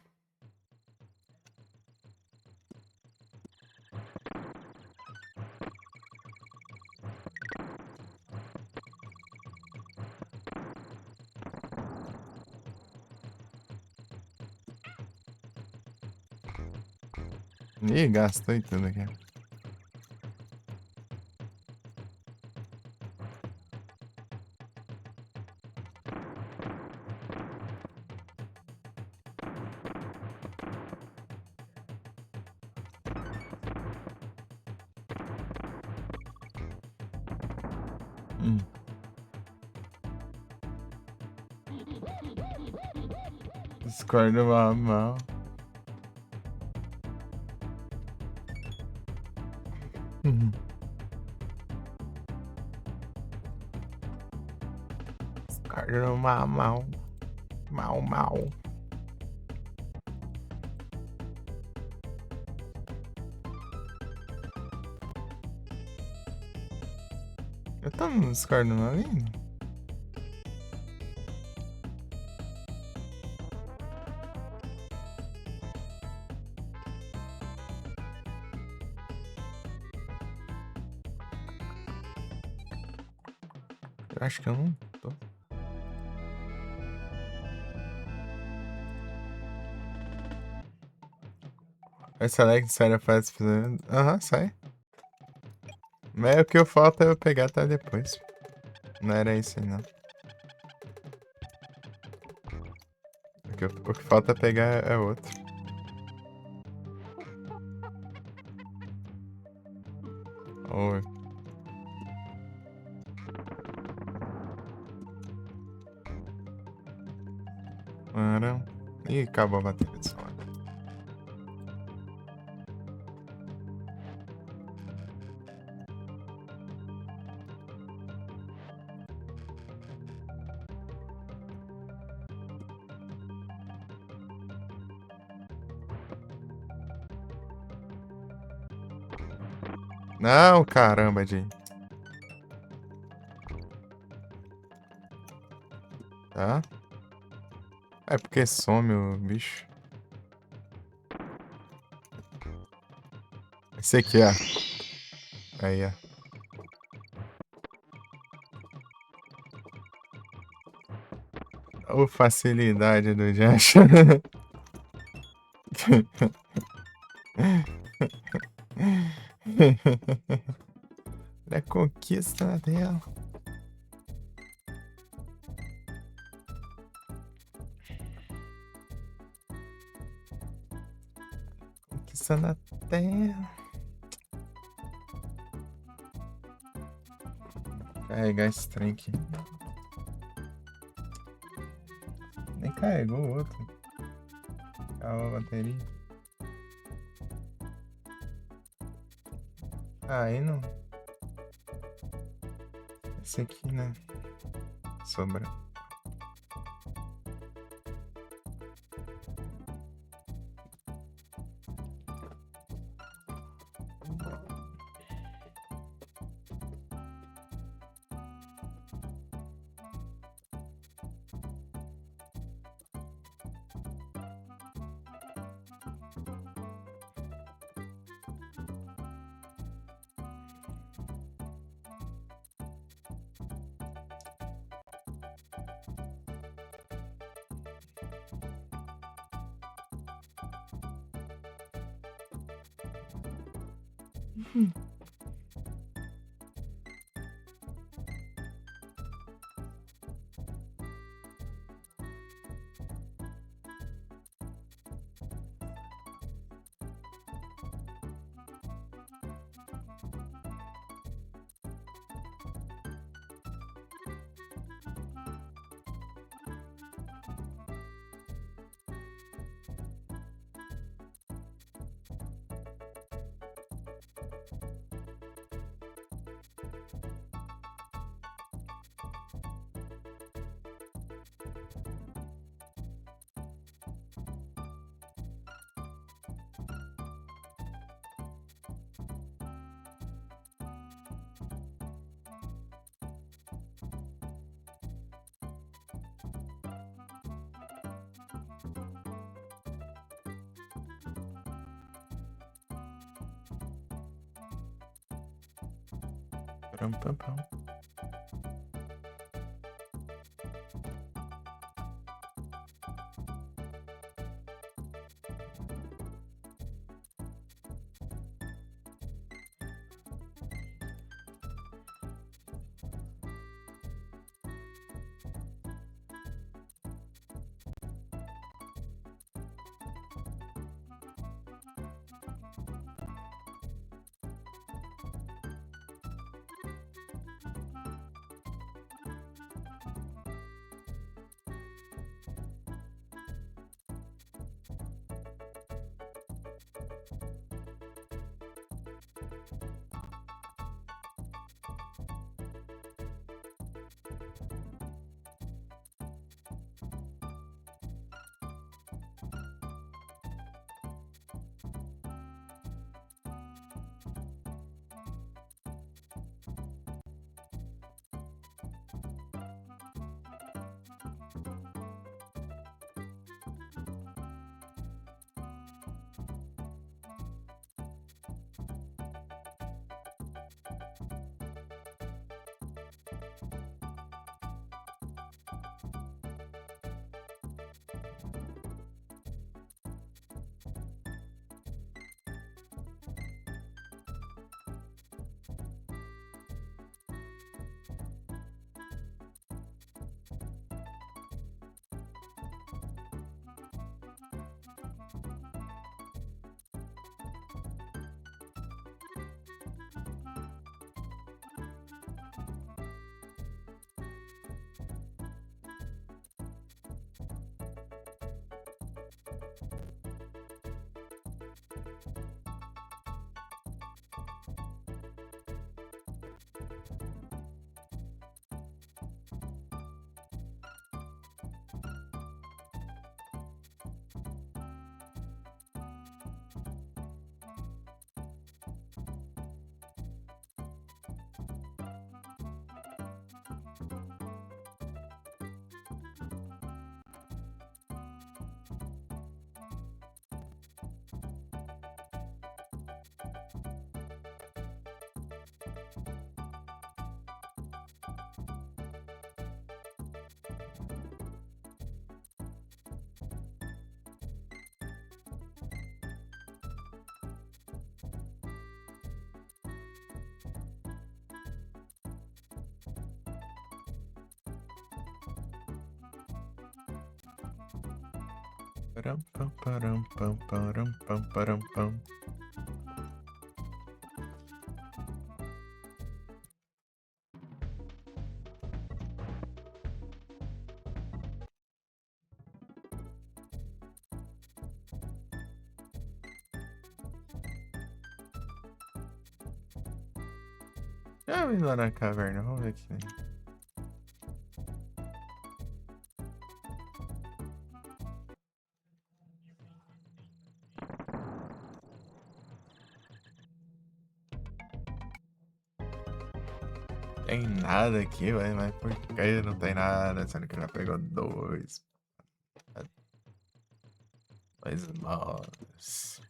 Ih, gastou e tudo aqui. Hum. Discordo mal. Uhum. Discordo mal. Eu tô no Discord ali? Eu acho que eu não tô. Vai select série faz fazendo. Aham, sai. Mas o que falta é eu pegar até depois. Não era isso aí, não. O que falta pegar é outro. Oi. Mano. Ih, acabou a bateria do celular. Não, caramba, Jay. Tá? É porque some o bicho. Esse aqui, ó. Aí, ó. Ô, facilidade do Josh. Da conquista dela. Conquista na terra. Carregar esse trem aqui. Nem carregou o outro. Acabou a bateria. Aí não. Esse aqui, né? Sobra. Pam, pam, pam. Param, pam, param, pam, param, pam, param, pam. Já vim lá na caverna, vamos ver aqui. Tem nada aqui, ué, mas por que não tem nada? Sendo que já pegou dois. Dois mods.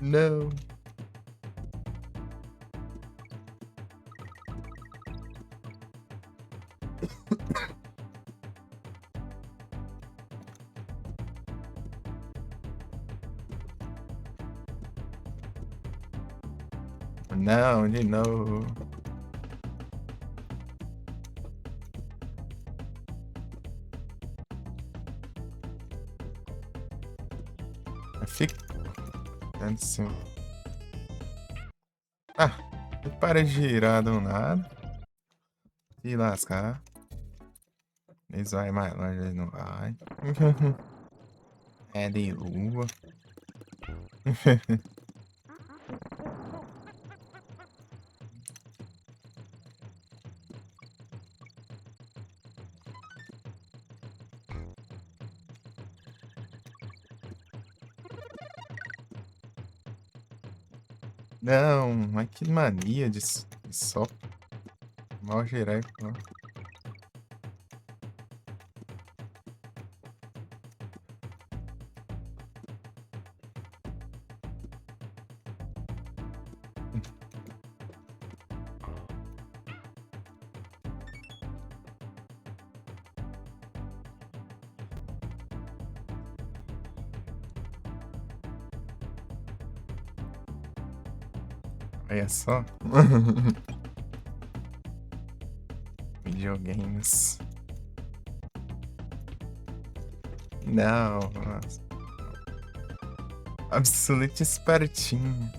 Não. Não, de novo. Fica. Assim. Ah, para de girar do nada. Se lascar. Eles vai mais longe, eles não vai. É de luva. Não, mas que mania de só mal girar e falar. Olha só. Videogames. Não, nossa. Absolute espertinho.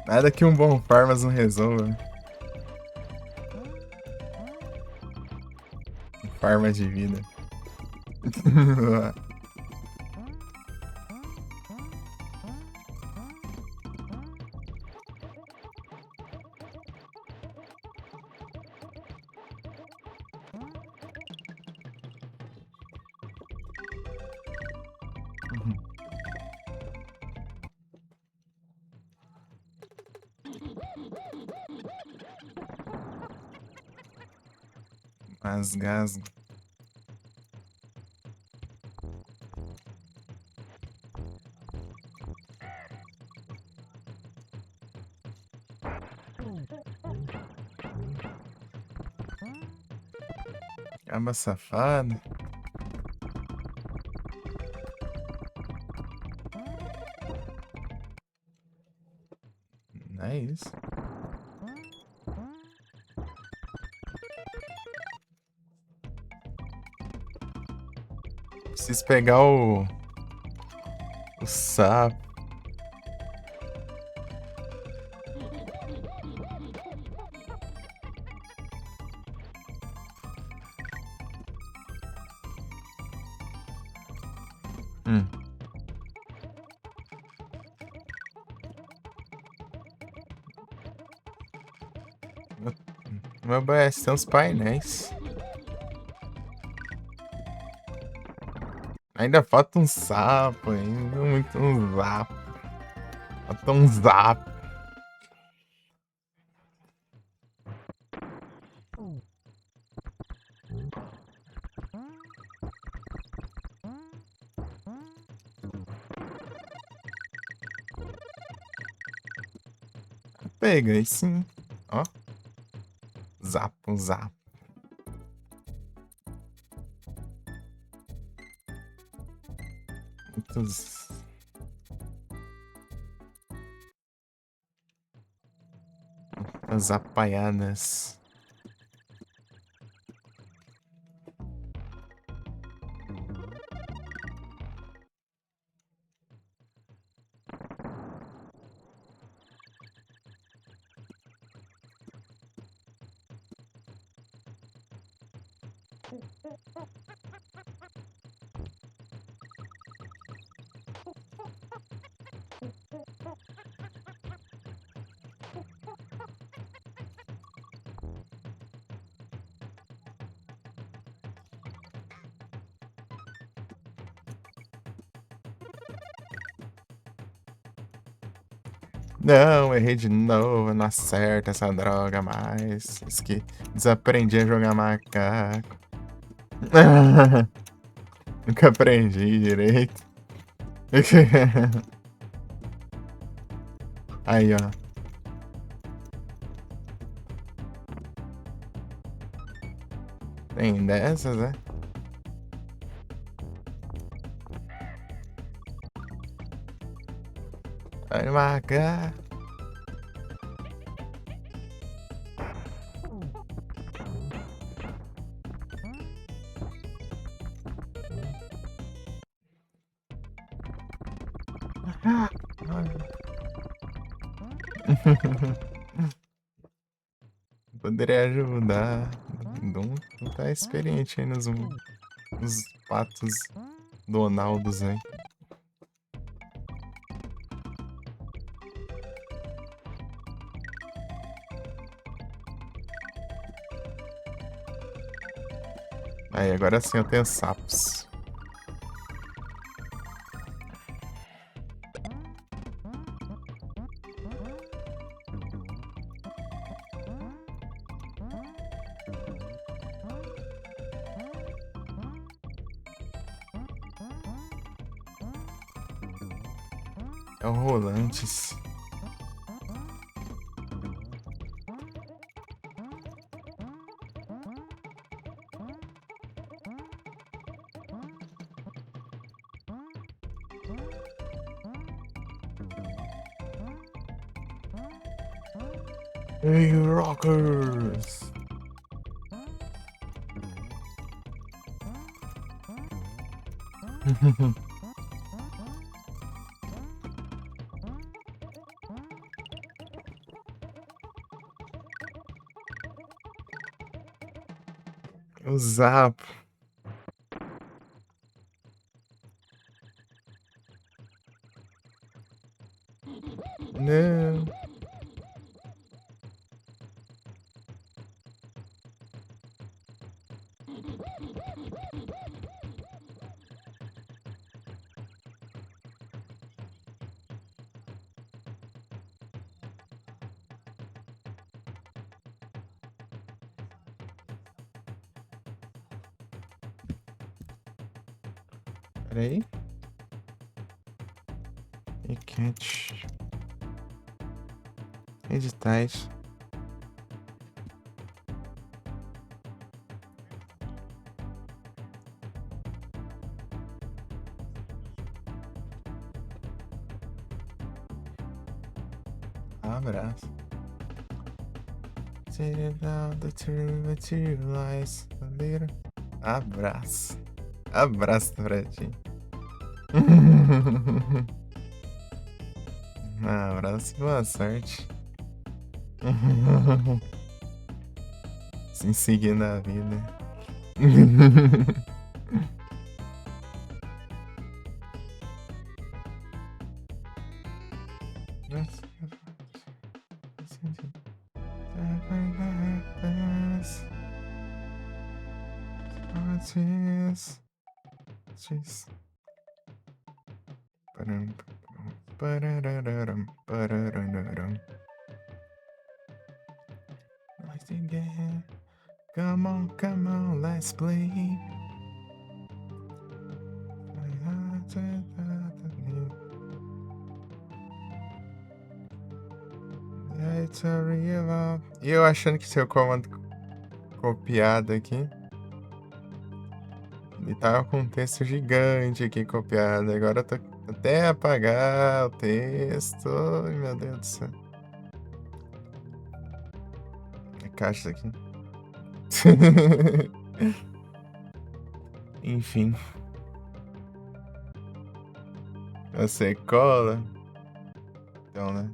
Nada que um bom Farmas não resolva. Farma de vida. Mas gasgo. Caba safado. Não é isso. Preciso pegar o sapo. Meu BS tem uns painéis. Ainda falta um sapo, ainda muito um zap. Falta um zap. Peguei sim. Ó. Zap, um zap. Muitos. As apaiadas. Não, errei de novo, não acerta essa droga mais. Desaprendi a jogar macaco. Nunca aprendi direito. Aí, ó. Tem dessas, né? Vai marcar. Poderia ajudar. Não tá experiente aí nos patos Donaldos aí. Aí, agora sim eu tenho sapos. É o Rolantes. Hey, Rockers! O Zap. Não. Peraí. E catch. Editais. Abraço. Abraço. Abraço, Fred. Abraço e boa sorte. Se seguir na vida. Come on, let's play. It's a real love. E eu achando que seu comando copiado aqui. E tava com um texto gigante aqui copiado. Agora eu tô até apagar o texto. Ai, meu Deus do céu. A caixa aqui. Enfim. Você cola? Então, né?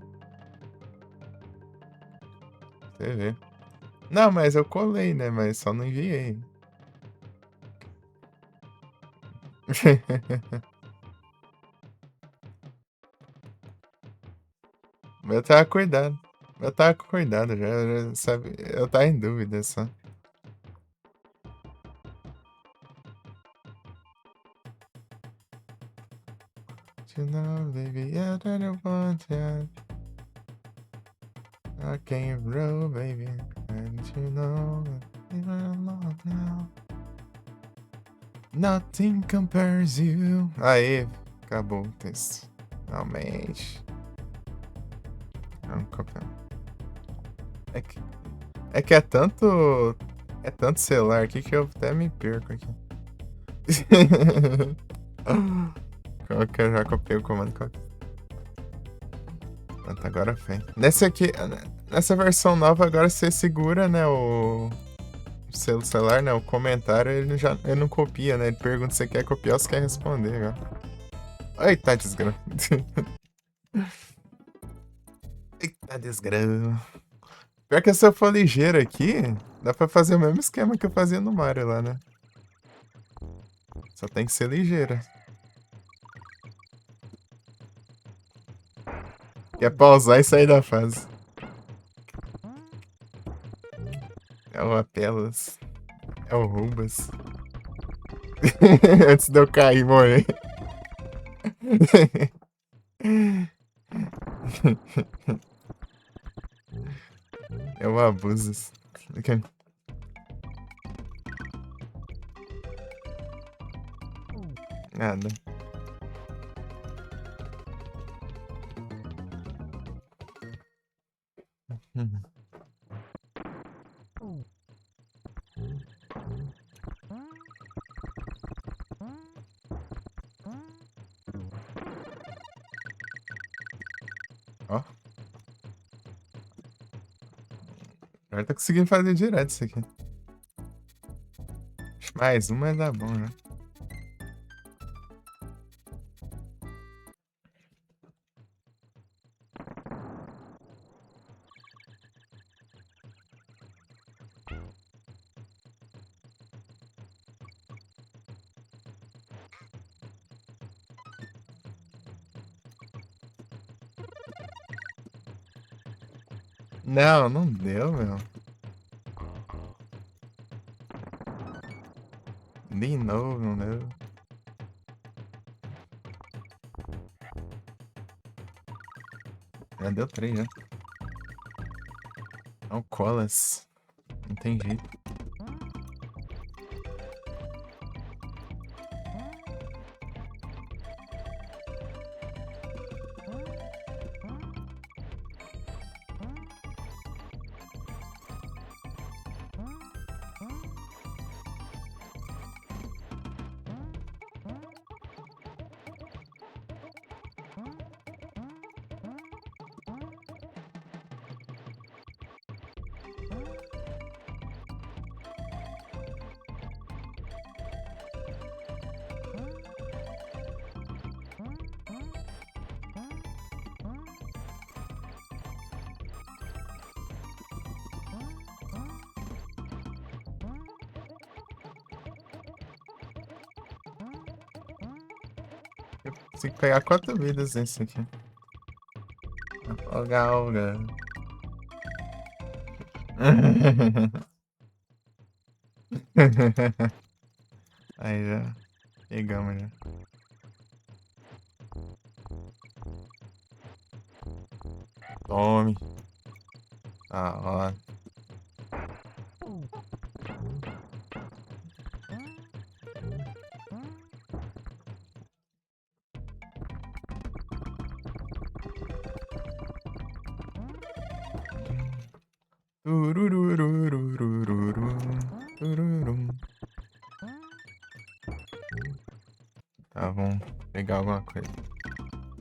Você vê. Não, mas eu colei, né? Mas só não enviei. Eu tava acordado. Eu tava acordado já, sabe? Eu tava em dúvida só. You know, baby, I don't want ya. I can't roll, baby. And you know, I'm alone now. Nothing compares you. Aê, acabou o texto. Realmente. Vamos copiar. É que é tanto. É tanto celular aqui que eu até me perco aqui. Qual que eu já copiei o comando? Pronto, agora foi. Nessa versão nova, agora você segura, né, o celular, né, o comentário, ele não copia, né, ele pergunta se você quer copiar ou se quer responder agora. Eita, desgrama. Eita, desgrama. Pior que se eu for ligeiro aqui, dá pra fazer o mesmo esquema que eu fazia no Mario lá, né? Só tem que ser ligeiro. Quer pausar e sair da fase. É o Apelas. É o Rubas. Antes de eu cair e morrer. É o Abusos. Nada. Agora tá conseguindo fazer direto isso aqui. Mais um, mas dá bom, né? Não, não deu, meu. De novo, não deu. Já deu 3, já. É o Colas. Não tem jeito. Eu consigo pegar 4 vidas nesse aqui. Olga, Olga. Aí já. Pegamos já. Tome. Ah, ó. Turururururururu, tururum. Tá, vamos pegar alguma coisa.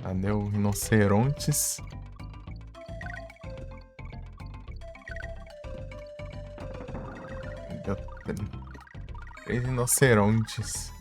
Cadê o rinocerontes? Deu 3 rinocerontes.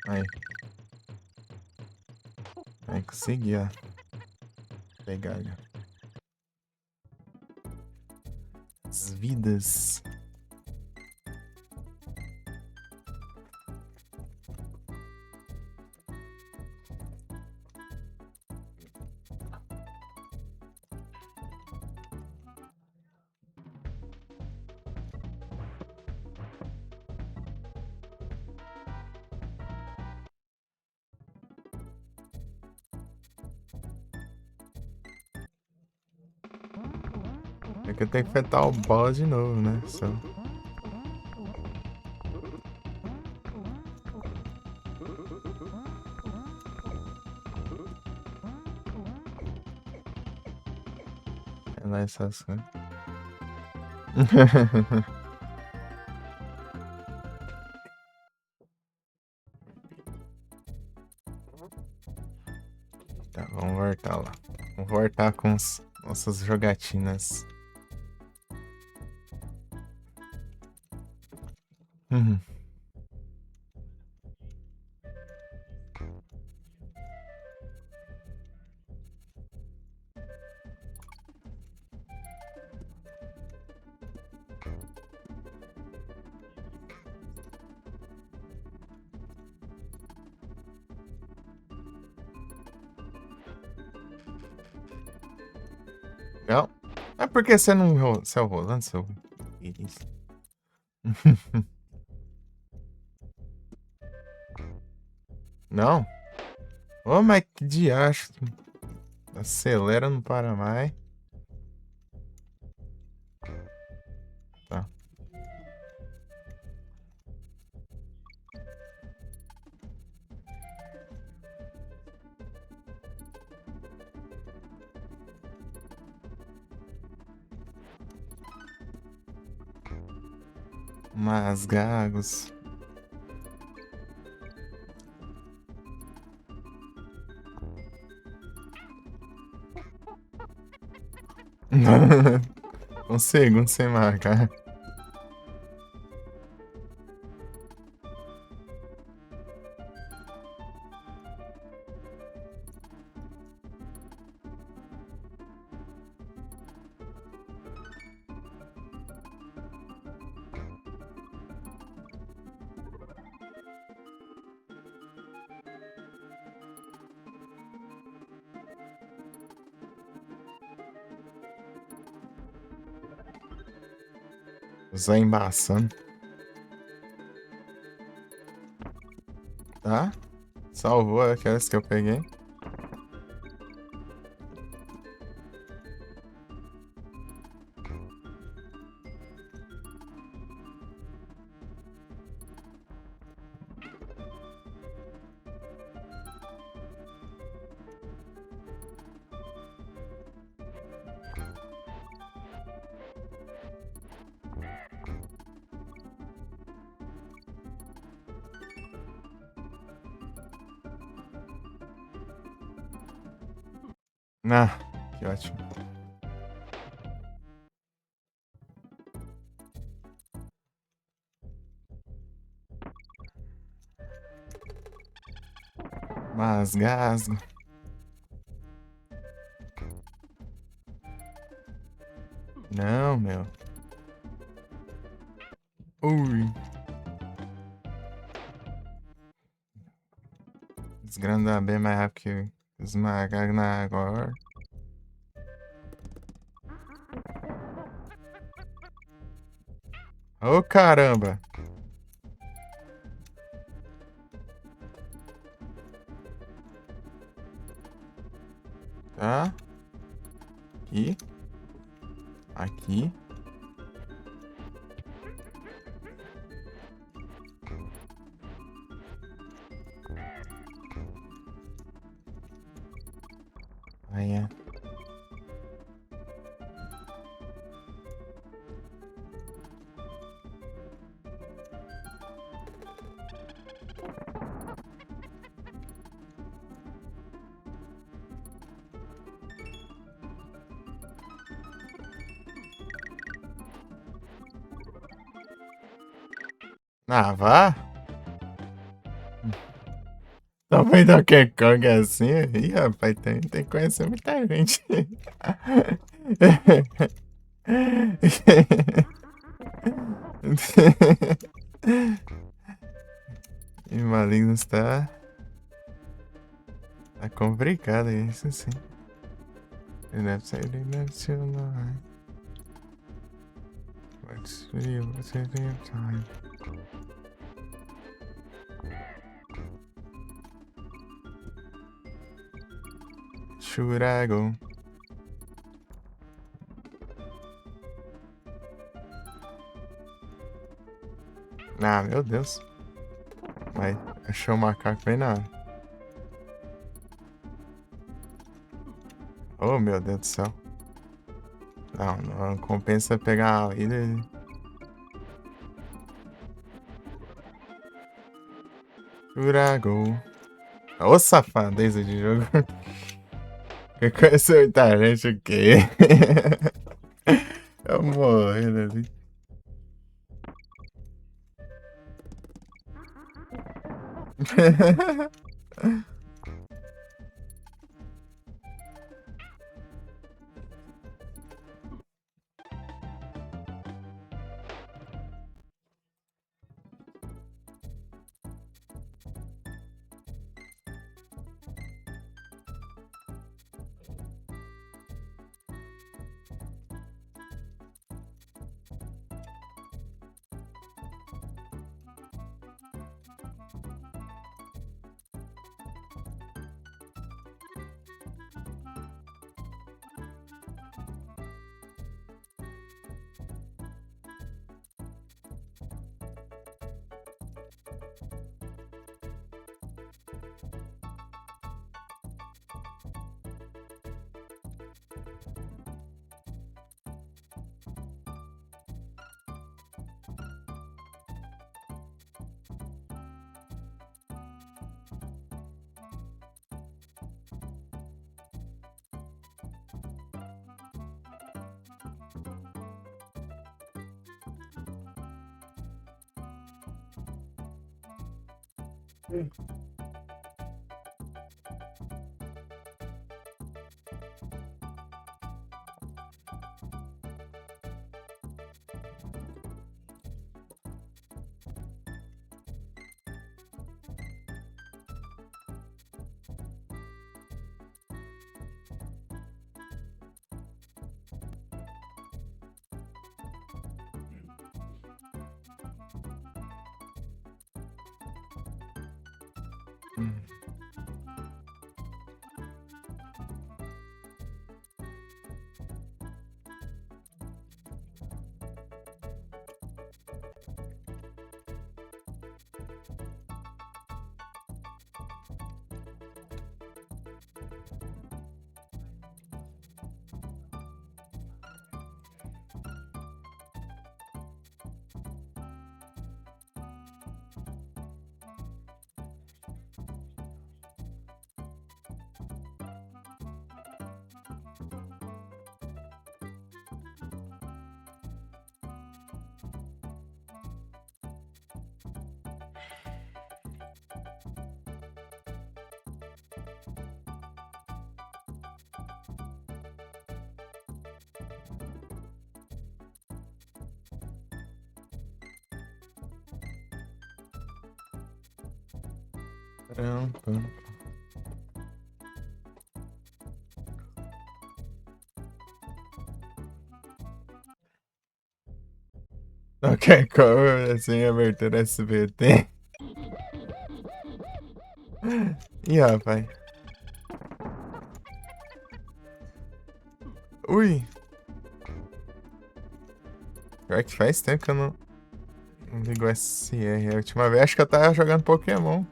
Aí. Aí consegui, ó. Pegar já. As vidas. É que eu tenho que enfrentar o boss de novo, né? Só. É lá essas coisas. Tá, vamos voltar lá. Vamos voltar com as nossas jogatinas. Uhum. por que você não saiu rolando, seu... Isso. Não? Ô, mas que diacho. Acelera, não para mais. Tá. Mas gagos. Um segundo sem marcar. Zé embaçando. Tá? Salvou aquelas que eu peguei. Ah, que ótimo. Mas gasgo. Não, meu. Ui. Desgrandar bem mais rápido que esmagar na água. Ô, caramba. Tá? Aqui. Aqui. Aí é. Ah, vá. Também da Donkey Kong é assim. Ih, rapaz, tem que conhecer muita gente. E Maligno está. Tá complicado isso, sim. Ele deve ser online. What's the time? Should I go? Ah, meu Deus. Vai, achou o macaco bem na hora. Oh, meu Deus do céu. Não, não compensa pegar a ilha. Should I go? Ô, safadeza de jogo. Que conheceu muita gente o quê? Eu morrendo ali. Hum. Caramba. Ok, como assim, abertura SBT? Ih, rapaz. Ui. Pior que faz tempo que eu não ligo SR. A última vez acho que eu tava jogando Pokémon,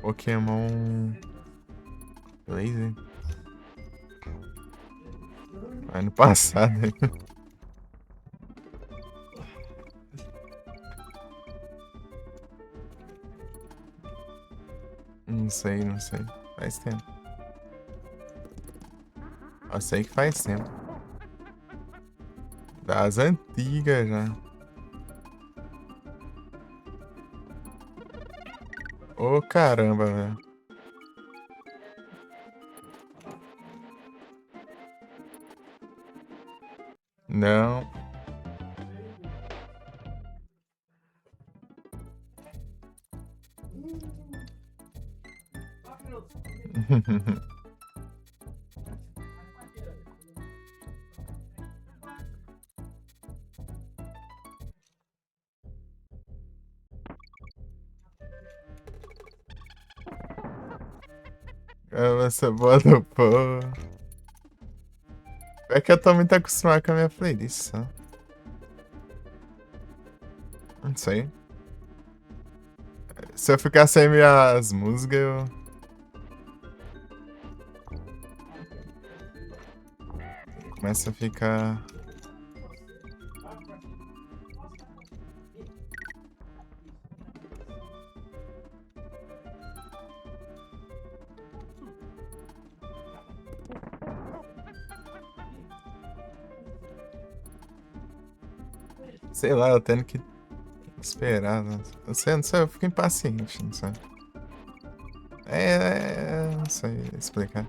Pokémon Laser. Ano passado. Não sei, não sei. Faz tempo. Eu sei que faz tempo. Das antigas já. Ô, caramba, velho. Não. Essa boa do povo. É que eu tô muito acostumado com a minha playlist, só. Não sei. Se eu ficar sem minhas músicas, eu. Começa a ficar. Sei lá, eu tendo que esperar. Não sei, não sei, eu fico impaciente, não sei. Não sei explicar.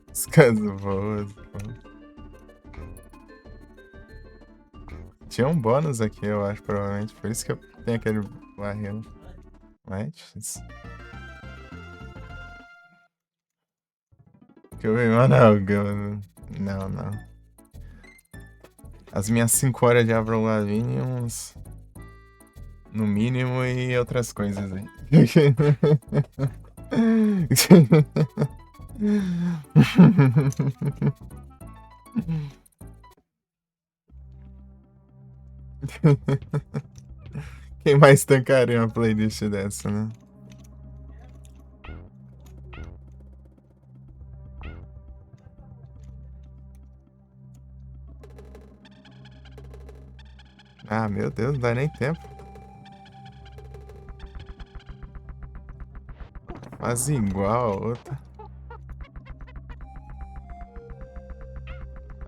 As coisas boas, pô. Tinha um bônus aqui, eu acho, provavelmente. Por isso que eu tenho aquele barril. Mas. Que eu vi, mano, não, não. As minhas 5 horas de Avril Lavigne, uns. No mínimo, e outras coisas aí. Quem mais tancaria uma playlist dessa, né? Ah, meu Deus, não dá nem tempo. Faz igual a outra.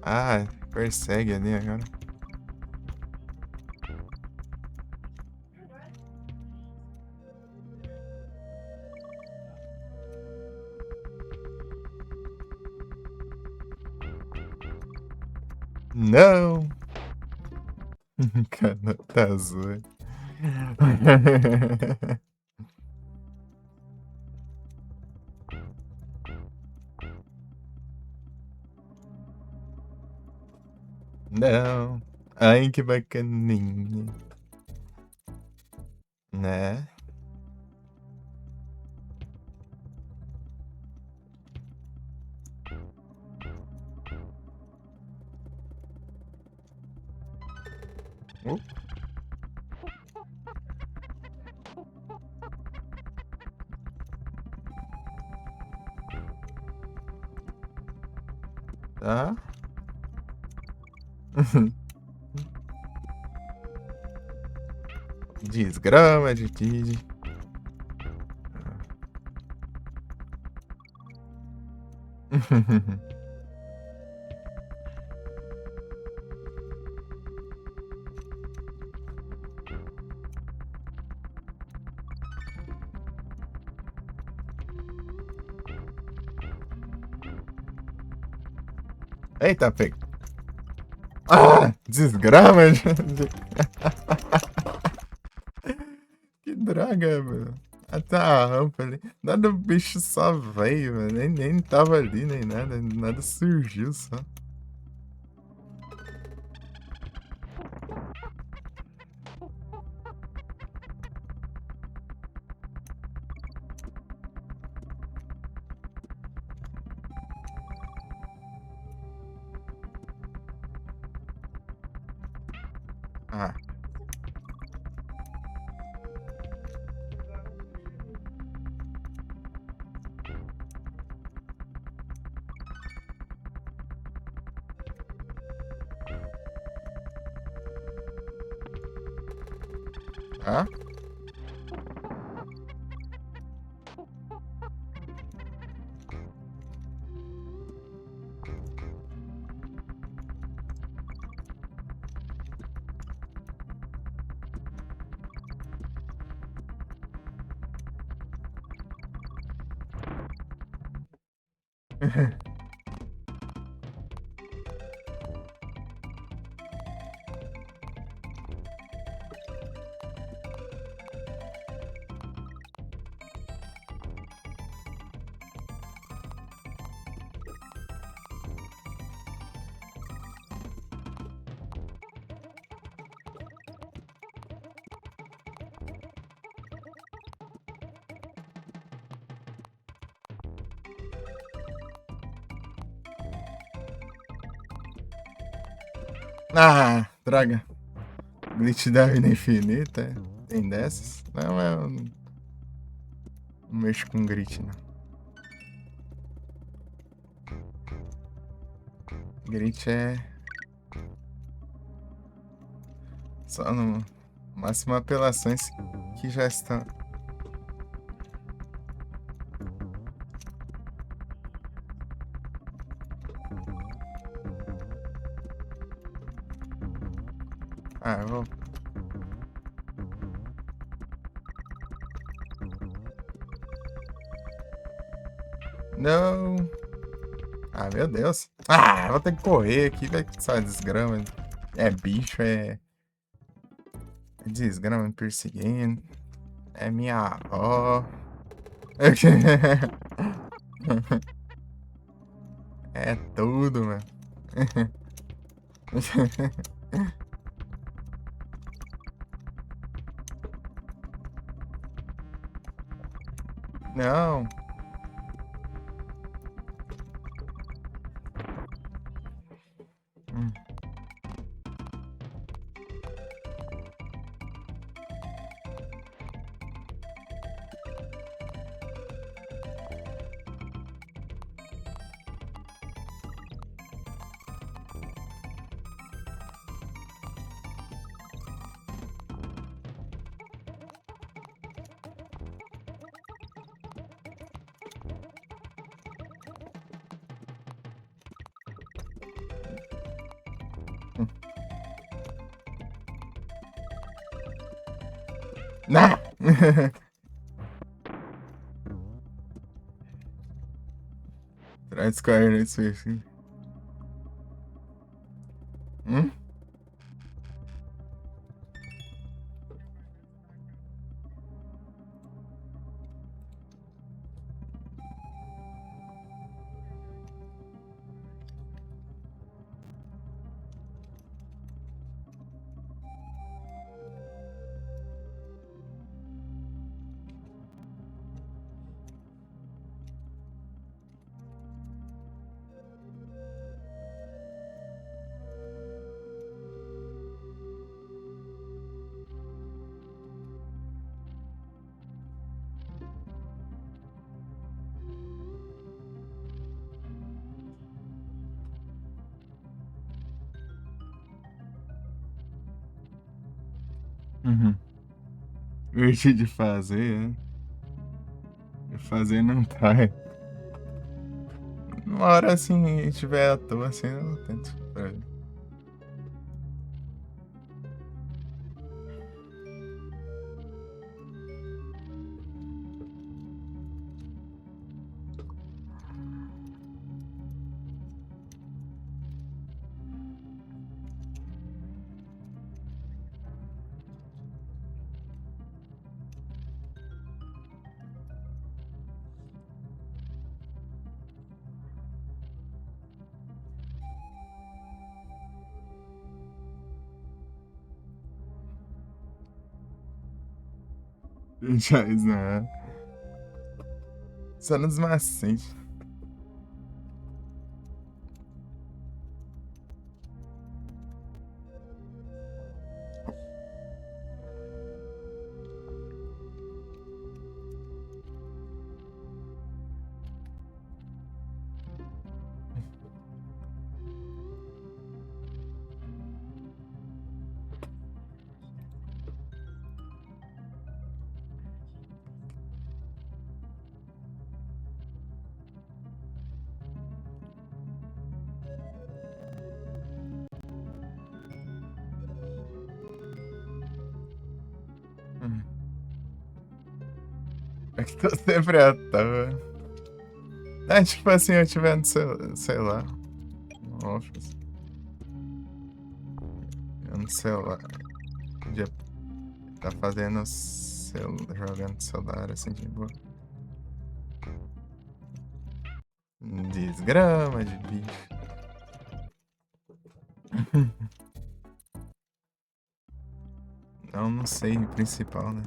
Ah, persegue ali agora. Não! Caneta azul. Não. Ai, que bacaninha. Né? Uh, tá. Desgrama de Didi. Eita, pega. Ah, desgrama de... Que droga, mano. Até a rampa ali. Nada, o bicho só veio, mano. Nem tava ali, nem nada. Nada surgiu só. Ah. Ah? Ah, droga. Glitch da vida infinita. Tem dessas? Não, eu não mexo com glitch, não. Glitch é só no máximo apelações que já estão. Ah, eu vou. Não. Ah, meu Deus. Ah, eu vou ter que correr aqui, vai que só desgrama. É bicho, é desgrama me perseguindo. É minha avó. É tudo, mano. Não. Hum. Não! Try Square no Switch. Hum? Uhum. Divertido de fazer, é. De fazer não tá. Uma hora assim, tiver à toa, assim, eu tento. Já isso, né? Só nos macetes. Hum. É que tô sempre à toa. É tipo assim, eu tiver no sei lá, no Office. Eu no celular. Podia tá fazendo jogando no celular, assim, de boa. Desgrama de bicho. Não sei, principal, né?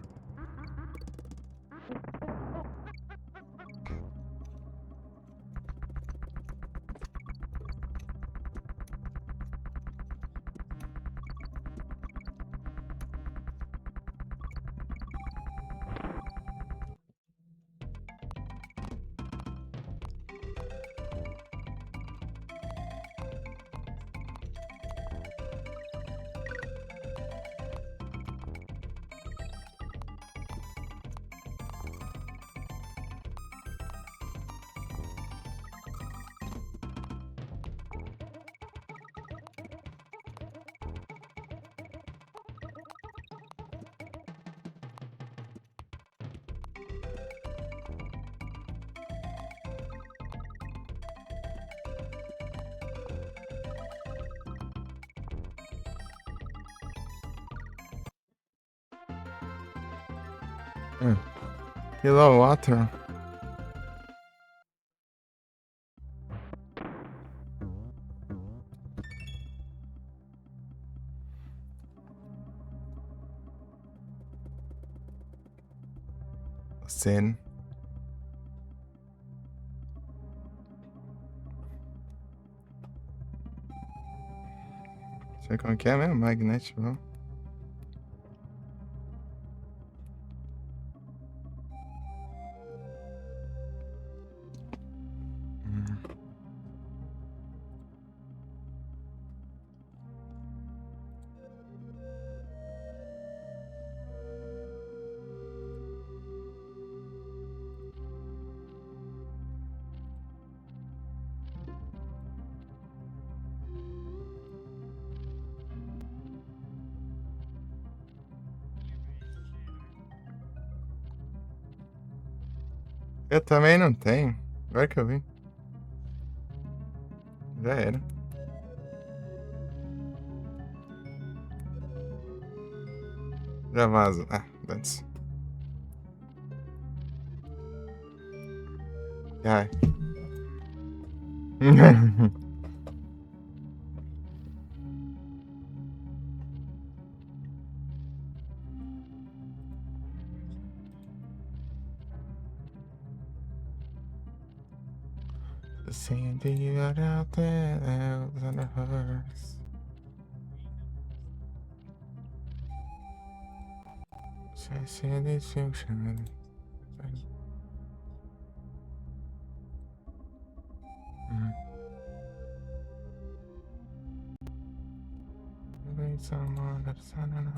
Kilowatt. Sen. Sei como que é mesmo? Magnetic, não? Eu também não tenho. Agora que eu vi. Já era. Já vaza. Ah, antes. Ai. Sandy got out there and it hurts. Sandy function. Someone that's someone.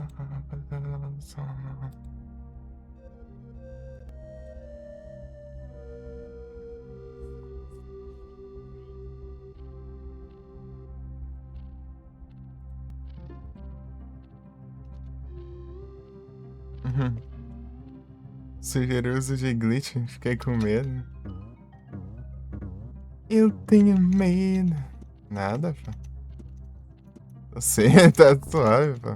Sugeriu uso de glitch, fiquei com medo. Eu tenho medo. Nada, pô. Você tá suave, pô.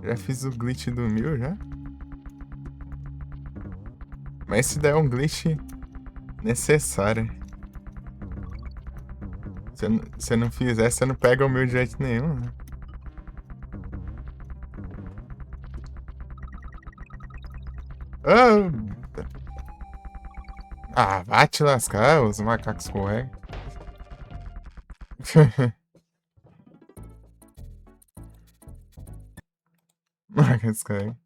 Já fiz o glitch do 1000 já? Mas esse daí é um glitch necessário. Se você não fizer, você não pega o 1000 de jeito nenhum, né? Ah, vai te lascar, os macacos correm. Macacos correm.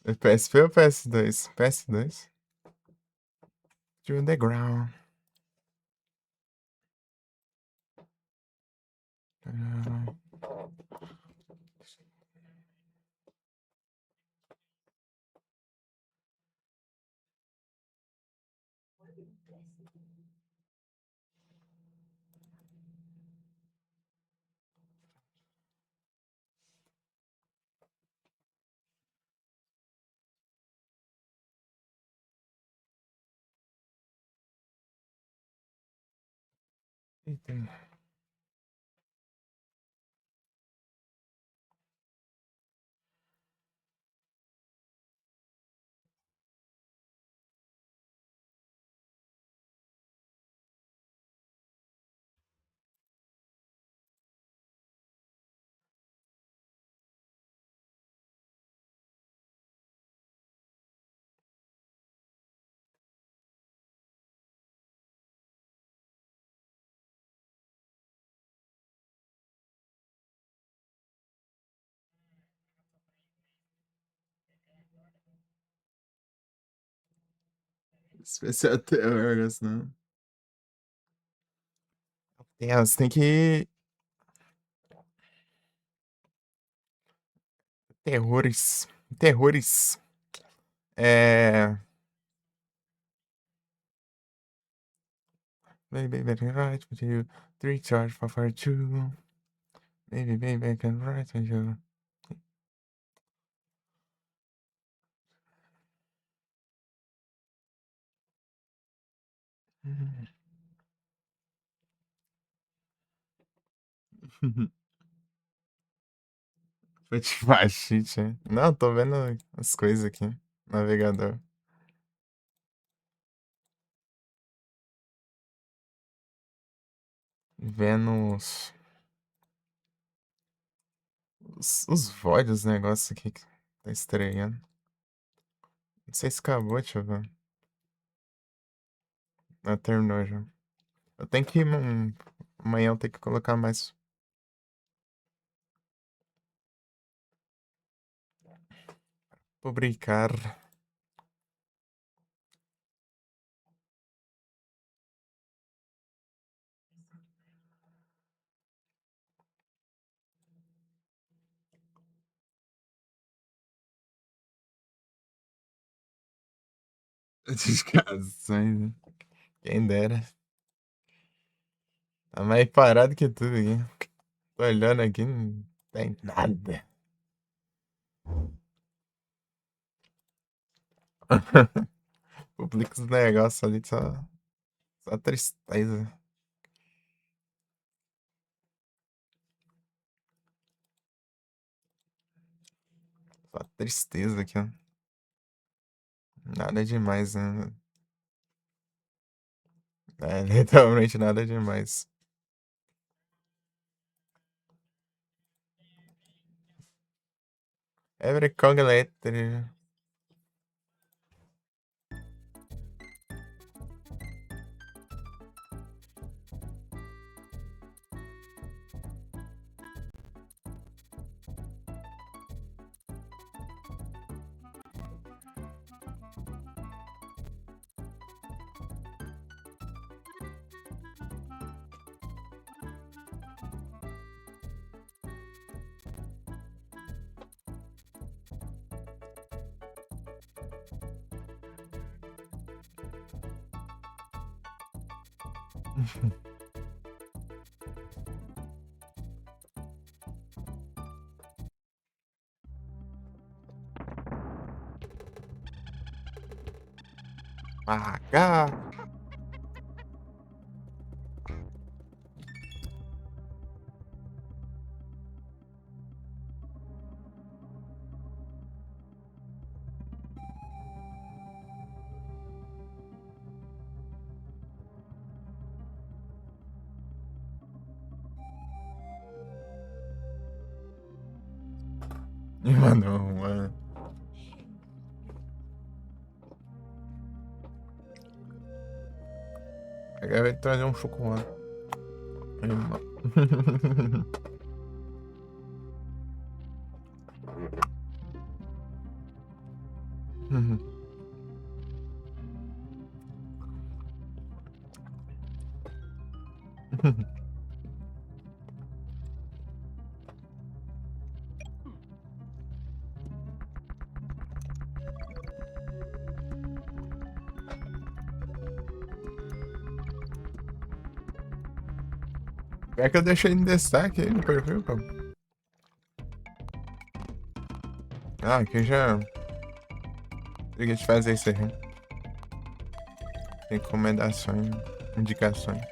É PSP ou PS2? PS2. To the ground. Eita. Especial Terrors, não. Você tem que. Terrores. Terrores. É. Baby, baby, right with you. Three charge for two. Baby, baby, I can write with you. Foi de baixite, hein? Não, tô vendo as coisas aqui. Navegador. Vendo os VOD, os negócios aqui que tá estranhando. Não sei se acabou, deixa eu ver. Ah, terminou já. Eu tenho que. Amanhã eu tenho que colocar mais. Publicar. Notificações, né? Quem dera. Tá mais parado que tudo aqui. Tô olhando aqui, não tem nada. Publica os negócios ali, só tristeza. Só tristeza aqui, ó. Nada demais, né? É, literalmente nada demais. Every calculator. Pagar. Me mandou uma. Agora vai trazer um chocolate. Aí, mano. É que eu deixei em destaque aí no perfil, pô. Ah, aqui já. Liga de fazer isso aí. Recomendações, indicações.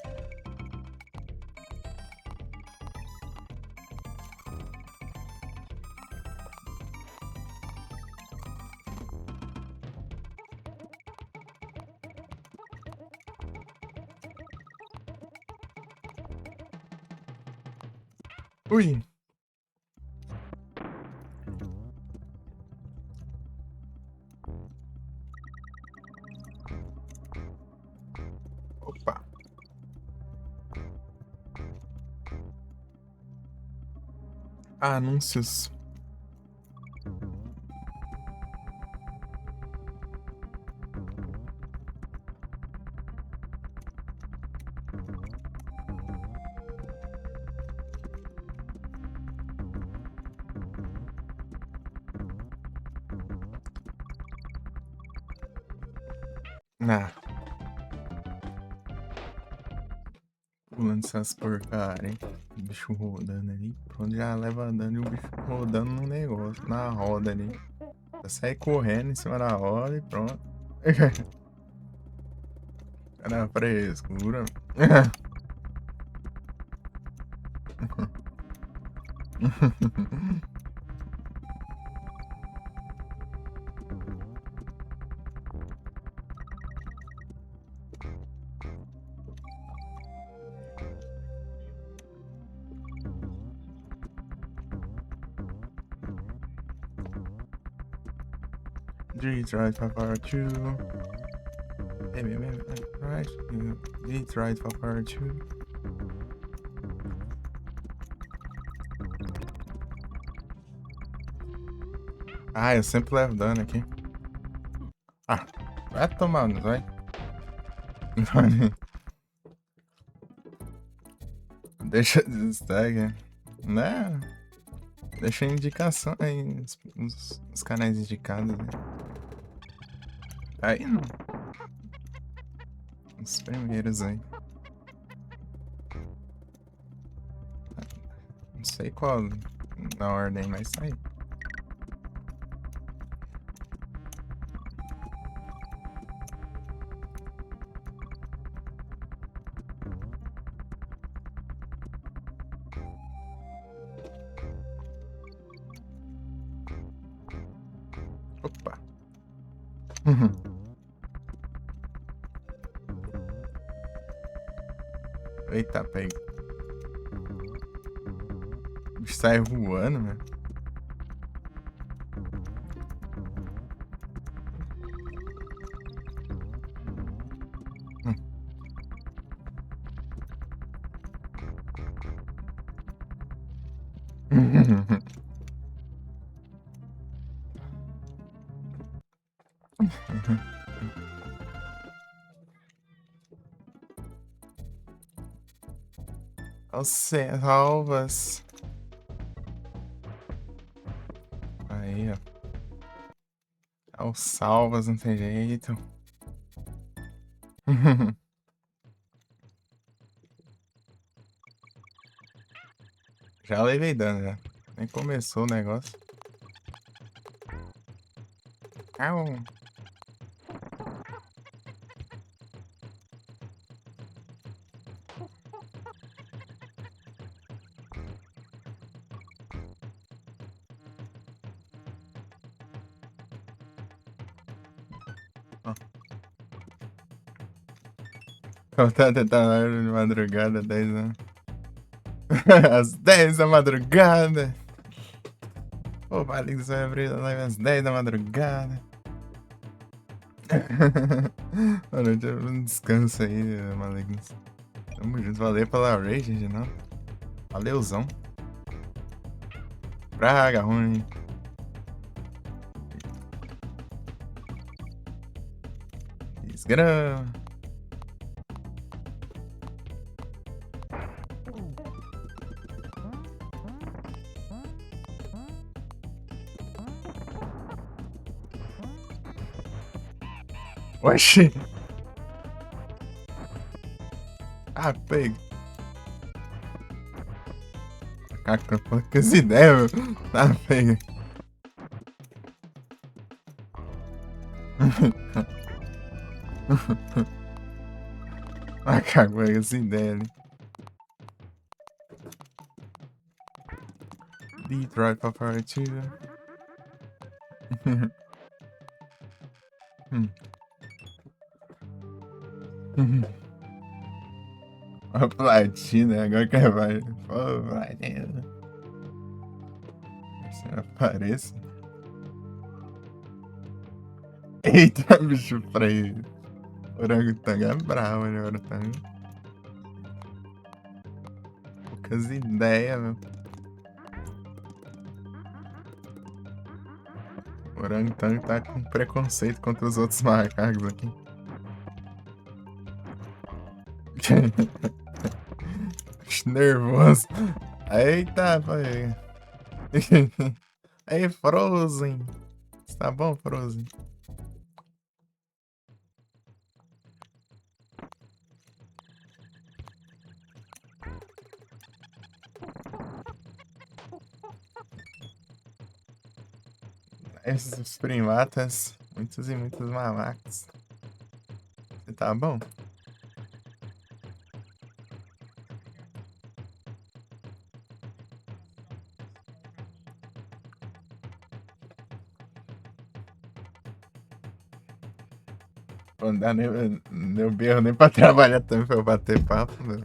Ui! Opa! Anúncios. Ah, pulando essas porcaria, hein? O bicho rodando ali. Pronto, já leva dano e o bicho rodando no negócio, na roda ali. Já sai correndo em cima da roda e pronto. Cara, frescura. G-Drive for part 2. Right. G-Drive for part 2. Ah, eu sempre levo dano aqui. Ah, vai tomar, não vai? Deixa de destaque. Né? Deixa indicação aí, os canais indicados, né? Aí não. Os primeiros aí. Não sei qual na ordem, mas tá aí. Opa. Eita, pega. O bicho sai voando, né? Salvas. Aí, ó. Aos salvas, não tem jeito. Já levei dano, já. Nem começou o negócio. Au. Eu tava tentando na hora de madrugada, 10 anos. Às 10 da madrugada. Pô, Maligno, você vai abrir a live às 10 da madrugada. Boa noite, um descanso aí, Malignos. Tamo junto, valeu pela rage de novo. Valeuzão. Praga ruim. Desgrama. Oxi. Ah, pega. Caca, que essa ideia, meu. Tá, pega. Ah, caga, pega essa ideia ali. Detroit pra partida. A platina, agora que vai. Pô, platina. Se apareça. Eita, bicho freio. Orangotango é bravo, né, orangotango? Poucas ideias, meu. O orangotango tá com preconceito contra os outros macacos aqui. Nervoso. Eita, pai. Aí, Frozen. Tá bom, Frozen? Esses primatas, muitos e muitos mamacos. Você tá bom? Não dá nem meu berro nem pra trabalhar também pra eu bater papo, meu.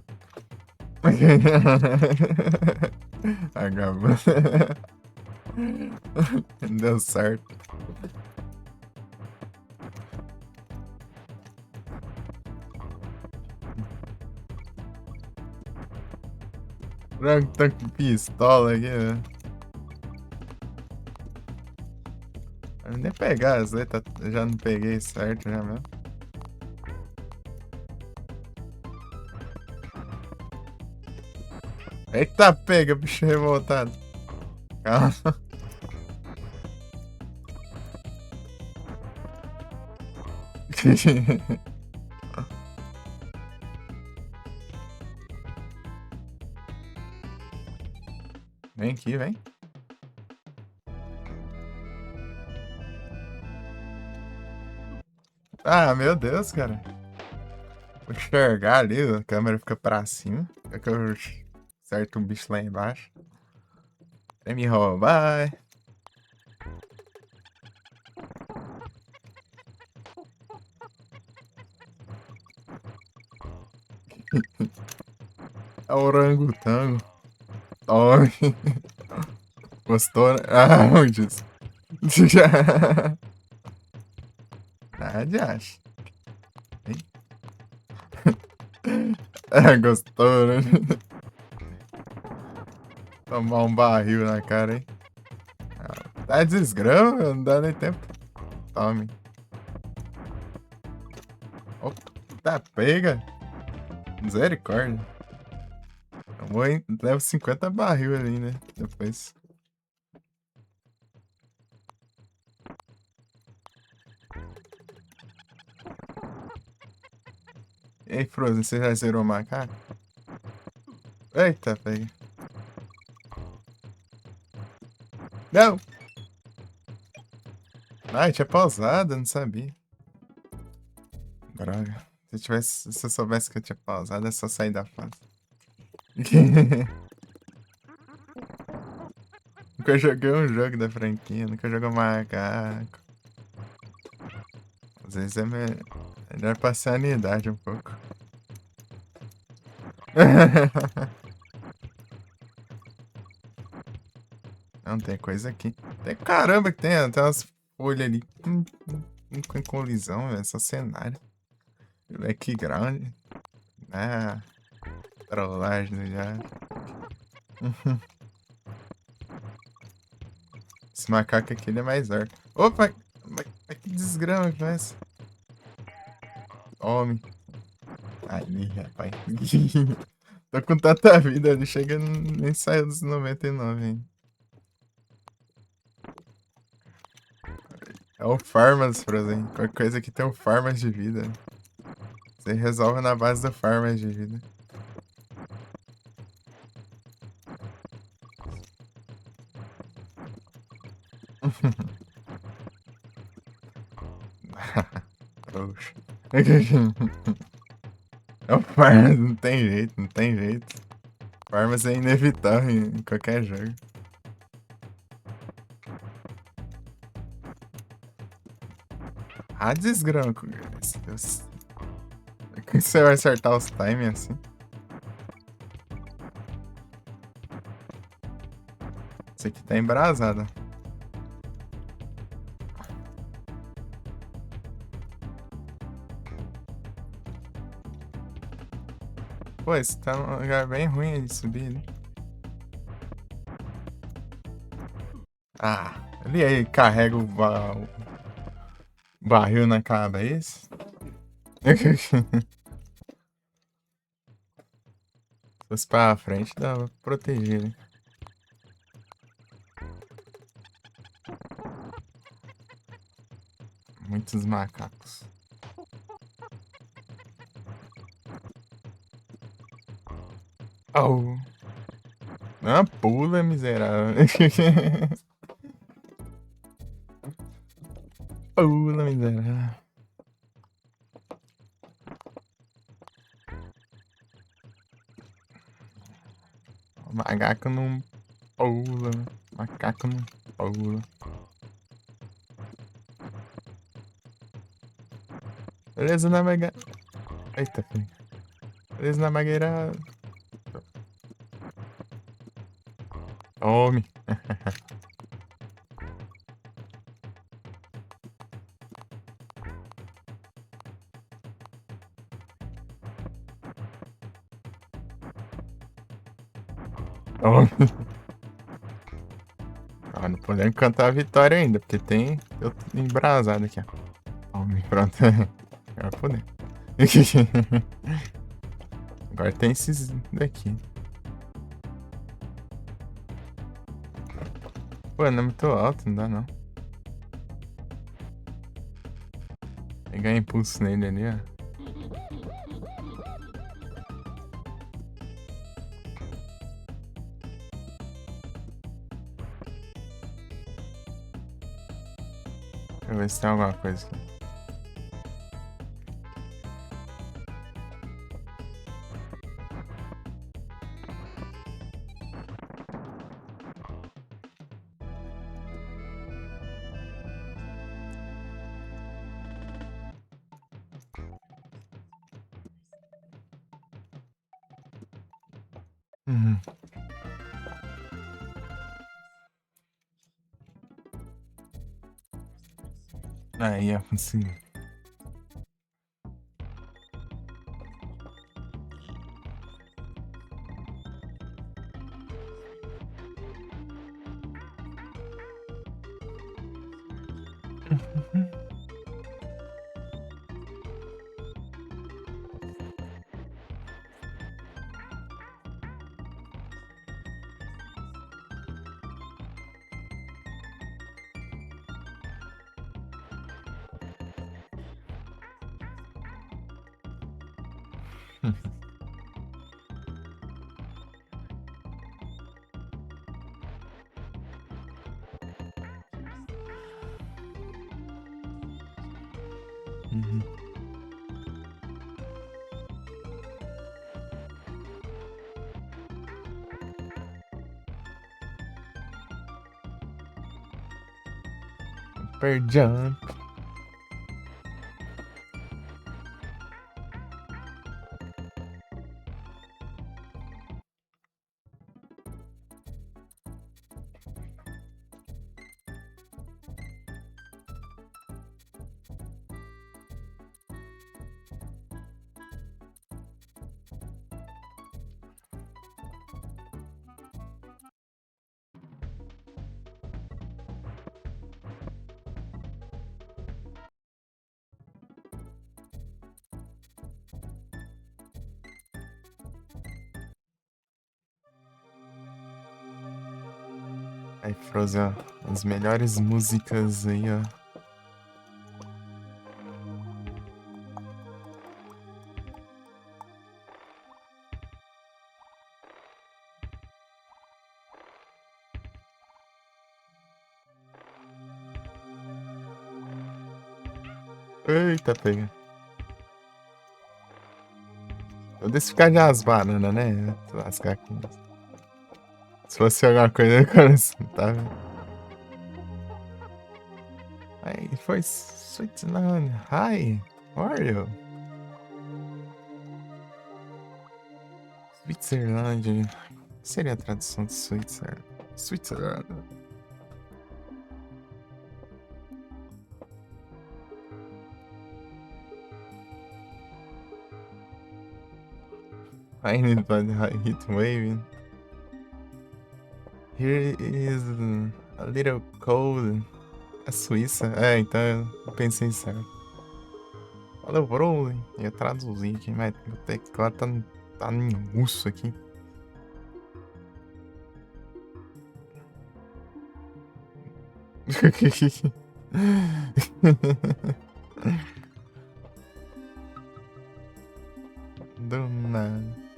Acabou. Deu certo. Branco tá com pistola aqui, né? Eu nem pegar as letras, eu já não peguei certo já mesmo. Eita, pega, bicho revoltado. Calma. Vem aqui, vem. Ah, meu Deus, cara. Vou enxergar ali, a câmera fica pra cima. É que eu acerto um bicho lá embaixo. Vem me roubar. É orangotango. Tome. Gostou, né? Ah, onde isso? Nada, acho. Ah, gostou, né? Tomar um barril na cara, hein? Ah, tá desgrama, não dá nem tempo. Tome. Opa, tá pega. Misericórdia. Tomou, hein? Leva 50 barril ali, né? Depois. Ei, Frozen, você já zerou o macaco? Eita, pega. Não! Ai, tinha pausado, eu não sabia. Droga. Se eu soubesse que eu tinha pausado, é só sair da fase. Nunca joguei um jogo da franquia, nunca joguei macaco. Às vezes é melhor passar a sanidade um pouco. Não, tem coisa aqui. Tem, caramba, que tem umas folhas ali. Com colisão, velho. Só cenário. Background. Ah, trollagem já. Esse macaco aqui ele é mais orc. Opa! Mas que desgrama que é essa? Homem. Ali, rapaz. Tô com tanta vida, ele chega nem saiu dos 99 ainda. É o Farmas, Frozen. Qualquer coisa que tem o Farmas de vida. Você resolve na base do Farmas de vida. Trouxa. É o Farmas, não tem jeito, não tem jeito. Farmas é inevitável em qualquer jogo. Ah, desgrama. Deus. Como que você vai acertar os timings assim? Esse aqui tá embrasado. Pô, esse tá num lugar bem ruim de subir, né? Ah, ali aí carrega o barril na cabeça. Se fosse pra frente, dava pra proteger, né? Muitos macacos. Oh. Ah, pula, miserável. Pula, miserável. Macaco não pula. Macaco não pula. Beleza na mega. Eita, filho. Beleza na magueira. Tome. Tome. Ah, não podemos cantar a vitória ainda, porque tem eu embrasado aqui, ó. Tome, pronto. Agora podemos. Agora tem esses daqui. Pô, não é muito alto, não dá não. Pegar impulso nele ali, ó. ver se tem alguma coisa aqui. Uhum. Aí, é possível. Uhum. Per jump. Aí, Frozen, ó. As melhores músicas aí, ó. Eita, pega. Vou deixar ficar de as bananas, né? Lascar aqui. Se fosse alguma coisa, cara, assim, tá? Aí, foi Switzerland. Hi, how are you? Switzerland. O que seria a tradução de Switzerland? Switzerland. I need by the heat wave. Here is a little cold. A Suíça. É, então eu pensei certo. Valeu, bro. Ia traduzir aqui, mas o teclado tá em russo aqui. Do nada.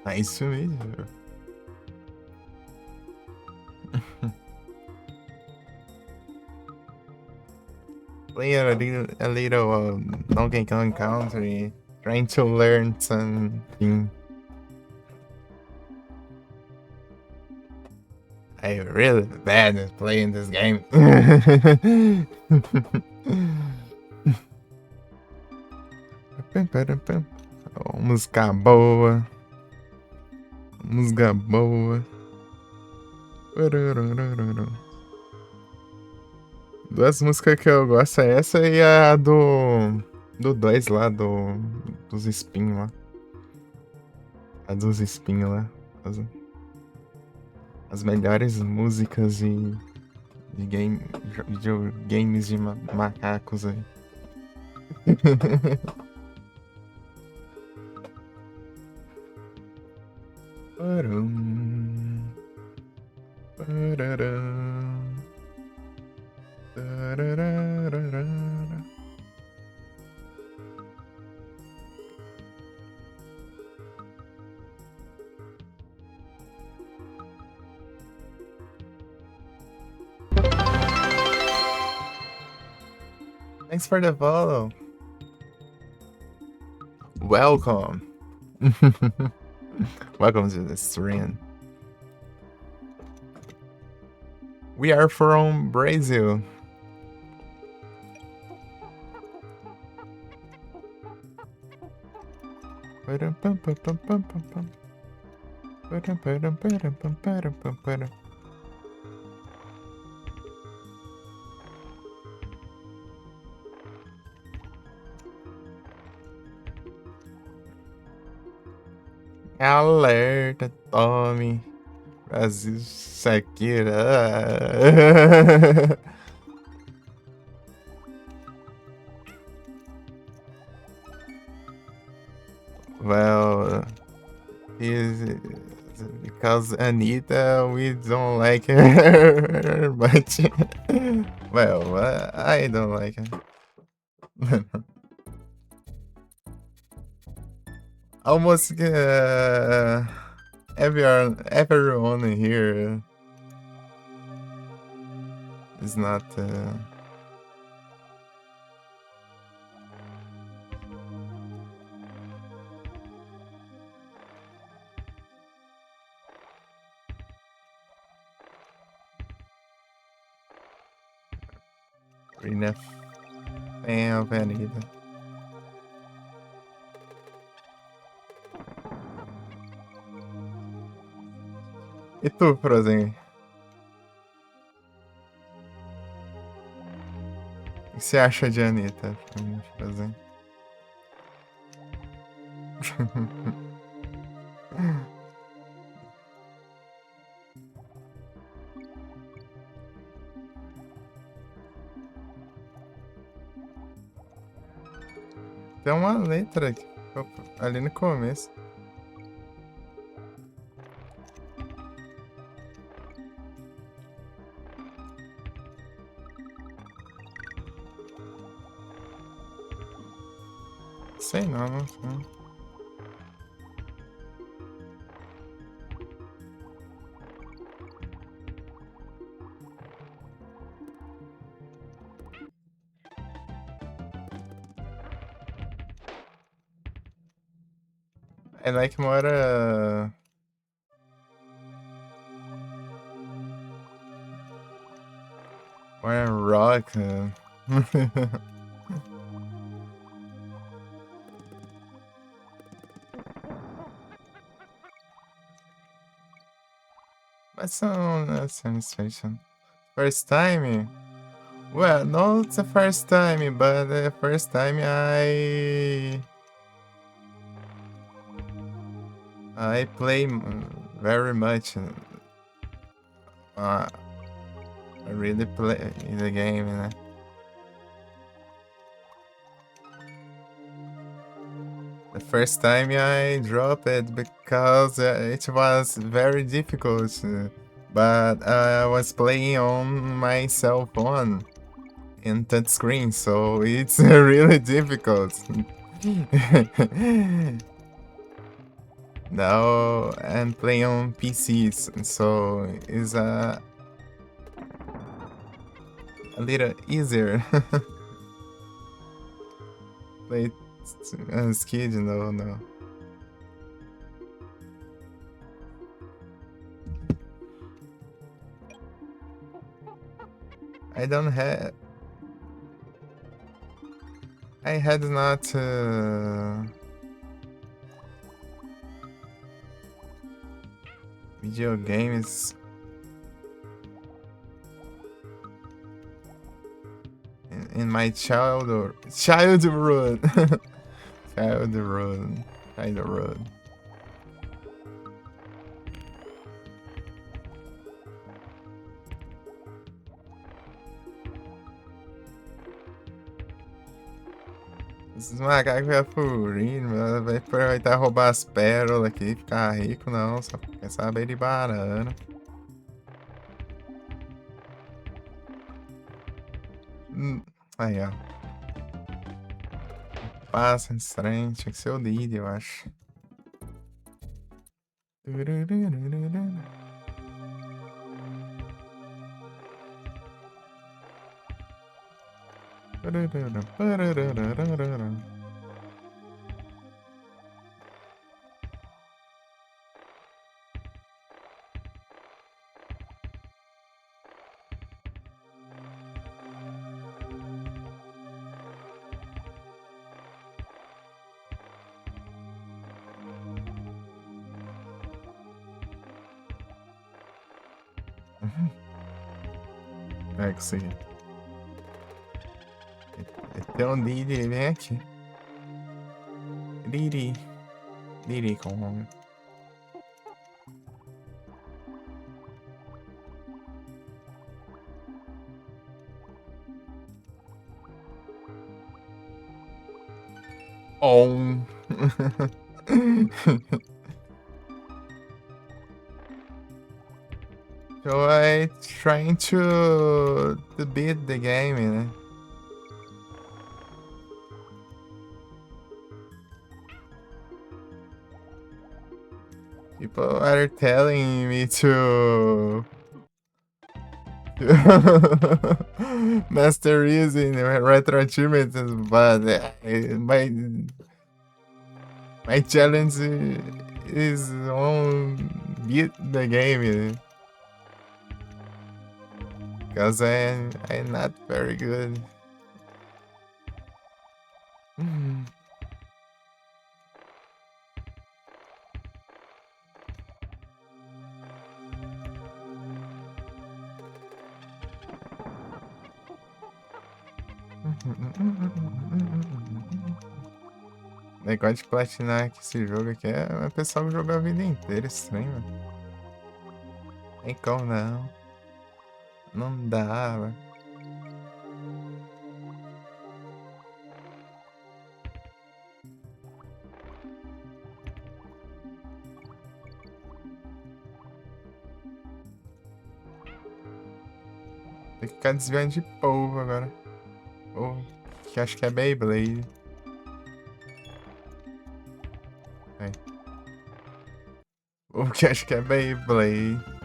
É isso mesmo. Play a little Donkey Kong Country, trying to learn something. I'm really bad at playing this game. Oh, música boa. Música boa. Duas músicas que eu gosto é essa e a do 2 lá, dos espinhos lá. A dos espinhos lá. As melhores músicas de games de macacos aí. Parum, pararam, tarararara. Thanks for the follow. Welcome. Welcome to the stream. We are from Brazil. Alerta, tome. Brasil, Shakira. Well, is because Anita, we don't like her, but well, I don't like her. Almost everyone here is not. Really fan of Anita. E tu, Frozen? O que você acha de Anitta, Frozen? Tem uma letra aqui, ali no começo. Sei não, não sei. É like mora. Mora rock. But some sensation. First time? Well, not the first time, but the first time I play very much. I really play the game, you know? The first time I dropped it because it was very difficult, but I was playing on my cell phone in touchscreen, so it's really difficult. Now I'm playing on PCs, so it's a little easier. Play as kid, no. I don't have. I had not. Video games. In my childhood. Childhood. Esses macacos é furinho, vai aproveitar e roubar as pérolas aqui, ficar rico, não, só Quer saber de banana? Aí, ó. Passa estranho. Tinha que ser o Didi, eu acho. É, consegui. Tem um Didi, vem aqui. Didi. Didi Kong. On. So I trying to beat the game, né? People are telling me to master using retro achievements, but my challenge is on beat the game. Because I'm not very good. O negócio de platinar aqui esse jogo aqui é o pessoal que jogou a vida inteira, estranho, mano. Tem como não. Não dá, mano. Tem que ficar desviando de polvo agora. Ou que acho que é Beyblade. Aí. Ou que acho que é Beyblade.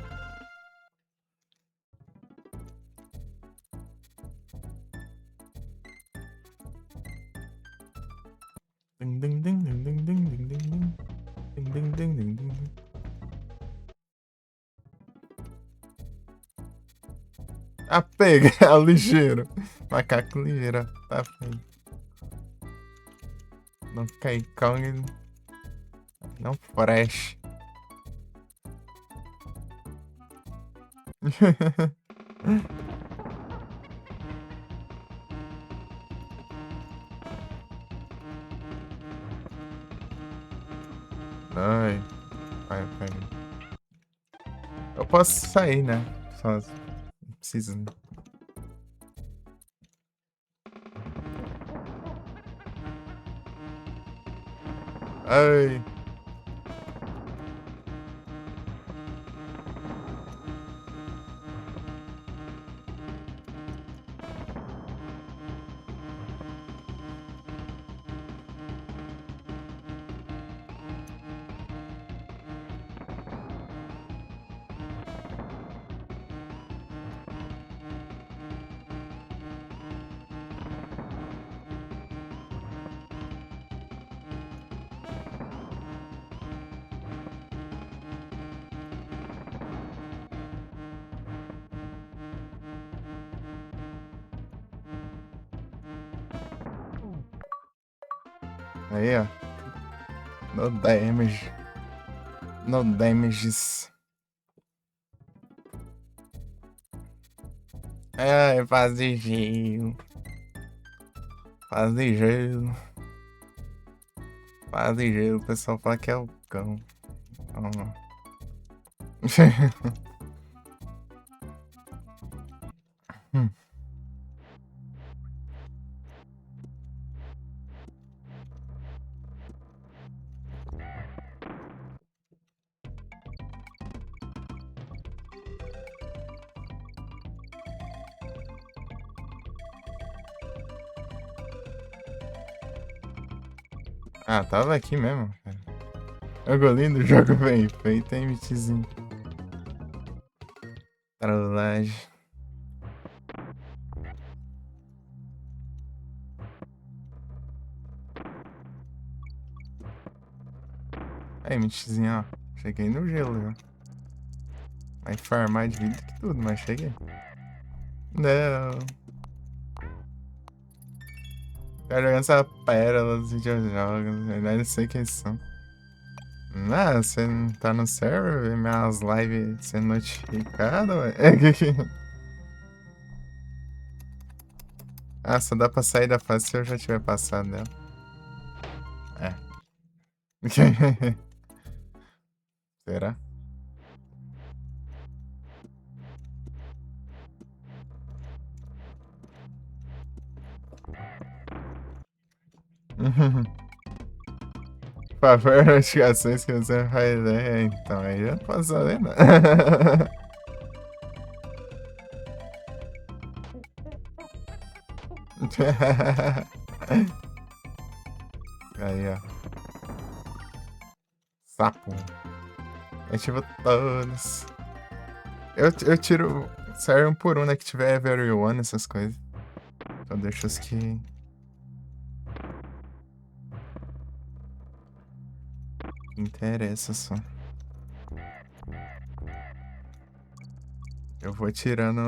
Ding ding ding ding ding ding ding ding ding. Ding ding ding ding ding. Ah, pega, é o ligeiro. Macaco ligeiro, ó. Tá feio. Donkey Kong não fresh. Ai, vai. Eu posso sair, né? Só não preciso. Ai. Aí, ó. No damage. No damages. Ai, fazer gelo. Fazer gelo. Fazer gelo. O pessoal fala que é o cão. Oh. Ah, tava aqui mesmo, cara. Jogo lindo, jogo bem feito, hein, Mitchzinho? Trollagem. Aí, Mitchzinho, ó. Cheguei no gelo, já. Vai farmar de vida que tudo, mas cheguei. Não. Tá jogando essa pérola dos videojogos. Na verdade, não sei quem são. Ah, você não tá no server? Vê minhas lives sendo notificado, ué? Ah, só dá pra sair da fase se eu já tiver passado dela. É. Será? Por favor, notificações que você faz ideia. Então, aí já não posso saber, não. Aí, ó. Sapo. Ativa todos. Eu tiro. Sai um por um, né? Que tiver everyone, essas coisas. Então deixa os que. Interessa só. Eu vou tirando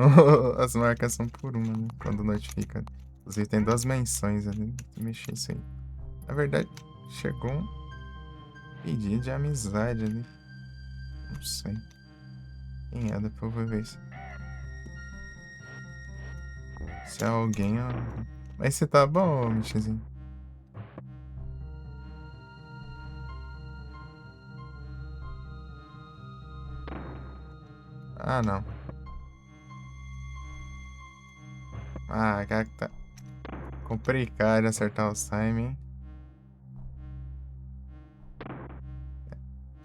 as marcas um por uma, né? Quando notifica. Inclusive tem 2 menções ali. Tem que mexer isso aí. Na verdade, chegou um pedido de amizade ali. Não sei. Quem é? Depois eu vou ver isso. Se é alguém, ó. Mas você tá bom, Michizinho? Ah, não. Ah, cara, tá complicado acertar os timing.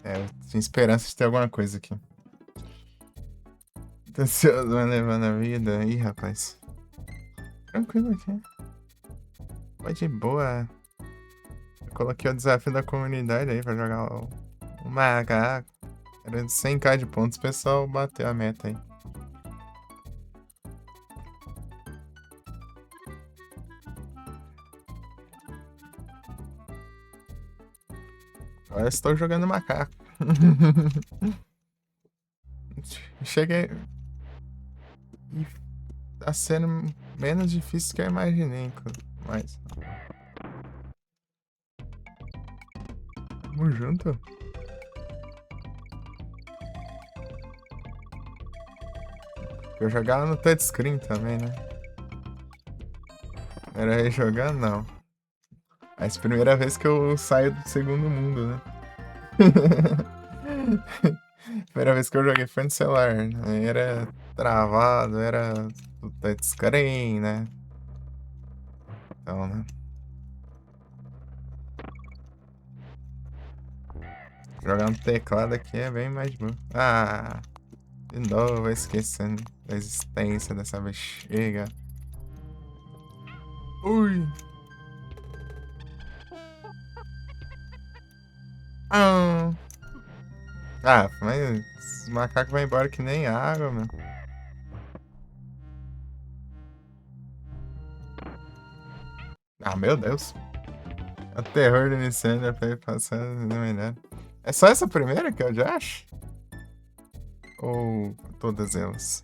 É, eu tinha esperança de ter alguma coisa aqui. Tô ansioso, vai levando a vida. Ih, rapaz. Tranquilo aqui. Vai de boa. Eu coloquei o desafio da comunidade aí pra jogar o macaco. Era de 100k de pontos, o pessoal bateu a meta aí. Agora estou jogando macaco. Cheguei. E tá sendo menos difícil que eu imaginei, mas. Tamo junto. Eu jogava no touchscreen também, né? Era aí jogando, não. Mas primeira vez que eu saio do segundo mundo, né? Primeira vez que eu joguei foi no celular, né? Era travado, era do touchscreen, né? Então, né? Jogar no teclado aqui é bem mais bom. Ah, de novo, esquecendo da existência dessa bexiga. Ui! Ah, mas os macacos vão embora que nem água, mano. Ah, meu Deus. O terror do iniciante foi passando na melhor. É só essa primeira que eu já acho? Ou todas elas?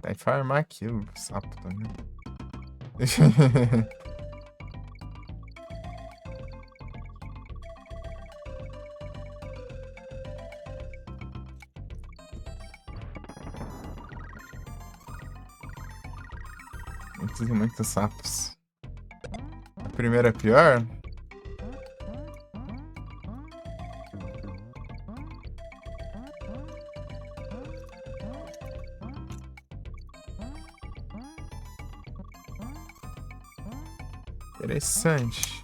Vai farmar aqui o sapo também. Muitos sapos. A primeira é pior? Interessante.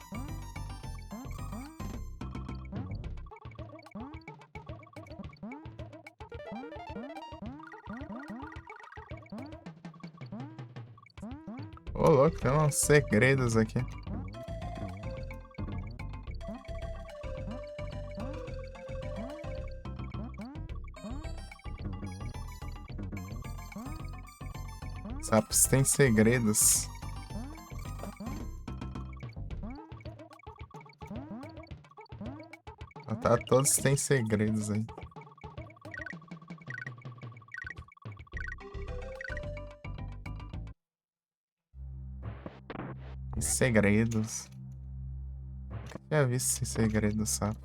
louco, tem uns segredos aqui. Sapos têm segredos. Tá, todos têm segredos aí. E segredos. Já vi esse segredo, sapo.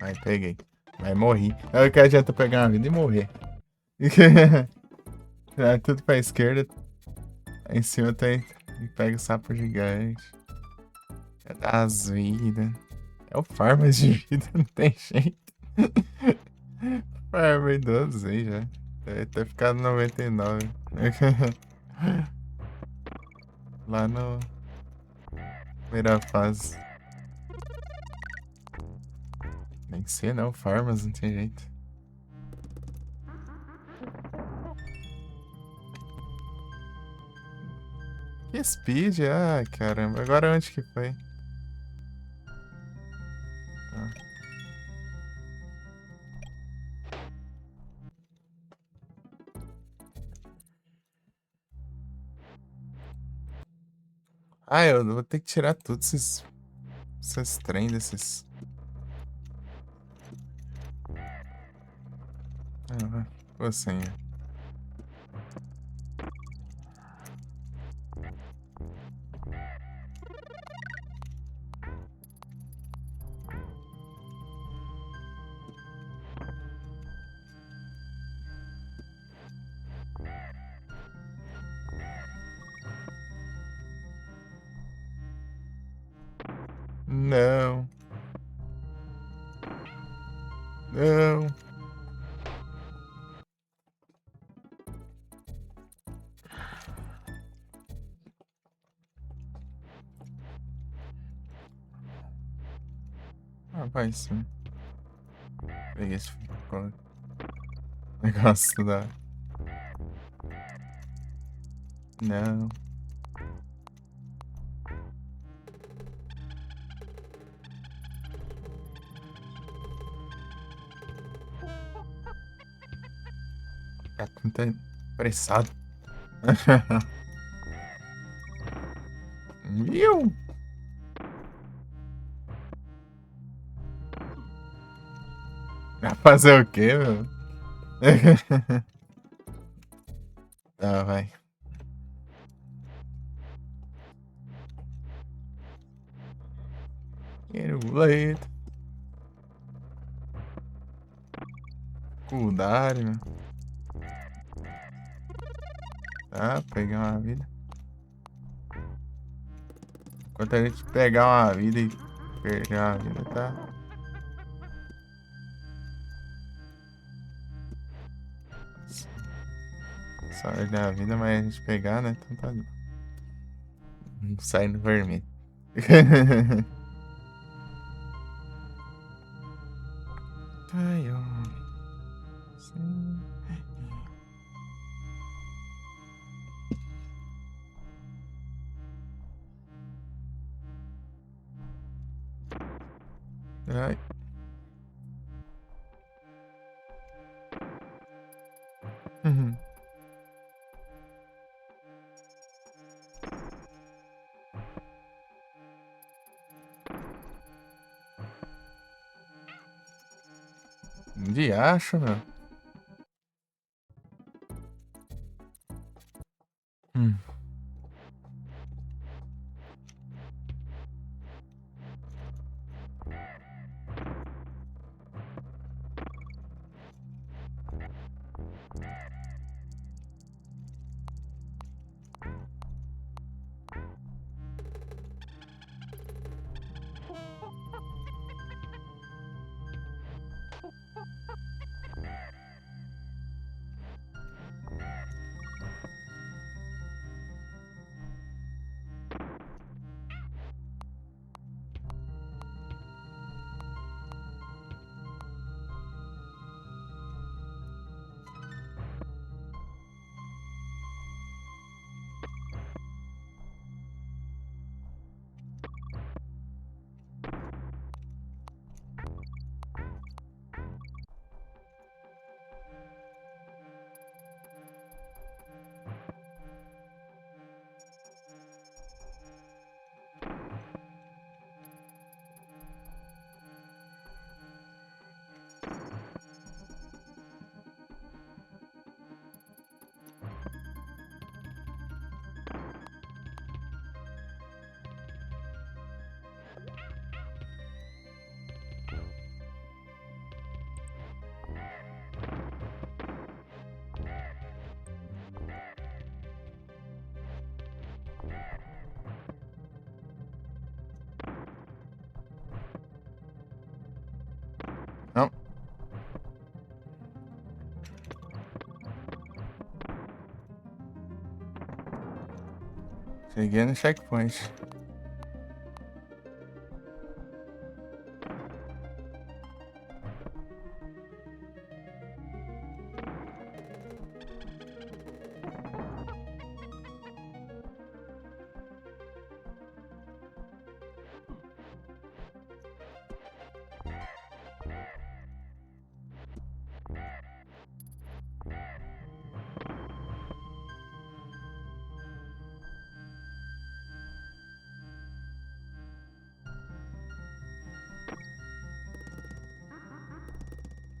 Aí, peguei. Aí, morri. É o que adianta pegar uma vida e morrer. É tudo pra esquerda. Aí em cima tem. E pega o sapo gigante. É das vidas. É o farma de vida, não tem jeito. Farma idoso aí já. Deve ter ficado 99. Lá no. Primeira fase. Nem sei não, farmas não tem jeito. Que speed? Ah, caramba. Agora onde que foi? Ah. Ah, eu vou ter que tirar todos esses trem desses. Ah, pô, senhor. Não. Não. Ah, vai sim. Peguei esse negócio da. Não. Tá muito apressado. Viu? Vai fazer o quê, meu? Tá, vai. Late. Cuidado, meu. Tá, pegar uma vida. Enquanto a gente pegar uma vida e perder uma vida, tá? Sai da vida, mas a gente pegar, né? Então tá. Não sai no vermelho. Ai, ó. Sim. Ai. Uhum. De acho, meu. Hum. Cheguei no checkpoint.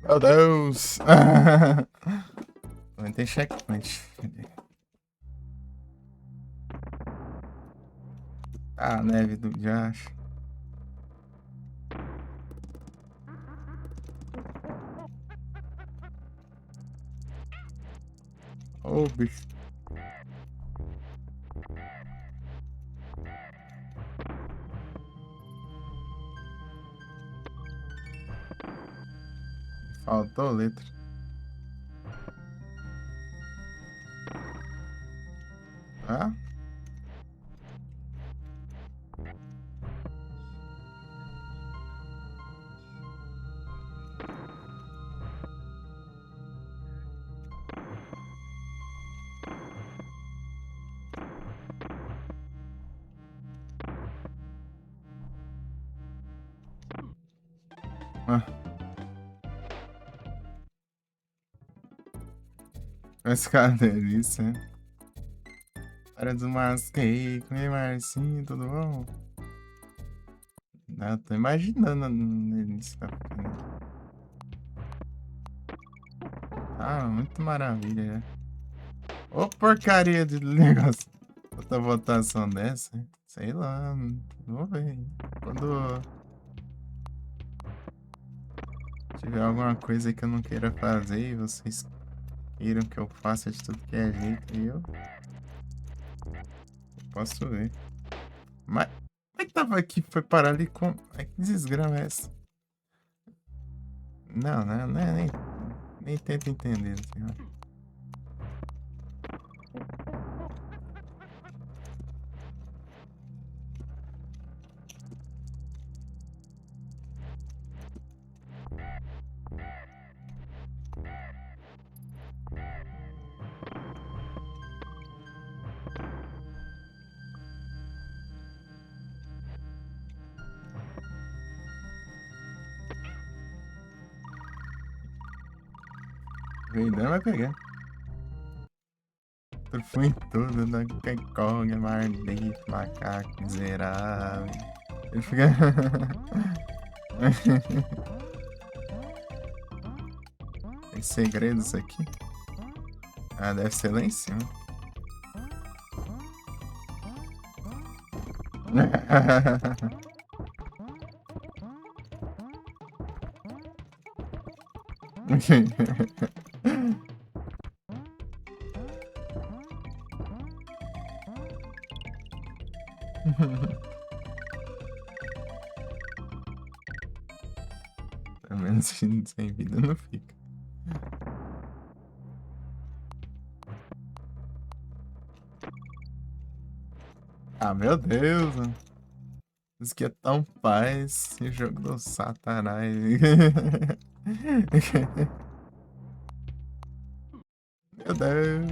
Meu Deus! Não tem checkpoint. Ah, neve do Josh. Ô, bicho. Faltou letra. Ah? Ah. Mas cadê isso, hein? Para desmasquei, com Marcinho, tudo bom? Eu tô imaginando no início da pequena. Ah, muito maravilha, né? Ô porcaria de negócio. Outra votação dessa, hein? Sei lá, vou ver. Quando tiver alguma coisa que eu não queira fazer e vocês queiram que eu faça de tudo que é jeito, aí eu posso ver. Mas como é que tava aqui? Foi parar ali com. Ai, que desgrama é essa? Não, nem tento entender, senhor. Veidão vai pegar. Eu fui em tudo, da Kong, Mardito, macaco, miserável. Ele fica. Tem segredos aqui? Ah, deve ser lá em cima. Pelo menos sem vida não fica. Ah, meu Deus, mano. Isso aqui é tão paz. Esse jogo do satanás. Meu Deus.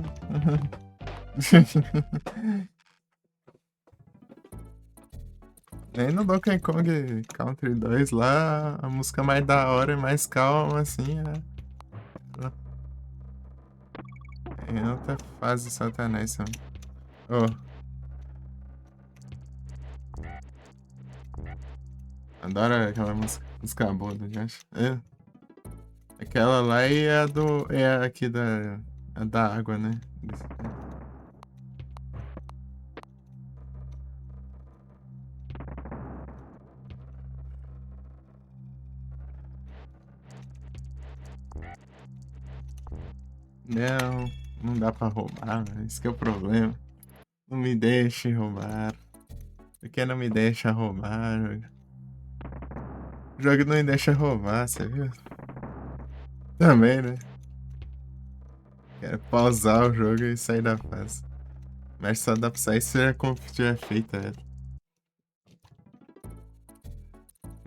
Nem no Donkey Kong Country 2 lá, a música mais da hora e mais calma, assim, é outra fase satanás, mano. Oh, adoro aquela música boa do Josh. É, aquela lá e a do. É a aqui da água, né? Não dá pra roubar, né? Esse que é o problema. Não me deixe roubar. Porque não me deixa roubar. O jogo não me deixa roubar, você viu? Também, né? Quero pausar o jogo e sair da fase. Mas só dá pra sair se a conf tiver feita ela.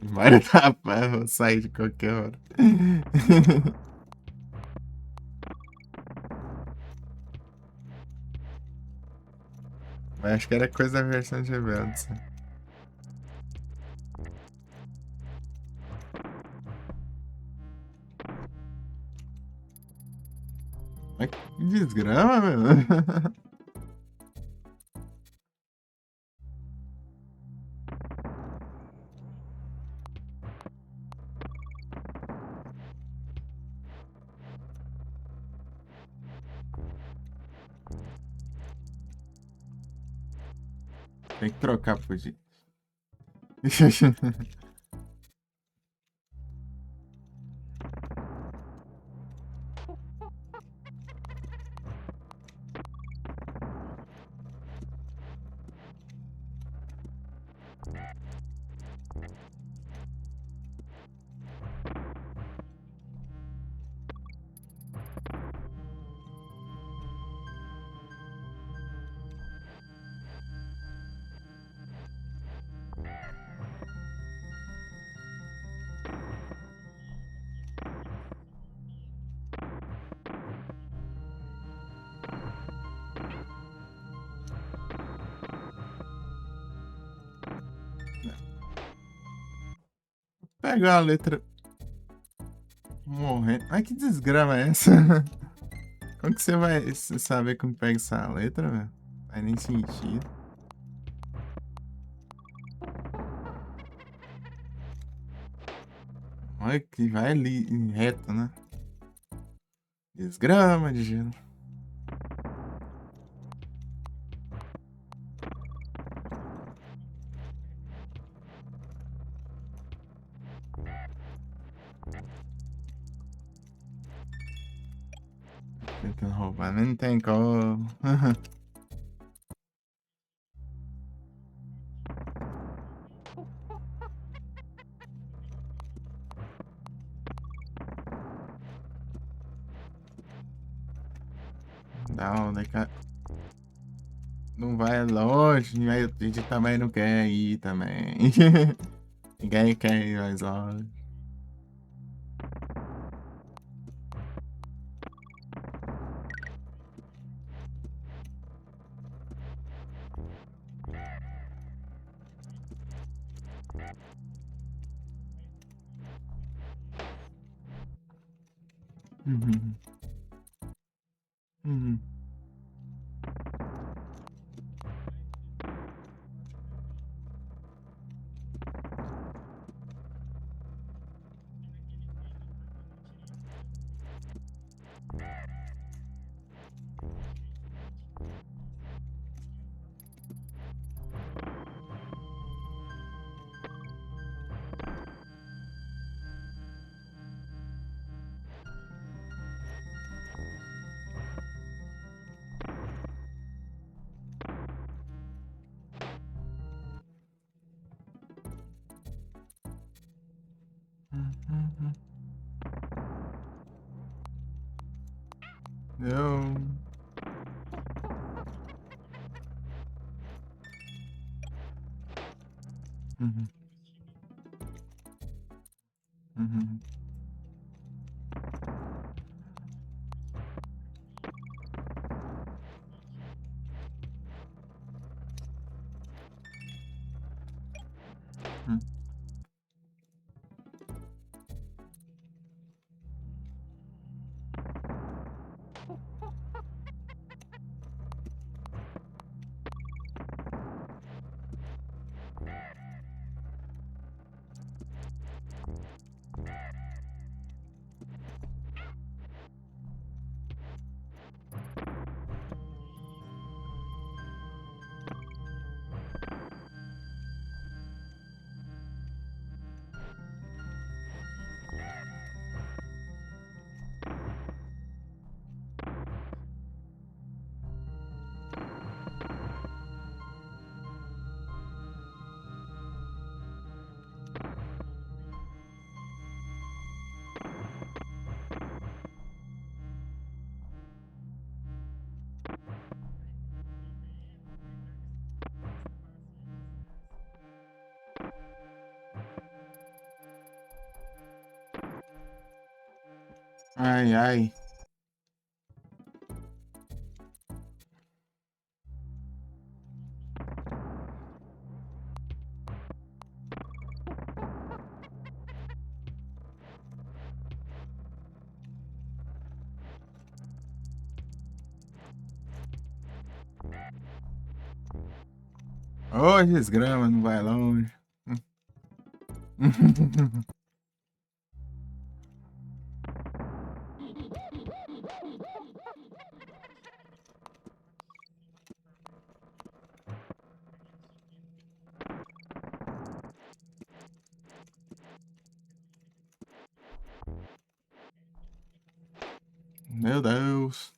Mario tá pá, vou sair de qualquer hora. Mas acho que era coisa da versão de eventos. Mas que desgrama, meu. Tem que trocar pro dia. Pega a letra morrendo. Ai, que desgrama é essa? Como que você vai saber como pega essa letra, velho? Faz nem sentido. Olha que vai ali reto, né? Desgrama de gelo. Tentando roubar, mas não tem como. Não, não vai longe, a gente também não quer ir também. Ninguém quer ir mais longe. Uhum. Uhum. Uhum. Não. Uhum. Uhum. Uhum. Ai, ai. Ô, desgrama, não vai longe. Meu Deus.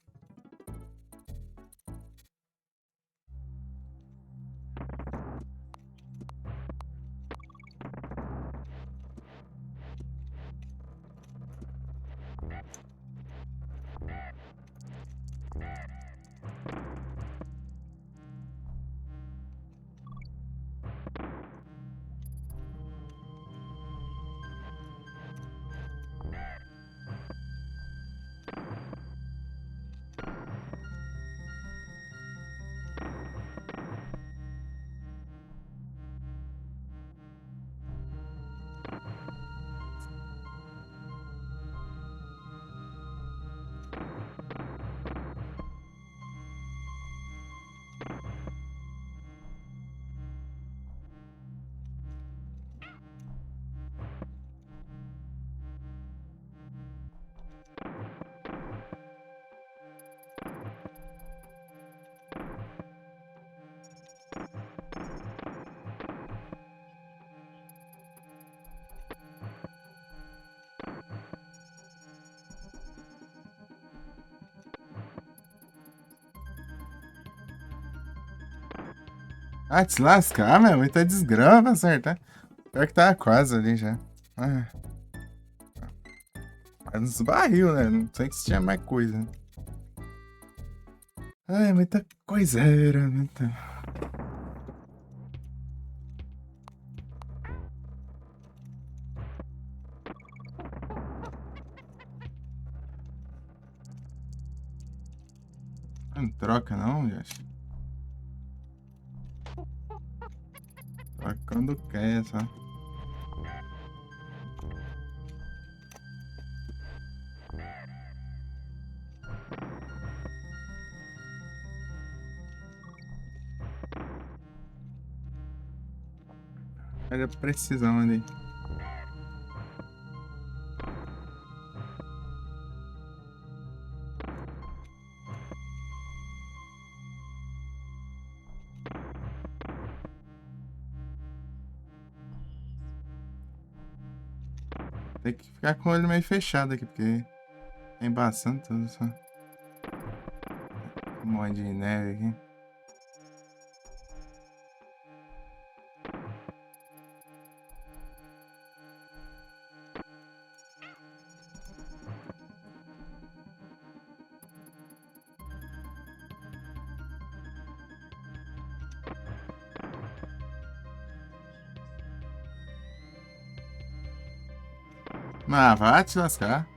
Ah, te lascar, meu. Muita desgrama, acertar. Pior que tava quase ali já. Ah, mas nos barril, né? Não sei se tinha mais coisa. Ai, muita coiseira, muita. Não troca não, gente. Troca quando quer, só. Olha a precisão ali. Tem que ficar com o olho meio fechado aqui, porque tá embaçando tudo só. Um monte de neve aqui. Ah, vai te lascar.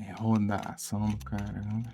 É rodação do caramba.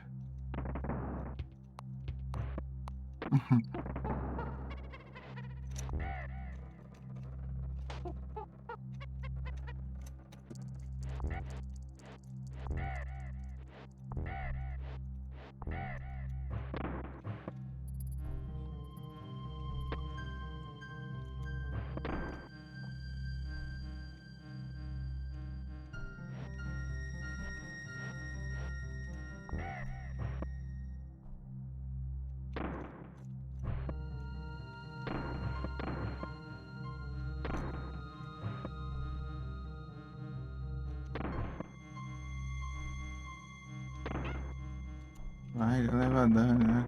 Vai, já leva dano, né?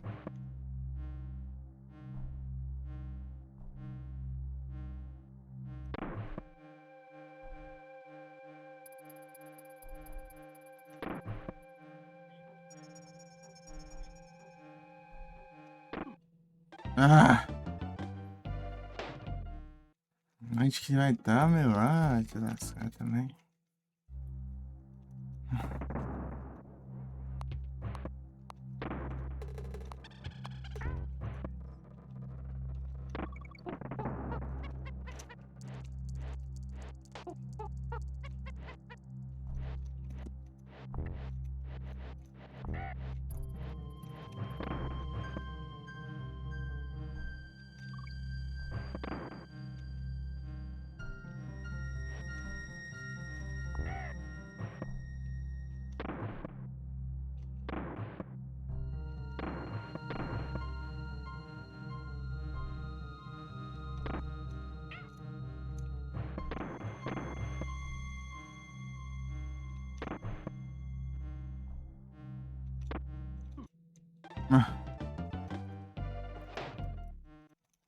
Ah! Onde que vai estar, meu? Ah, te lascar também.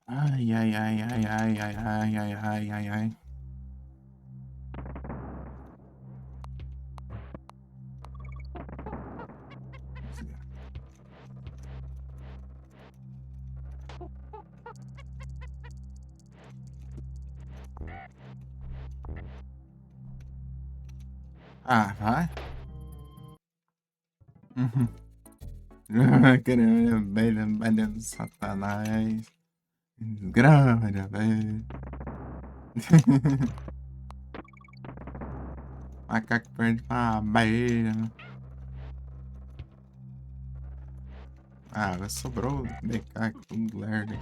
Ai, ai, ai, ai, ai, ai, ai, ai, ai, ai, ai. Ah, vai. Uhum. Querendo velho do Satanás. Grande, velho. Macaco perde pra abelha. Ah, agora sobrou o DK, que tudo lerdo.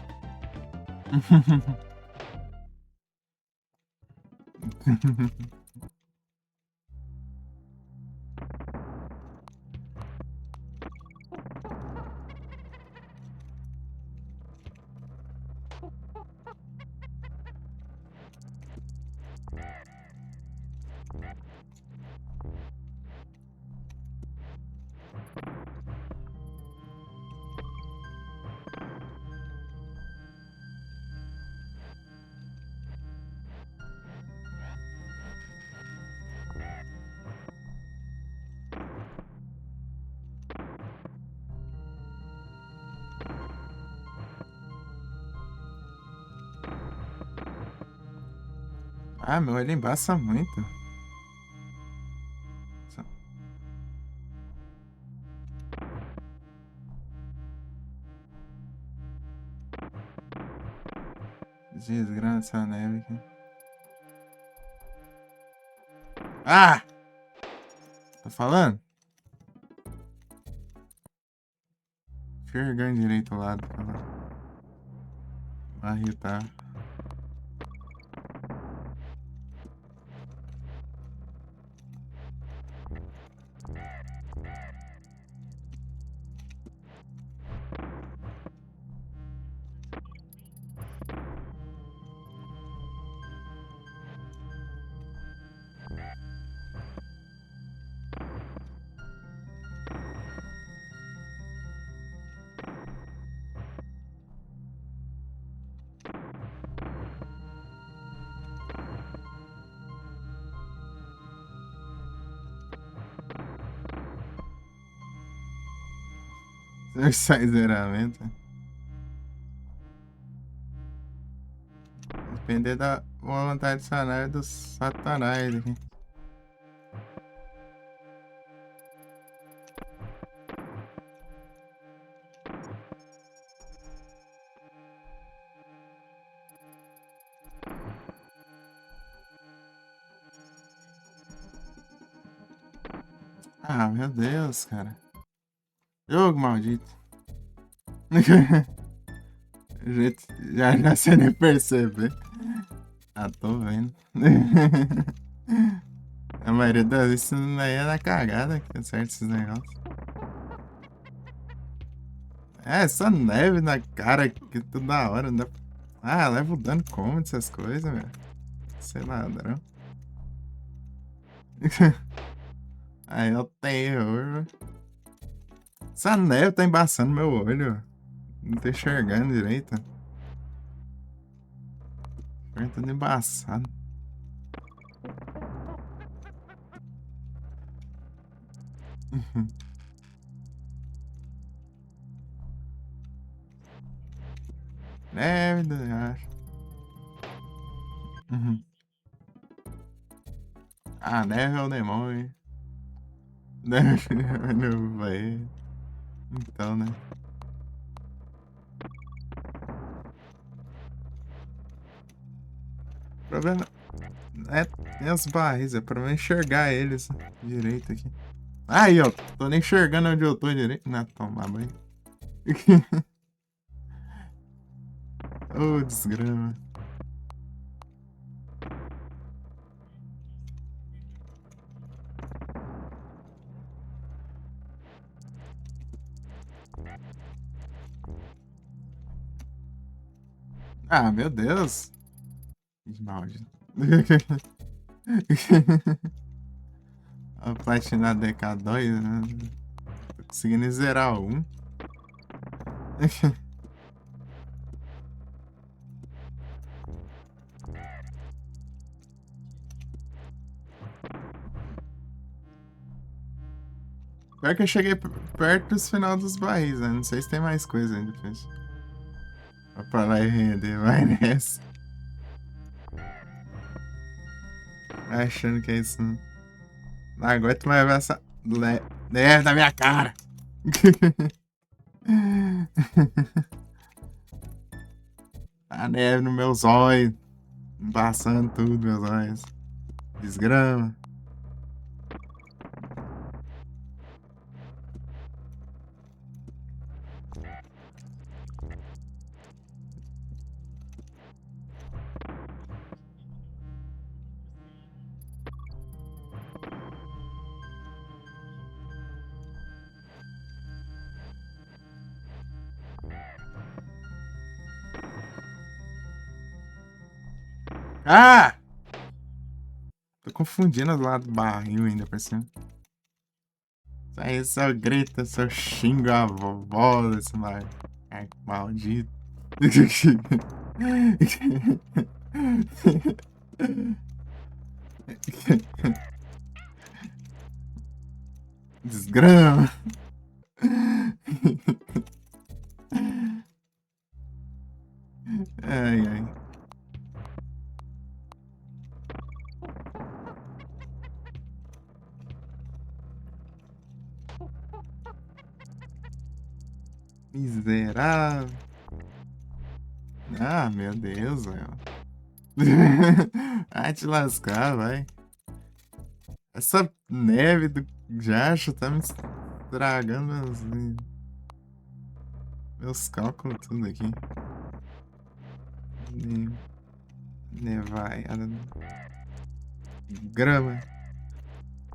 Ah, meu, ele embaça muito. Desgraça a neve aqui. Ah! Tá falando? Enxergando direito o lado, cara. Vai irritar. Sai zeramento. Depender da vontade sanária do Satanás aqui. Ah, meu Deus, cara. Jogo maldito. Gente, já você nem percebe. Ah, tô vendo. A maioria das vezes isso aí é na cagada que acerta esses negócios. É, essa neve na cara que toda hora. Não dá... Ah, leva o dano como dessas coisas, velho. Sei lá, ladrão. Aí eu tenho. Essa neve tá embaçando meu olho. Não tô enxergando direito. Tá tudo embaçado. Neve do acho. Ah, neve é o demônio. Neve não vai. Então, né? O problema é tem os barris, é pra eu enxergar eles direito aqui. Aí, ó, tô nem enxergando onde eu tô direito. Não, tomar banho. Ô, desgrama. Ah, meu Deus. Que maldito. A platina DK2, né? Tô conseguindo zerar um. Pior que eu cheguei perto dos final dos barris, né? Não sei se tem mais coisa ainda, depois. Vai pra lá e render, vai nessa. Achando que é isso. Não aguento mais ver essa neve na minha cara. A neve no meus olhos. Embaçando tudo, meus olhos. Desgrama. Ah! Tô confundindo os lados do barril ainda por cima. Aí só grita, só xinga a vovó desse maldito. Desgrama. Ai, ai. Miserável. Ah, meu Deus, velho. Vai te lascar, vai. Essa neve do Jacho tá me estragando meus cálculos tudo aqui. Nevaiada. Grama.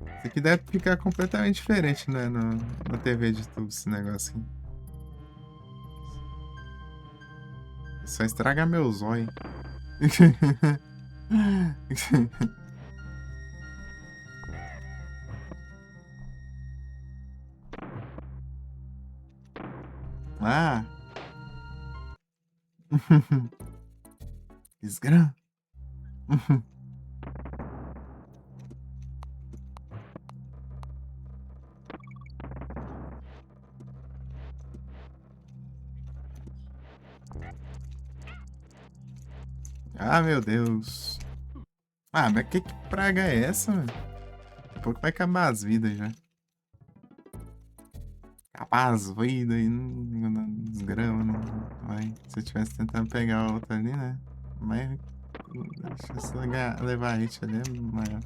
Isso aqui deve ficar completamente diferente, né? Na TV de tubo, esse negócio aqui. Só estraga meus olhos. Ah! Desgrama. Ah, meu Deus. Ah, mas que praga é essa, mano? Daqui a pouco vai acabar as vidas já. Acabar as vidas e não desgrama, não vai. Se eu tivesse tentando pegar a outra ali, né? Mas a chance de levar a hit ali é maior.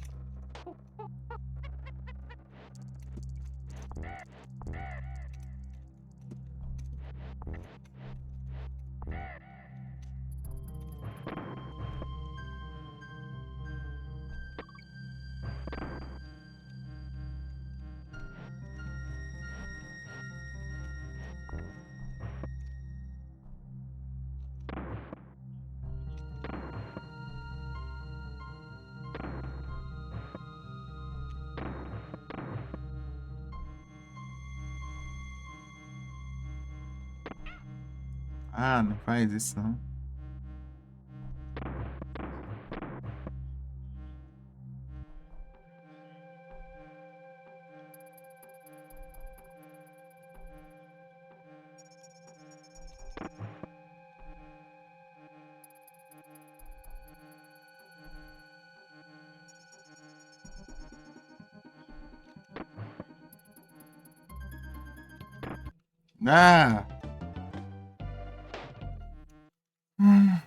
Ah, não faz isso não. Ah! Hum.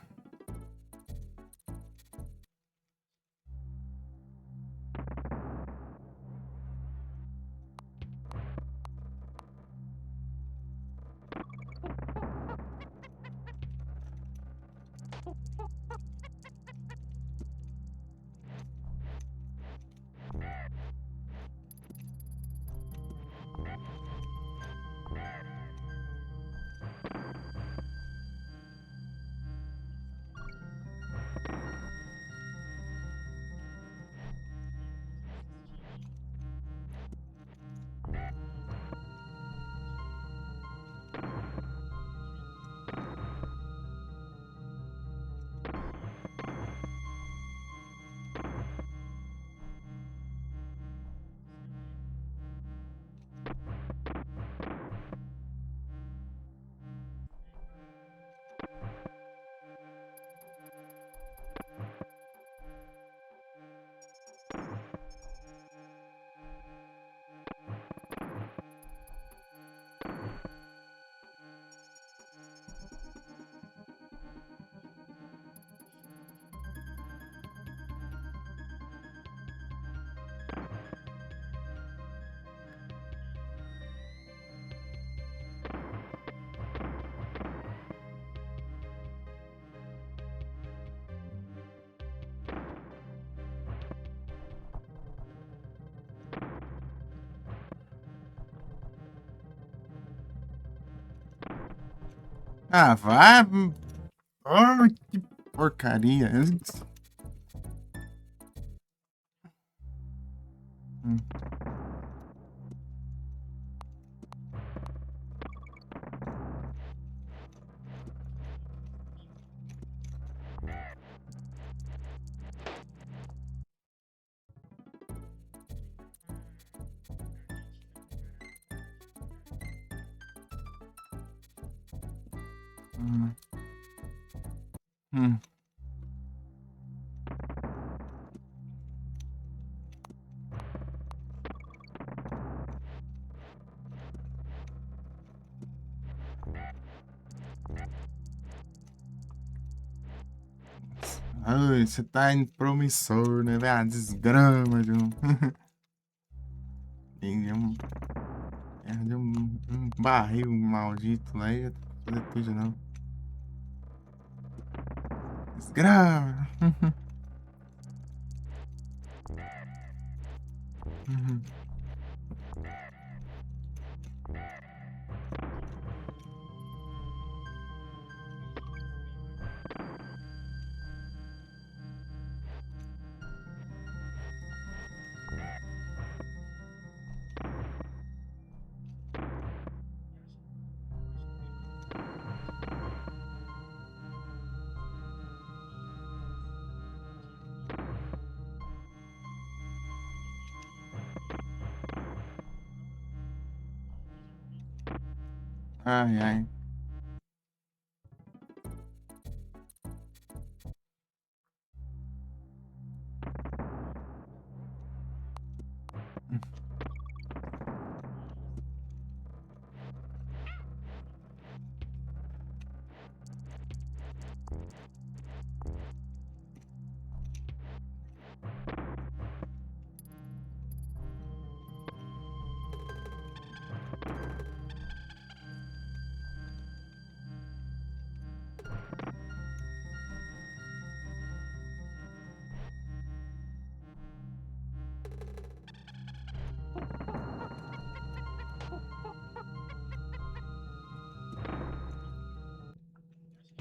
Ah, vai. Oh, que porcaria. Hum. Hum. Hum. Ai, você tá indo promissor, né, velho? Ah, desgrama de um. Tem um barril maldito lá e ia fazer tudo de novo. Desgrama. Ai, ai.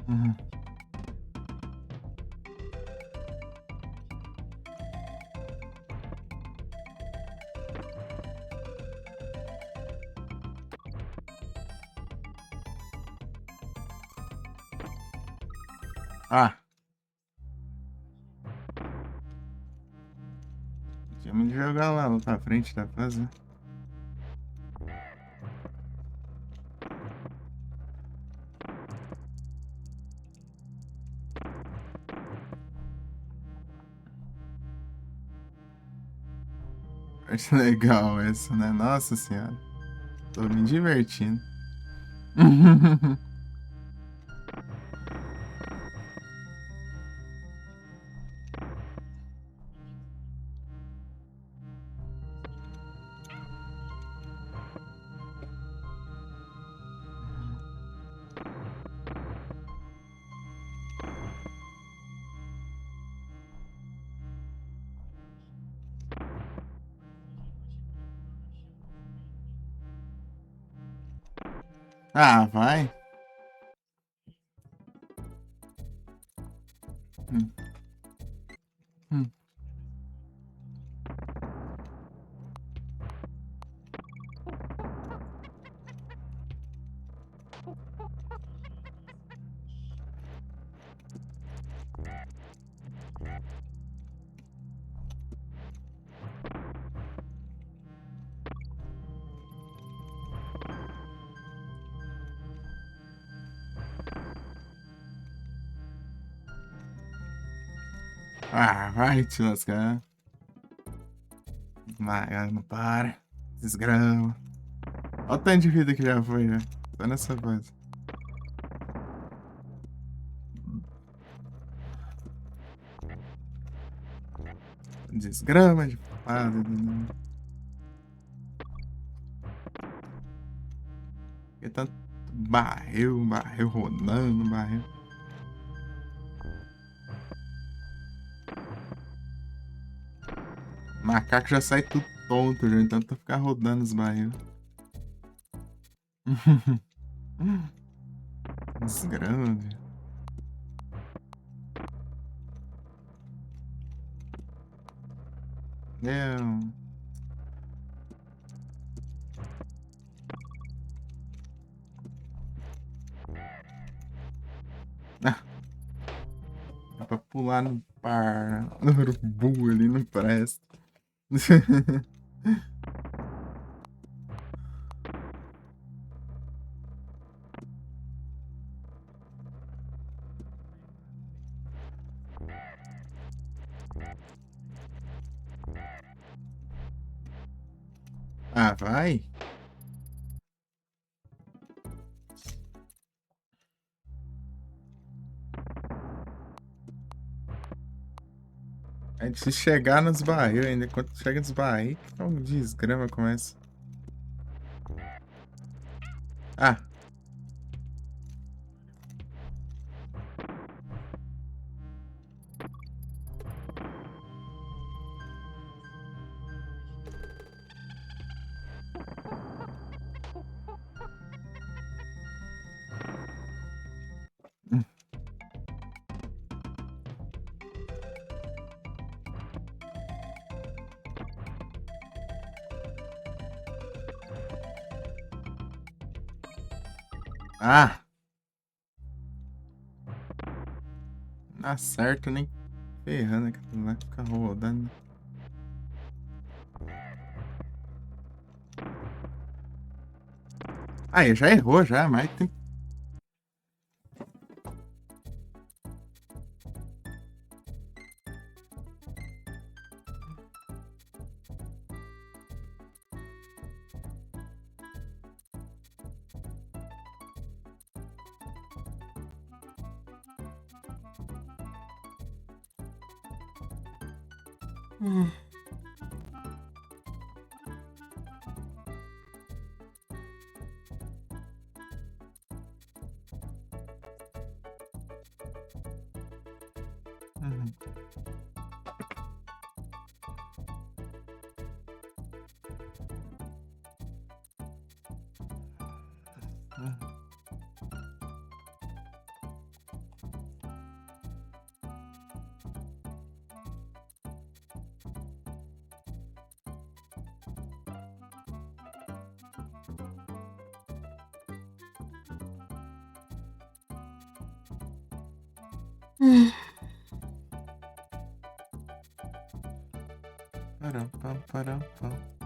Uhum. Ah, tinha me jogar lá pra frente da fase, né? Acho legal essa, né? Nossa senhora. Tô me divertindo. Ah, vai. Hum, hum. Ah, vai te lascar. Vai, não para. Desgrama. Olha o tanto de vida que já foi, já. Tô nessa fase. Desgrama de fase. Que tanto barril rodando, barril. Macaco já sai tudo tonto, já, então tá ficar rodando os barril. Desgrama, velho. Não. Ah, dá pra pular no par. No urubu ali, não presta. Ah, vai? A gente chegar nos barril ainda. Quando chega nos barril, que é um desgrama começa. Ah. Ah. Não acerta nem ferrando aquilo lá. Fica rodando. Ah, já errou já, mas tem. Uhum. Param, pam, param, pam.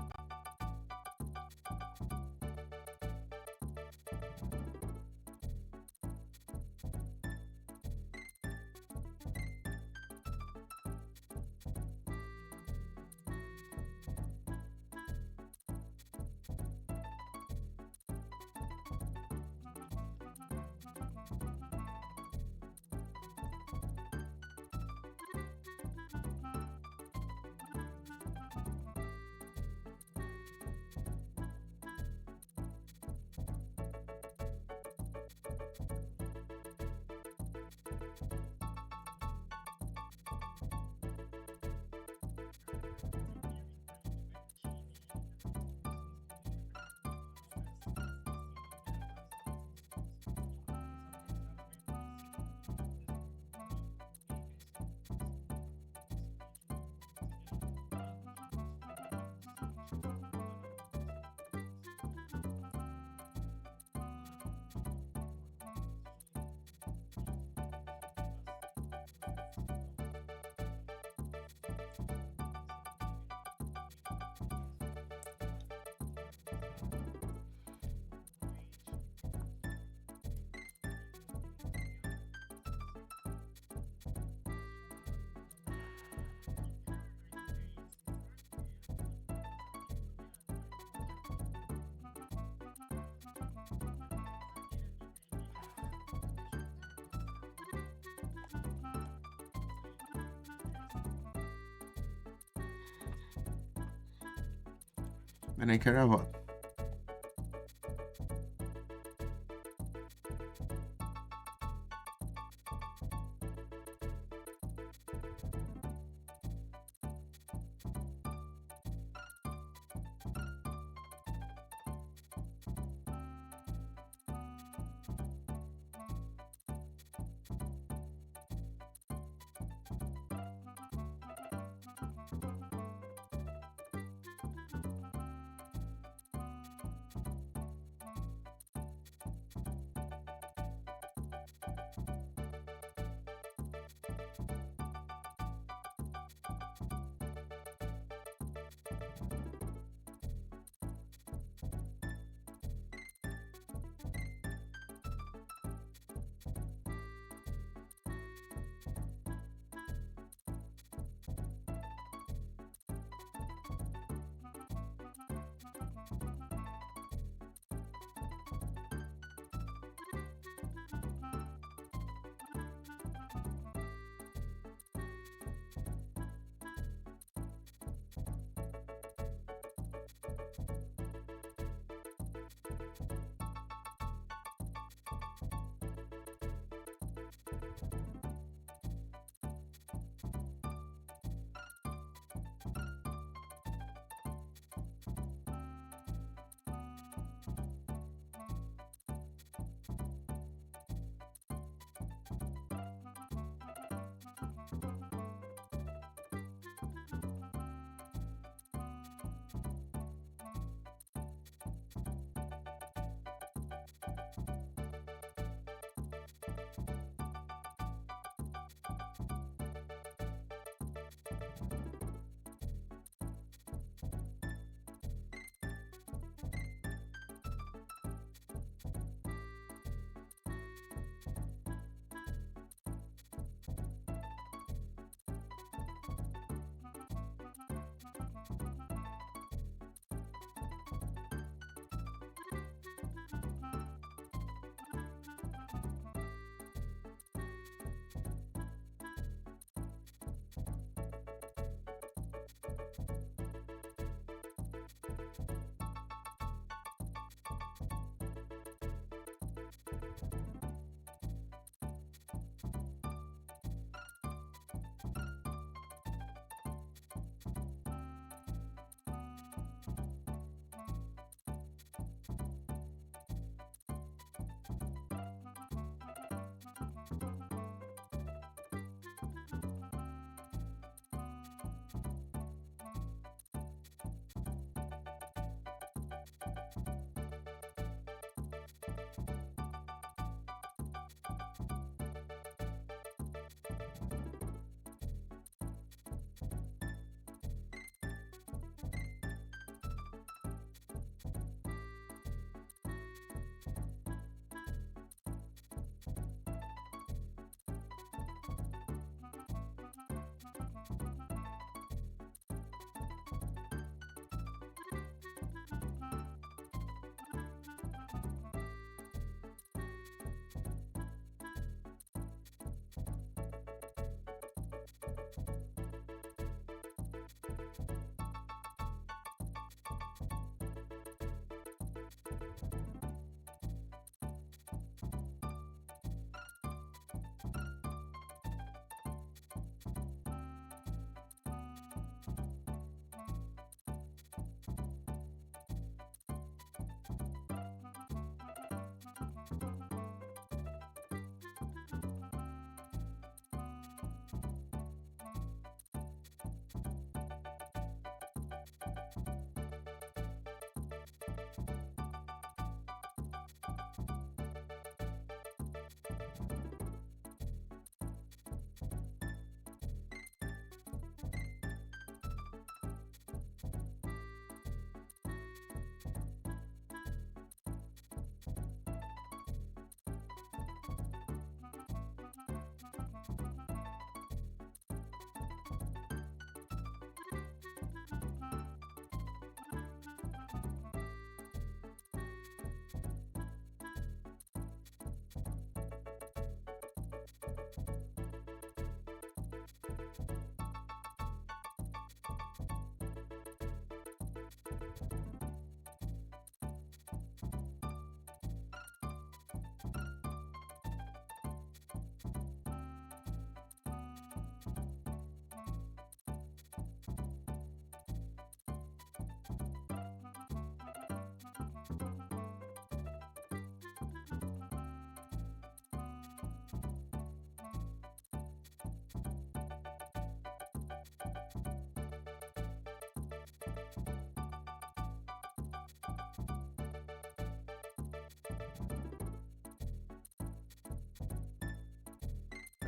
Peraí que eu já volto.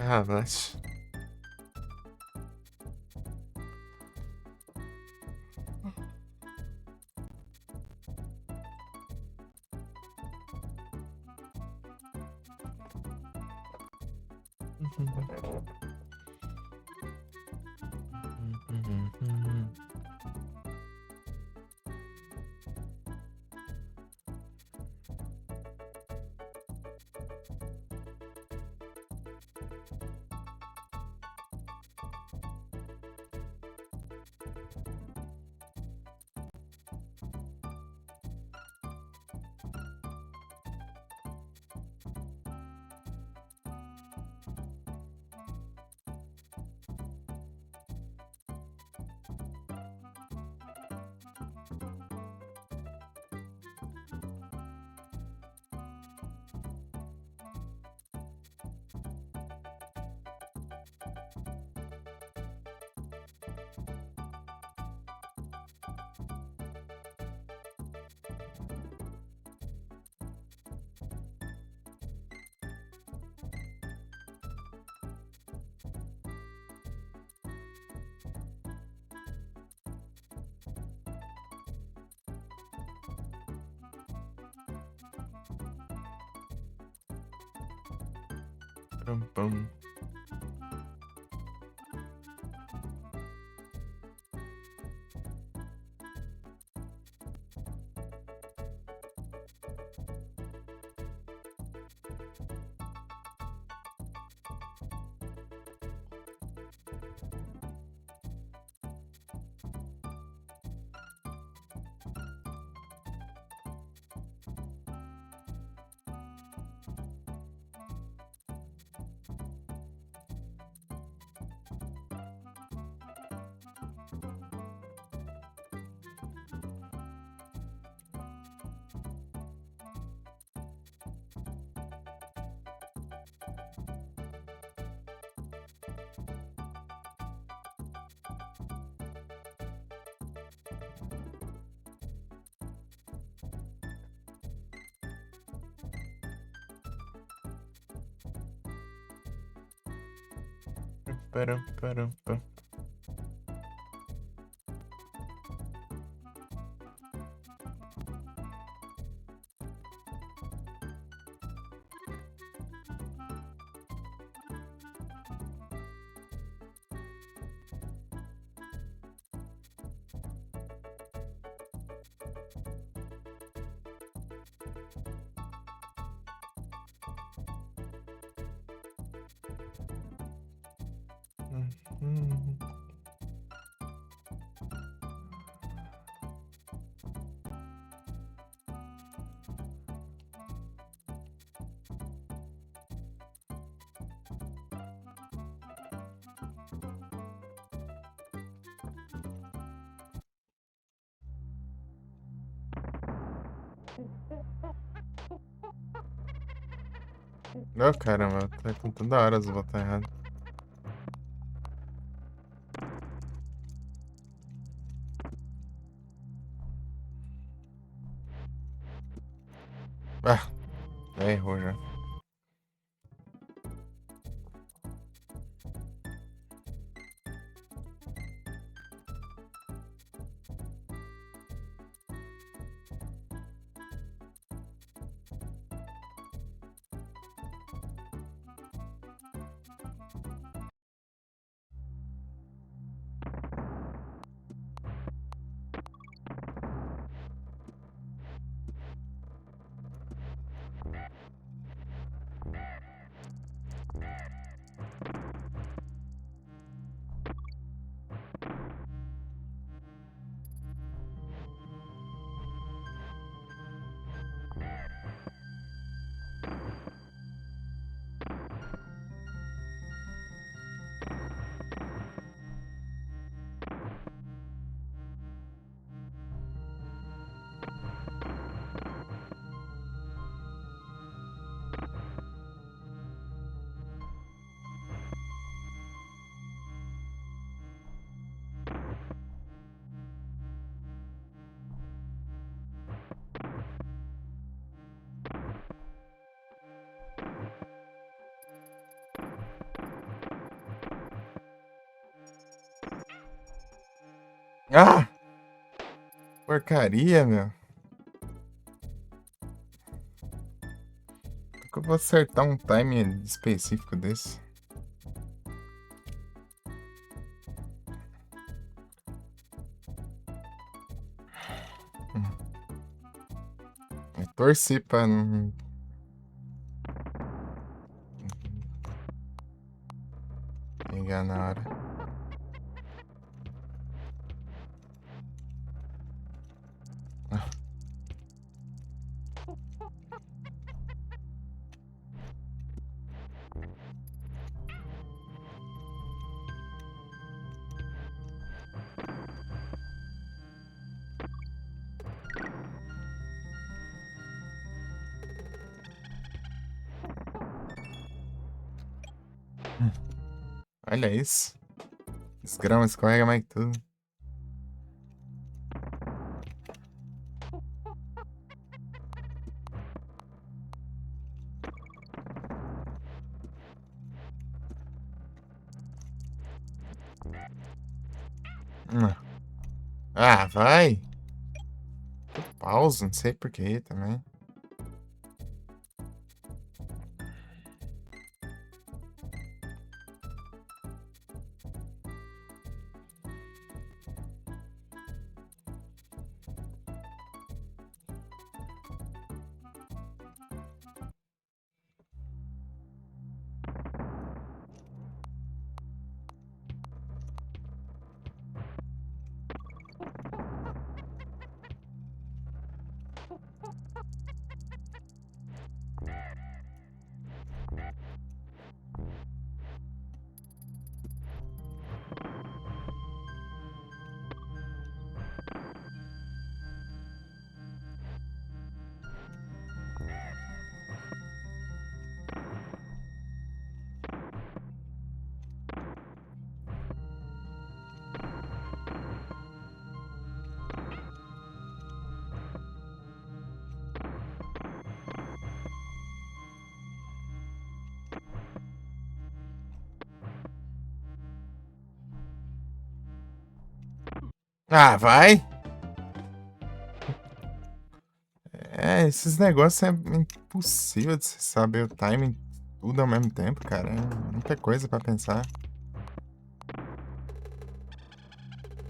Ah, mas... Pam, pam. Param, param, pam. Hum. Não, caramba, tá com toda hora as botar errado. Ah, errou já. Ah! Porcaria, meu. Como que eu vou acertar um time específico desse? Eu torci pra não pegar na hora. Ah. Olha isso. Esse grama escorrega mais que tudo. Hum. Ah, vai. Pausa, não sei por que também. Ah, vai. É, esses negócios é impossível de você saber o timing tudo ao mesmo tempo, cara. É muita coisa pra pensar.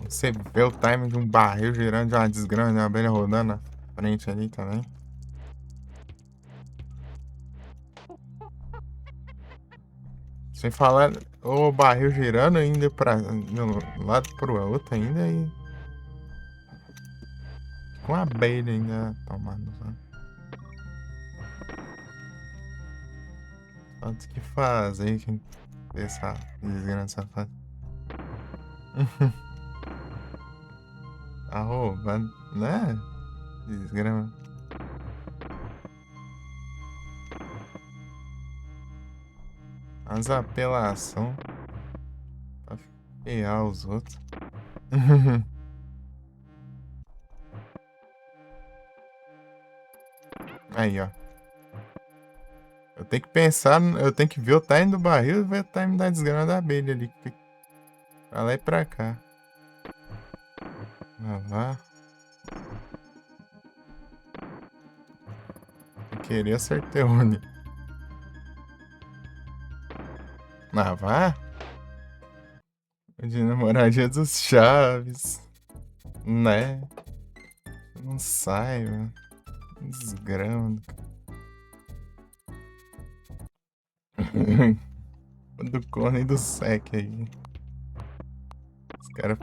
Você vê o timing de um barril girando, de uma desgrama, de uma abelha rodando na frente ali também. Sem falar o barril girando, indo de um lado pro outro ainda e com a abelha ainda tomando, sabe? Tanto que fazer, que essa desgrama safada. Arroba, né? Desgrama. As apelação pra ferrar os outros. Aí, ó. Eu tenho que pensar, eu tenho que ver o time do barril e ver o time da desgrama da abelha ali. Pra lá e pra cá. Lá. Eu queria acertar onde. Vá. De namoradinha dos Chaves. Né? Não sai, mano. Desgrama. Do corno e do sec aí. Os caras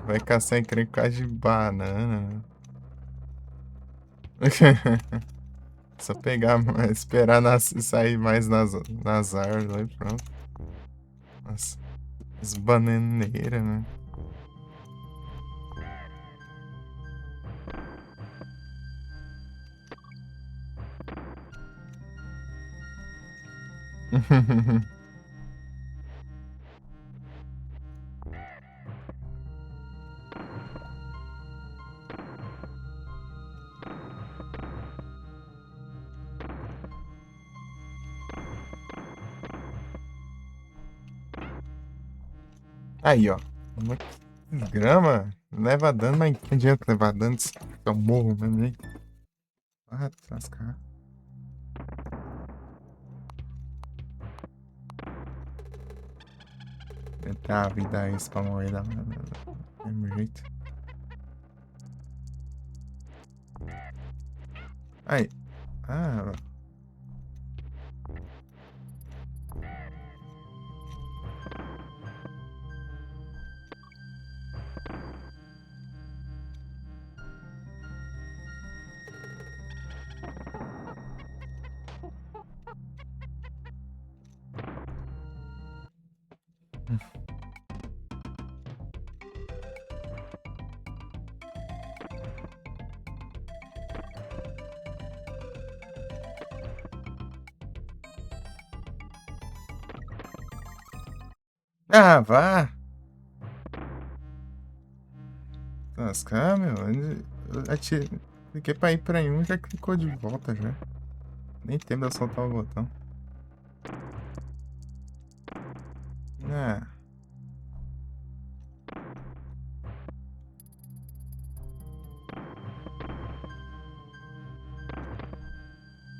vai caçar encrenca por causa de banana. Só pegar, esperar sair mais nas árvores aí, pronto. Nossa, as bananeiras, né? Aí, ó. Uma Grama, leva dano, mas não adianta levar dano, eu morro mesmo jeito. Ah, lascar. Tentar a vida isso pra morrer do mesmo jeito. Aí. Ah. Ah, vá! Lascar, meu. Eu cliquei pra ir pra um, já clicou de volta já. Nem tempo de eu soltar o botão. Ah.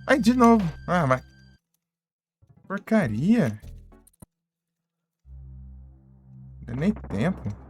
Ai, de novo. Ah, mas. Porcaria. Não deu nem tempo.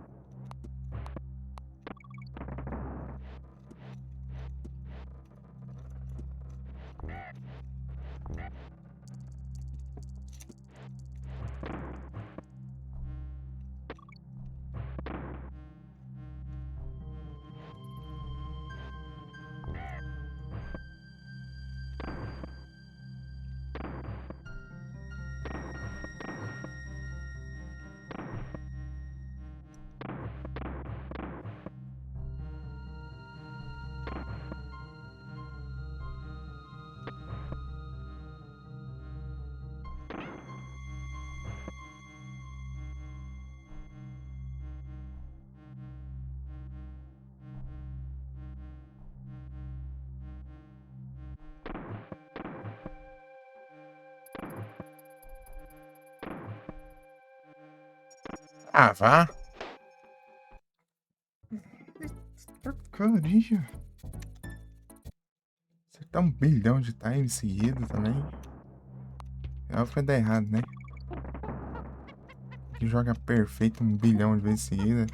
Ah, vá. Porcaria. Acertar 1 bilhão de times seguidos também. É óbvio que vai dar errado, né? Que joga perfeito 1 bilhão de vezes seguida.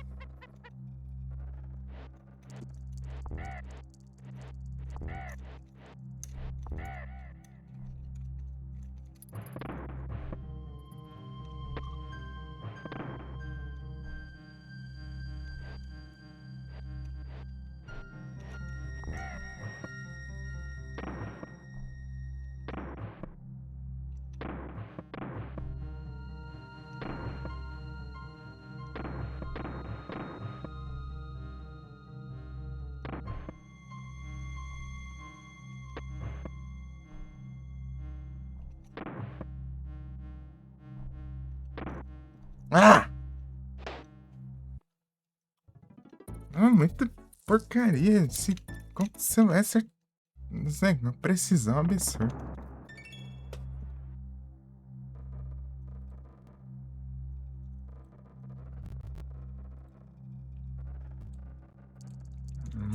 Ah! Ah, muita porcaria. Como você vai acertar? Não sei, uma precisão absurda.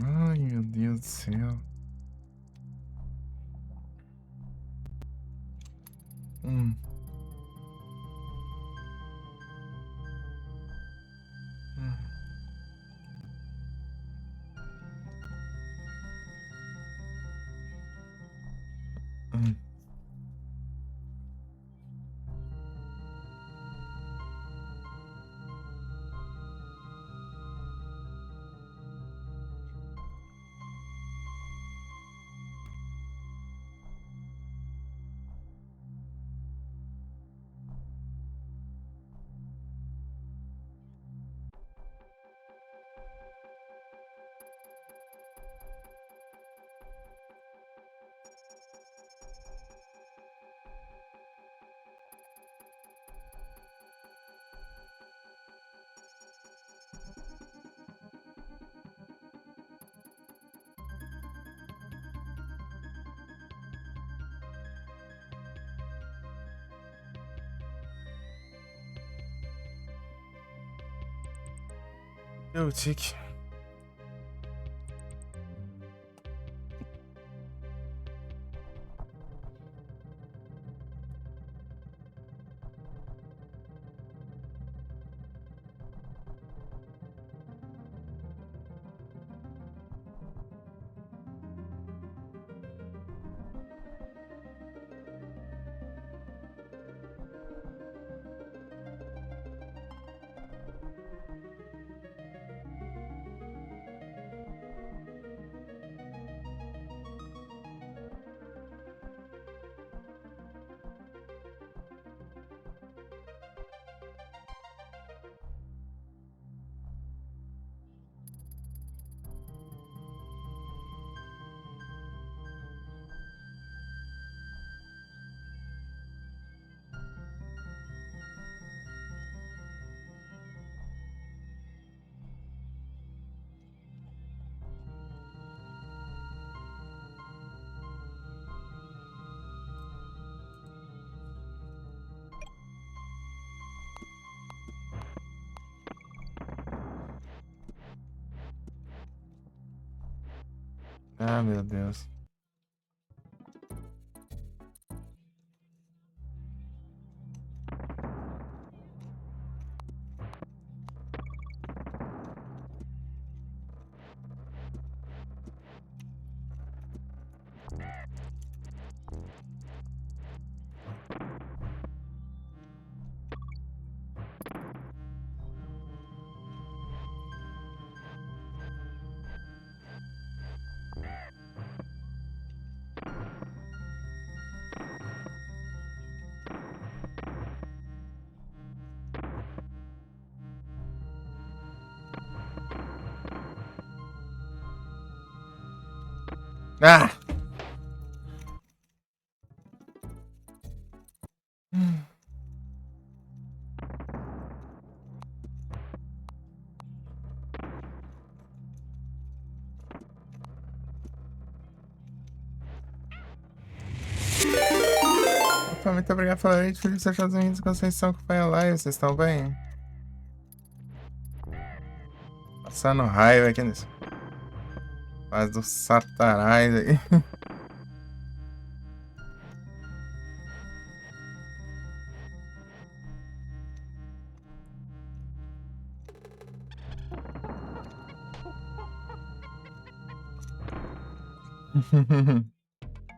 Ai, meu Deus do céu. Hum. Hum. Hum. Eu tique. Ah, meu Deus. Ah! Opa, muito obrigado pela noite, Felipe. Seus Estados Unidos, Conceição, acompanha a live. Vocês estão bem? Passando raiva aqui nesse. Faz do Satanás aí.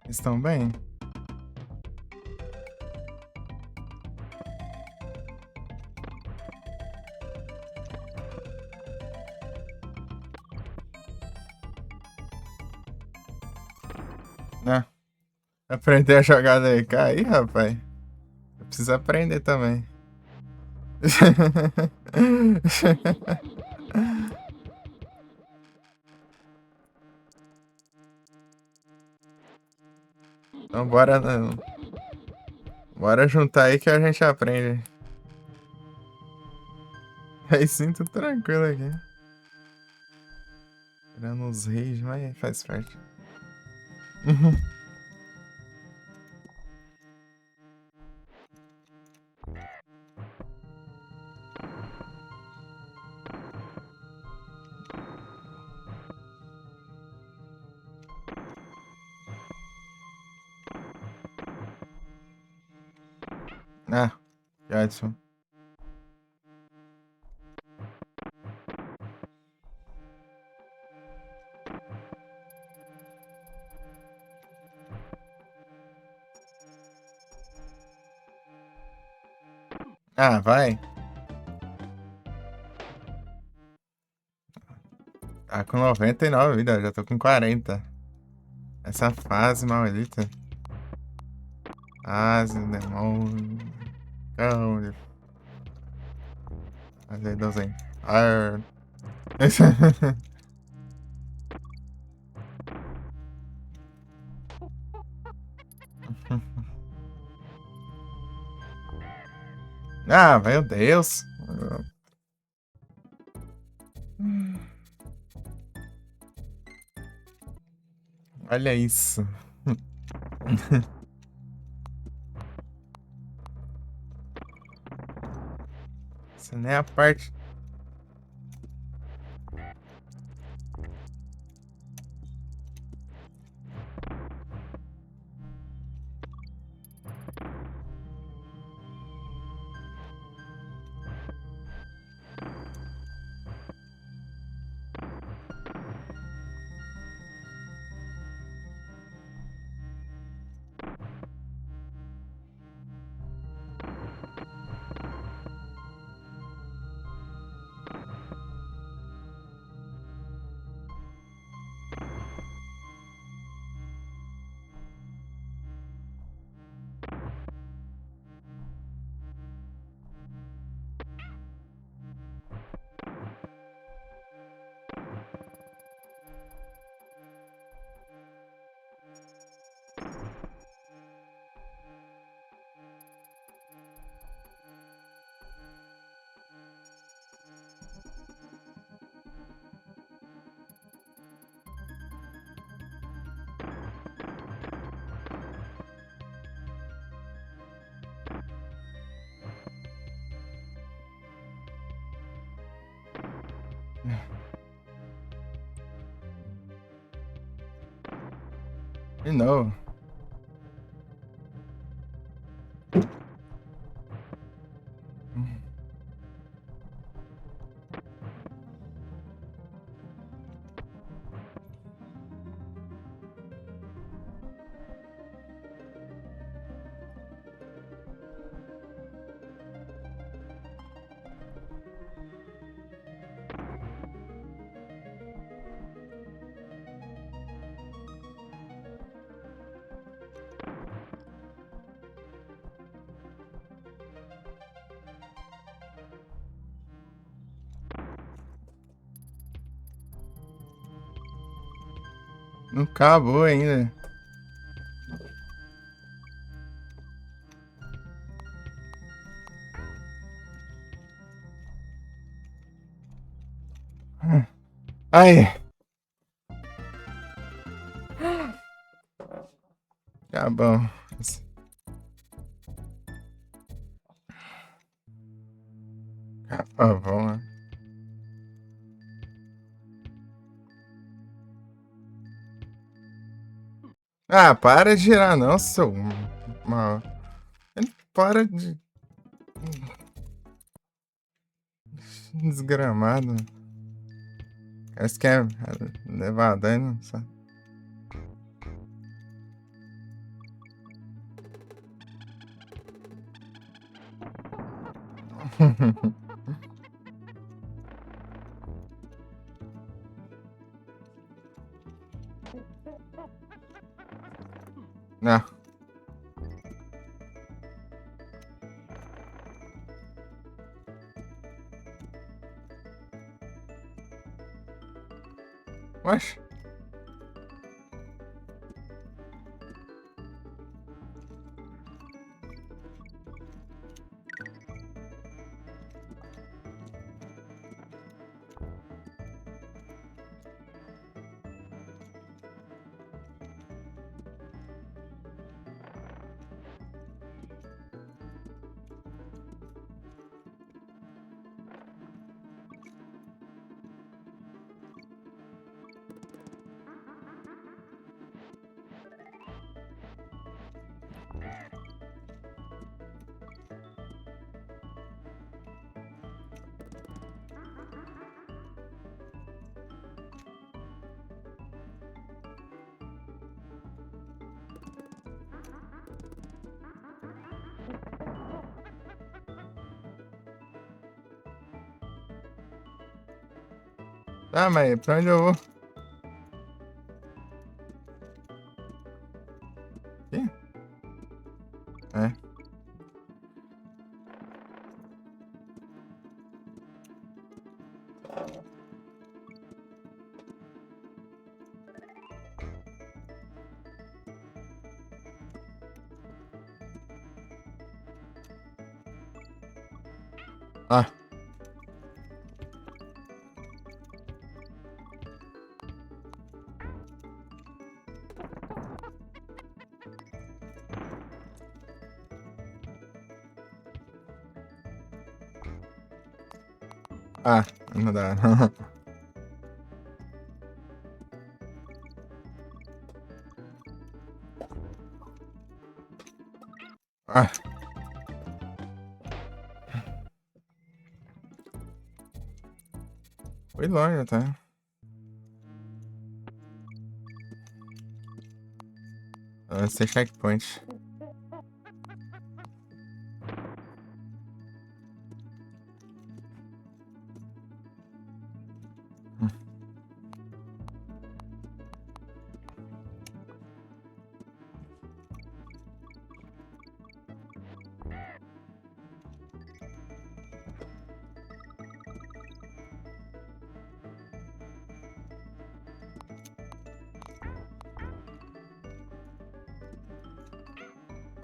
Estão bem? Né? Aprender a jogar daí. Aí, rapaz. Eu preciso aprender também. Então bora, bora juntar aí que a gente aprende. Aí sim, tudo tranquilo aqui. Tirando os reis, mas faz parte. Ah, Jadson. Ah, vai. Tá com 99 vida, já tô com 40. Essa fase maldita. Fase, demônio. Cão. Olha aí, Deus. Ar. Ah, meu Deus. Olha isso. Isso nem é a parte. De novo. Não acabou ainda. Ai. Tá bom. Tá bom, né? Ah, para de girar não, seu mal. Ele para de... Desgramado. Parece que é levar dano, sabe? Não. Oxe. Tá, mas pra onde eu vou? Aqui? É. Ah. Ah, não dá. Ah. Foi longe até. Vai ser checkpoint.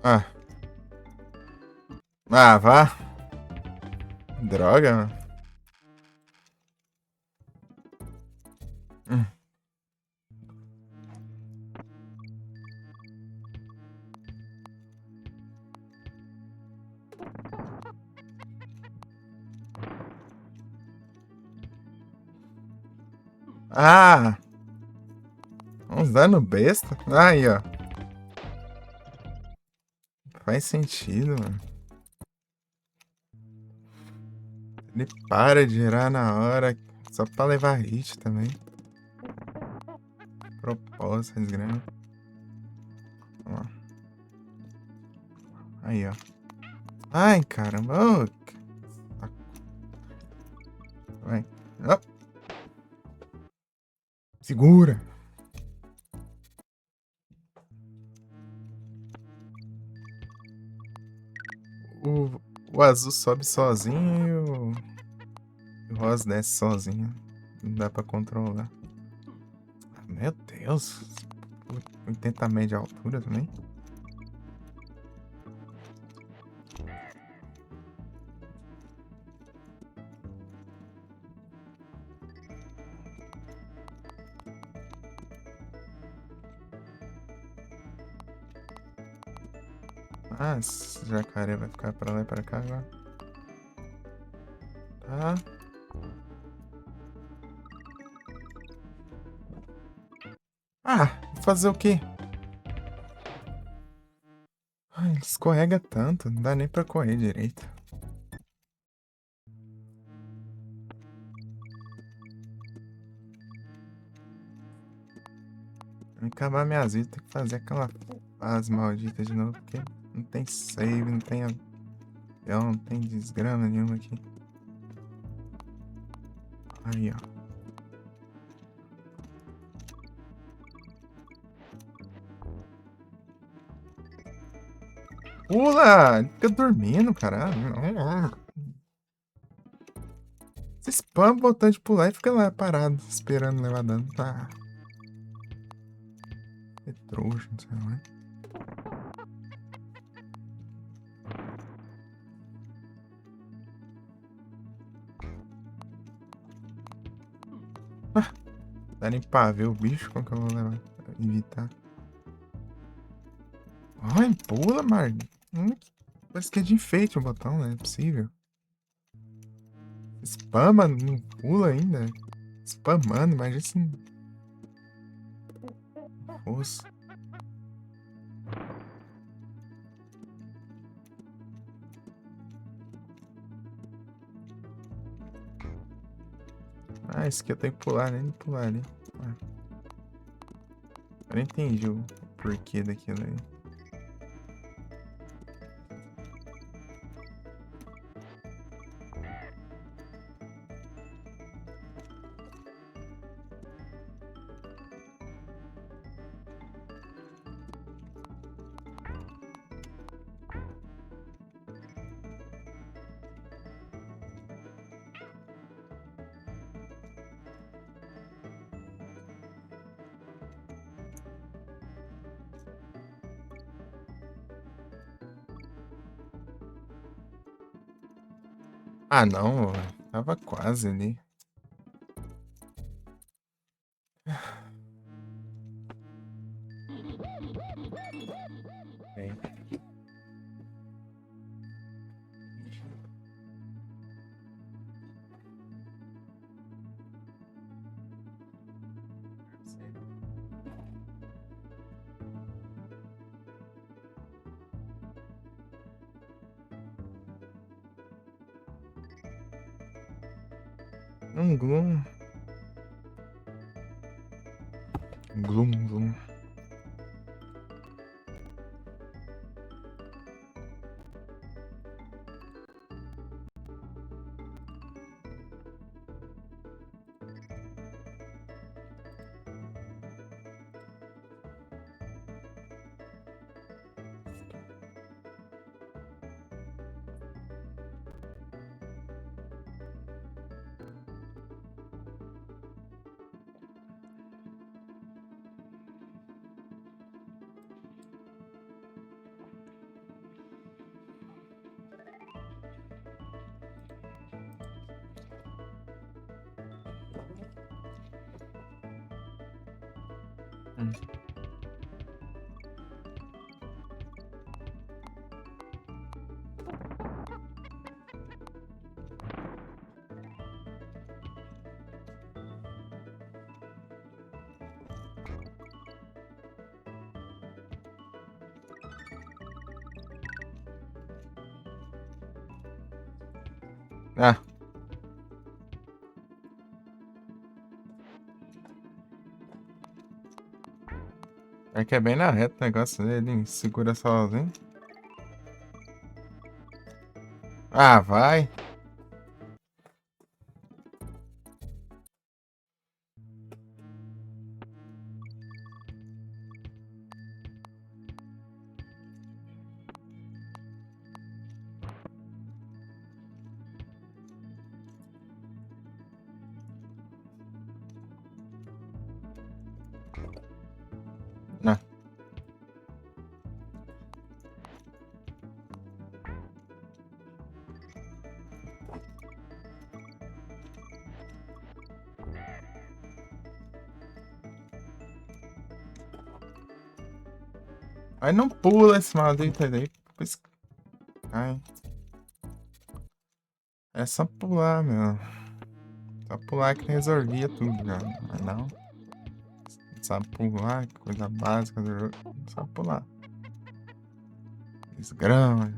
Ah. Ah, vá. Droga, mano. Ah! Uns dano besta. Aí, ó. faz sentido, mano. Ele para de girar na hora só pra levar hit também. Propósito, desgrama. Vamos lá. Aí, ó. Ai, caramba. Ô, vai. Ó. Segura. O azul sobe sozinho e o rosa desce sozinho. Não dá pra controlar. Meu Deus. 80 metros de altura também. Ah, esse jacaré vai ficar pra lá e pra cá agora. Tá. Ah, vou fazer o quê? Ai, ele escorrega tanto, não dá nem pra correr direito. Vai acabar minhas vidas, tem que fazer aquela fase maldita de novo, porque não tem save, não tem avião, não tem desgrama nenhuma aqui. Aí, ó. Pula! Ele fica dormindo, caralho. Você spama o botão de pular e fica lá parado, esperando levar dano. Tá. É trouxa, não sei lá. Ah, dá nem pra ver o bicho, como que eu vou levar? Evitar. Ai, pula, Marlon. Parece que é de enfeite o botão, né? Não é possível. Spama, não pula ainda. Spamando, imagina se não fosse. Ah, esse aqui eu tenho que pular, né? Não pular ali. Ah. Eu não entendi o porquê daquilo aí. Ah, não. Tava quase ali. Bem. Gloom. Gloom. Ah. É que é bem na reta o negócio dele, ele segura sozinho. Ah, vai. Ah. Aí não pula esse maldito aí. Depois... Ai. É só pular, meu. Só pular que resolvia tudo já. Mas não. Sabe pular, que coisa básica do jogo. Só pular. Desgrama.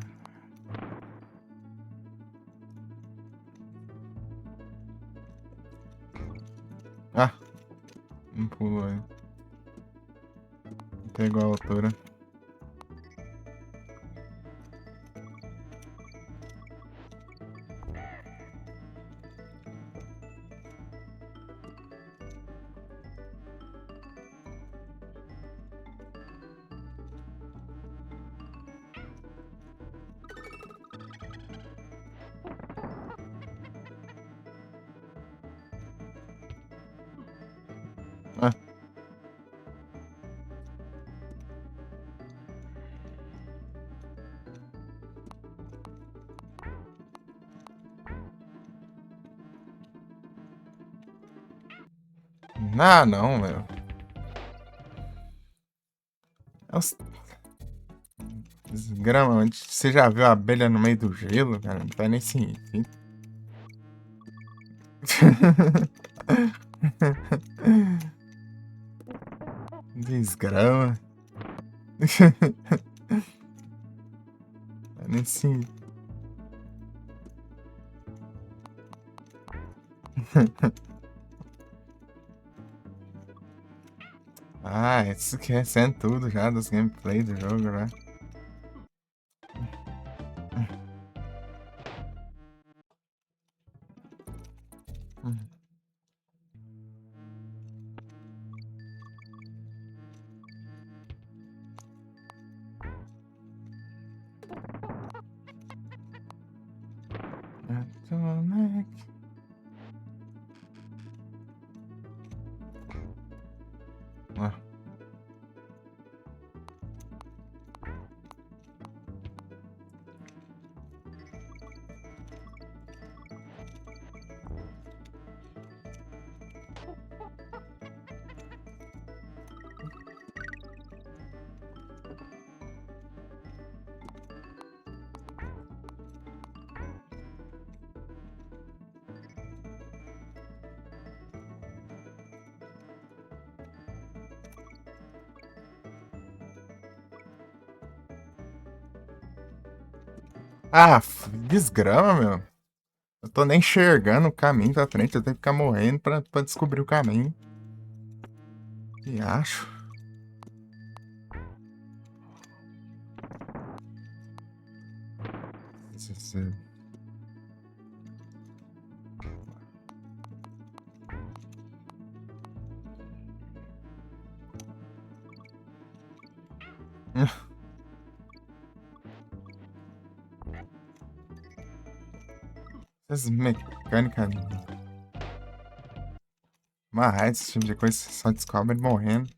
Ah. Não pulou aí. Pegou a altura. Ah. Ah, não, meu. É os... Desgrama, você já viu a abelha no meio do gelo, cara? Não faz nem sentido. Desgrama. Nem sentido. Ah, isso que é sendo tudo já dos gameplay do jogo, né? Ah. Ah, desgrama, meu. Eu tô nem enxergando o caminho pra frente, eu tenho que ficar morrendo pra descobrir o caminho. Que acho. Essas mecânicas. Mas esse tipo de coisa você só descobre morrendo.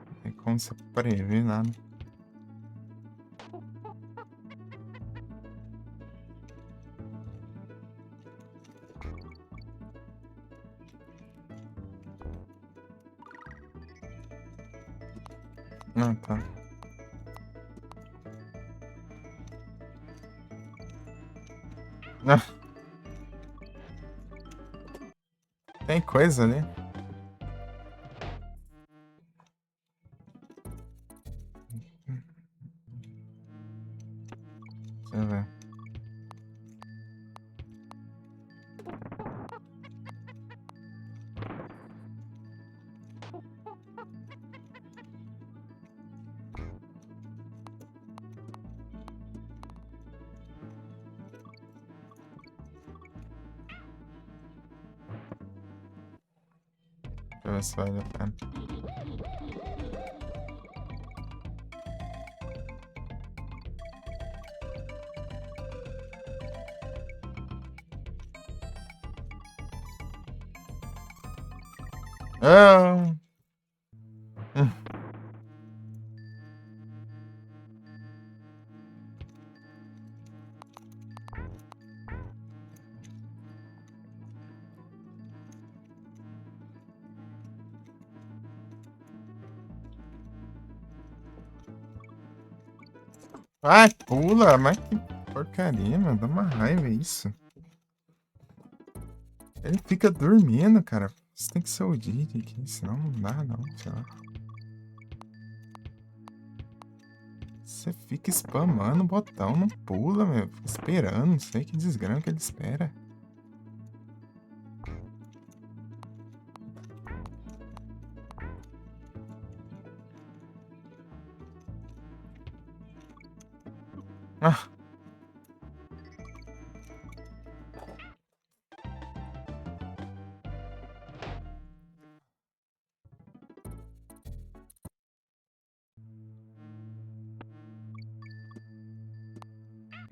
Não tem como você prever nada. Ah, tá. Ah. Tem coisa ali. eu ver se vale a pena. Ah. Hum. Ai, pula, mas que porcaria, mano. Dá uma raiva isso. Ele fica dormindo, cara. Isso tem que ser o Didi aqui, senão não dá, não. Sei lá. Você fica spamando o botão, não pula, meu. Fica esperando, não sei que desgrama que ele espera. Ah.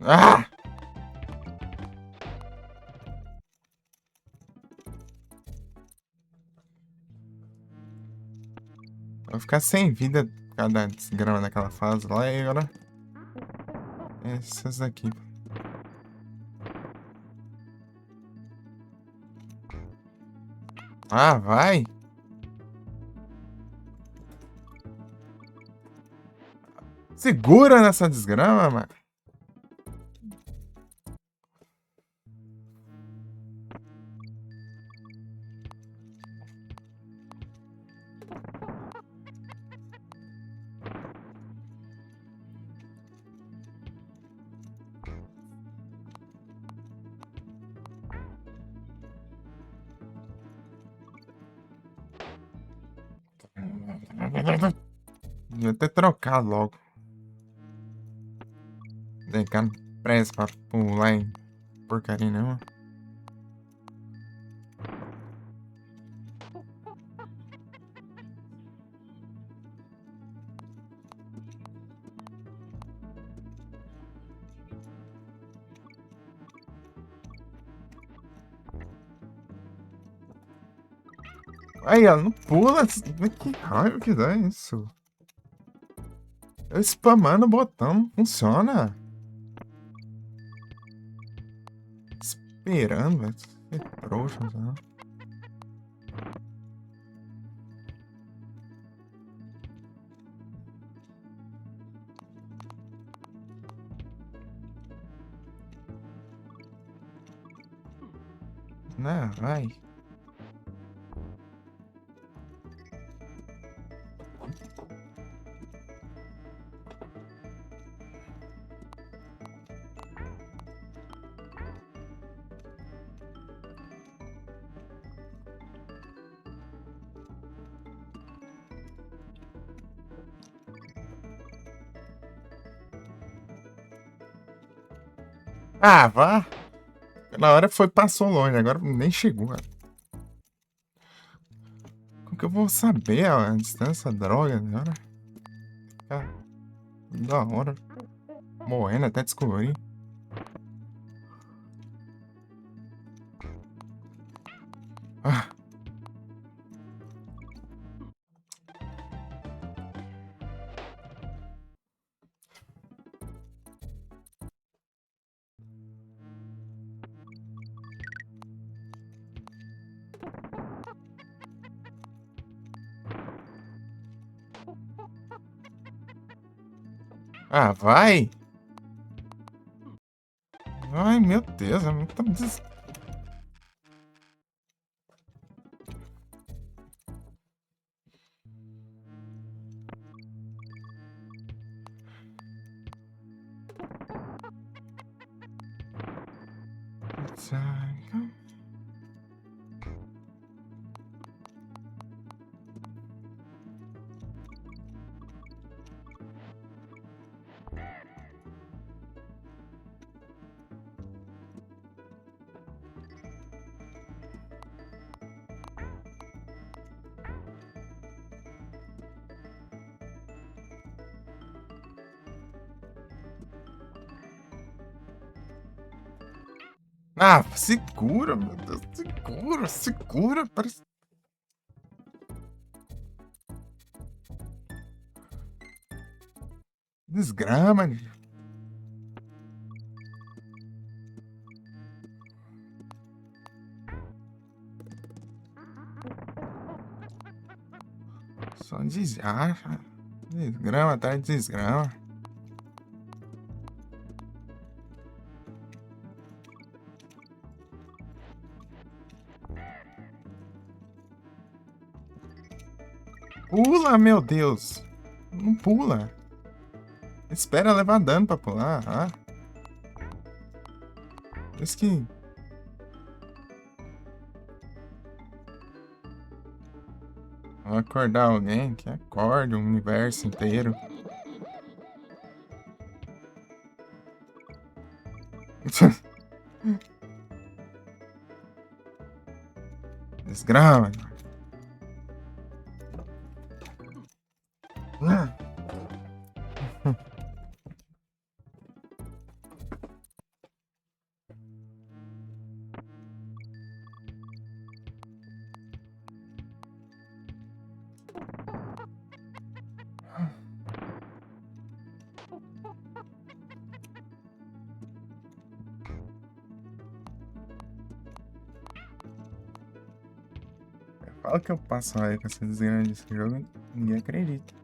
Ah! Vou ficar sem vida por causa da desgrama daquela fase lá e agora. Essas aqui. Ah, vai! Segura nessa desgrama, mano. Devia ter trocado logo. Vem cá, não pressa pra pular em porcaria nenhuma. Aí, ela não pula. Que raiva que dá isso? Eu spamando o botão, não funciona. Esperando, velho. Que trouxa, não. Né, vai. Ah, vá. Na hora foi, passou longe, agora nem chegou. Como que eu vou saber a distância, droga, né? Ah, da hora. Morrendo até descobrir. Ah. Ah, vai! Ai, meu Deus, é muito Ah, segura, meu Deus. Segura, segura. Parece... Desgrama. Só desgraça. Desgrama atrás de desgrama. Pula, meu Deus. Não pula. Espera levar dano pra pular. Ah. Isso que... Vou acordar alguém que acorde o universo inteiro. Desgrama. Fala que eu passo aí com essa desgrama desse jogo, ninguém acredita.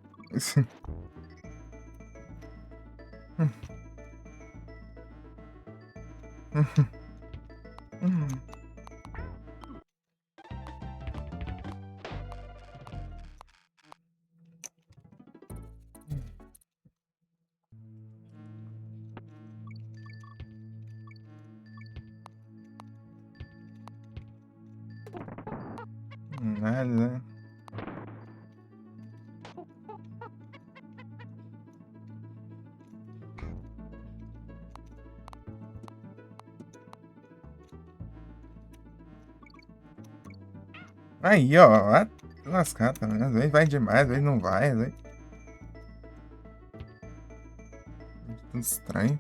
Nada, né? Aí, ó, vai lascar também. Às vezes vai demais, às vezes não vai, às vezes... Tudo estranho.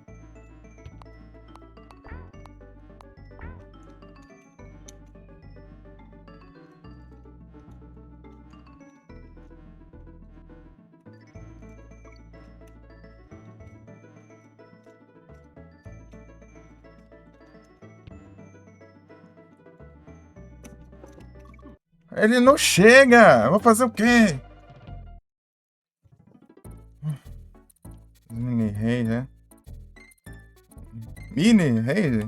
Ele não chega! Eu vou fazer o quê? Mini rei, né? Mini rei?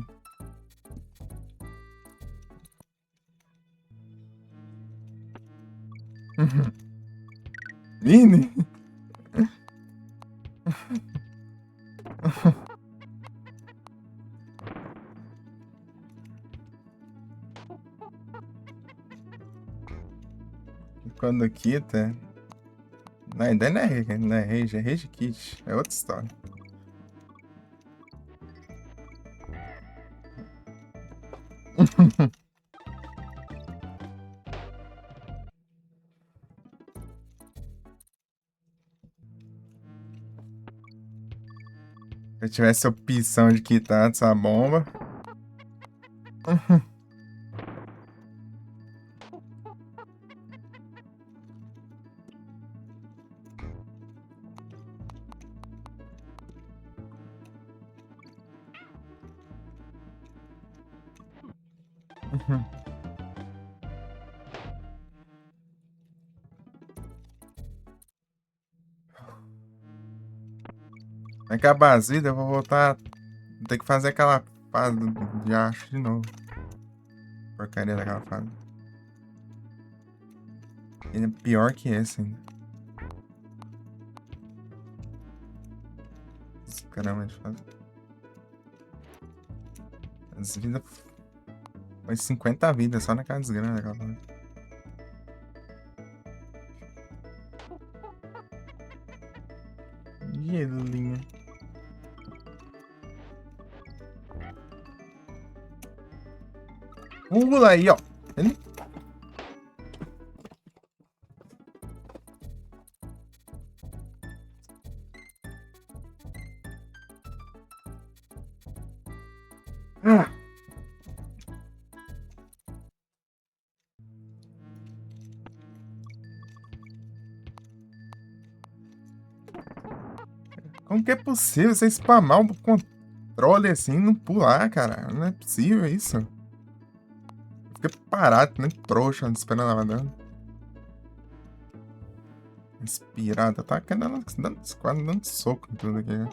Mini? E quando quita... Não, ainda não é rei, não é rage, é rage kit. É outra história. Se eu tivesse a opção de quitar essa bomba... Vai acabar as vidas, eu vou voltar. Vou ter que fazer aquela fase de acho de novo. Porcaria daquela fase. Ele é pior que esse ainda. Caramba, de fase. As vidas. Foi 50 vidas só naquela desgrama daquela fase. Gelinha. Pula aí, ó. Ele... Como que é possível você spamar o controle assim e não pular, cara? Não é possível isso. Fica parado, nem trouxa, esperando ela dando. Inspirada, tá quase dando soco em tudo aqui, né?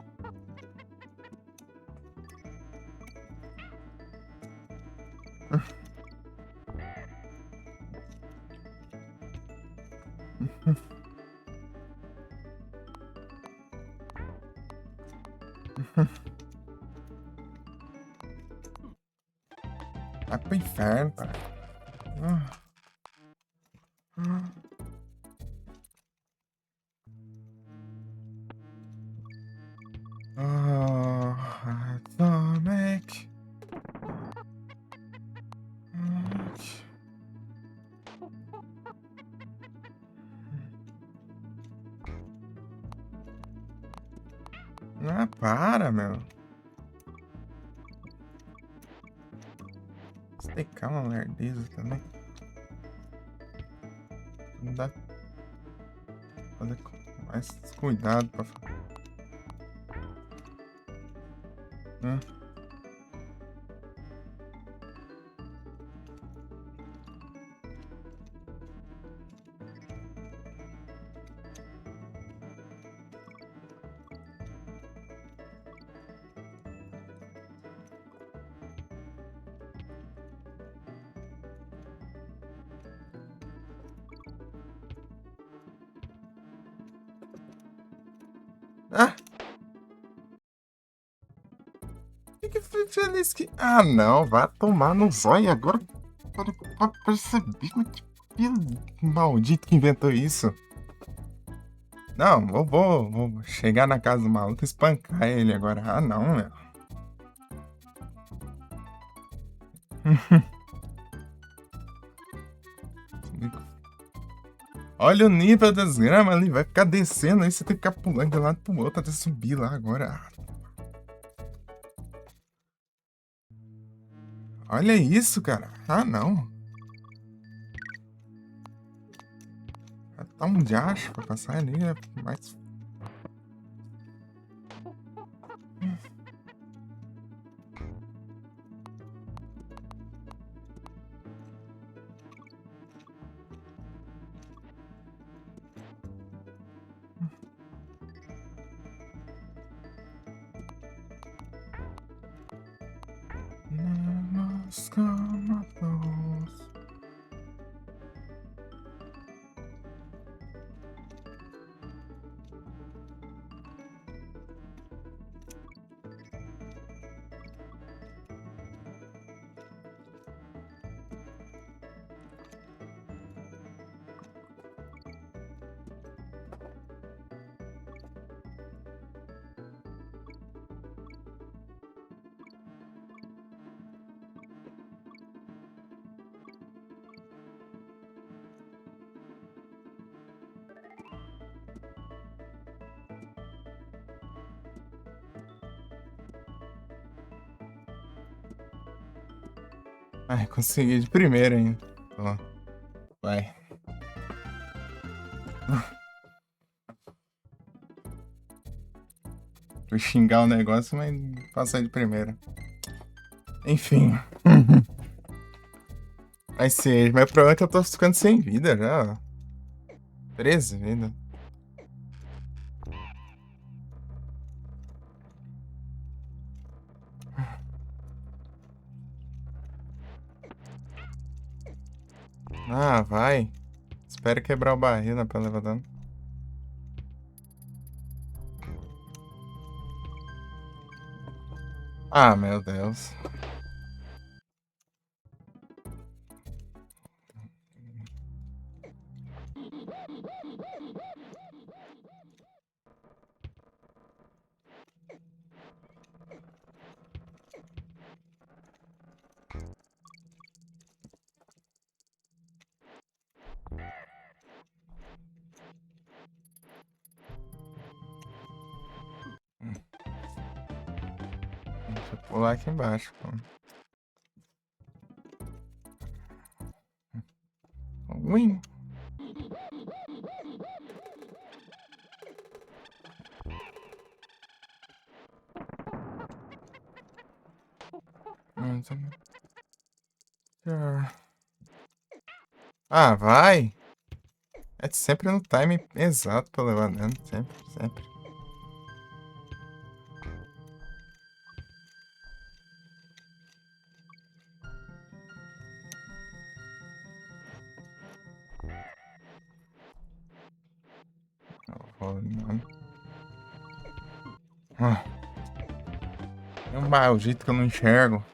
Vai pro inferno, cara. Atomic. Ah, para, meu. Você tem calma, lerdeza também. Não dá pra fazer com mais cuidado pra falar. Ah! Fique feliz que. Ah, não, vai tomar no zóio agora. Pra perceber que maldito que inventou isso. Não, vou chegar na casa do maluco e espancar ele agora. Ah, não, meu. Olha o nível das gramas ali, vai ficar descendo aí, você tem que ficar pulando de um lado pro outro até subir lá agora. Olha isso, cara. Ah, não. Vai dar um diacho pra passar ali, é mais. Ai, consegui de primeira ainda. Ó, vai. Vou xingar o negócio, mas passar de primeira. Enfim. Vai ser. Mas o problema é que eu tô ficando sem vida já. 13 vidas. Ah, vai. Espero quebrar o barril na pra levar dano. Ah, meu Deus. Deixa eu pular aqui embaixo, pô. Win. Ah, vai! É sempre no time exato pra levar dano. Sempre, sempre. Ah, é um maldito que eu não enxergo.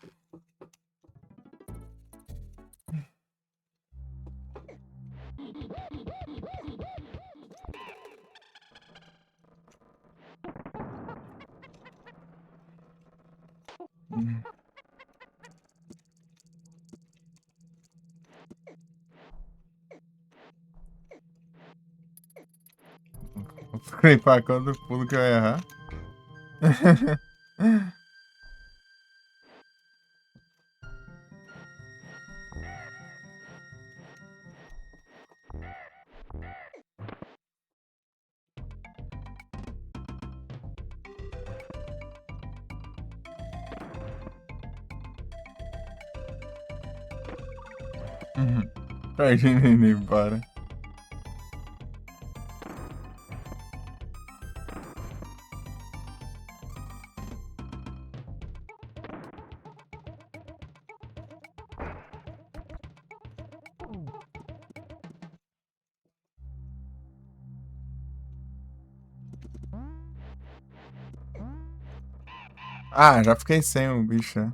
Vou clipar quando pulo que eu errar. Perdi nem embora. Ah, já fiquei sem o bicho, né?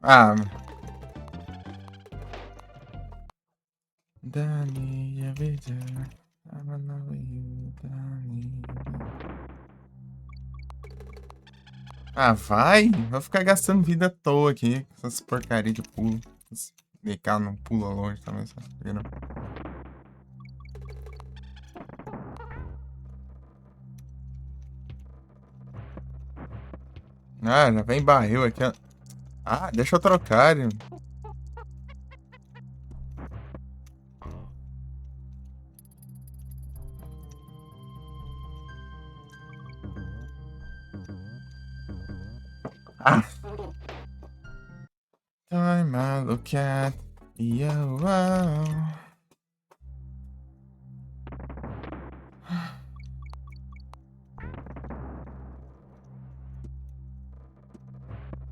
Ah, Dani, a vida. I'm in love with you, Dani. Ah, vai! Vai ficar gastando vida à toa aqui. Com essas porcaria de pulo. Esse DK não pula longe também, só vira. Ah, já vem barril aqui, ó. Ah, deixa eu trocar. Ah! Time I look at you.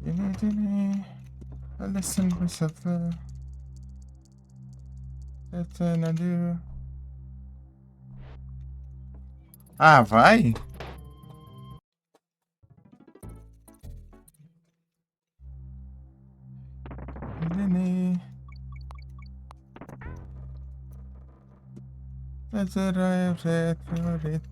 You need to me. I listen to myself. That's what I do. Ah, vai? Nenê. That's what I have said for it.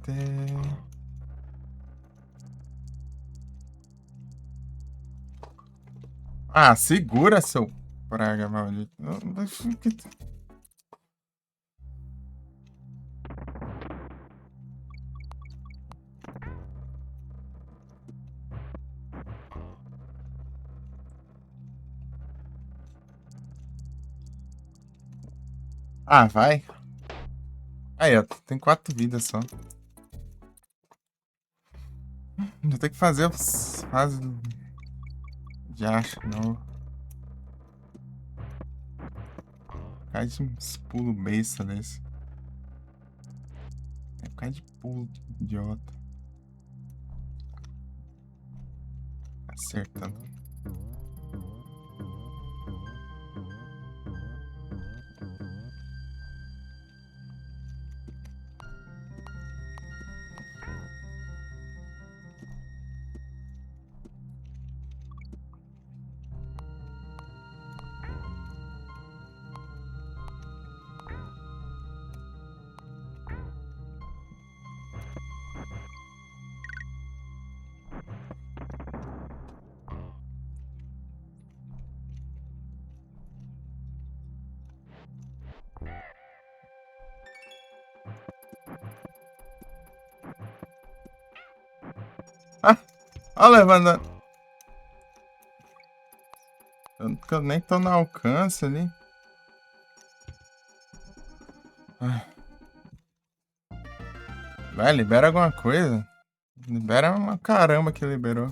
Ah, segura, seu praga maldito. Ah, vai. Aí, ó, tem 4 vidas só. Vou ter que fazer os fases de acho, não. Cai de uns pulos besta desse. É por causa de pulo, idiota. Acertando. Ah, ó, levando. Eu nem tô no alcance ali. Ai. Vai, libera alguma coisa. Libera uma caramba que liberou.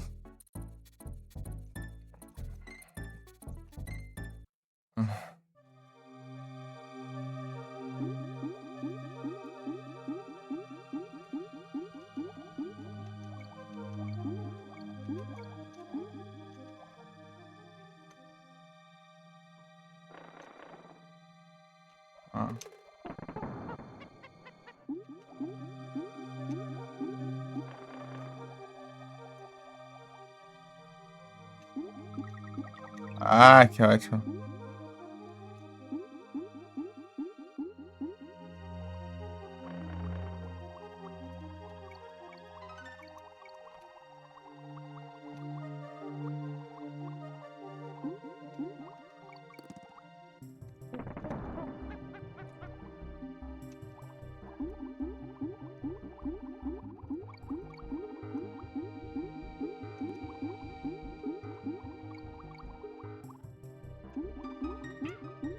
Ah. Ah, que ótimo.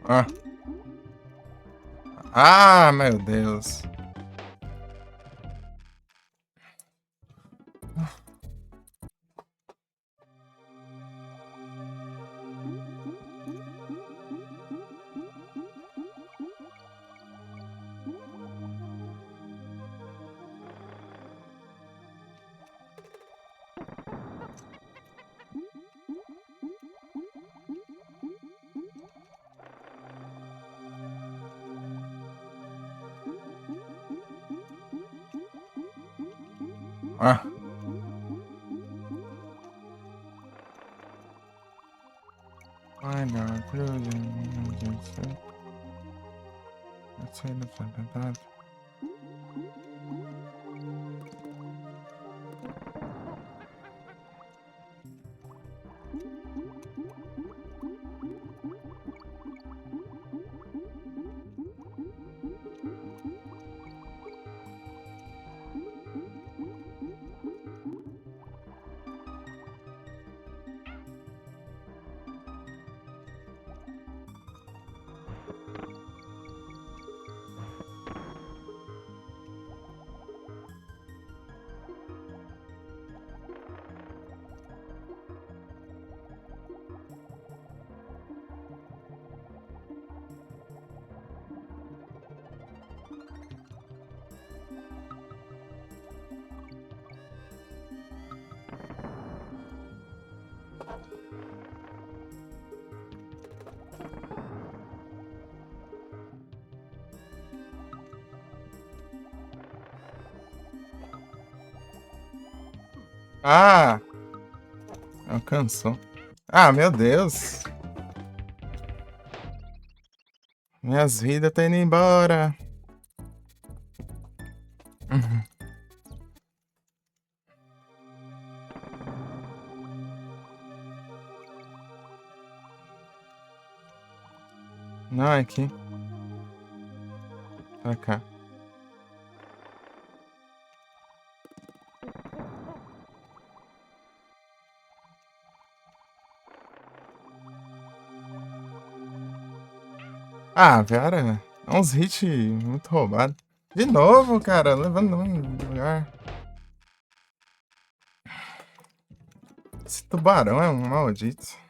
Ah. Ah, meu Deus. Ah. Ai, não, cruz, meu Deus do céu. Eu sei do tratado. Ah! Alcançou. Ah, meu Deus. Minhas vidas estão indo embora. Uhum. Não, é aqui. Pra cá. Ah, cara. É uns hits muito roubados. De novo, cara. Levando um lugar. Esse tubarão é um maldito.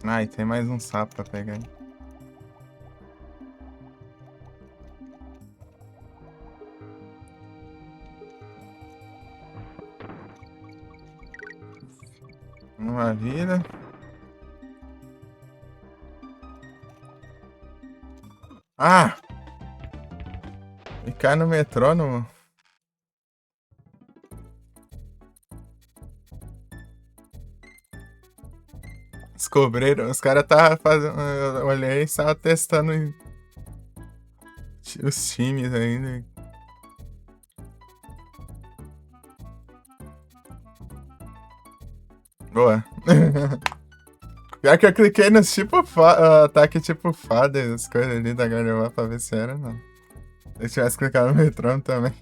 Ai, tem mais um sapo pra pegar. Hein? Uma vida. Ah! Ficar no metrônomo. Descobriram, os caras estavam fazendo. Eu olhei e estava testando os times ainda. Boa. Pior que eu cliquei nos tipo ataque tipo fada, as coisas ali da Gardevoir pra ver se era, não. Se eu tivesse clicado no metrô também.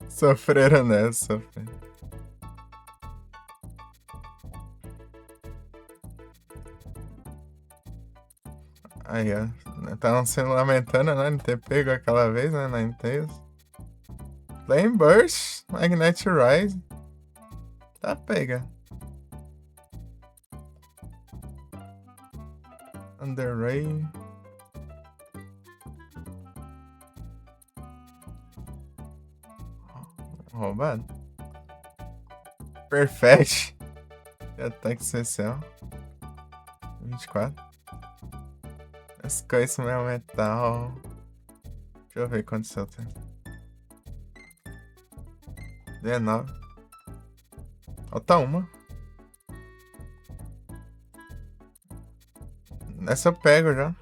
Sofreram nessa, sofreram. Aí, ó. Estavam se lamentando, né? Não ter pego aquela vez, né? Na Ninetales. Flame Burst, Magnetic Rise. Tá pega. Under Ray. Roubado. Perfect. Ataque especial. 24. As coisas meu metal. Deixa eu ver quanto seu tem. 19. Falta uma. Essa eu pego já.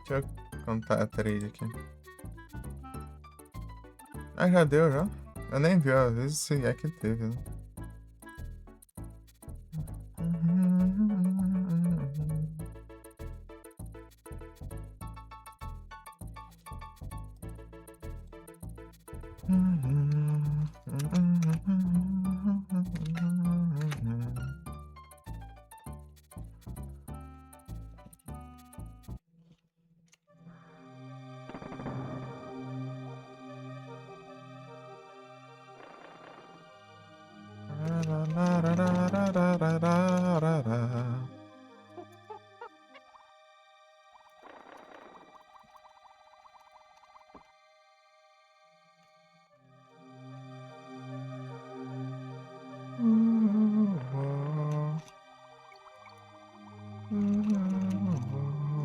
Deixa eu contar a trade aqui. Ah, já deu já? Eu nem vi, às vezes se é que teve, né?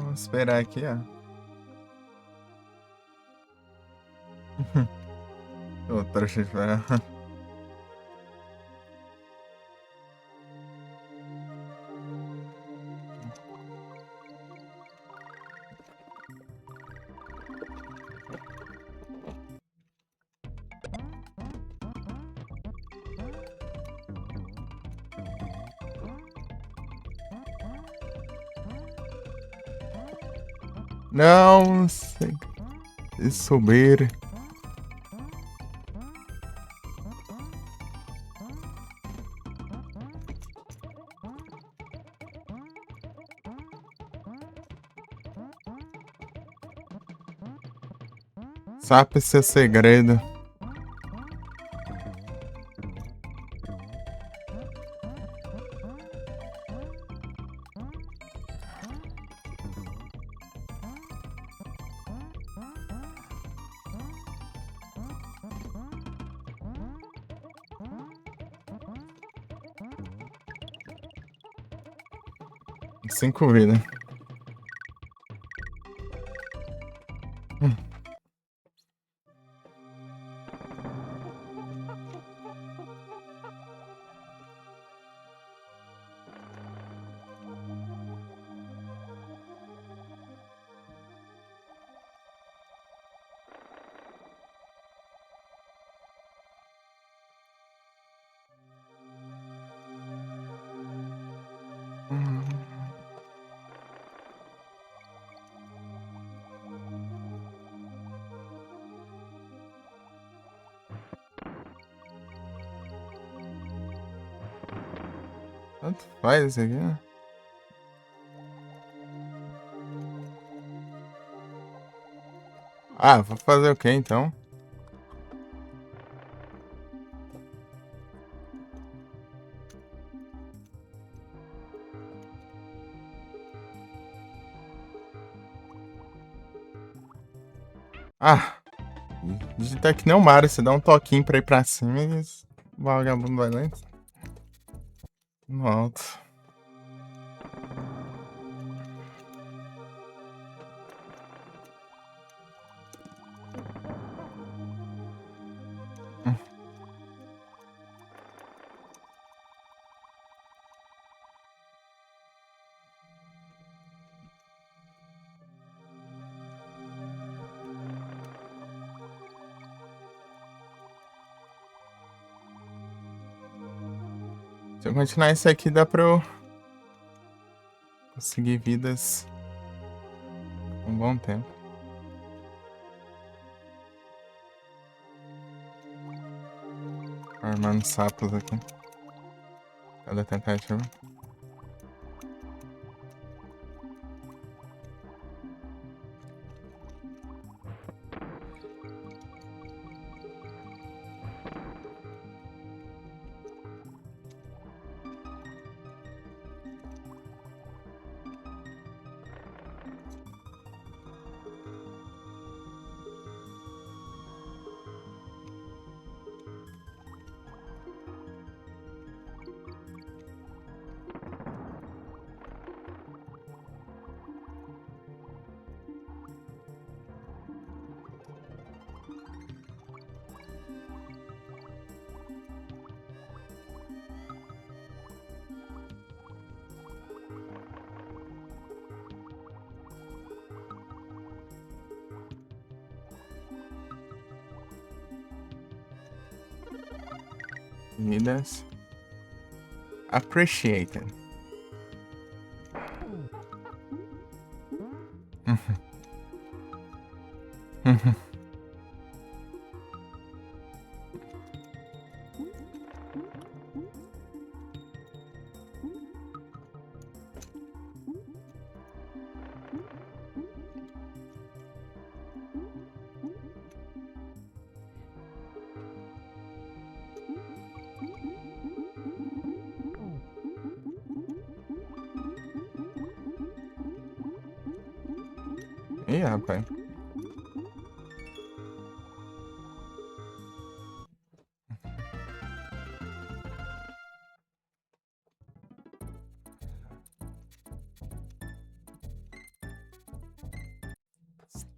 Vou esperar aqui, ó. Ô, trouxa de esperar. Não sei. Se souber. Sabe seu segredo. Cinco vidas. Tanto faz isso aqui, né? Ah, vou fazer o que então? Ah, digita que nem o Mario, você dá um toquinho pra ir pra cima e o vagabundo vai lá no alto. Se eu continuar isso aqui, dá pra eu conseguir vidas um bom tempo. Armando sapos aqui. Cada tentativa. Vidas appreciated. Ih, rapaz.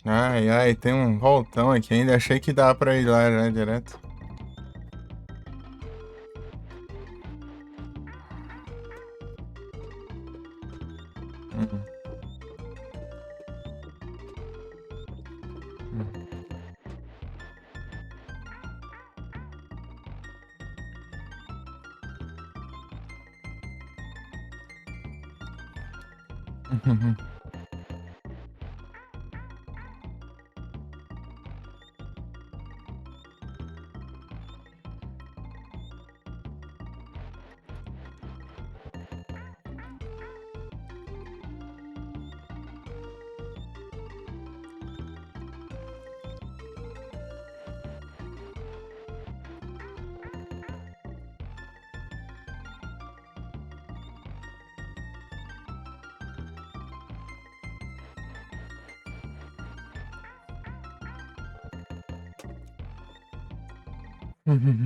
Ai, ai, tem um voltão aqui ainda. Achei que dava pra ir lá já direto. Uhum. Uhum.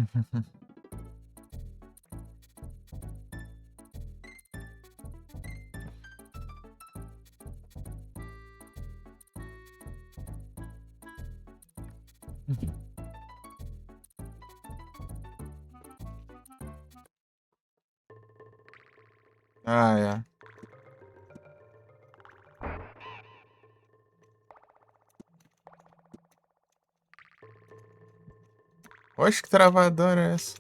Ah, é. Oxe, que travadora é essa?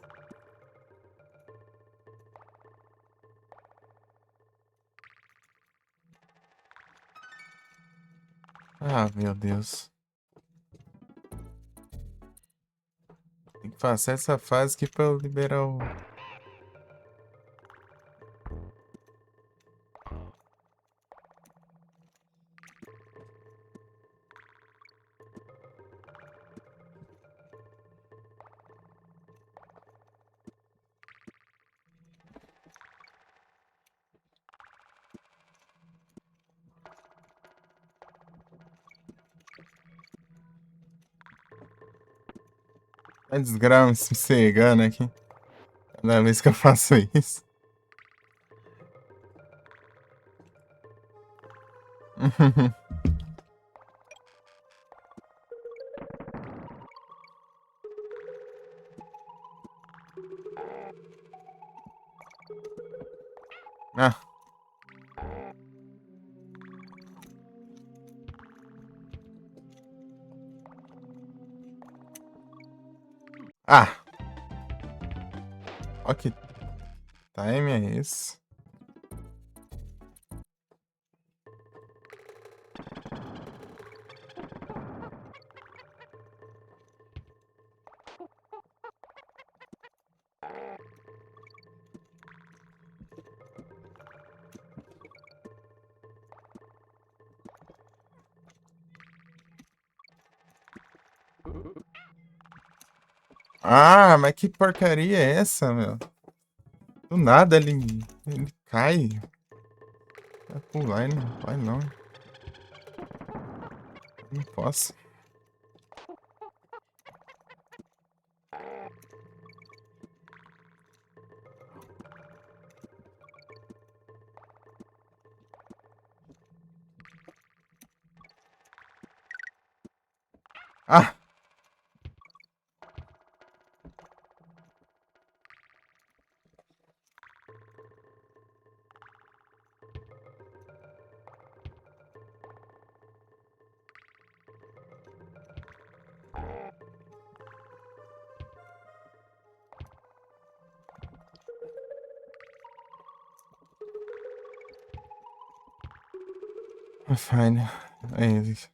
Ah, meu Deus. Tem que passar essa fase aqui pra eu liberar o... A desgrama se cegando aqui. Cada vez que eu faço isso. Ah. Ah. Ok. Time é esse? Ah, mas que porcaria é essa, meu? Do nada ele cai. Vai pular e não vai não. Não posso. Ah! Fine. É isso.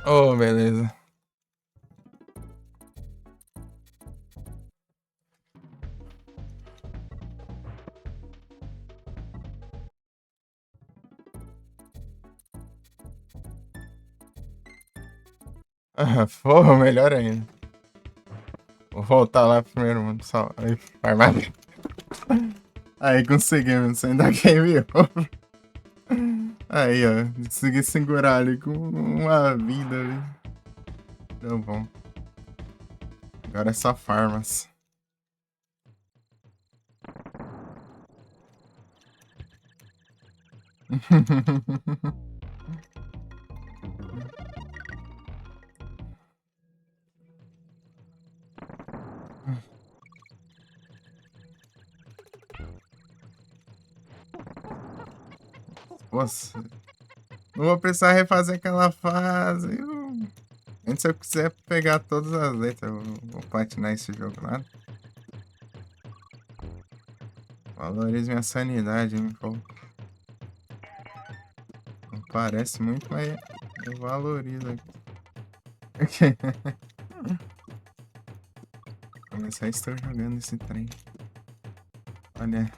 Oh, beleza. Ah, porra, melhor ainda. Vou voltar lá primeiro, mano. Só. Aí, farmácia. Aí, conseguimos. Ainda game over. Aí, ó. Consegui segurar ali com uma vida ali. Deu bom. Agora é só farmas. Nossa. Não vou precisar refazer aquela fase. Antes, se eu quiser pegar todas as letras, eu vou platinar esse jogo lá. Valorize minha sanidade, hein, pô. Não parece muito, mas eu valorizo aqui. Começar estou jogando esse trem. Olha.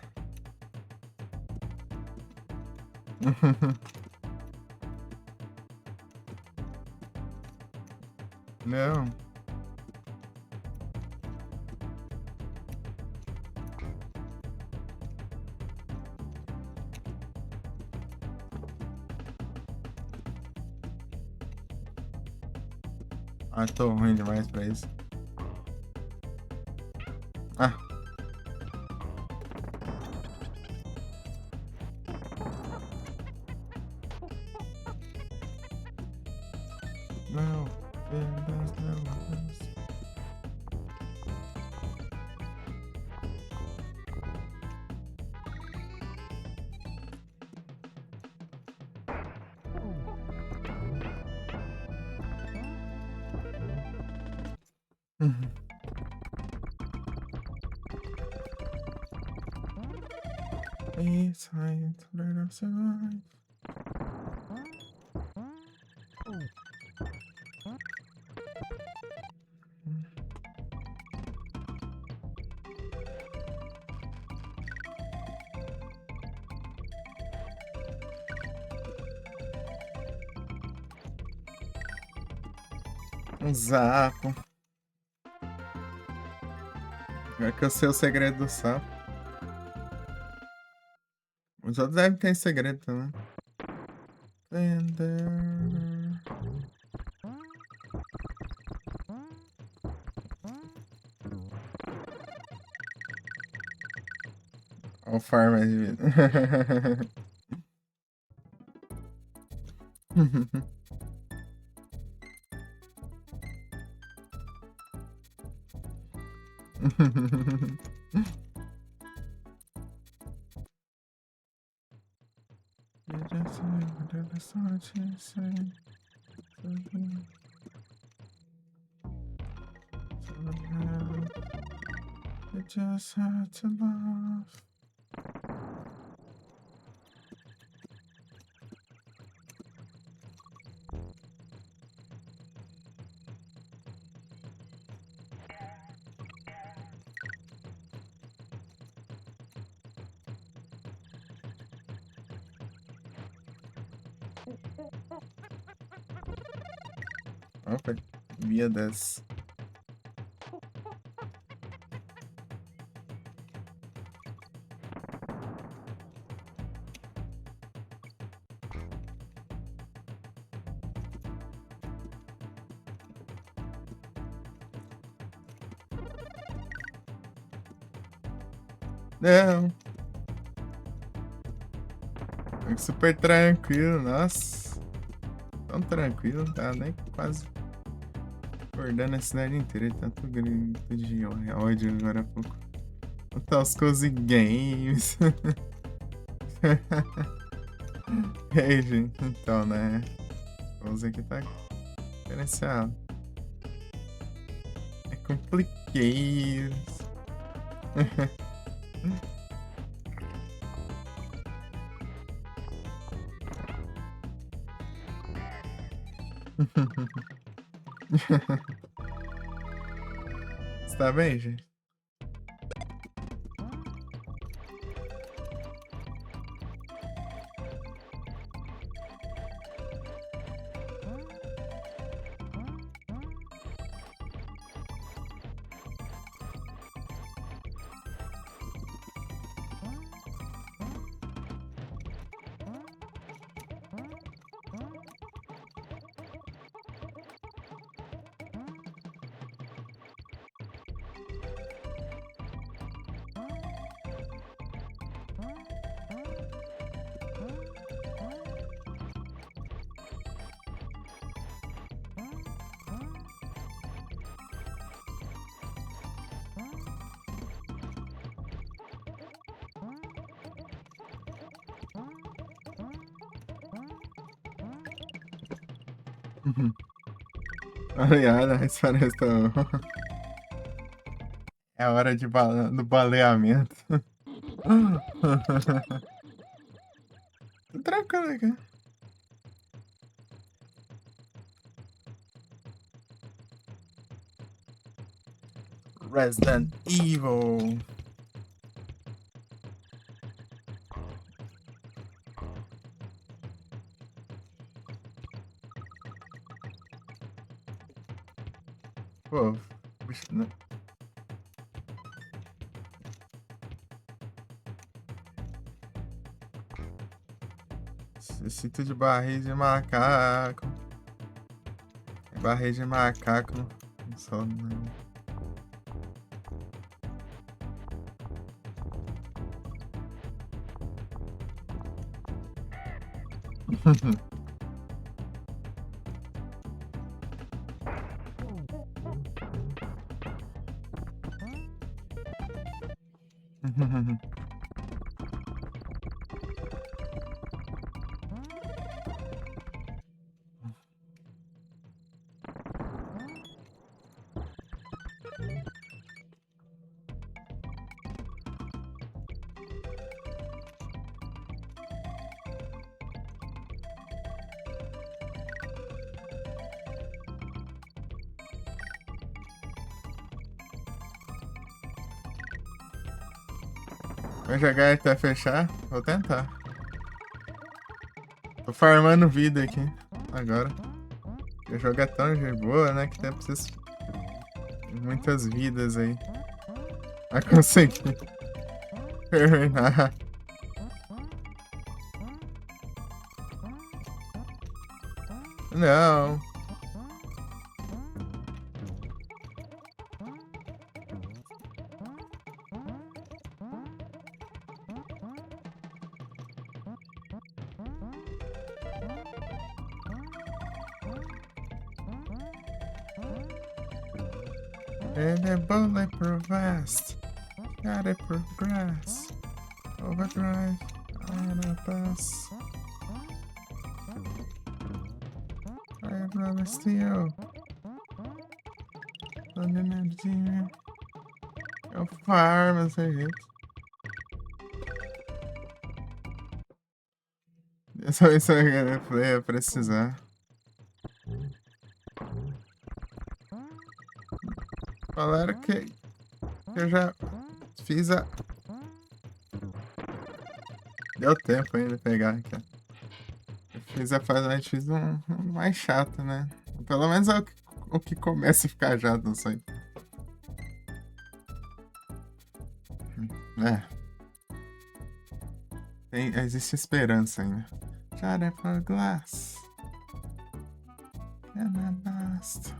Não. Ah, tô ruim demais pra isso. Ah. Não. It's time to let us survive. Um sapo. Pior que eu sei o segredo do sapo. Os outros devem ter segredo também. Tender. Olha o farm de vida. You just have to love. Opa, via das. Não. É super tranquilo, nossa. Tão tranquilo, tá nem quase acordando a cidade inteira. Ele tá tudo grito de ódio agora há pouco. Botar os cozy games. Ei, gente, então, né? Vamos aqui tá diferenciado. É complicado. Você tá bem, gente? Olha, isso parece tão... É a hora do baleamento. Tô tranquilo aqui. Resident Evil. Pô, bicho, não. Cinto de barriga de macaco. Barriga de macaco. Só não. Vou jogar até fechar? Vou tentar. Tô farmando vida aqui. Agora. O jogo é tão de boa, né? Que tem preciso de muitas vidas aí. Pra conseguir terminar. Não. And a bulletproof vest. Gotta progress. Overdrive on a bus. I love steel. London Engineer. É o Farm, não sei jeito. Isso é precisar. Falaram que eu já fiz a. Deu tempo ainda de pegar aqui. Eu fiz a fase, mas fiz um mais chato, né? Pelo menos é o que começa a ficar chato, não sei. É. Existe esperança ainda. Shatter for glass. And I bust.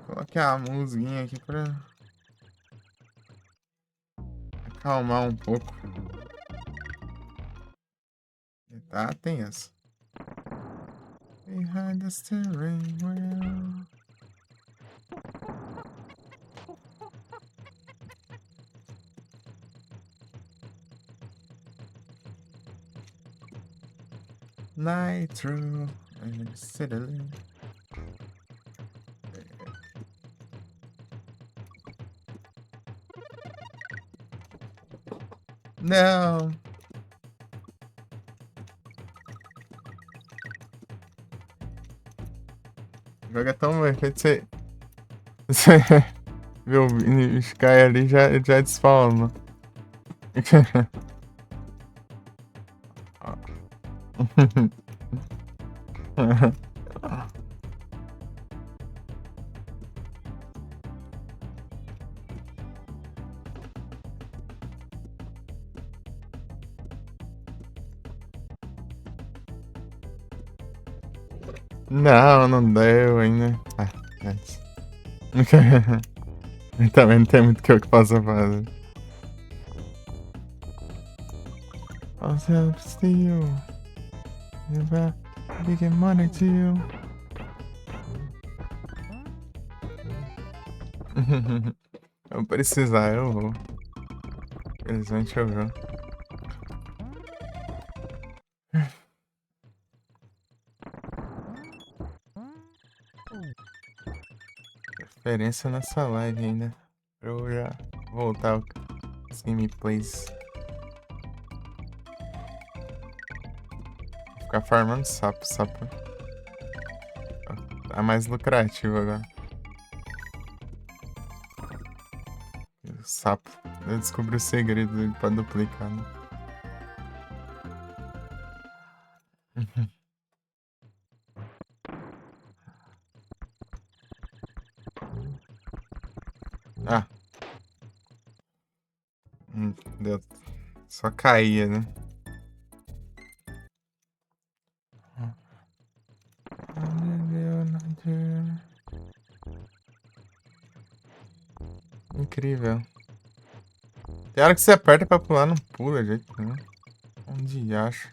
Coloquei a musiquinha aqui pra acalmar um pouco. Tá tenso. Behind the steering wheel. Nitro and acetylene. Não. O jogo é tão perfeito, você vê o Sky ali já desfalma. Não deu ainda. Ah, antes. Também não tem muito que eu possa fazer. I'll help steal. Never big money to you. Eu precisar, eu vou. Infelizmente eu vou. Experiência nessa live ainda. Pra eu já voltar os gameplays. Ficar farmando sapo. Tá mais lucrativo agora. O sapo. Eu descobri o segredo dele pra duplicar, né? Ah. Deu. Só caía, né? Incrível. Tem hora que você aperta pra pular, não pula, gente. Não. Onde acha?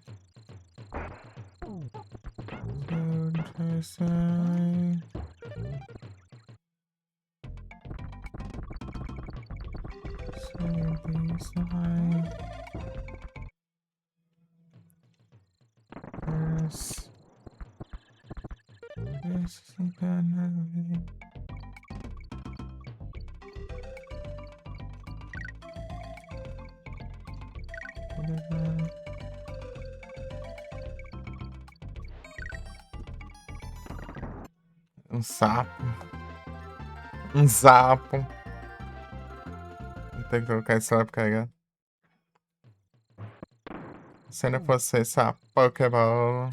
Um sapo. Um sapo. Vou ter que colocar isso lá pra carregar. Se não fosse essa Pokéball.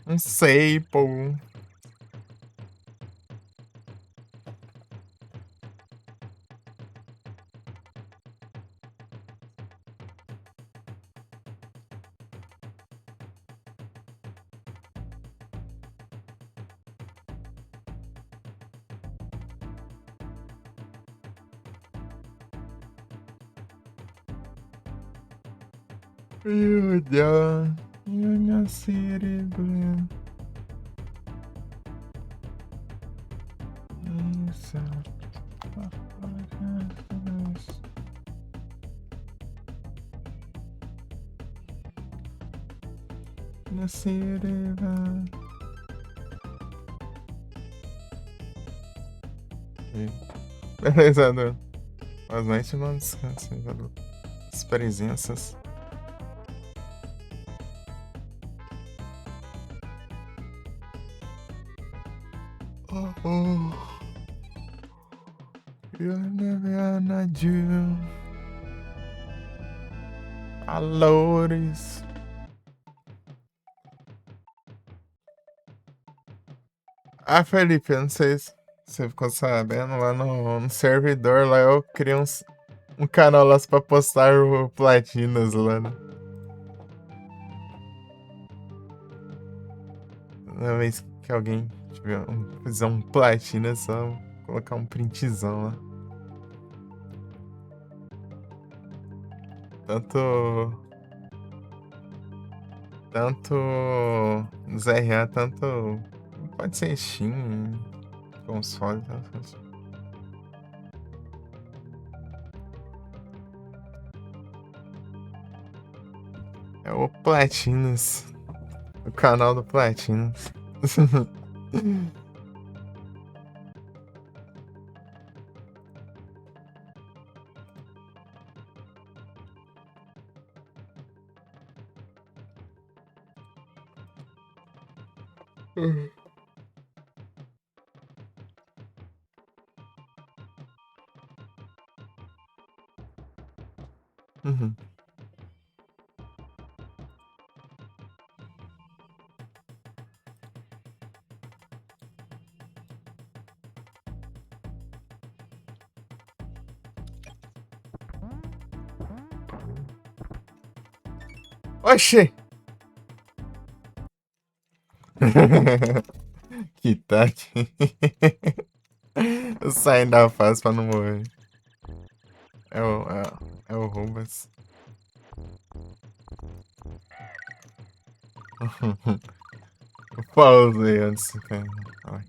Não sei, pô. You don't. You're not city blend. Na city blend. Beleza, Edu. Mas não te não descansa, Edu. As presenças. Oh. You're never gonna do. Alores. Ah, Felipe, eu não sei se você ficou sabendo, lá no servidor, lá eu criei um canal lá pra postar o Platinas lá, né? Na vez que alguém fizer um Platina, só colocar um printzão lá. Tanto ZRA, tanto. Pode ser Steam, console, tá? É o Platinas. O canal do Platinas. Uhum. Oxê! Que tá aqui. Saindo da fase pra não morrer. É o Rubens. Pausei antes. Ai.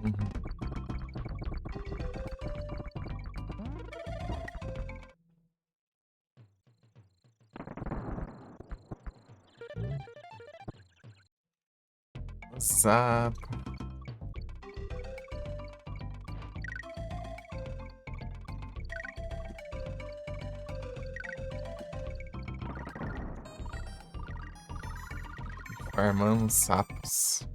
Uhum. Sapo. Farmando sapos.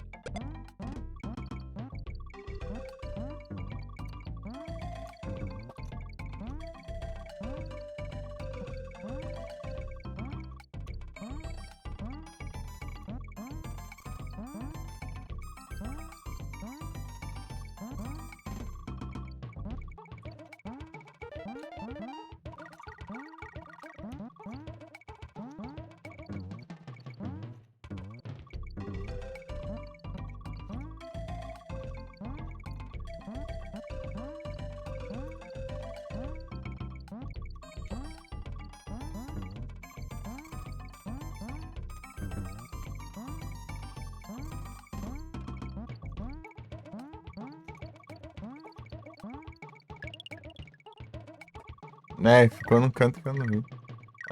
É, ficou num canto que eu não vi.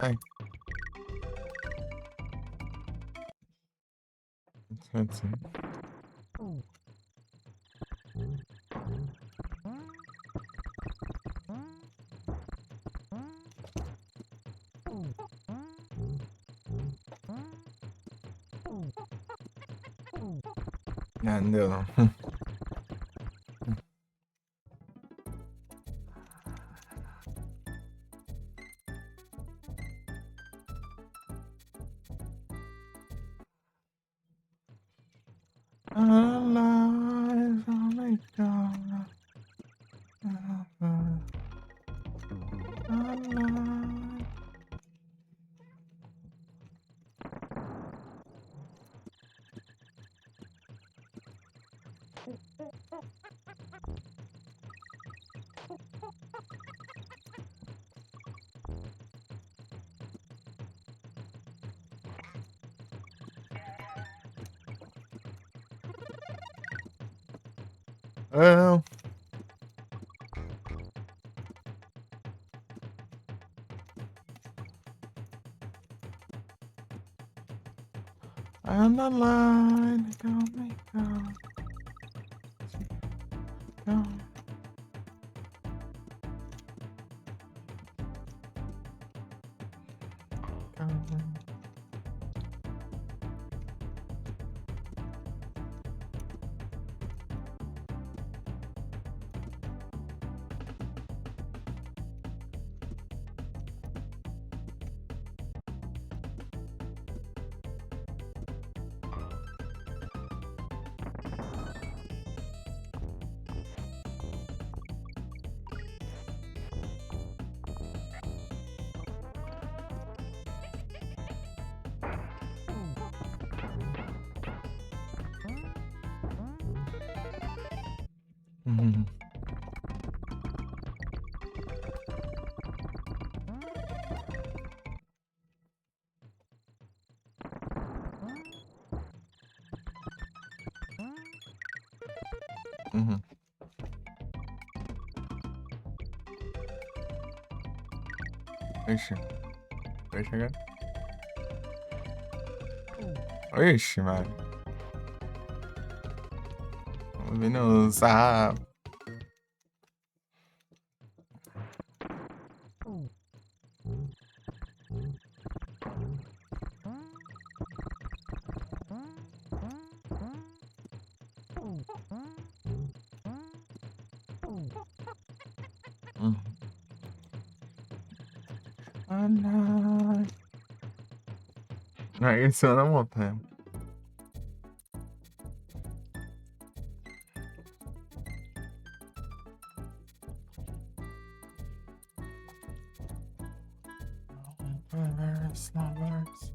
Ai. Certo, sim. Ah, não deu não. Alive, oh my God. Alive. Oh. On the line, go me go. Go. Go. Mhm. Mhm. Ixi, vai chegar. Ixi, mano. Vamos ver no zap. Uhum. Ah, não. Aí, isso é na montanha. Lovers, lovers.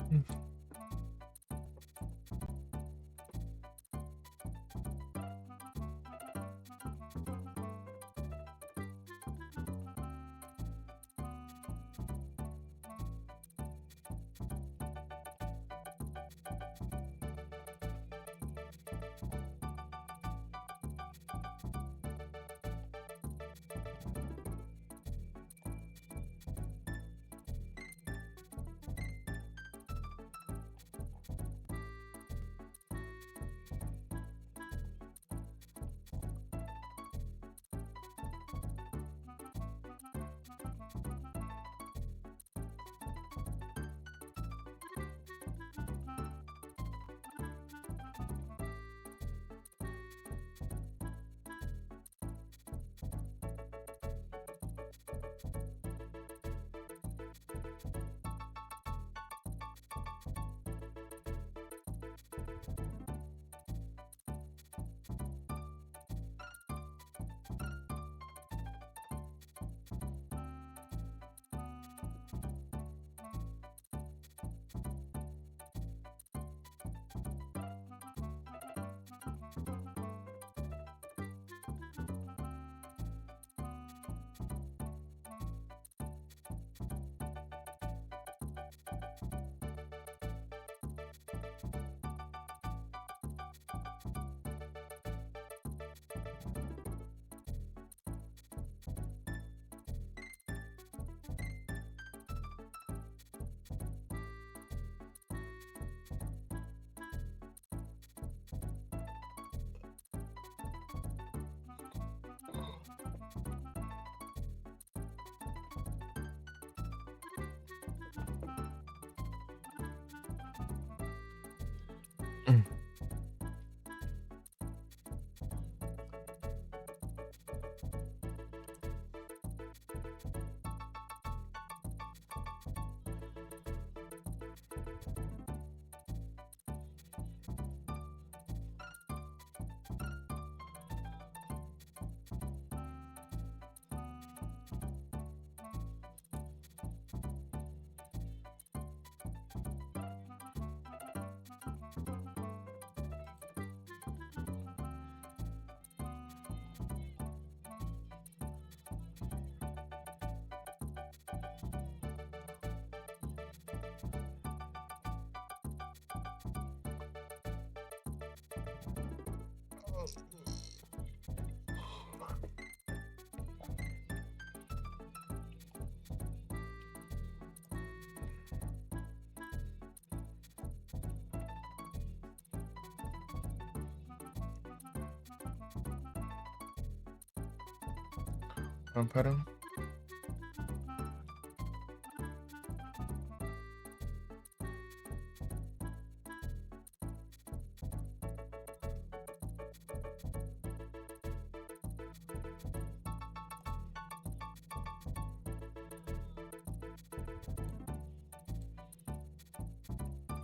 Para.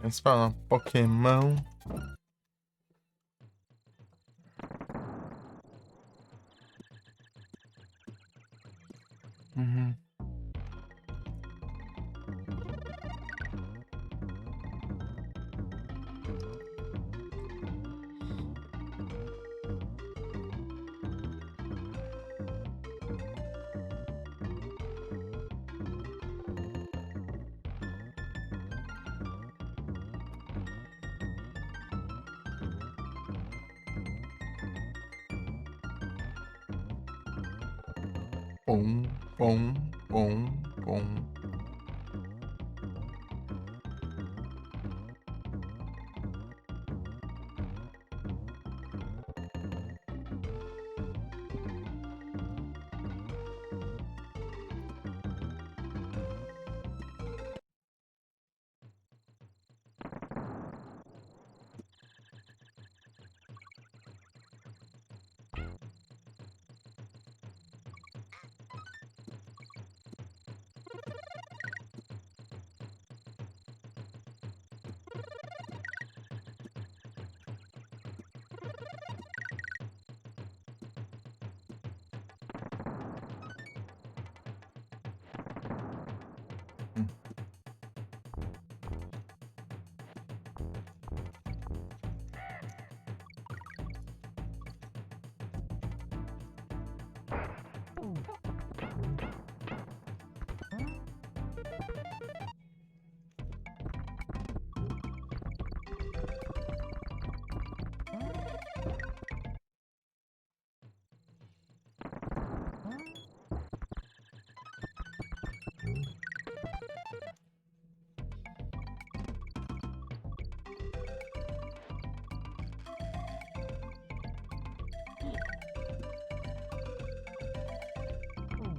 Vamos falar Pokémon. Uhum. Pom, pom, pom, pom.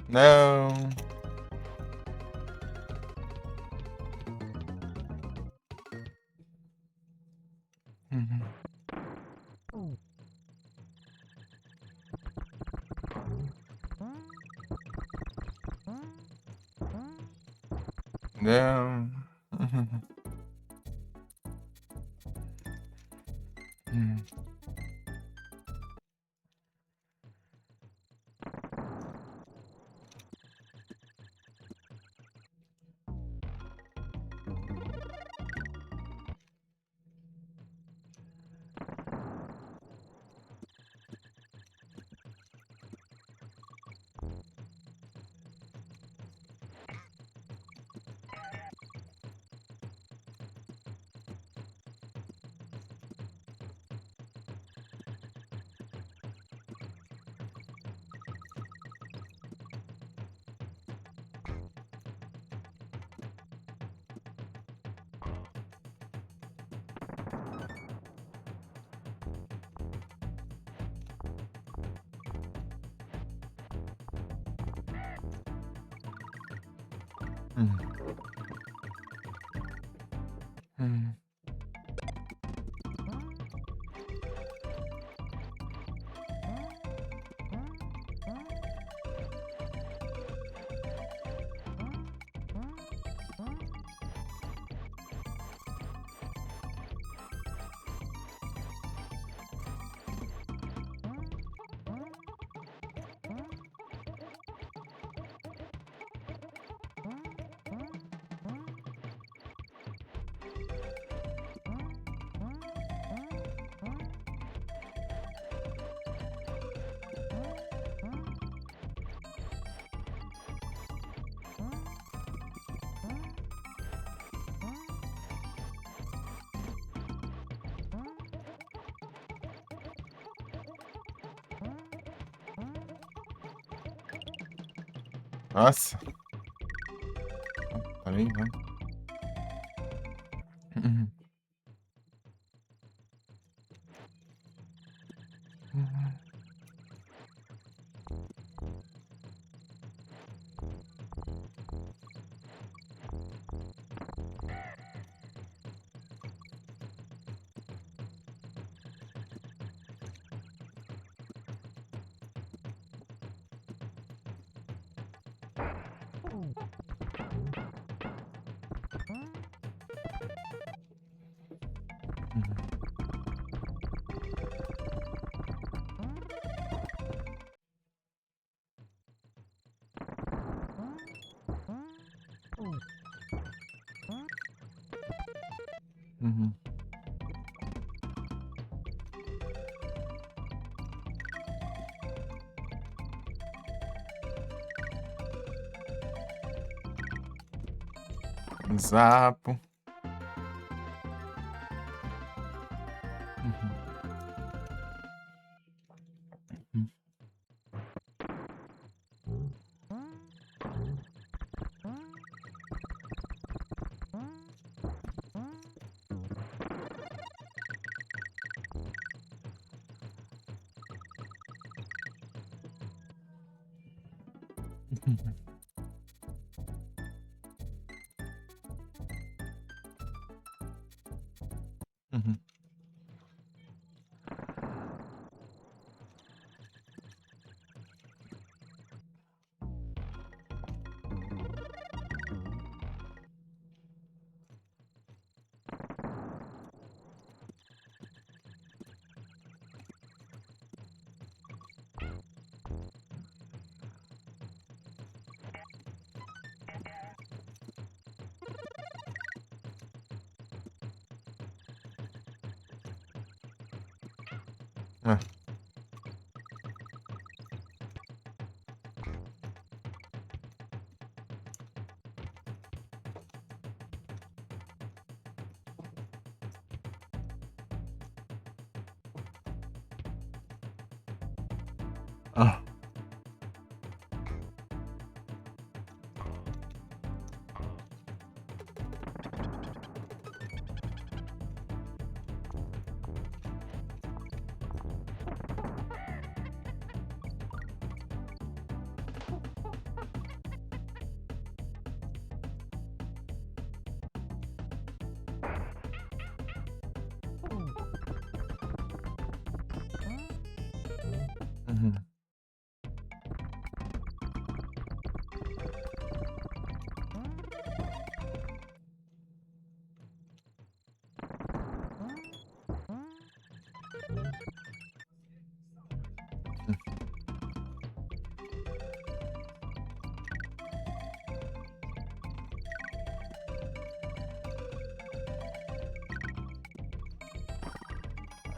Não. Uhum. Não. Uhum. Uhum. Uhum. Uhum. Nossa. Peraí, vamos. Uhum. Uhum. Uhum. Zapo. Uhum. Uhum. Uhum. Uhum. Ah. Ah.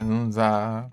Não usar.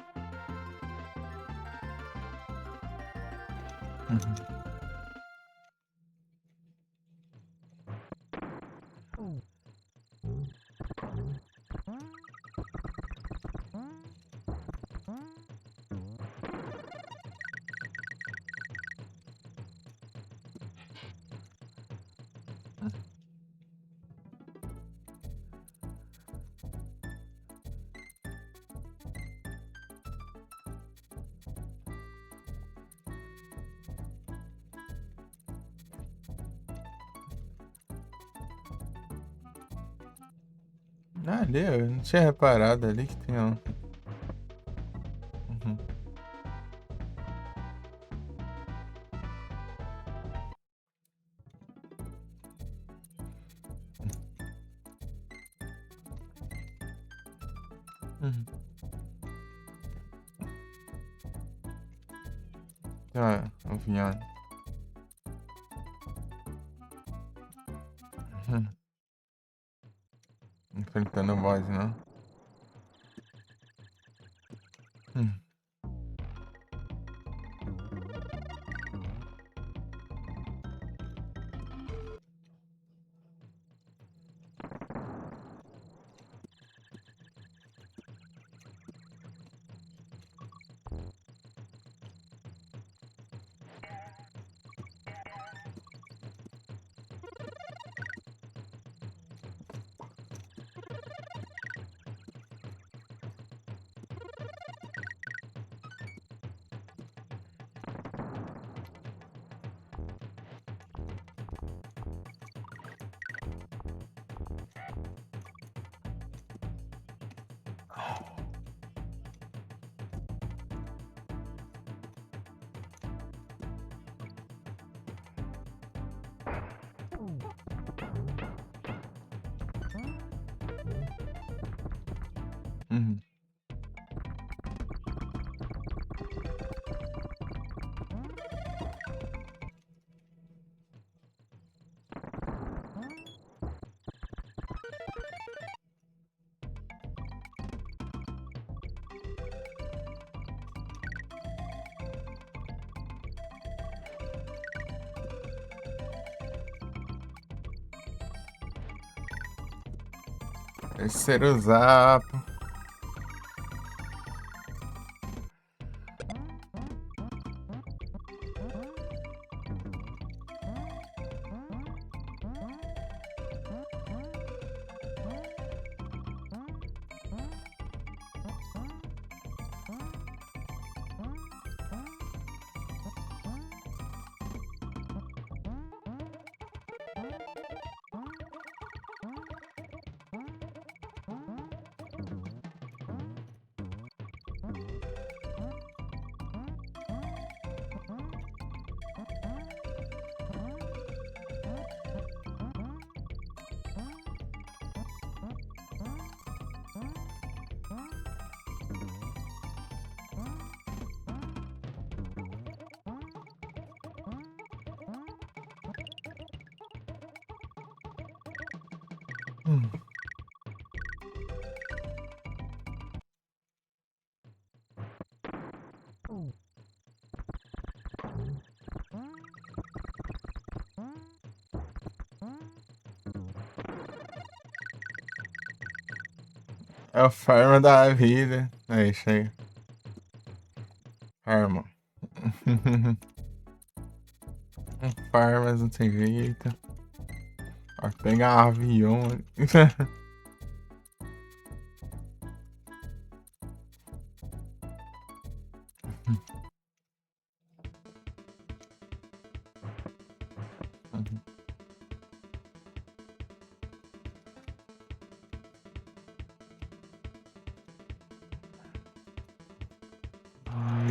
Ah, ali, eu não tinha reparado ali que tem um. Uhum. Uhum. Ah, o vinho. Uhum. Enfrentando o boss, não? Hum. Uhum. Terceiro zap. Hum. É o farma da vida. Aí, chega. Farma. Farmas não tem jeito. Vai pegar um avião.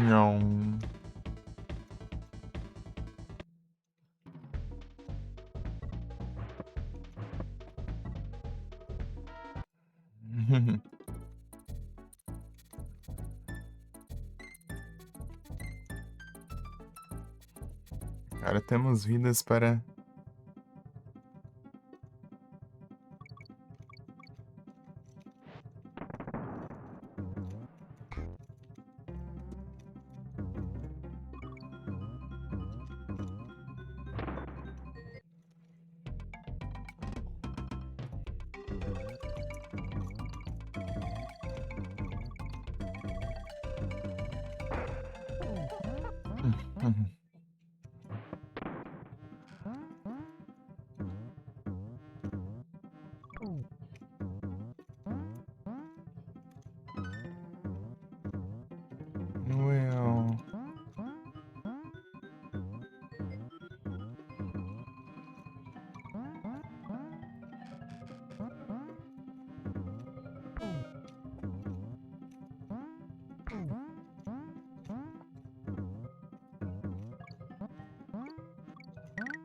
Não. Cara, temos vidas para.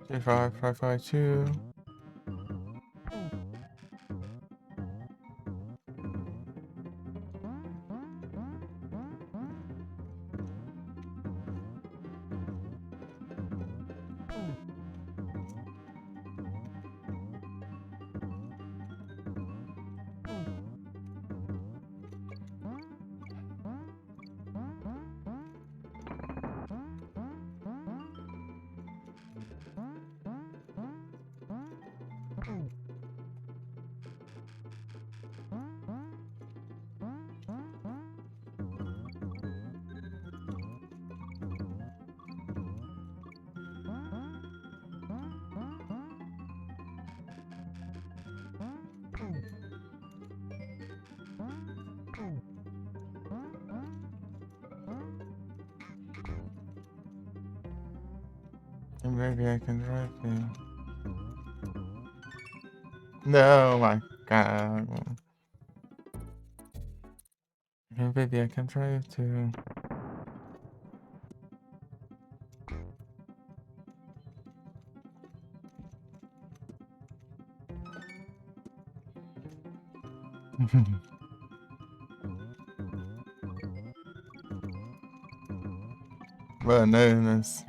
55552. And maybe I can drive there. No, my God. And maybe I can drive too. Bananas.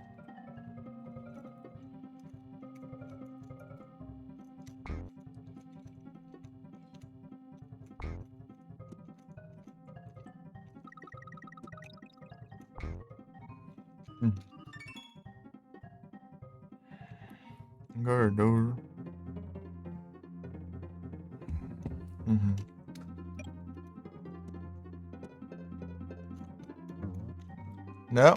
Gordura. No.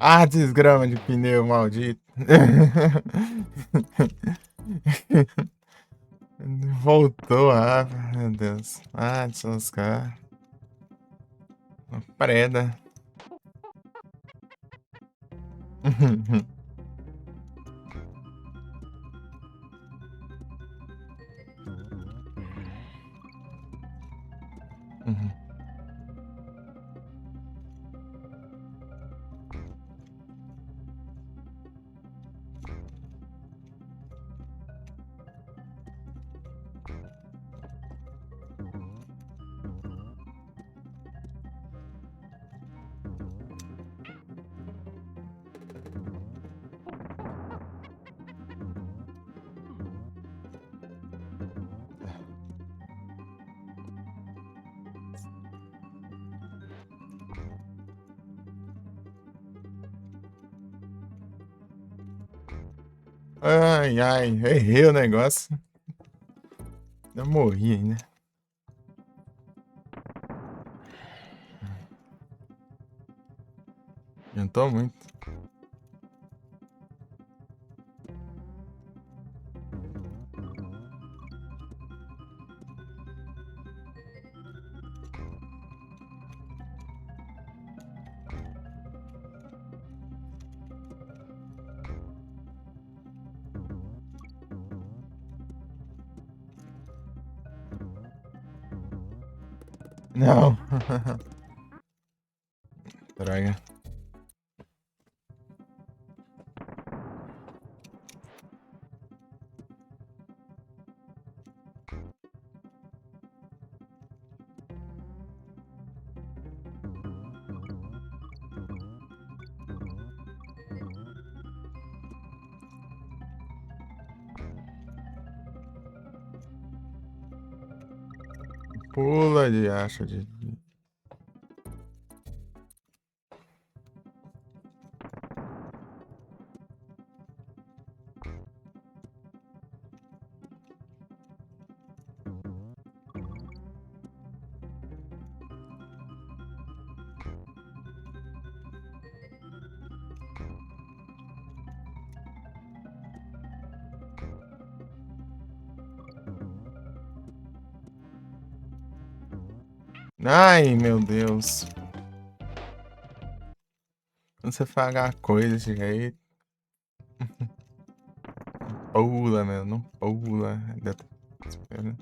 Ah, desgrama de pneu, maldito. Voltou, meu Deus. Ah, de se lascar. Preda. Ai, ai, errei o negócio. Eu morri ainda. Adiantou muito. Não. Droga. Pula de acha de. Ai, meu Deus. Quando você pagar a coisa desse jeito. Pula, meu. Não pula. Espera.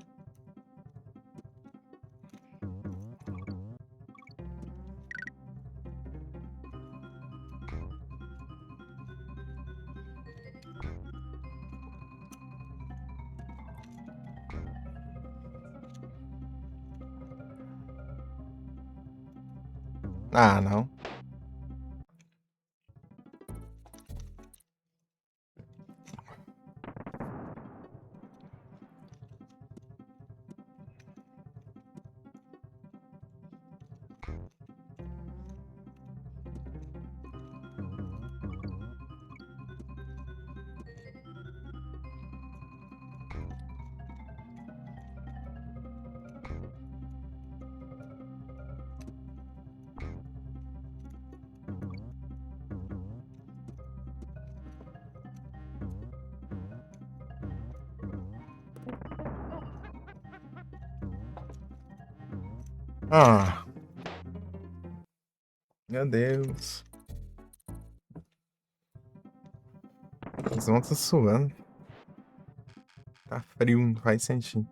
Ah, não. Ah, meu Deus. As mãos estão suando. Tá frio, não faz sentido.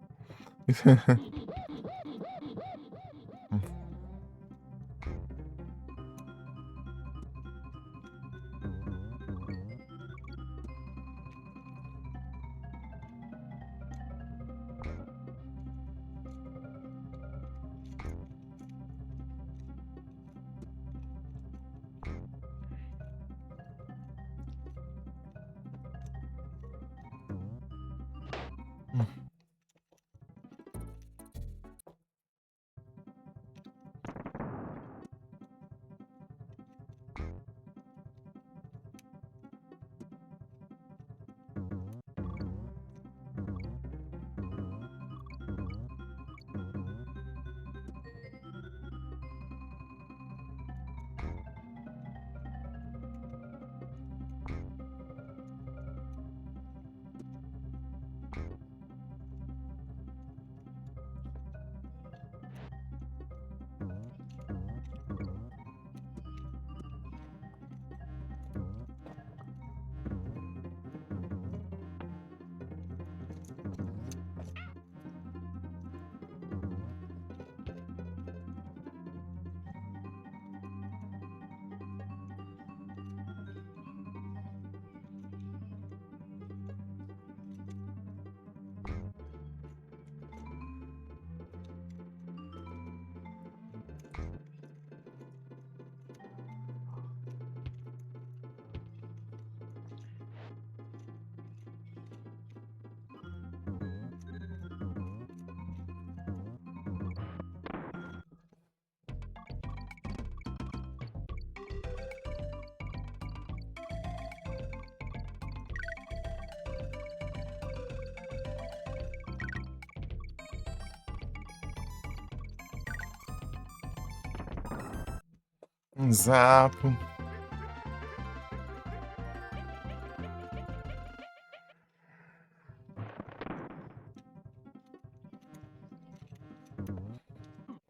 Um zapo.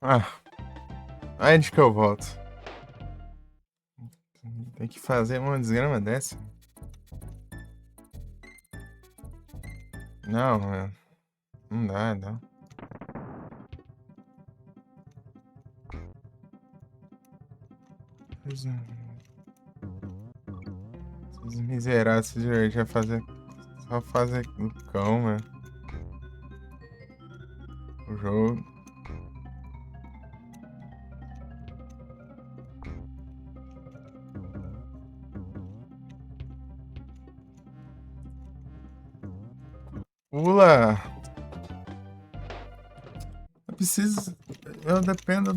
Ah, onde que eu volto? Tem que fazer uma desgrama dessa. Não, mano. Não dá, não. Esses miseráveis já fazer. Só fazer o cão, mano. O jogo. Pula! preciso. Eu dependo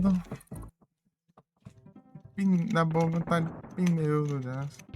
da boa vontade do pneu do negócio.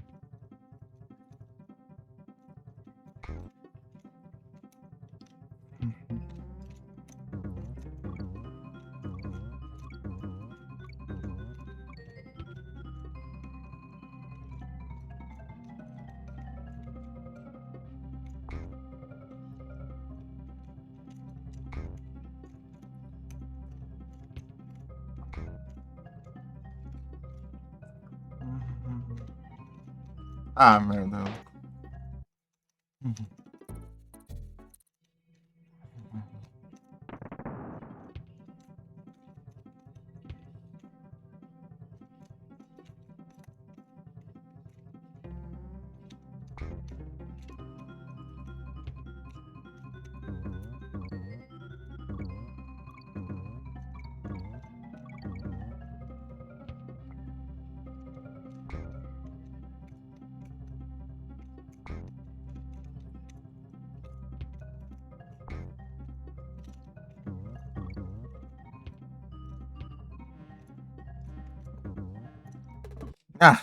Ah, meu Deus. Ah!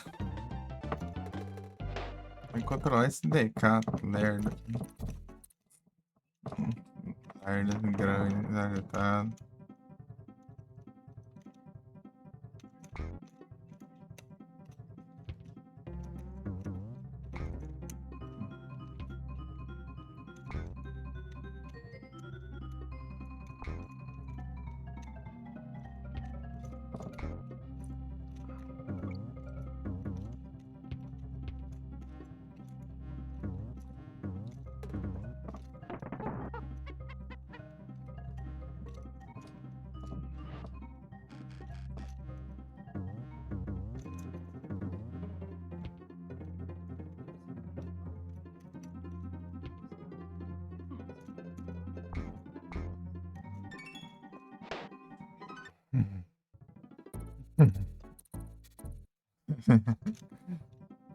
Vou controlar esse DK, lerdo. Lerdo grande, ajeitado.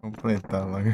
Completar logo.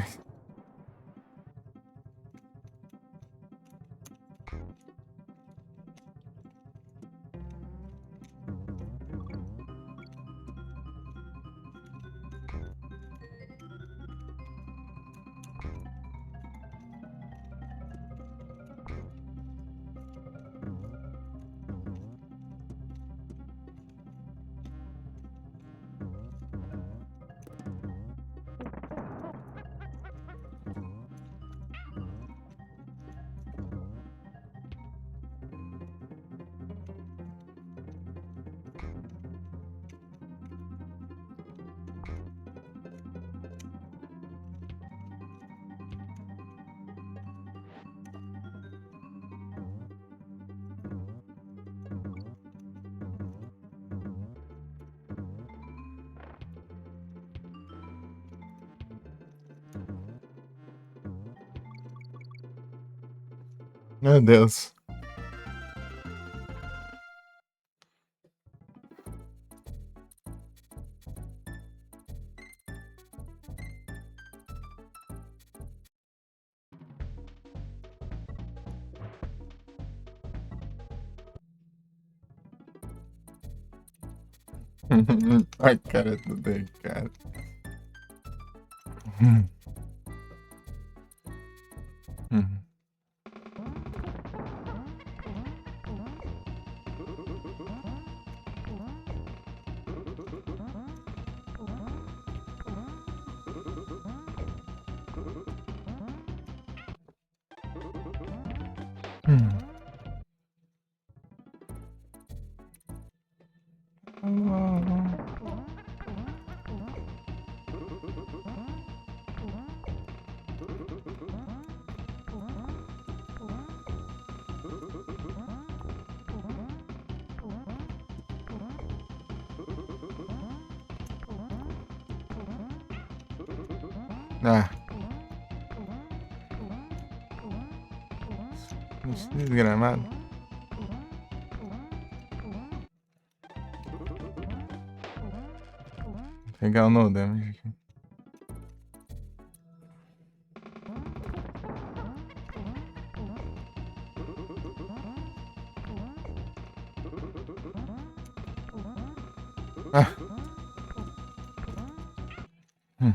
Meu Deus. Ai, cara, tudo bem, cara. Ah. Desgramado. Vou pegar o no damage aqui. Ah. Hum.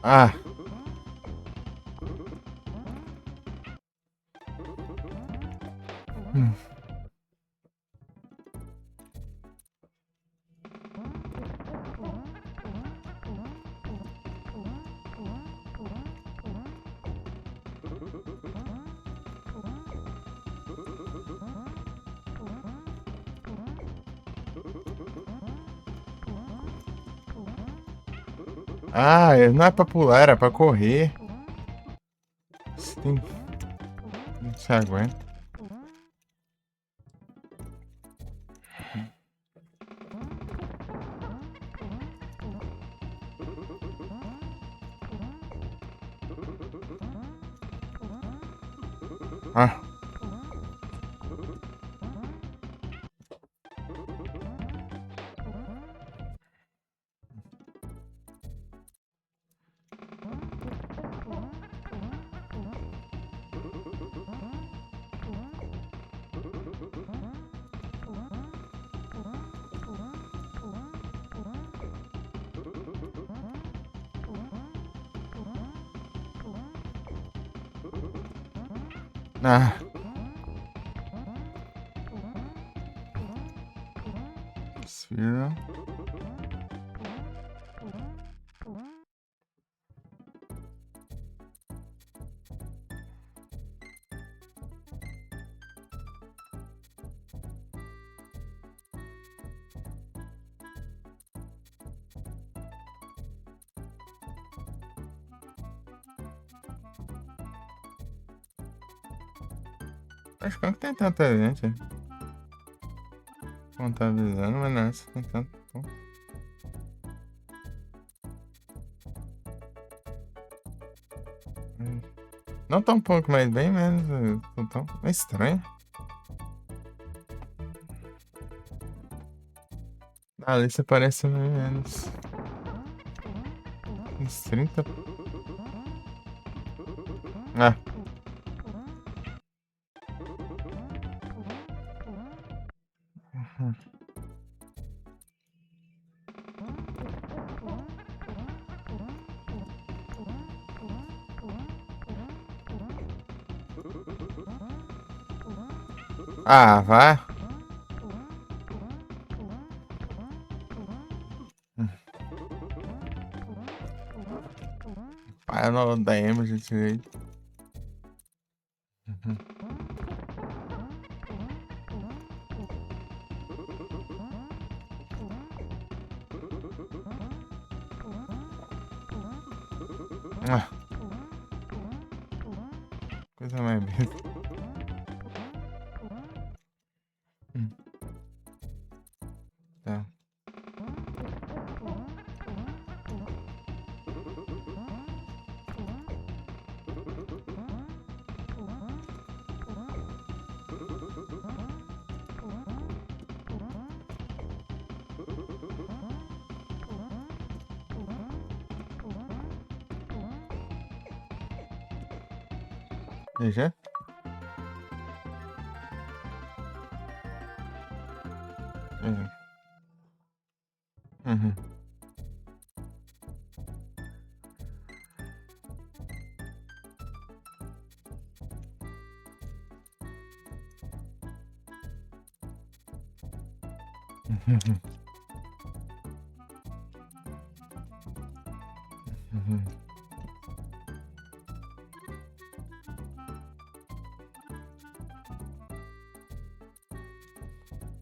Ah. Hum. Ah, não é pra pular, era pra correr. Você tem... Você aguenta. Ah. Ah. Respira. Acho que não tem tanta gente contabilizando, mas nessa tem tanto. Não tão pouco, mas bem menos. Tão estranho. A lista parece bem menos. Uns 30. Ah. Uhum. Ah, vai. Pai, eu não odeio de direito. Uhum. Ah, coisa mais besta. Tá. E já? É. Uhum. Uhum. Uhum.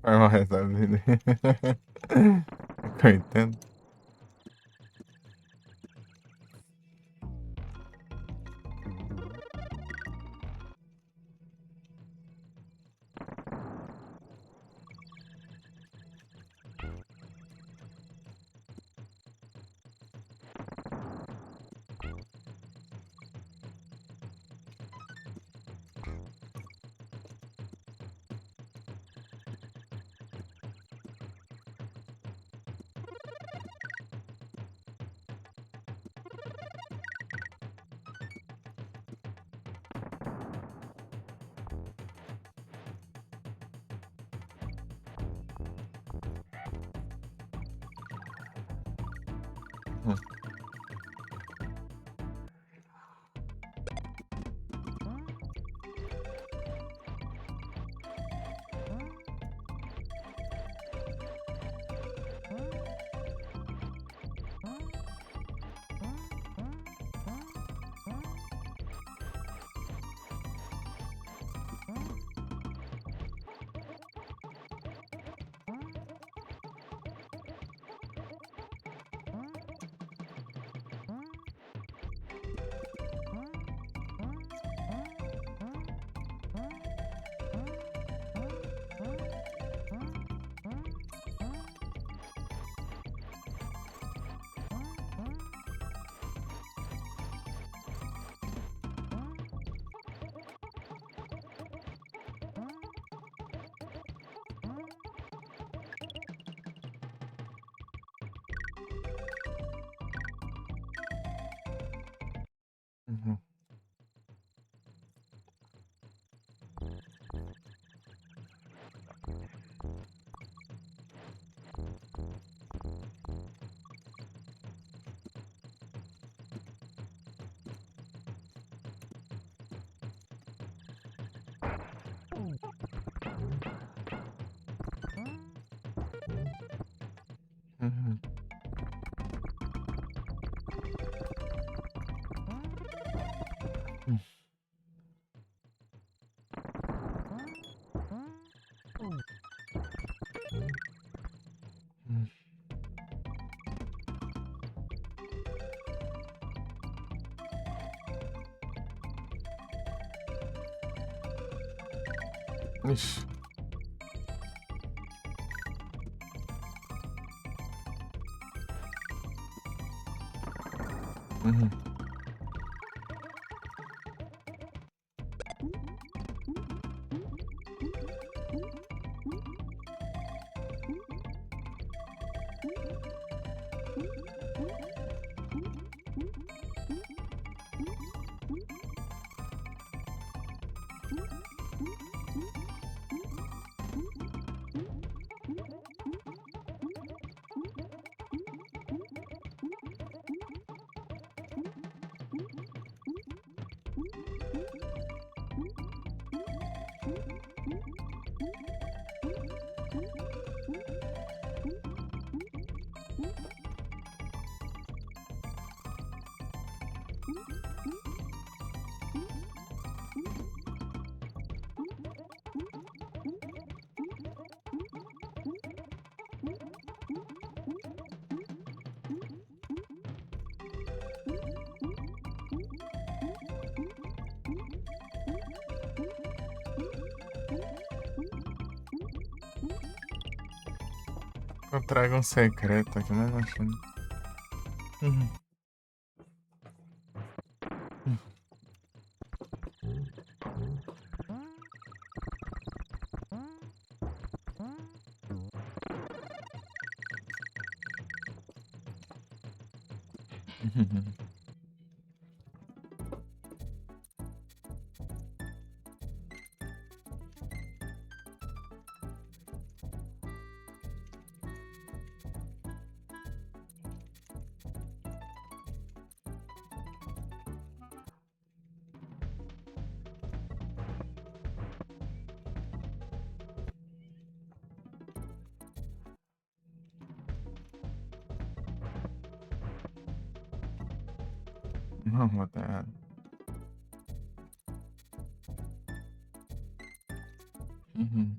Vai mal essa vida. Eu entendo. Uhum. Uhum. Uhum. Uhum. Ixi. Uhum. Eu trago um secreto aqui, mas não achei. Uhum. Uhum. Não, vou dar errado. Uhum.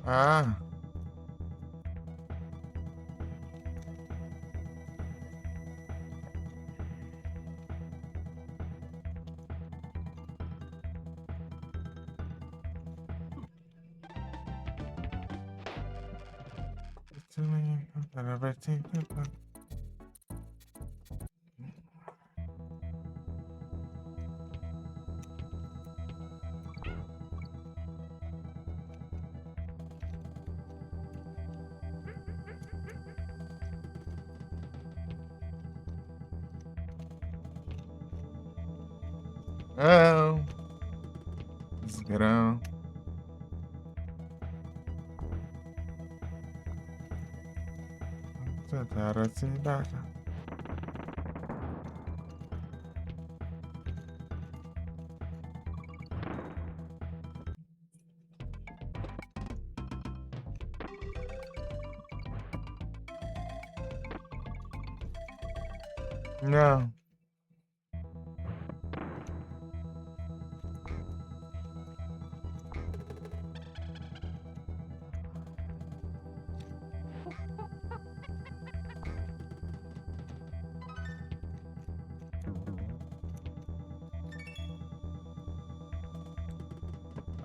Ah. Não. Desgrama. Tentar assim, baixa. Não.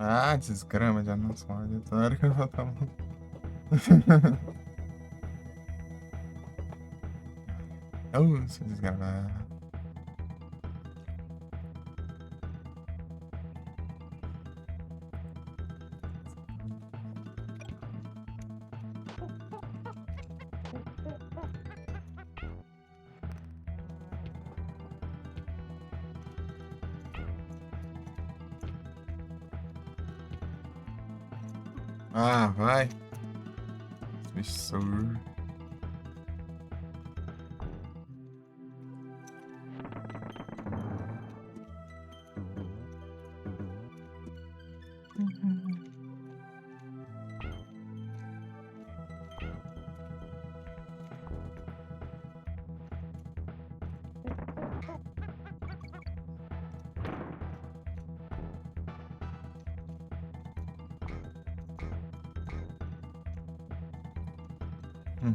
Ah, desgrama, já não sou na hora que eu vou tomar. Oh, se desgrama. Ah, vai. Bicho surdo. Hum.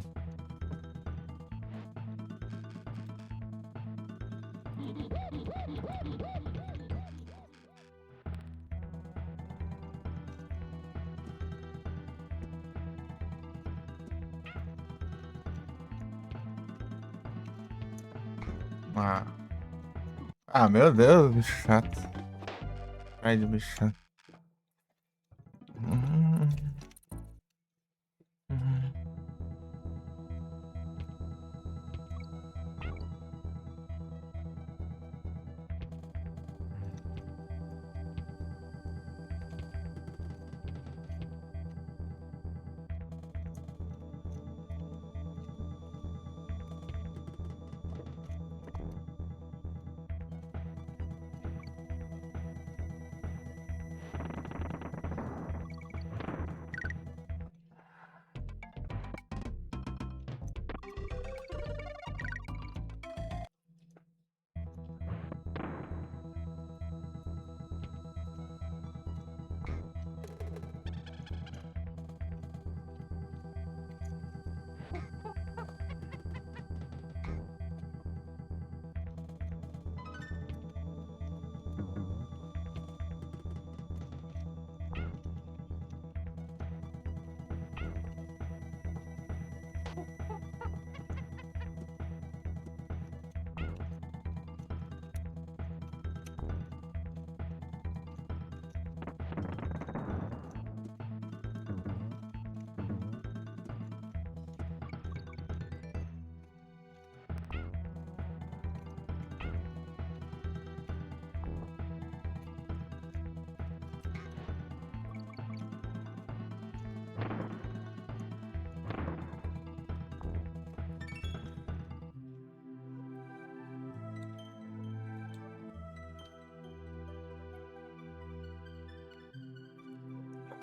Ah. Ah, meu Deus, bicho chato. Ai, de bicho chato. Hum, hum.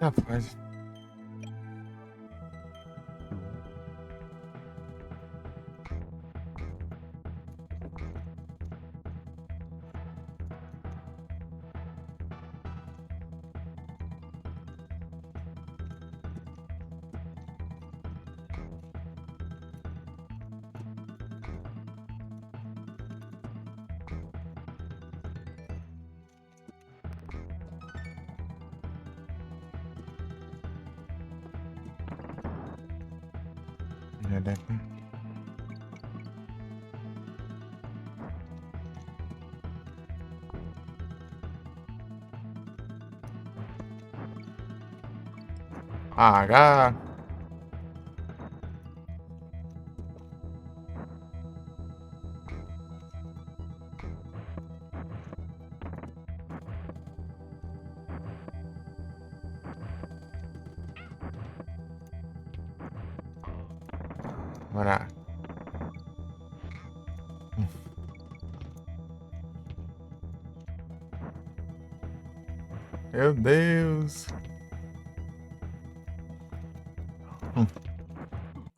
Rapaz. H. Bora. Meu Deus.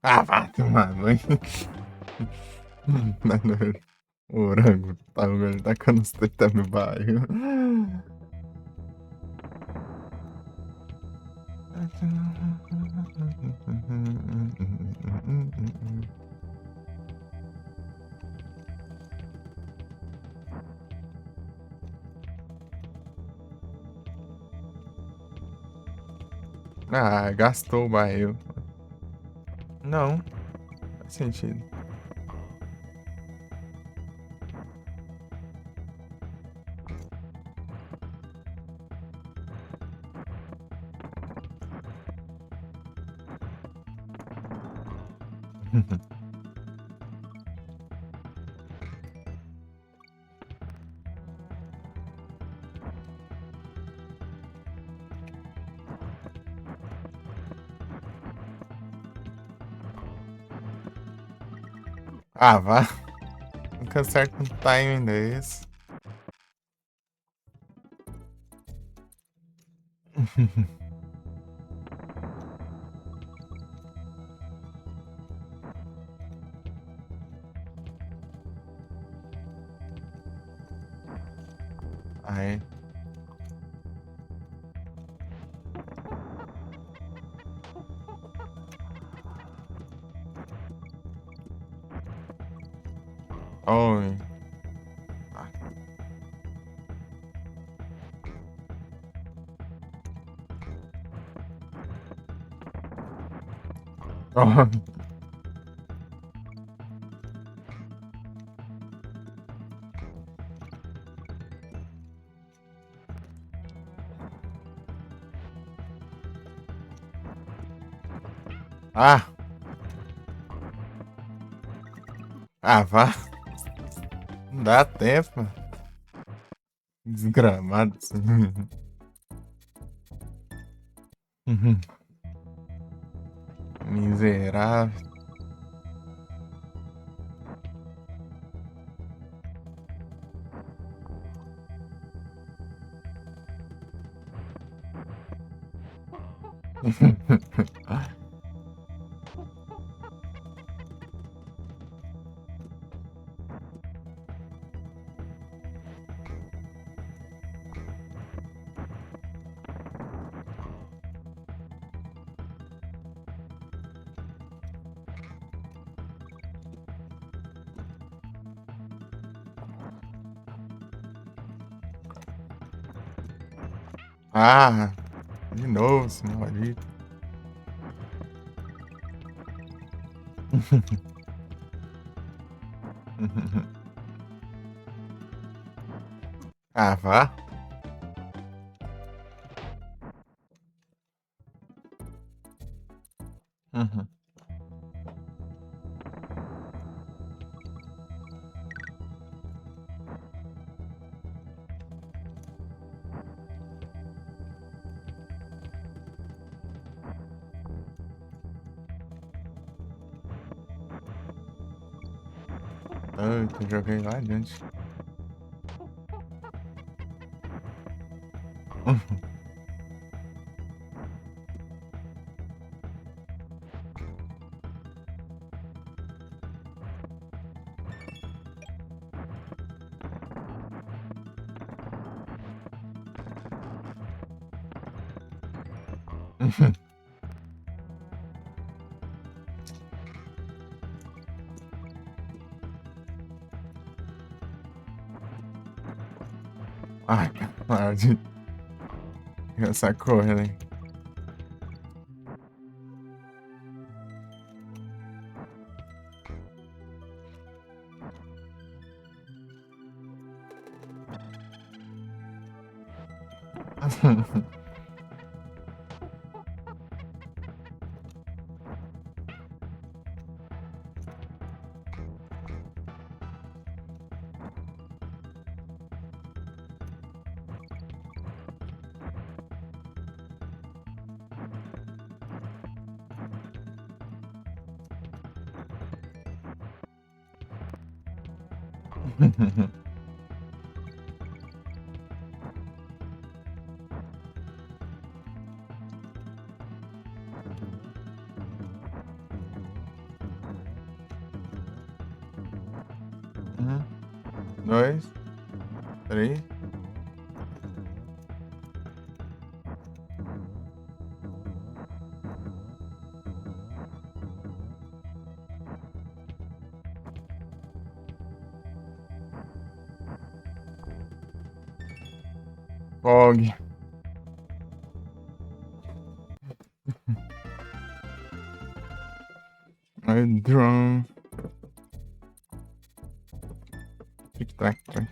Ah, vá tomar banho. O orango tá tacando os tetas no bairro. Ah, gastou o barril. Não, faz sentido. Ah, vá. Nunca acerta um timing desse. Aí. Oi. Oh. Ah. Ah, vá. Não dá tempo, mano. Desgramado. Miserável. Ah, de novo, esse maldito. Ah, vá. Uhum. Eita, joguei lá adiante. Ai, para de essa correndo aí. Um, dois, três. Fog. Aí, drum. Tic-tac, tac.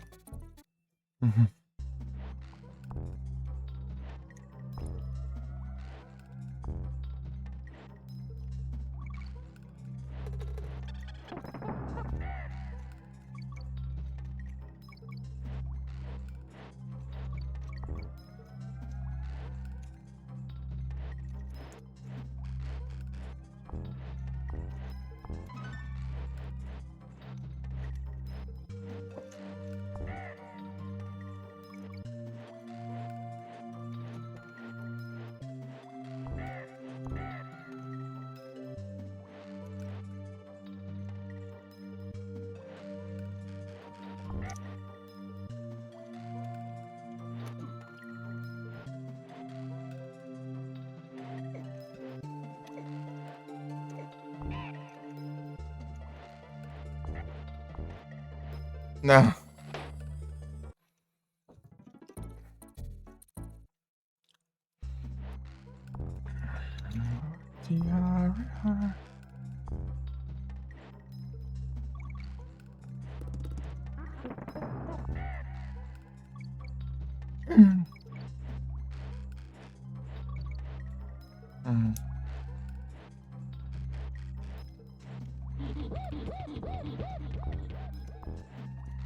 Não.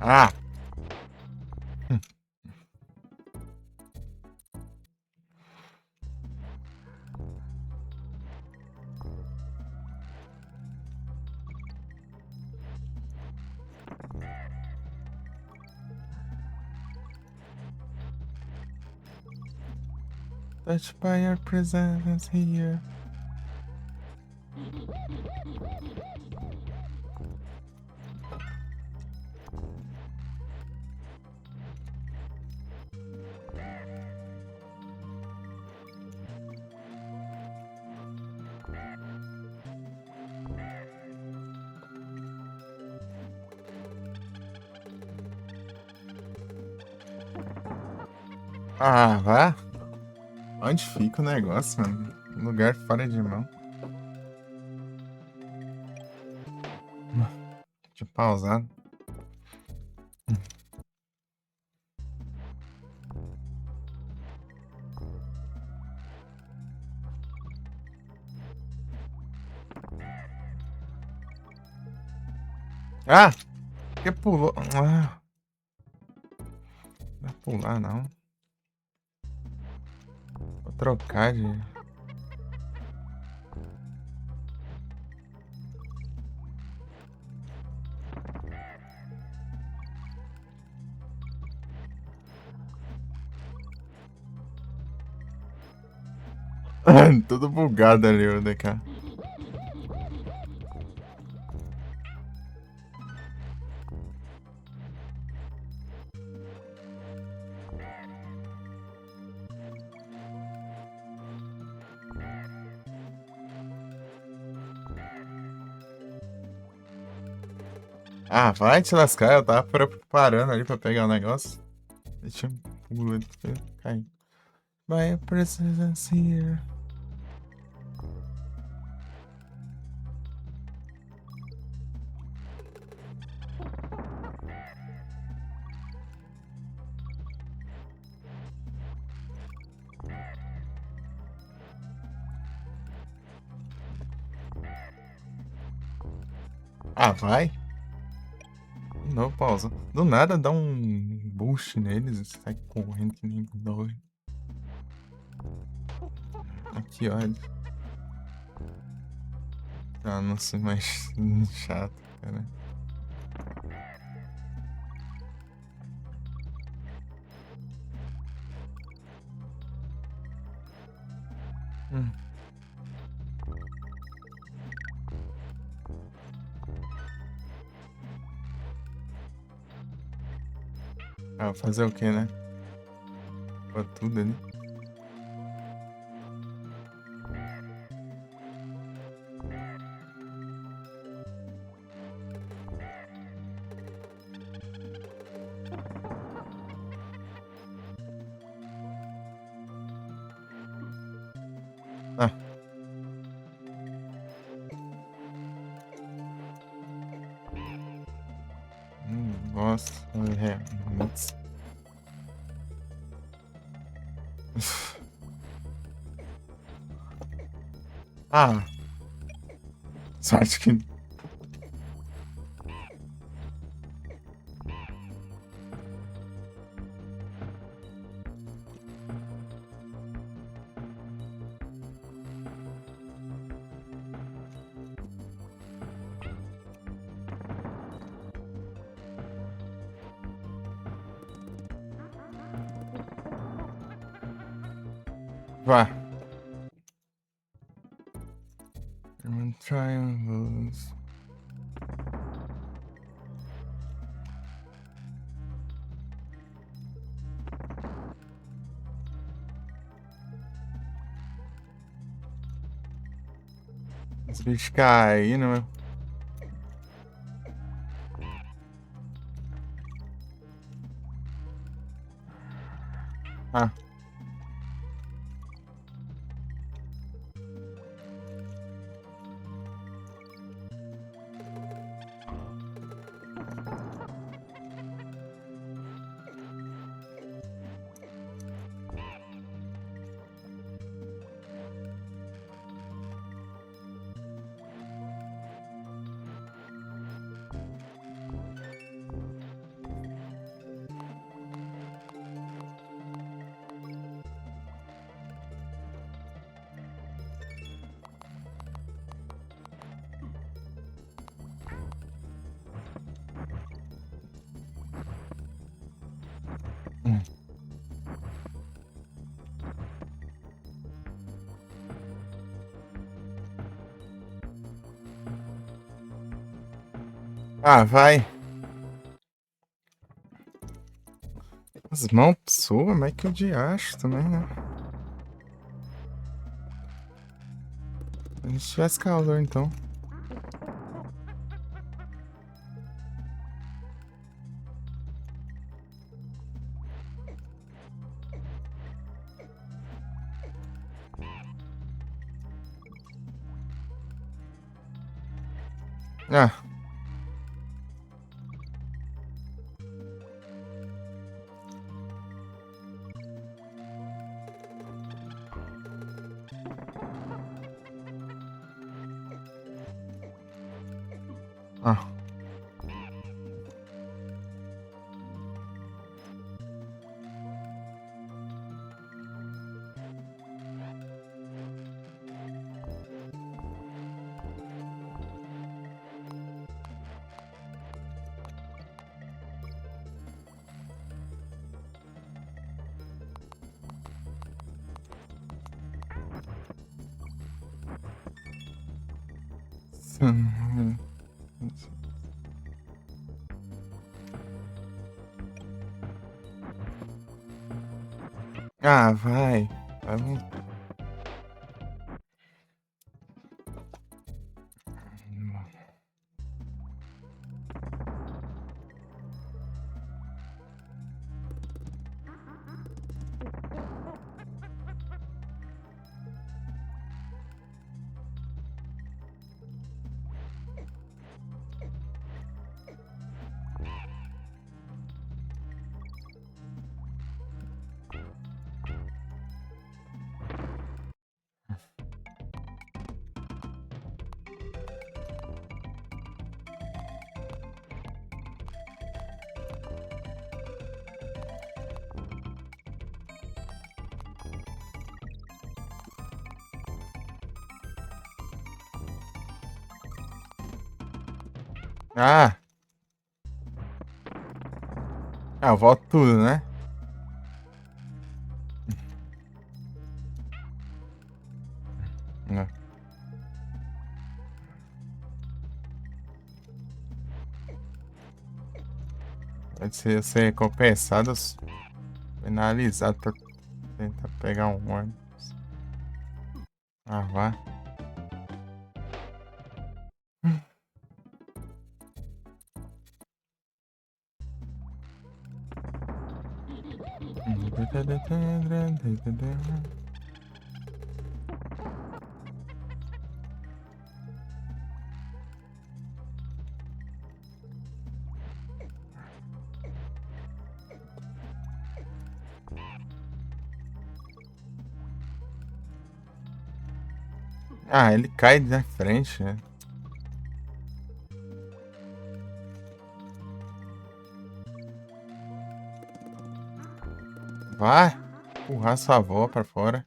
Ah! Touched by your presence here. Ah, vá. Onde fica o negócio, mano? Um lugar fora de mão. Deixa eu pausar. Ah! Que pulou? Ah. Não vai pular, não. Vou trocar de... Tudo bugado ali, o DK. Ah, vai te lascar, eu tava preparando ali pra pegar o negócio. Deixa eu pular, cair. My presence here. Ah, vai. De novo, pausa. Do nada dá um boost neles e sai correndo que nem doido. Aqui, olha. Ah, não sei mais chato, cara. Hum. Ah, fazer o que, né? Pra tudo ali. Ah. Nossa, realmente. Ah, sorte que. Vá. Triangles. Os bichos caindo, meu. Ah. Ah, vai. As mãos suam, mas que o diacho também, né? A gente tivesse calor, então. Ah. Ah. Ah, vai. Vamos. Ah! Ah, eu volto tudo, né? Não. Pode ser compensado, penalizado por tentar pegar um ônibus. Ah, vá. Ah, ele cai na frente, né? Vai empurrar sua avó pra fora.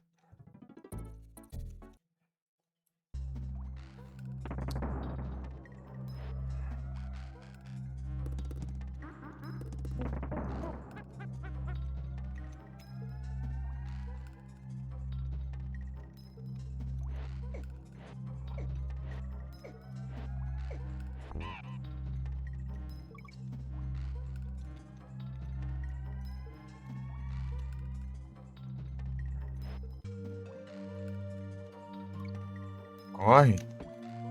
Corre.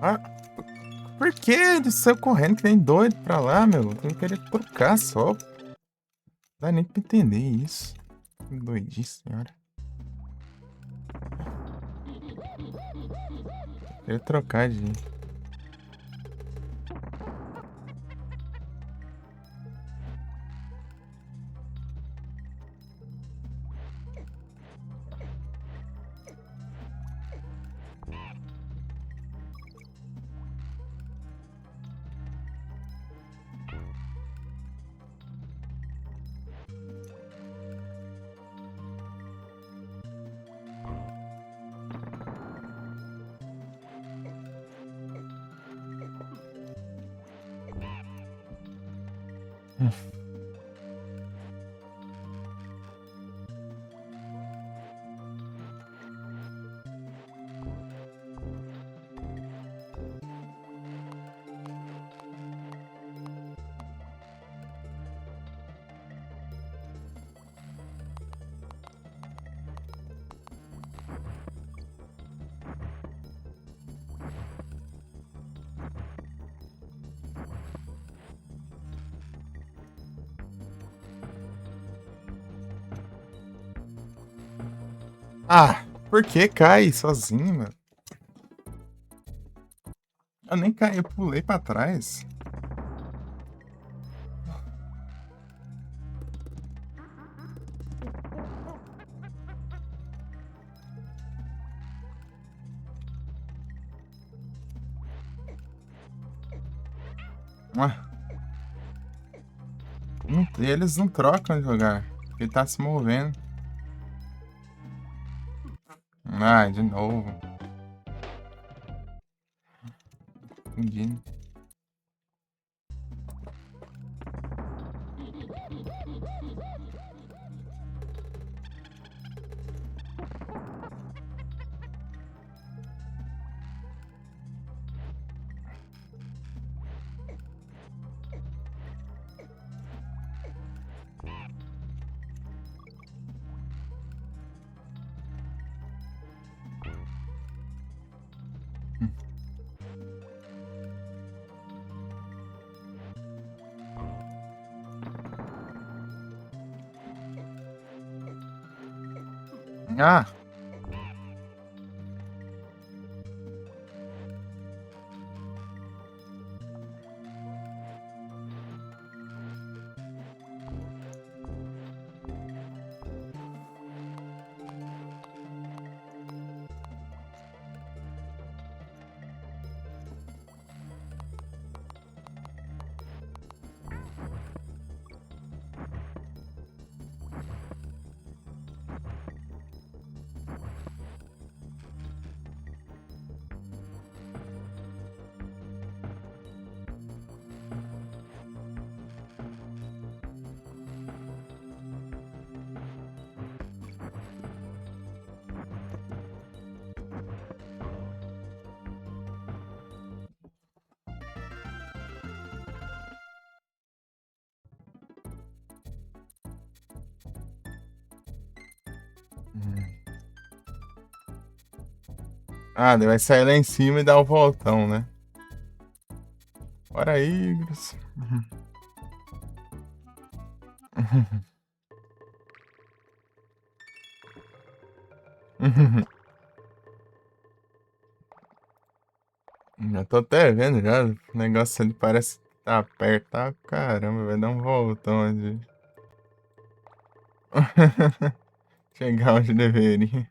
Ah, por que ele saiu correndo que nem doido pra lá, meu? Eu queria trocar só. Não dá nem pra entender isso. Que doidice, senhora. Queria trocar de. Ah, por que cai sozinho, mano? Eu nem caí, eu pulei pra trás. Ué, eles não trocam de lugar. Ele tá se movendo. Ah, de novo. Entendi. Ah, Ah, daí vai sair lá em cima e dar o voltão, né? Bora aí, Igros. Já tô até vendo já. O negócio ali parece que tá perto. Tá? Caramba, vai dar um voltão ali. Chegar onde deveria.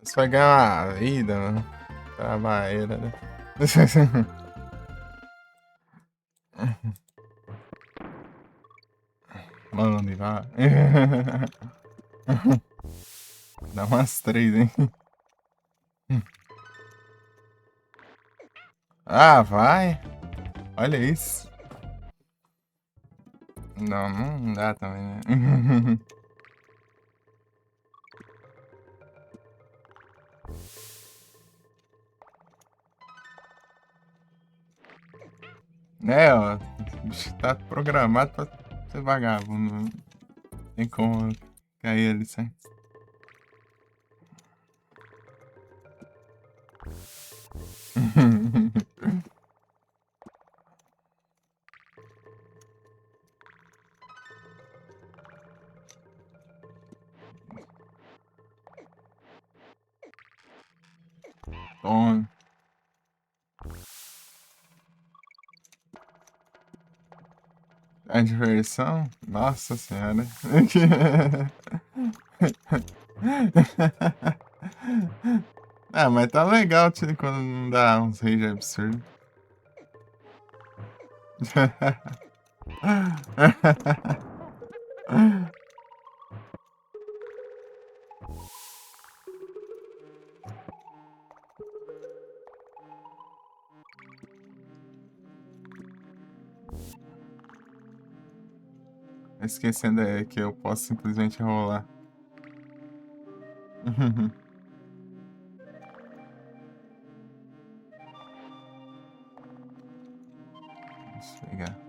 Você vai ganhar uma vida, mano. Trabalheira, né? Mano, vai. Dá umas 3, hein? Ah, vai. Olha isso. Não, não dá também, né? É, ó. O bicho tá programado pra ser vagabundo. Não tem como cair ali, certo? Toma. A diversão? Nossa senhora. Ah, mas tá legal quando não dá uns rage absurdos. Esquecendo aí que eu posso simplesmente rolar. Deixa eu pegar.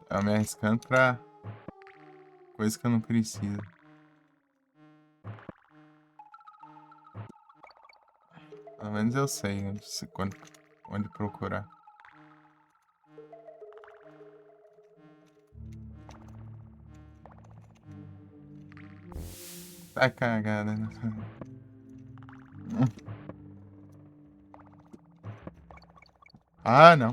Tá me arriscando pra Coisa que eu não preciso. Pelo menos eu sei onde procurar. Tá cagada, né? Ah, não.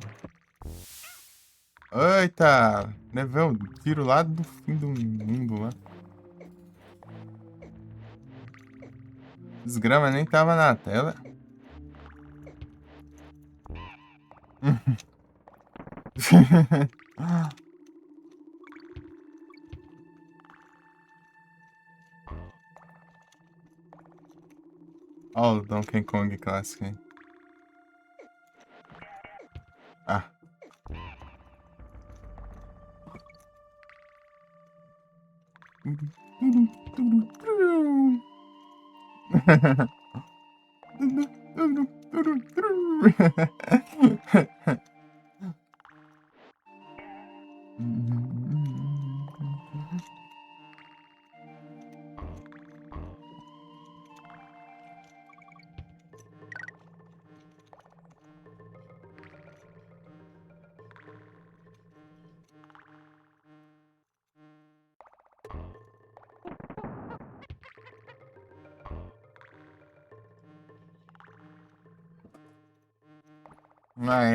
Eita! Levei um tiro lá do fim do mundo lá. Desgrama nem tava na tela. Ó o Donkey Kong clássico aí. Ah.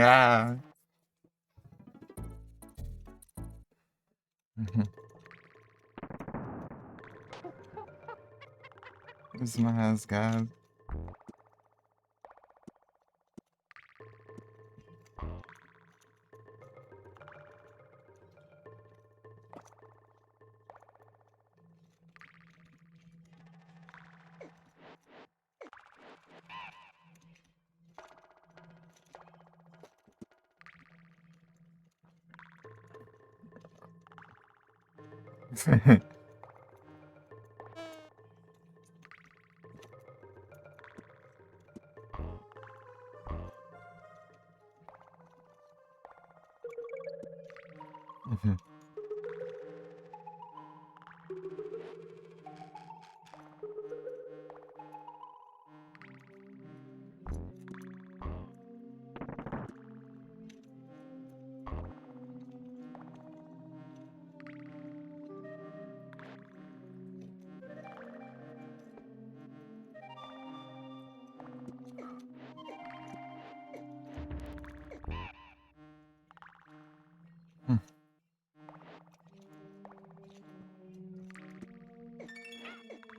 Ah. Esmasgado.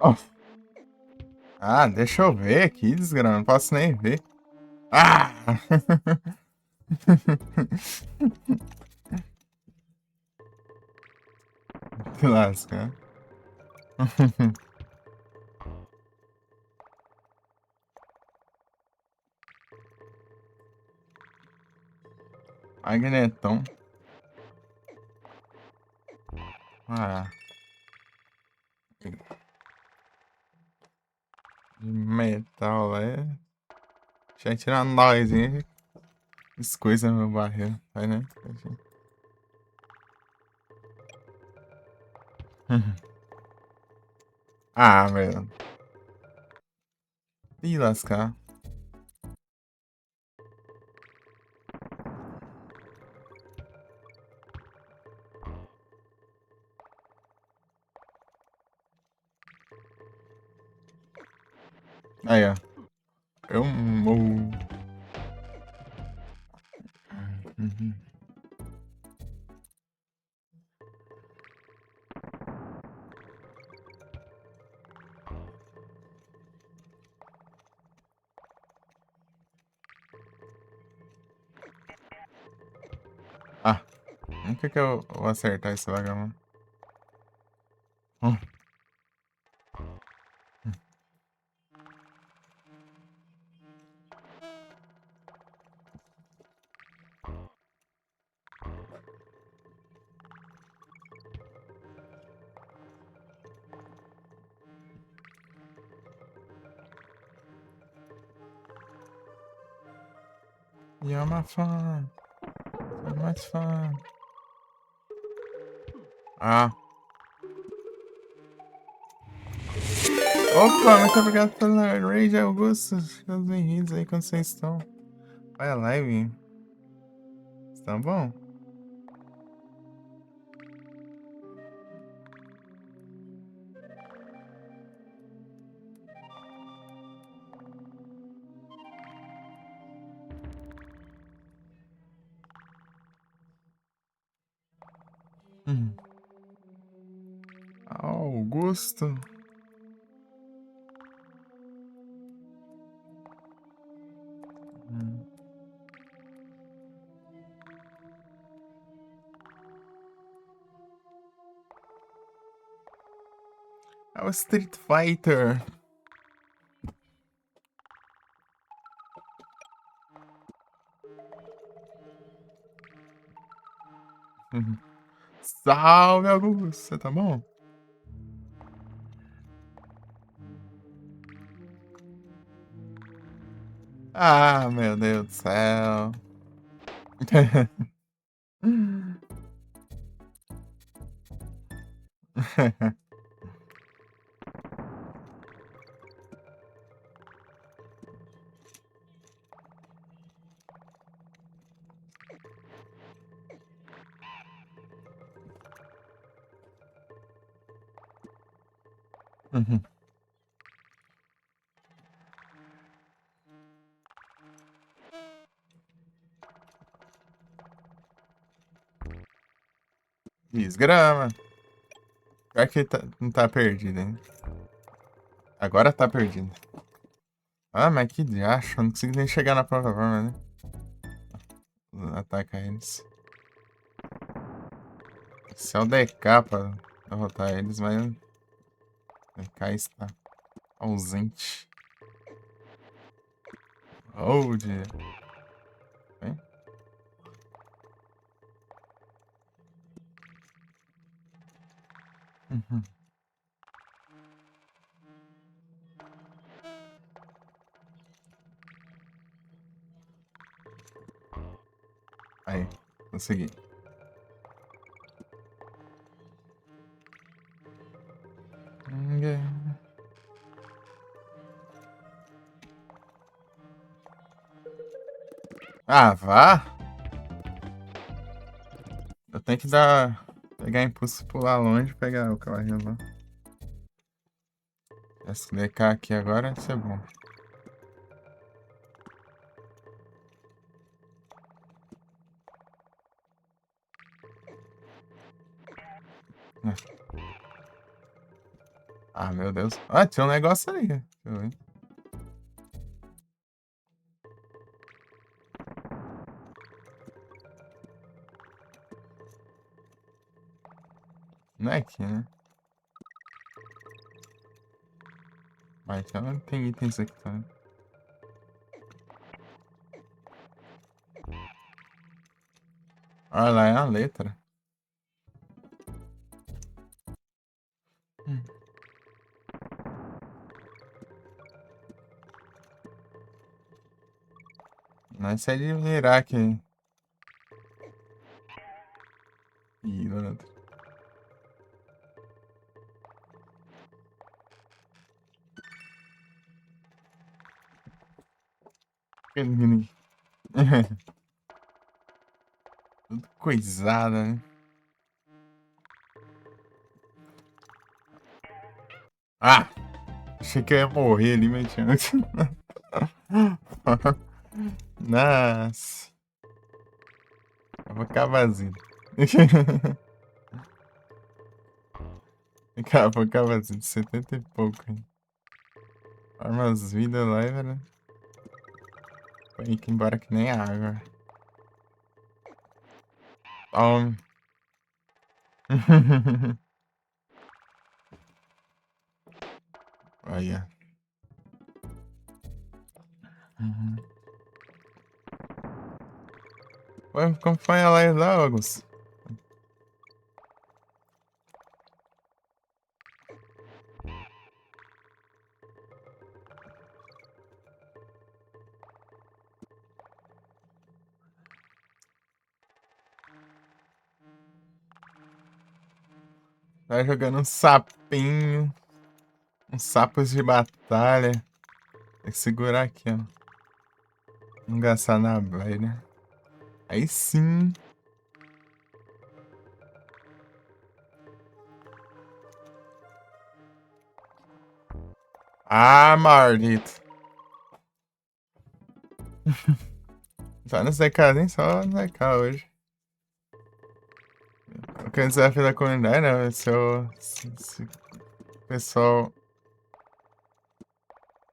Oh. Ah, deixa eu ver aqui, desgrama. Não posso nem ver. Ah! Que lasca. Magnetão. Ah. De metal, é. Deixa eu tirar nós, hein? As coisas no meu barril. Vai, né? Ah, velho. Ih, lascar. Aí, ó. Eu morro. Uhum. Ah, como que eu vou acertar esse vagabundo? Hum. You're my fun. So much fun. Ah. Opa, muito obrigado pela raid, Augusto. Os bem-vindos aí quando vocês estão. Vai a live. Tá bom? Hum. Augusto. Hum. É o Street Fighter. Uhum. Salve, Augusto. Você tá bom? Ah, meu Deus do céu. Uhum. Desgrama. Pior que não tá perdido, hein? Agora tá perdido. Ah, mas que diacho. Eu não consigo nem chegar na plataforma, né? Ataca eles. Esse é o DK pra derrotar eles, mas o DK está ausente. Hold. Vem. Uhum. Aí, consegui. Ah, vá! Eu tenho que pegar impulso, pular longe e pegar o cavalinho lá. Esse DK aqui agora vai ser bom. Ah, meu Deus. Ah, tinha um negócio aí. Deixa eu ver. Não é aqui, né? Mas então tem itens aqui também. Olha lá, é a letra. Hum. Nós é de virar aqui. Ih, Leandro. Tudo coisada, né? Ah! Achei que eu ia morrer ali, mas tinha antes. Nossa. Eu vou ficar vazio. Vou ficar vazio de 70 e pouco, hein? Armas vidas lá, velho. Foi aqui embora que nem água. Tome. Olha. Uhum. Ué, como foi a live lá, Augusto? Tá jogando um sapinho. Uns sapos de batalha. Tem que segurar aqui, ó. Não gastar na velha. Aí sim. Ah, maldito. Só no CK, nem só no CK hoje. O que desafio da comunidade, né? Se o pessoal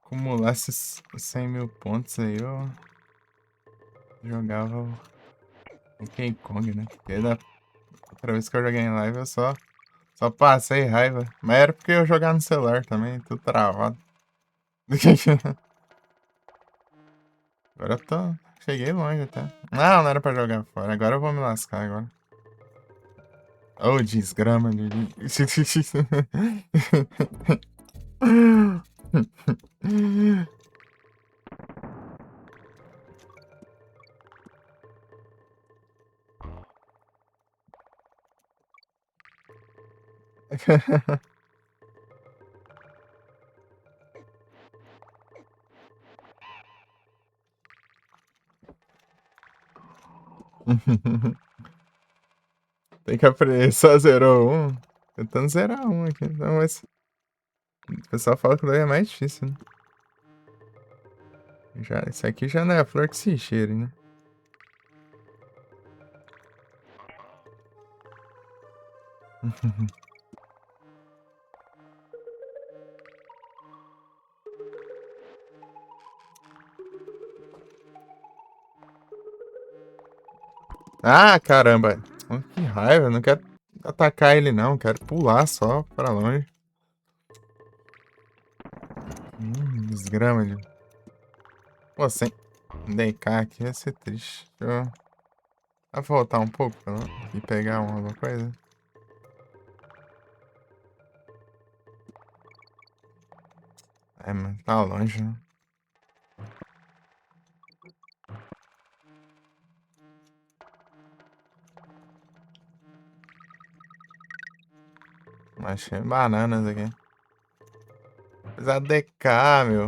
acumulasse 100 mil pontos aí, eu jogava o King Kong, né? Porque da outra vez que eu joguei em live eu só passei raiva. Mas era porque eu jogava no celular também, tudo travado. Agora eu tô. Cheguei longe até. Não, não era pra jogar fora. Agora eu vou me lascar agora. Oh, desgrama de. Tem que aprender. Só zerou um. Tentando zerar um aqui. Não, mas. O pessoal fala que o daí é mais difícil, né? Já, esse aqui já não é a flor que se cheire, né? Ah, caramba. Que raiva. Não quero atacar ele, não. Quero pular só pra longe. Desgrama de. Pô, sem DK aqui ia ser triste. Deixa eu. Vai voltar um pouco e pegar alguma coisa? É, mas tá longe, né? Achei bananas aqui. Precisa DK, meu.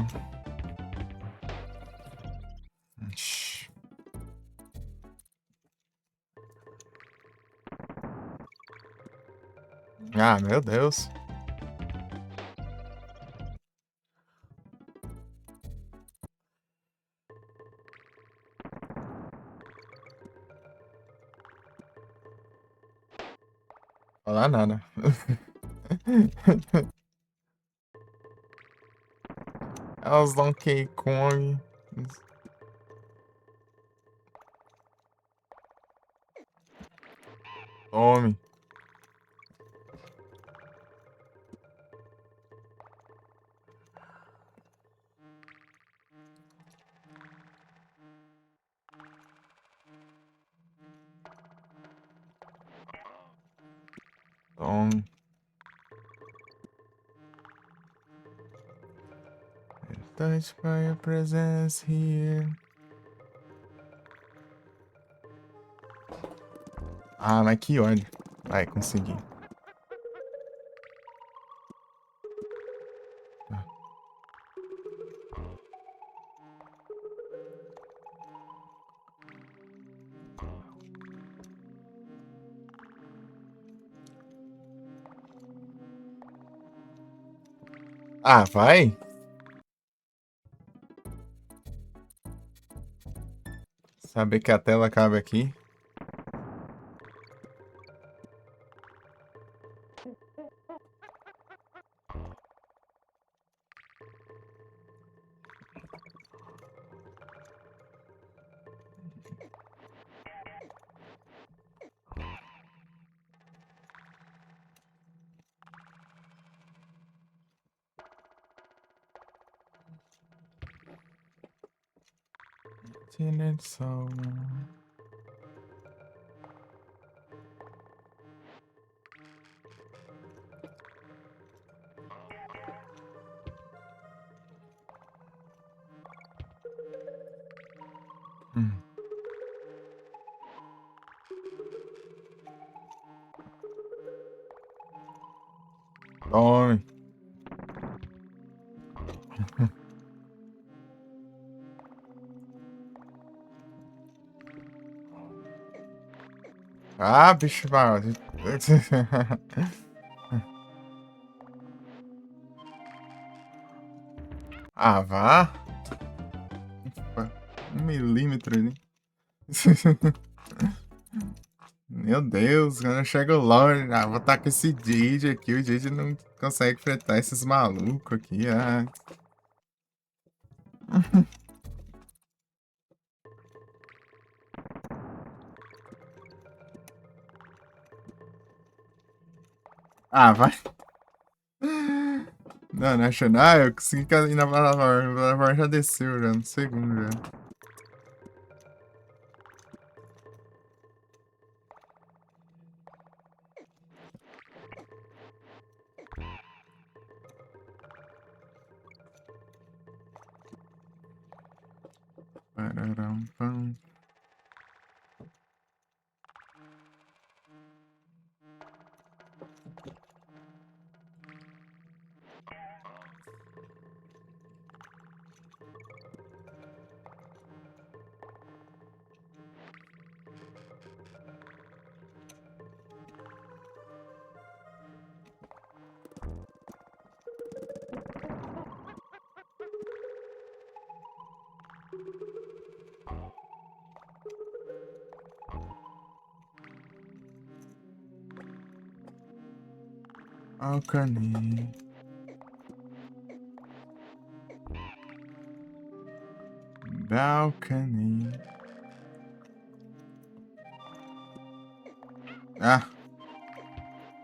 Ixi. Ah, meu Deus. Falar nada. É os Donkey Kong. Tome. Tome. Touched by your presence here. Ah, mas que ódio. Vai, consegui. Ah, vai? Saber que a tela cabe aqui. Tinha só. Tome. Ah, bicho mal. Ah, vá. 1 milímetro ali. Meu Deus, quando eu chego longe, vou estar com esse Didi aqui. O Didi não consegue enfrentar esses malucos aqui. Ah. Ah, vai. Não, não acho não. Ah, eu consegui ir na plataforma. A plataforma já desceu já, no segundo já. Pararam, pam. Balcony. Balcony. Ah,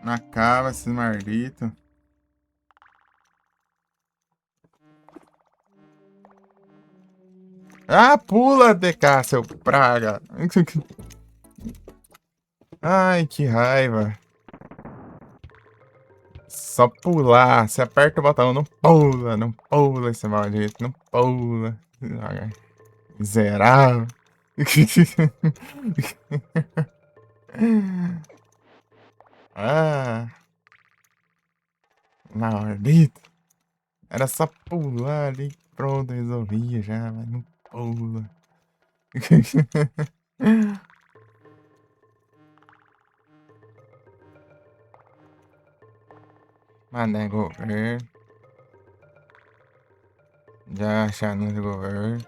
não acaba esse maldito. Ah, pula, DK, seu praga. Ai, que raiva. Só pular. Você aperta o botão, não pula, não pula esse maldito, não pula. Miserável. Ah, maldito. Era só pular ali, pronto, resolvia já, mas não pula. Mané governo. Já acharam no governo.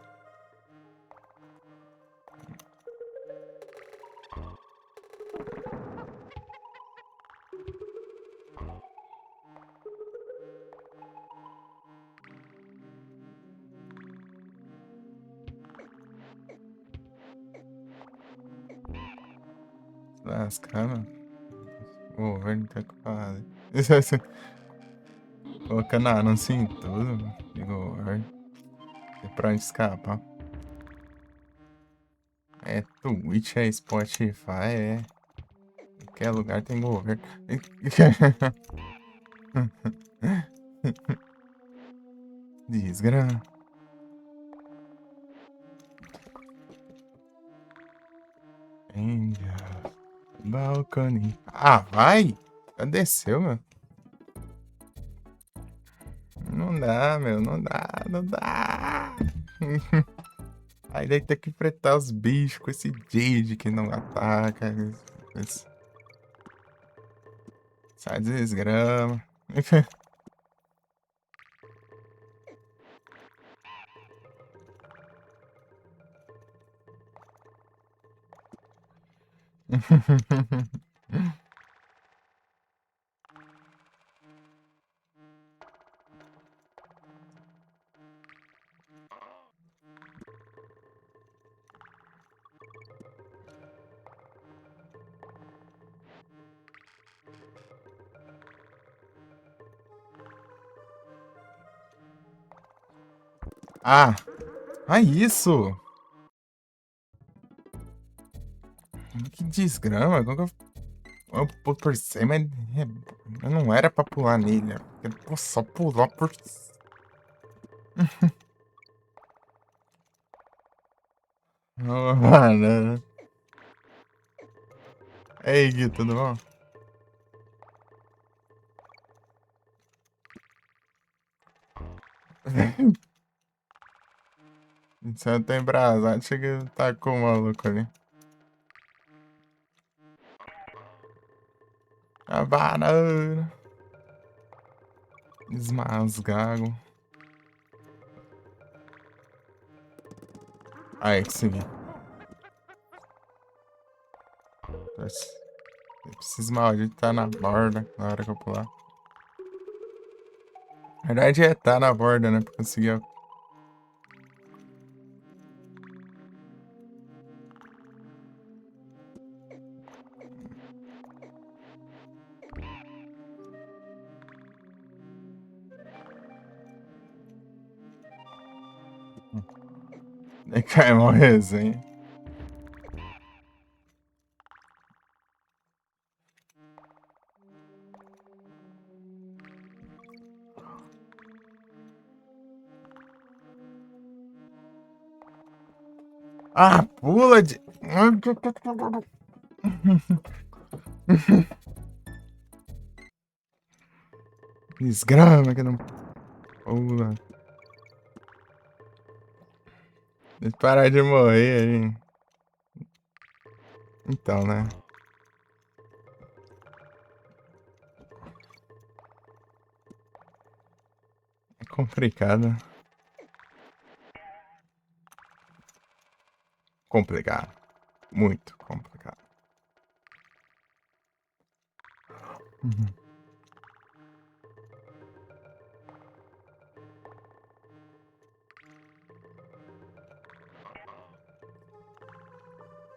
Lascando. O governo tá com fazer. Colocando anúncio em tudo, de governo. Tem pra onde escapar. É Twitch, é Spotify, é. Qualquer lugar tem governo. Desgrama. Angel. Balcony. Ah, vai! Já desceu, meu. Não dá, meu. Não dá, não dá. Aí daí tem que enfrentar os bichos com esse Jade que não ataca. Sai desgrama. Ah, isso! Que desgrama. Como que eu pulo por cima? Eu não era pra pular nele. Eu só pular por. Oh, mano. Ei, Gui, tudo bom? Você não tem brasa. Chega e tá com o maluco ali. A banana. Esmasgago. Aí, consegui. Esse maldito tá na borda na hora que eu pular. Na verdade é tá na borda, né? Pra conseguir. Aí cai uma resenha. Ah, pula de. Desgrama que não pula. Deixa eu parar de morrer aí. Então, né? É complicado. Complicado. Muito complicado. Uhum.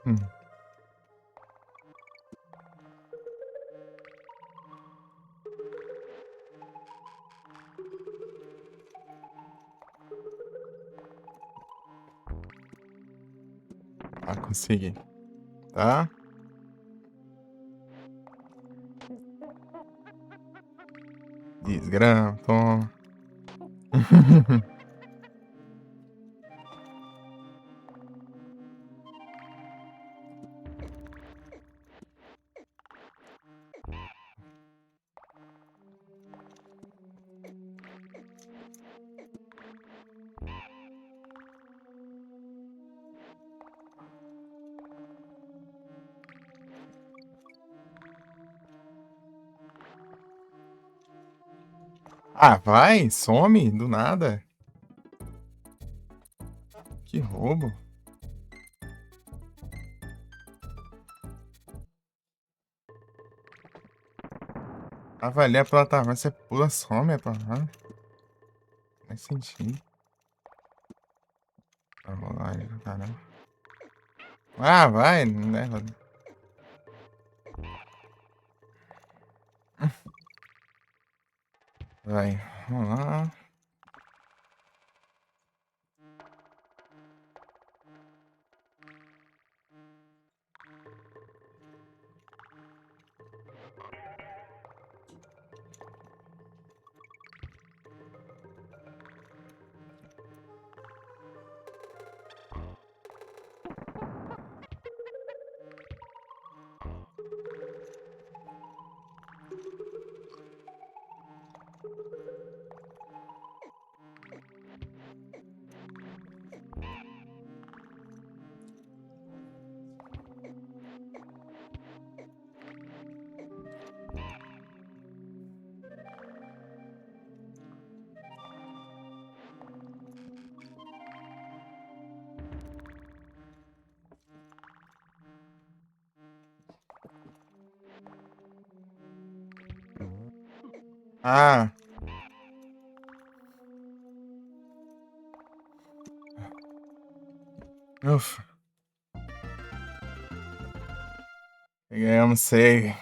Hum. Ah, consegui. Tá? Desgrama, toma. Ah, vai, some do nada. Que roubo. Avalia a plataforma, você pula, some a plataforma. Faz sentido. Tá rolando, caramba. Ah, vai, né? Vai, vamos lá. Ah. Ufa. Ganhamos save.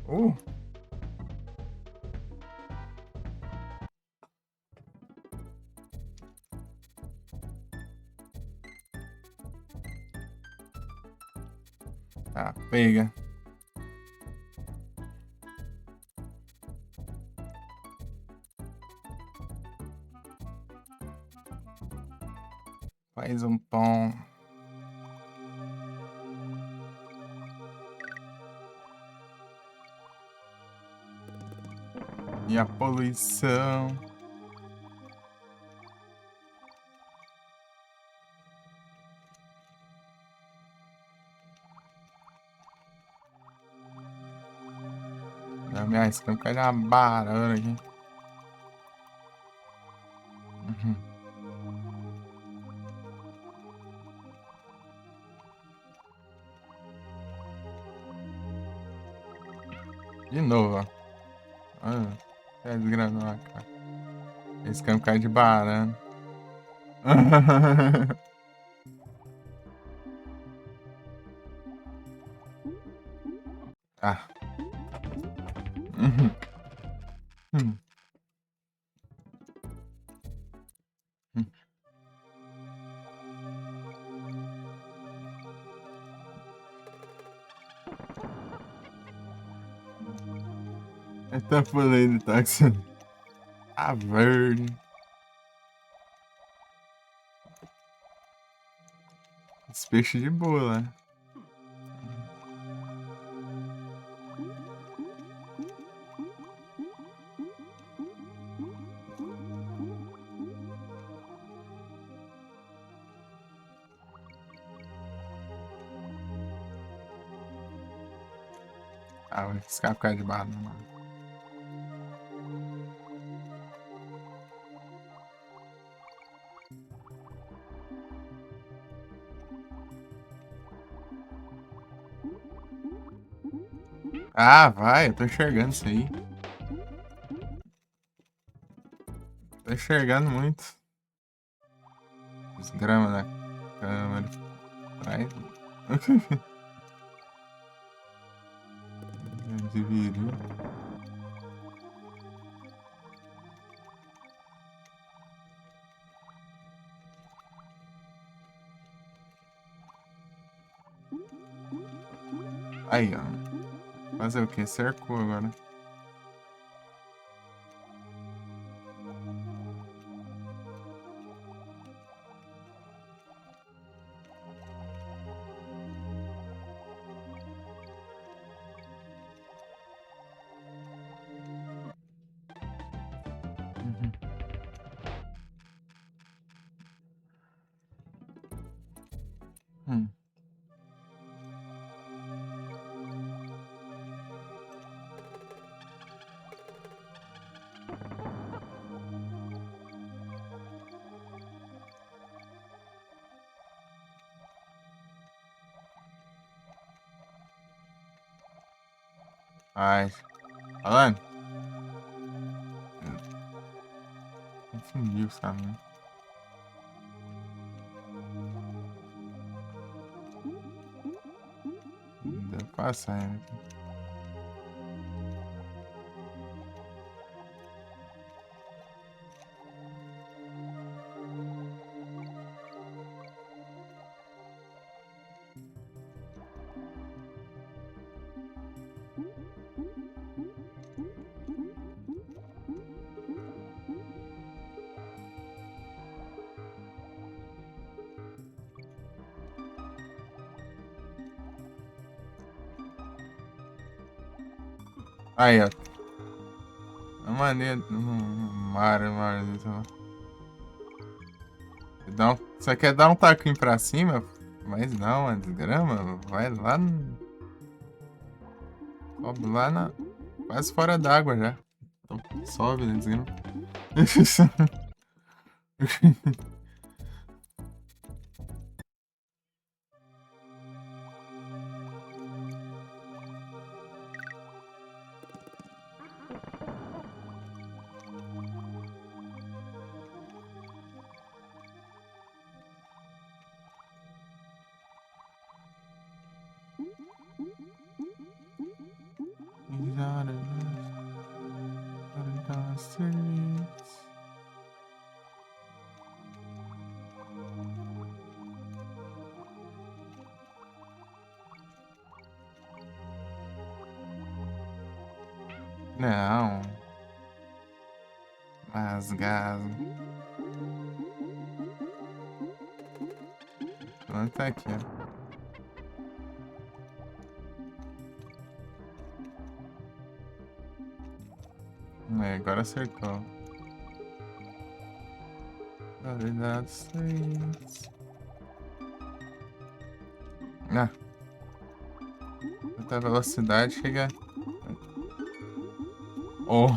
Uh. Ah, pega. Faz um pão. E a poluição. Ah, esse campo cai de uma barana aqui. Uhum. De novo, ó. Ah, é desgraçado, cara. Esse campo cai de barana. Ah. Uhum. Hum. Hum. Tá falando, táxi. A verde. Esse peixe de boa, né? Ah, vai ficar por causa de banana. Ah, vai, eu tô enxergando isso aí. Tô enxergando muito. Os gramas da câmera. Vai. Dividir. Aí, ó. Fazer o que? Cercou agora. Uhum. Hum. Ai, falando. Confundiu os caminhos. Deu pra passar ainda aqui. Aí, ó. A maneira. Mar. Você quer dar um taquinho pra cima? Mas não, é desgrama. Vai lá no. Sobe lá na. Quase fora d'água já. Então, sobe, né? Desgrama. Não. Rasgado. Onde tá aqui, ó. É, agora acertou. Qualidade 6. Ah. Alta velocidade chega. Oh.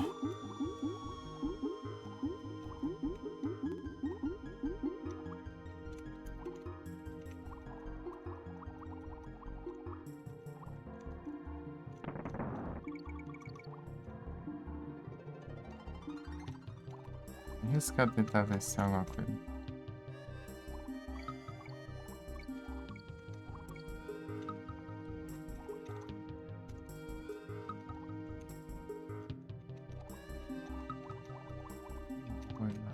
Arriscar tentar ver se é alguma coisa. Coisa.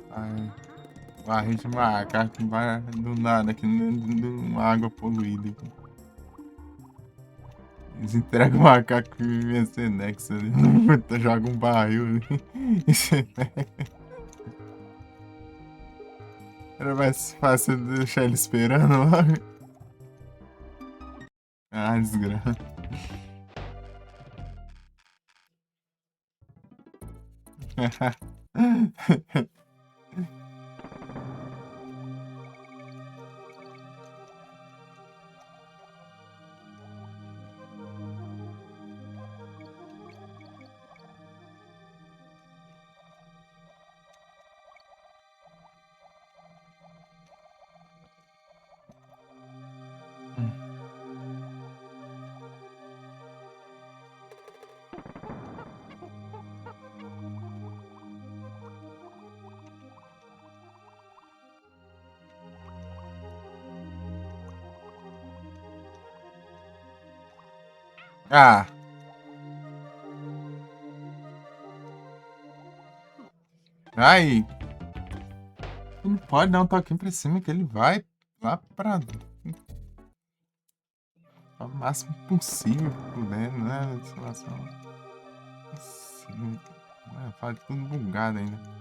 Ai, barril de macaco vai do nada aqui de uma água poluída. Eles entregam o macaco e vencer Nex ali. Joga um barril ali. E você pega. Era mais fácil deixar ele esperando lá. Ah, desgraça. Ah. Ai. Não pode dar um toquinho pra cima que ele vai lá pra o máximo possível, podendo, né? Situação. Assim, fala tudo bugado ainda.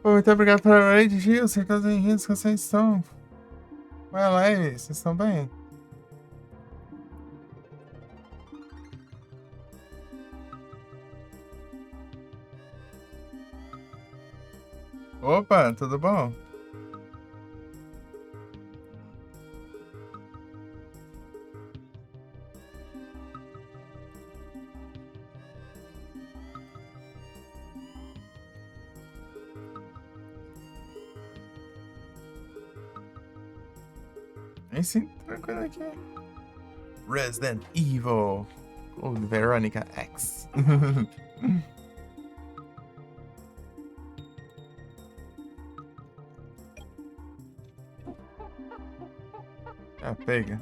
Muito obrigado pela raid, Gil. Certeza em risco, vocês estão. Vai lá, vocês estão bem? Opa, tudo bom? Vem sim, tranquilo aqui. Resident Evil. Ou Veronica X. Ah, pega.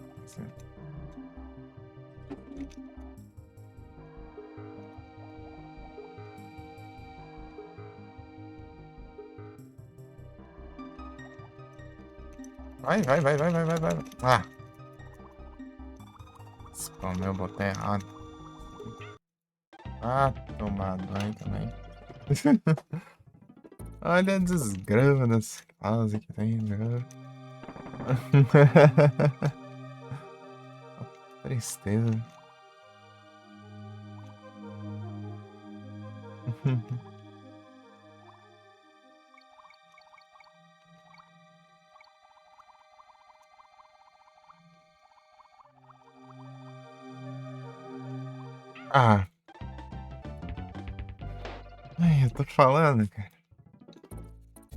Vai, vai, vai, vai, vai, vai, vai. Ah. Spamei o botão errado. Ah, tomado aí também. Olha a desgrama das casas que tem, né? Tristeza. Ah. Ai, eu tô falando, cara.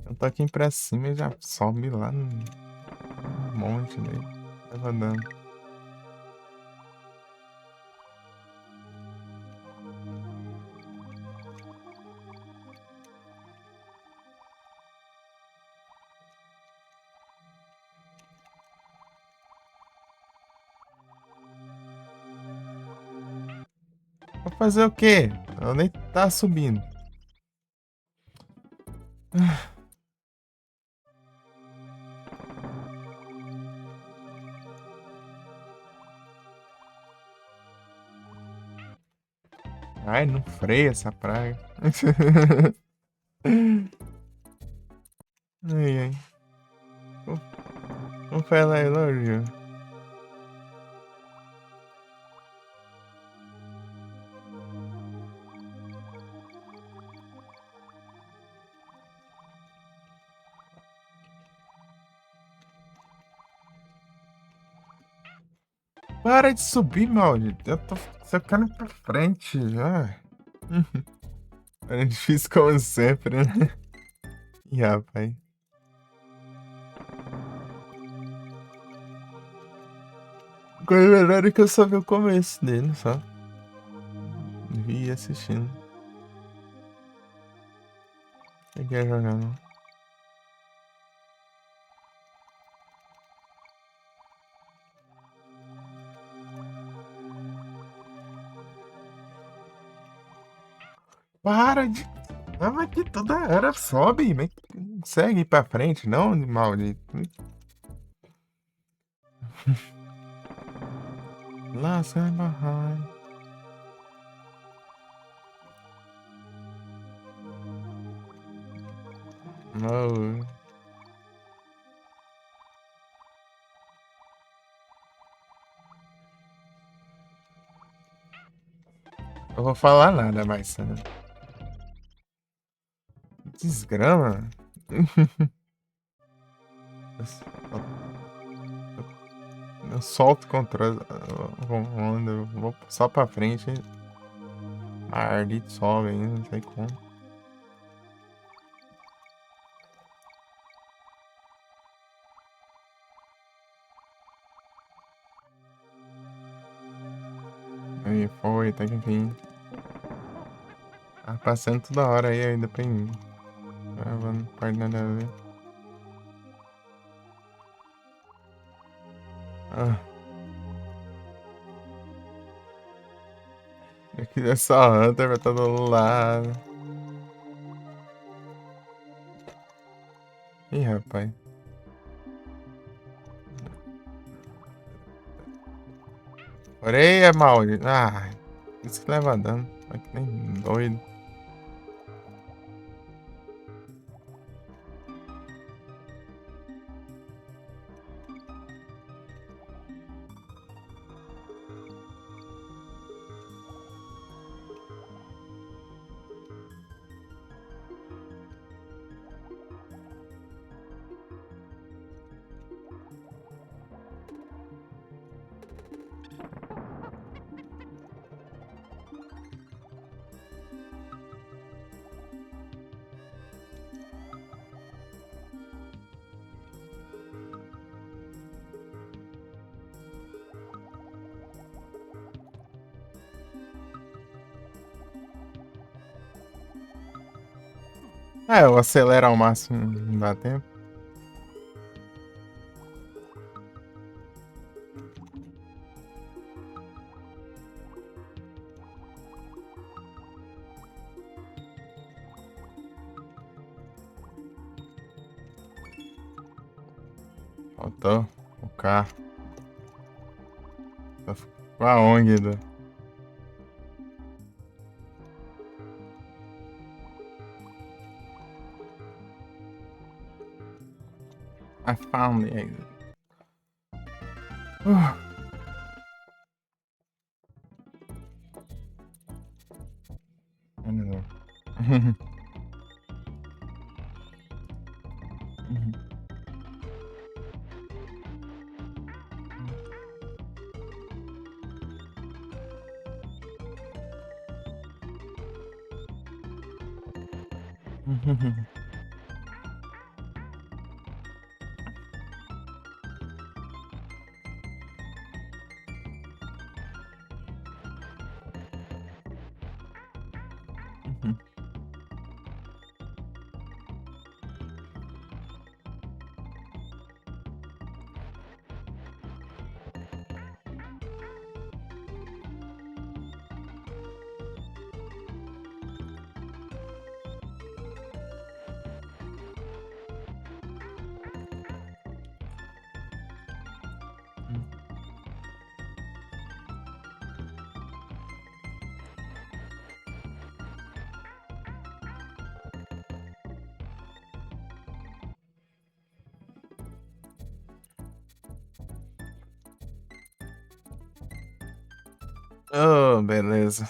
Eu tô aqui pra cima e já sobe lá no monte daí. Tá rodando. Vou fazer o quê? Eu nem tá subindo. Ai, não freia essa praga. Ai, ai. Vamos falar elogio. Para de subir, maldito. Eu tô socando pra frente já. É difícil como sempre, né? Ih, rapaz. Coisa melhor é que eu só vi o começo dele, só. Vi assistindo. Cheguei a jogar, não. Para de. Ah, mas que toda hora sobe, mas segue pra frente, não, maldito. Lasca behind. No. Eu vou falar nada mais, né? Desgrama. Eu solto o controle. Eu vou só pra frente. A Ardite sobe ainda, não sei como. Aí foi, até que enfim. Tá passando toda hora aí ainda pra mim. Gravando, parte nada a ver. Ah. Eu queria só Hunter pra todo lado. Ih, rapaz. Orelha, maldito. Ah, isso que leva dano. Tá que nem doido. É, eu acelero ao máximo, não dá tempo. Faltou o carro. Só ficou a ONG do... I found the exit. I don't know. Oh, beleza.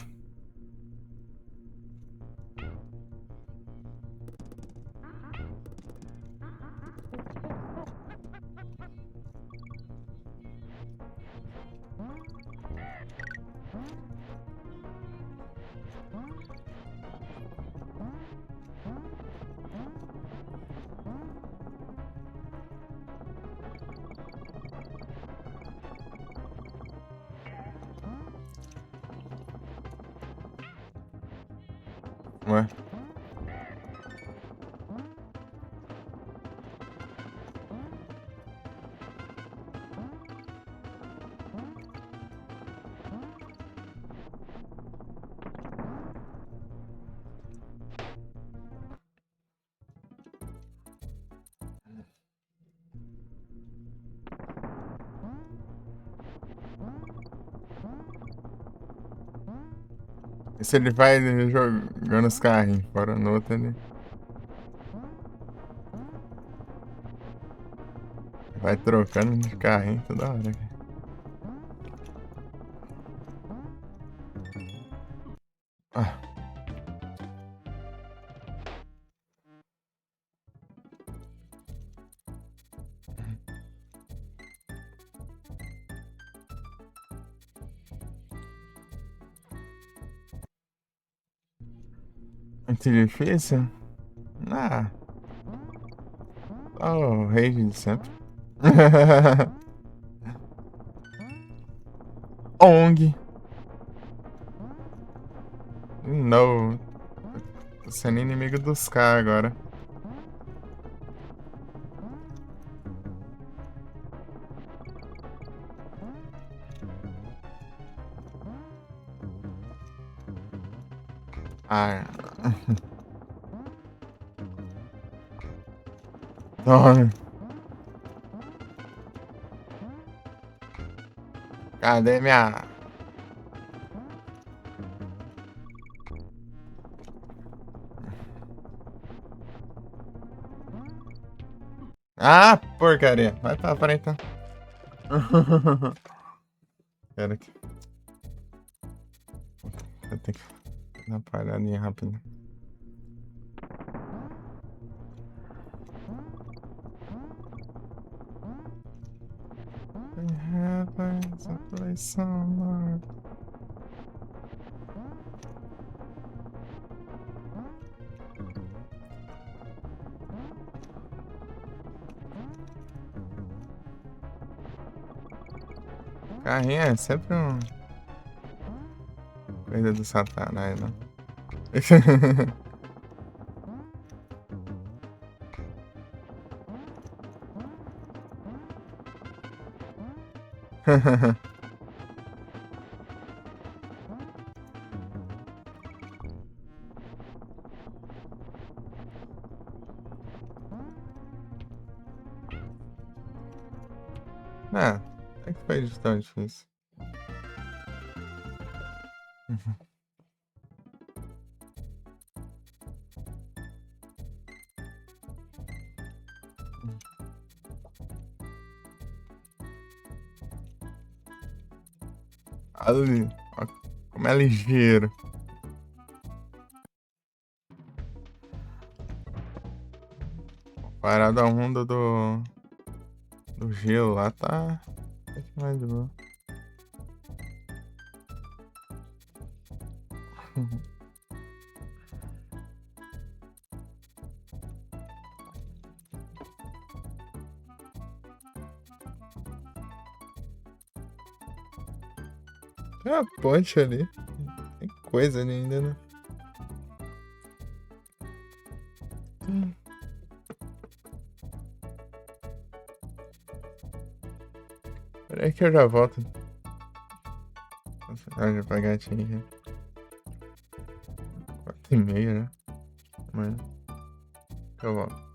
Ué. E se ele vai jogando os carrinhos fora no outro, ele vai trocando de carrinho toda hora. Ah. Muito difícil? Ah. Só o rage de sempre. ONG. Não. Tô sendo inimigo dos K agora. Ah. Tome. Cadê minha... Ah, porcaria. Vai pra frente, então. Pera aqui. Eu tenho que dar uma paradinha rápida. Heavens, I play some. Carrinho é sempre um. Coisa do satanás, né? Ah, é que foi tão difícil. Ali, ó, como é ligeiro. Parada onda do gelo lá tá mais de boa. Tem uma ponte ali. Tem coisa ali ainda, né? Peraí que eu já volto. Nossa, já pra gatinha aqui. 4h30, né? Amanhã. Eu volto.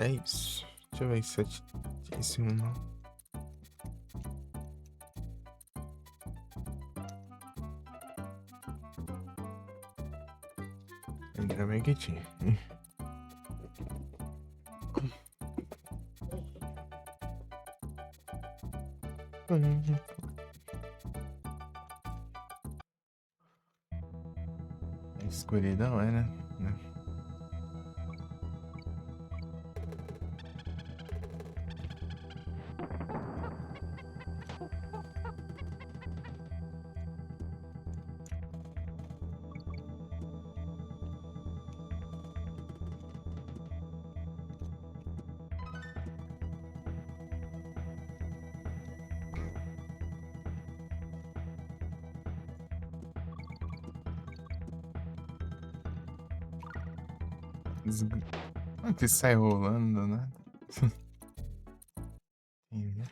É isso. Deixa eu ver se eu tinha esse um não. Ainda bem que tinha. A escuridão é, né? Não que sai rolando, né? Entendi.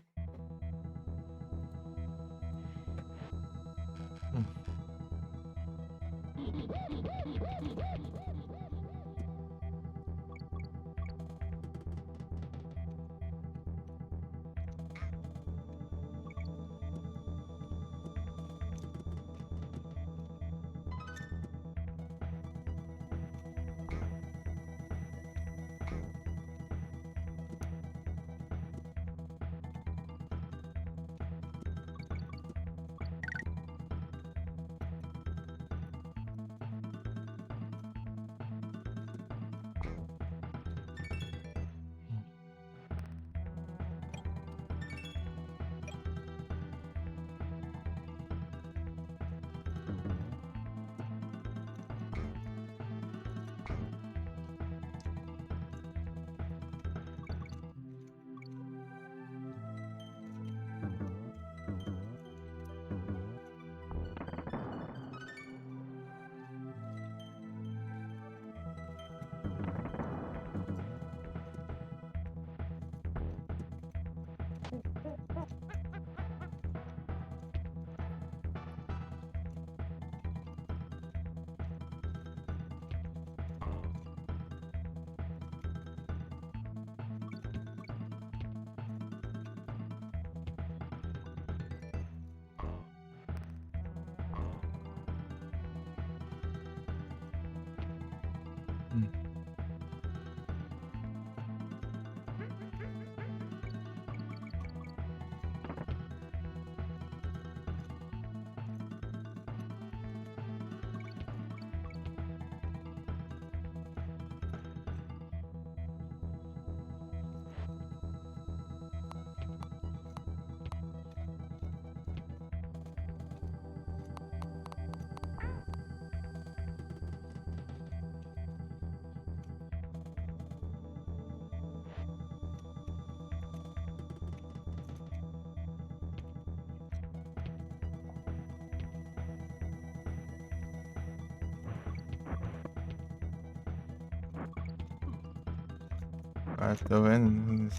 Ah, tô vendo.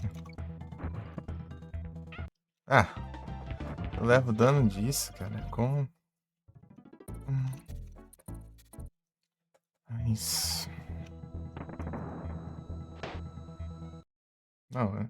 Ah, eu levo dano disso, cara. Como? Isso. Não, é.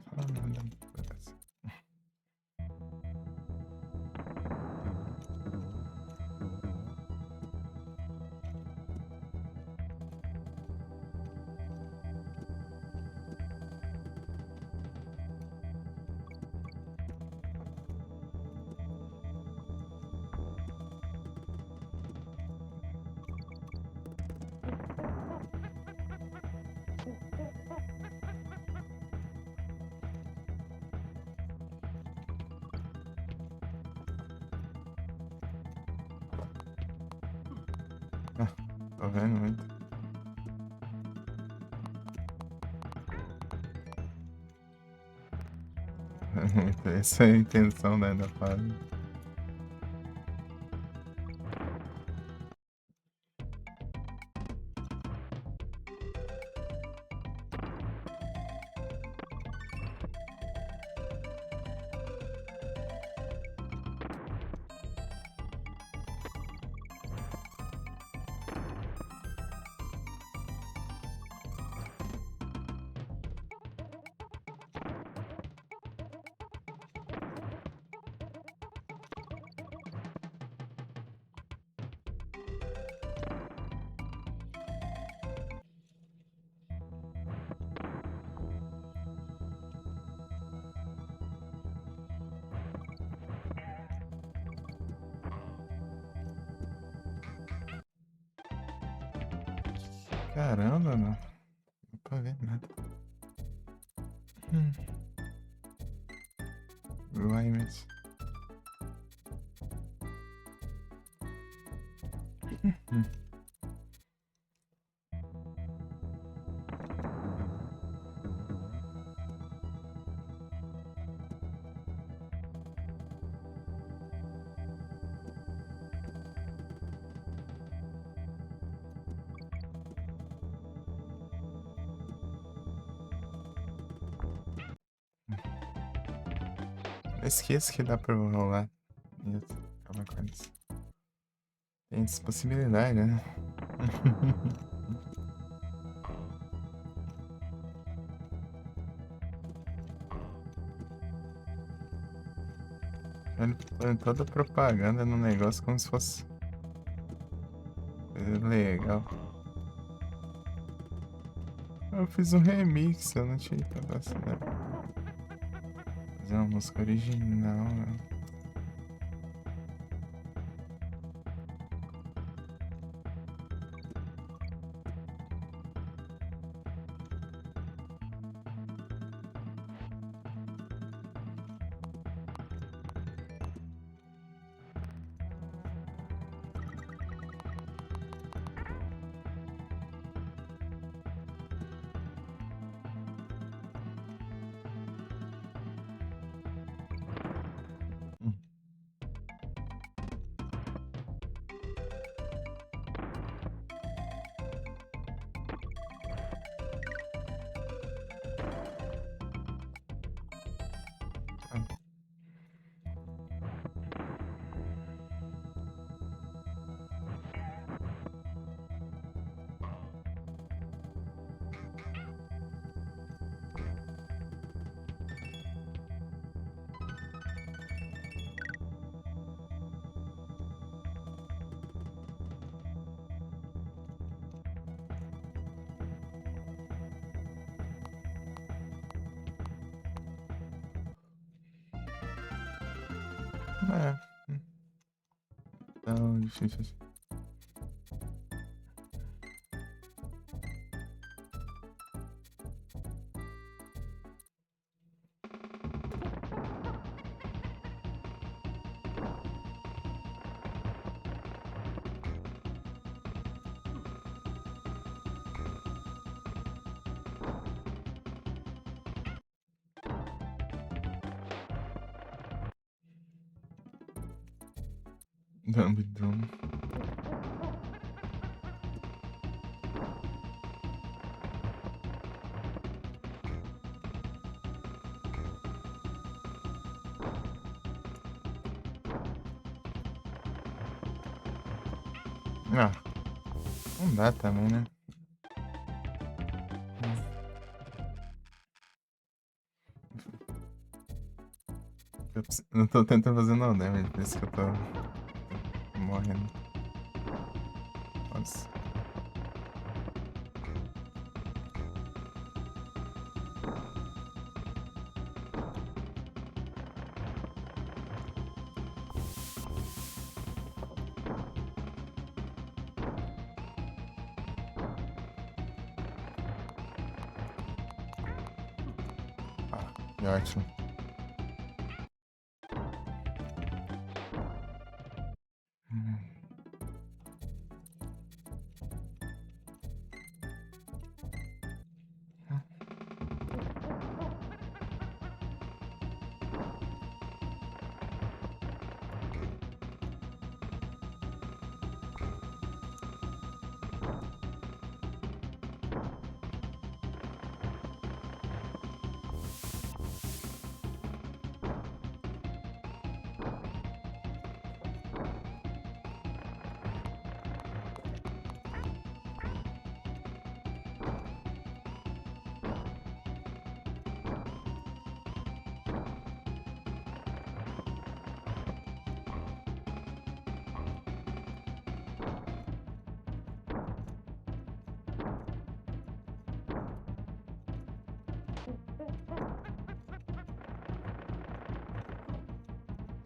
Tô vendo muito. Essa é a intenção, né, da fase. Caramba, não. Não dá pra ver nada. Hum. Vai, mas... Hum. Eu esqueço que dá pra rolar. Isso, calma com isso. Tem essa possibilidade, né? Ele põe toda a propaganda no negócio como se fosse legal. Eu fiz um remix, eu não tinha capacidade. Fazer uma música original, né? Hum. Ah, é. Tão difícil assim. Dum. Ah, não dá também, né? Eu tô tentando fazer no damage, por isso que eu tô morrendo. Nossa. Ah, que ótimo. Hum.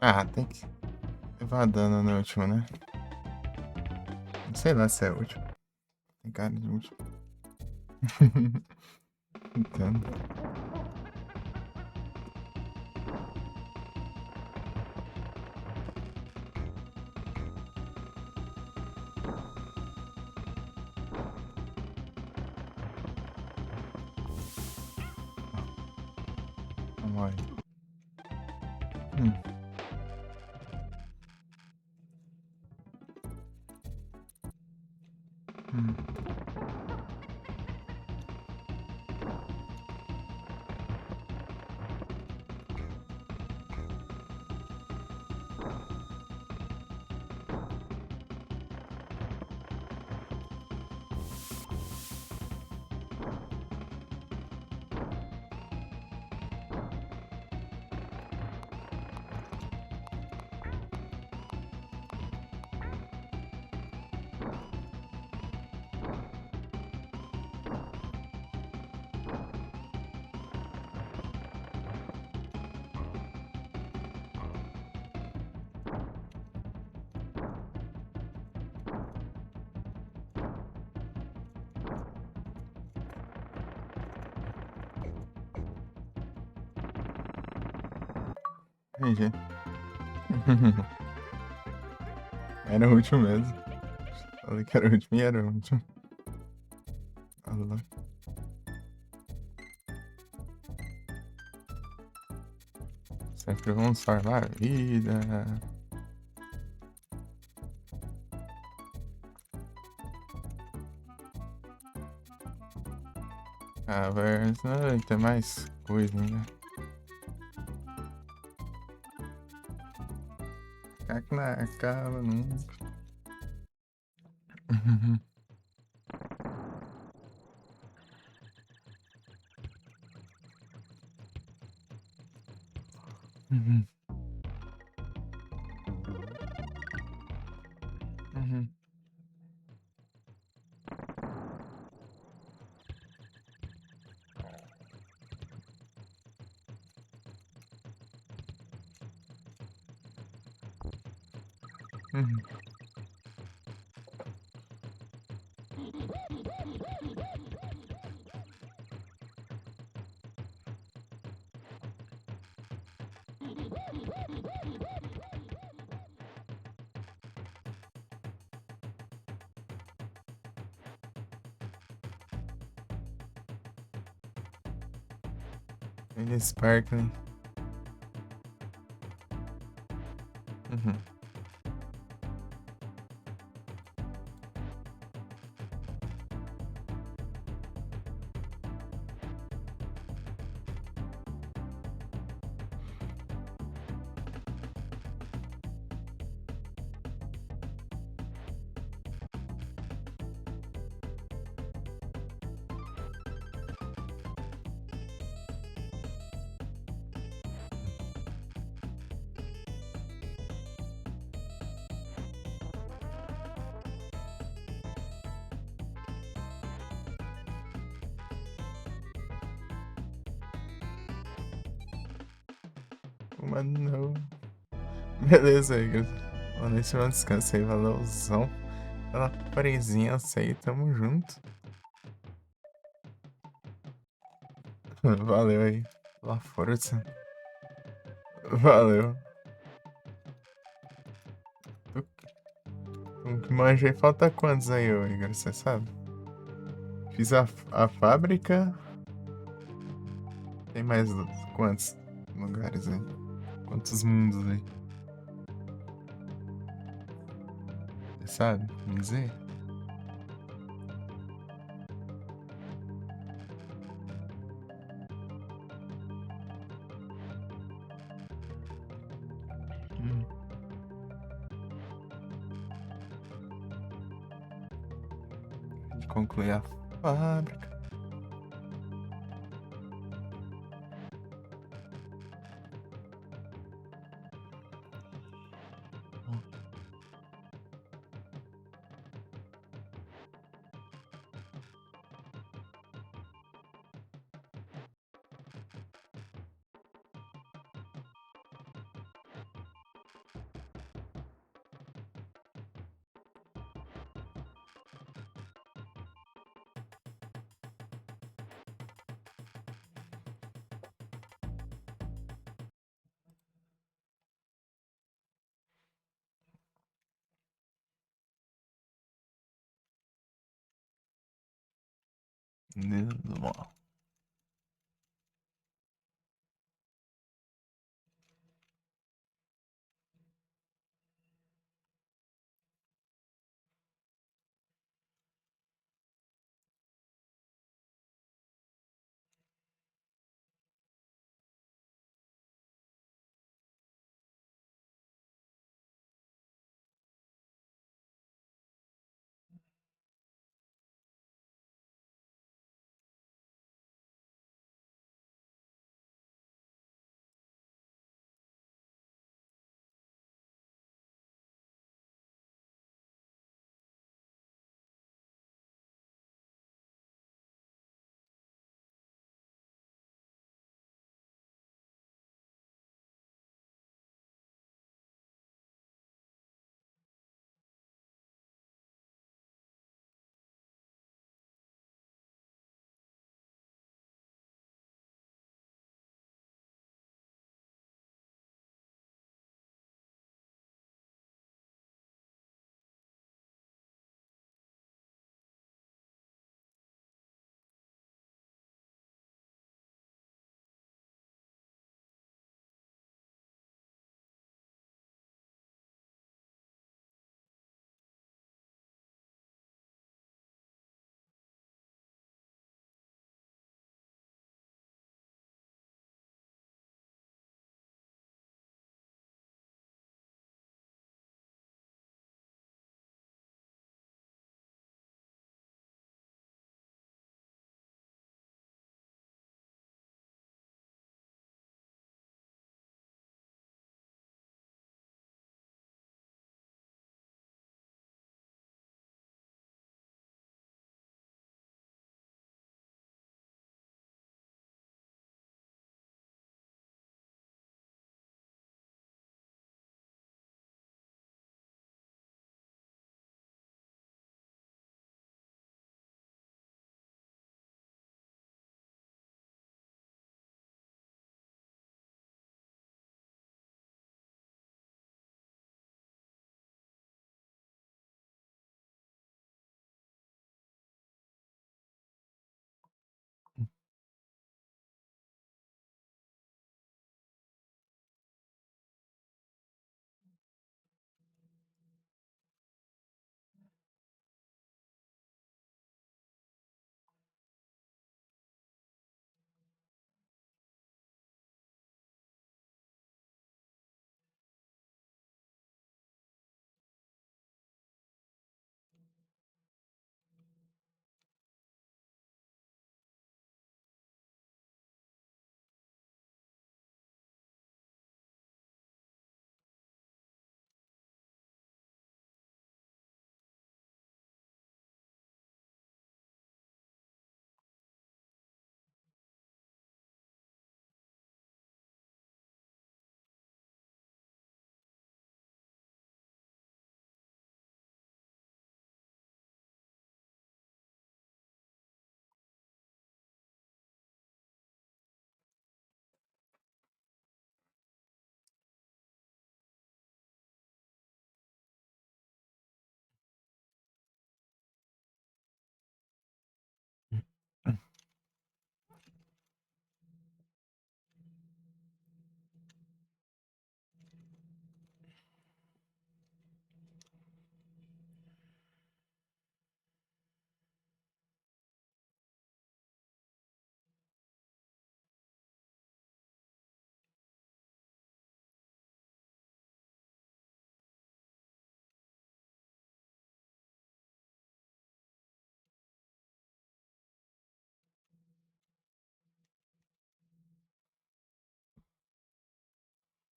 Ah, tem que levar dano no último, né? Sei lá se é último. Tem cara de último. Entendo. Vamos lá. Hum. Hum. Entendi. Era o último mesmo. Falei que era o último e era o último. Alô. Sempre vamos salvar a vida. Ah, mas não tem mais coisa ainda. Ficar que não acaba nunca. Uhum. Uhum. Uhum. Ele Sparkling. Uhum. Mano, não. Beleza, Igor. Mano, esse é um descanso aí, valeuzão. Pela presença aí, tamo junto. Valeu aí. Pela força. Valeu. O que manjei falta quantos aí, ô Igor? Você sabe? Fiz a fábrica. Tem mais quantos lugares aí? Quantos mundos aí? Você sabe me dizer? Hum. De concluir a fábrica. Nesmo.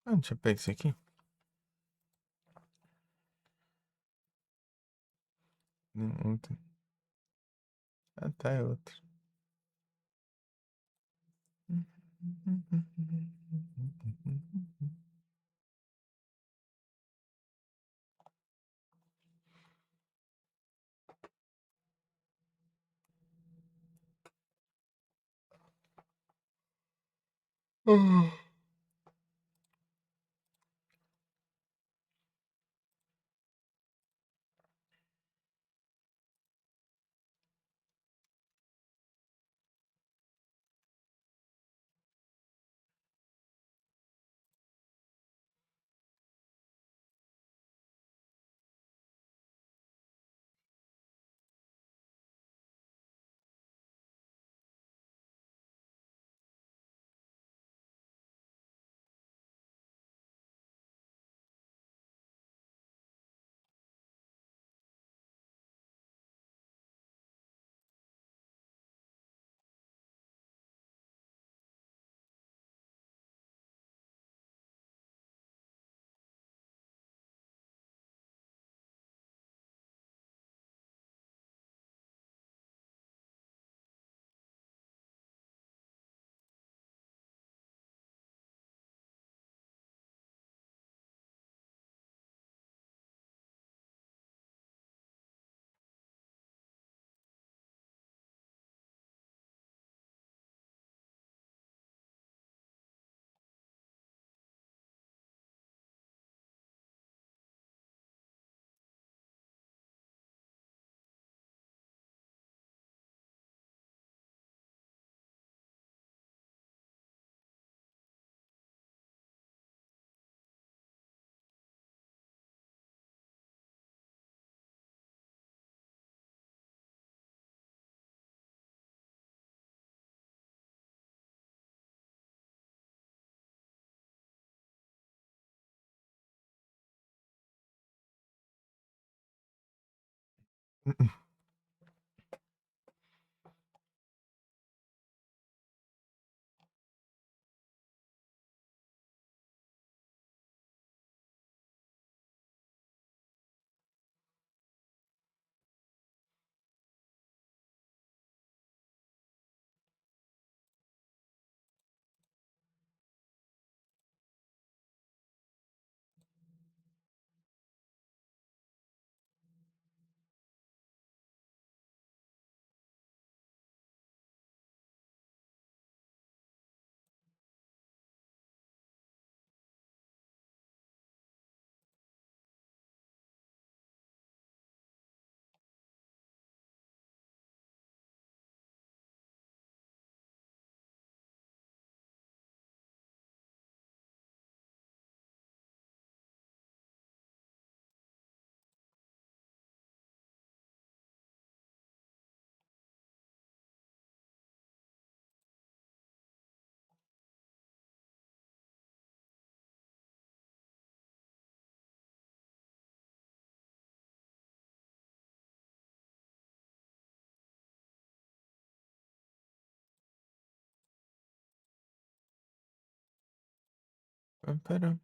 Ah, deixa eu pegar isso aqui. Outro. Ah, tá, é outro. Pera.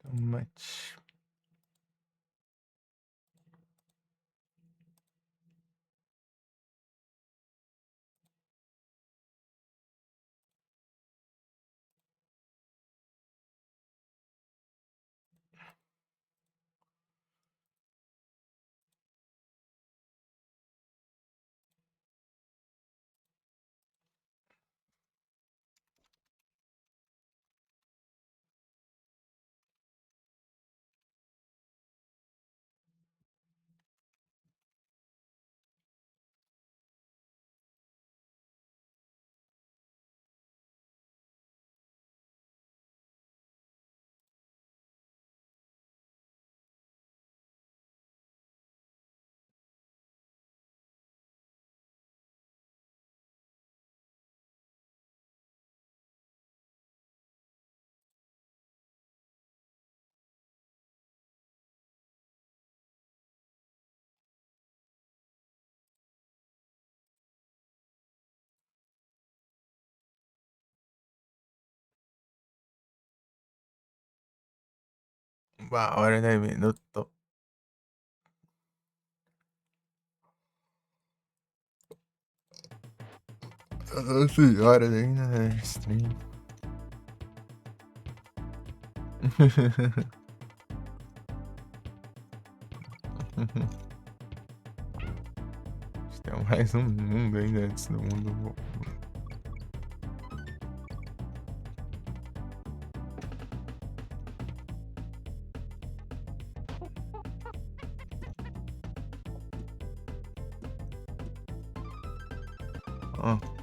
Tomate. Hora de minuto. 12 horas ainda, né? Stream. Tem mais um mundo ainda antes do mundo. Ó.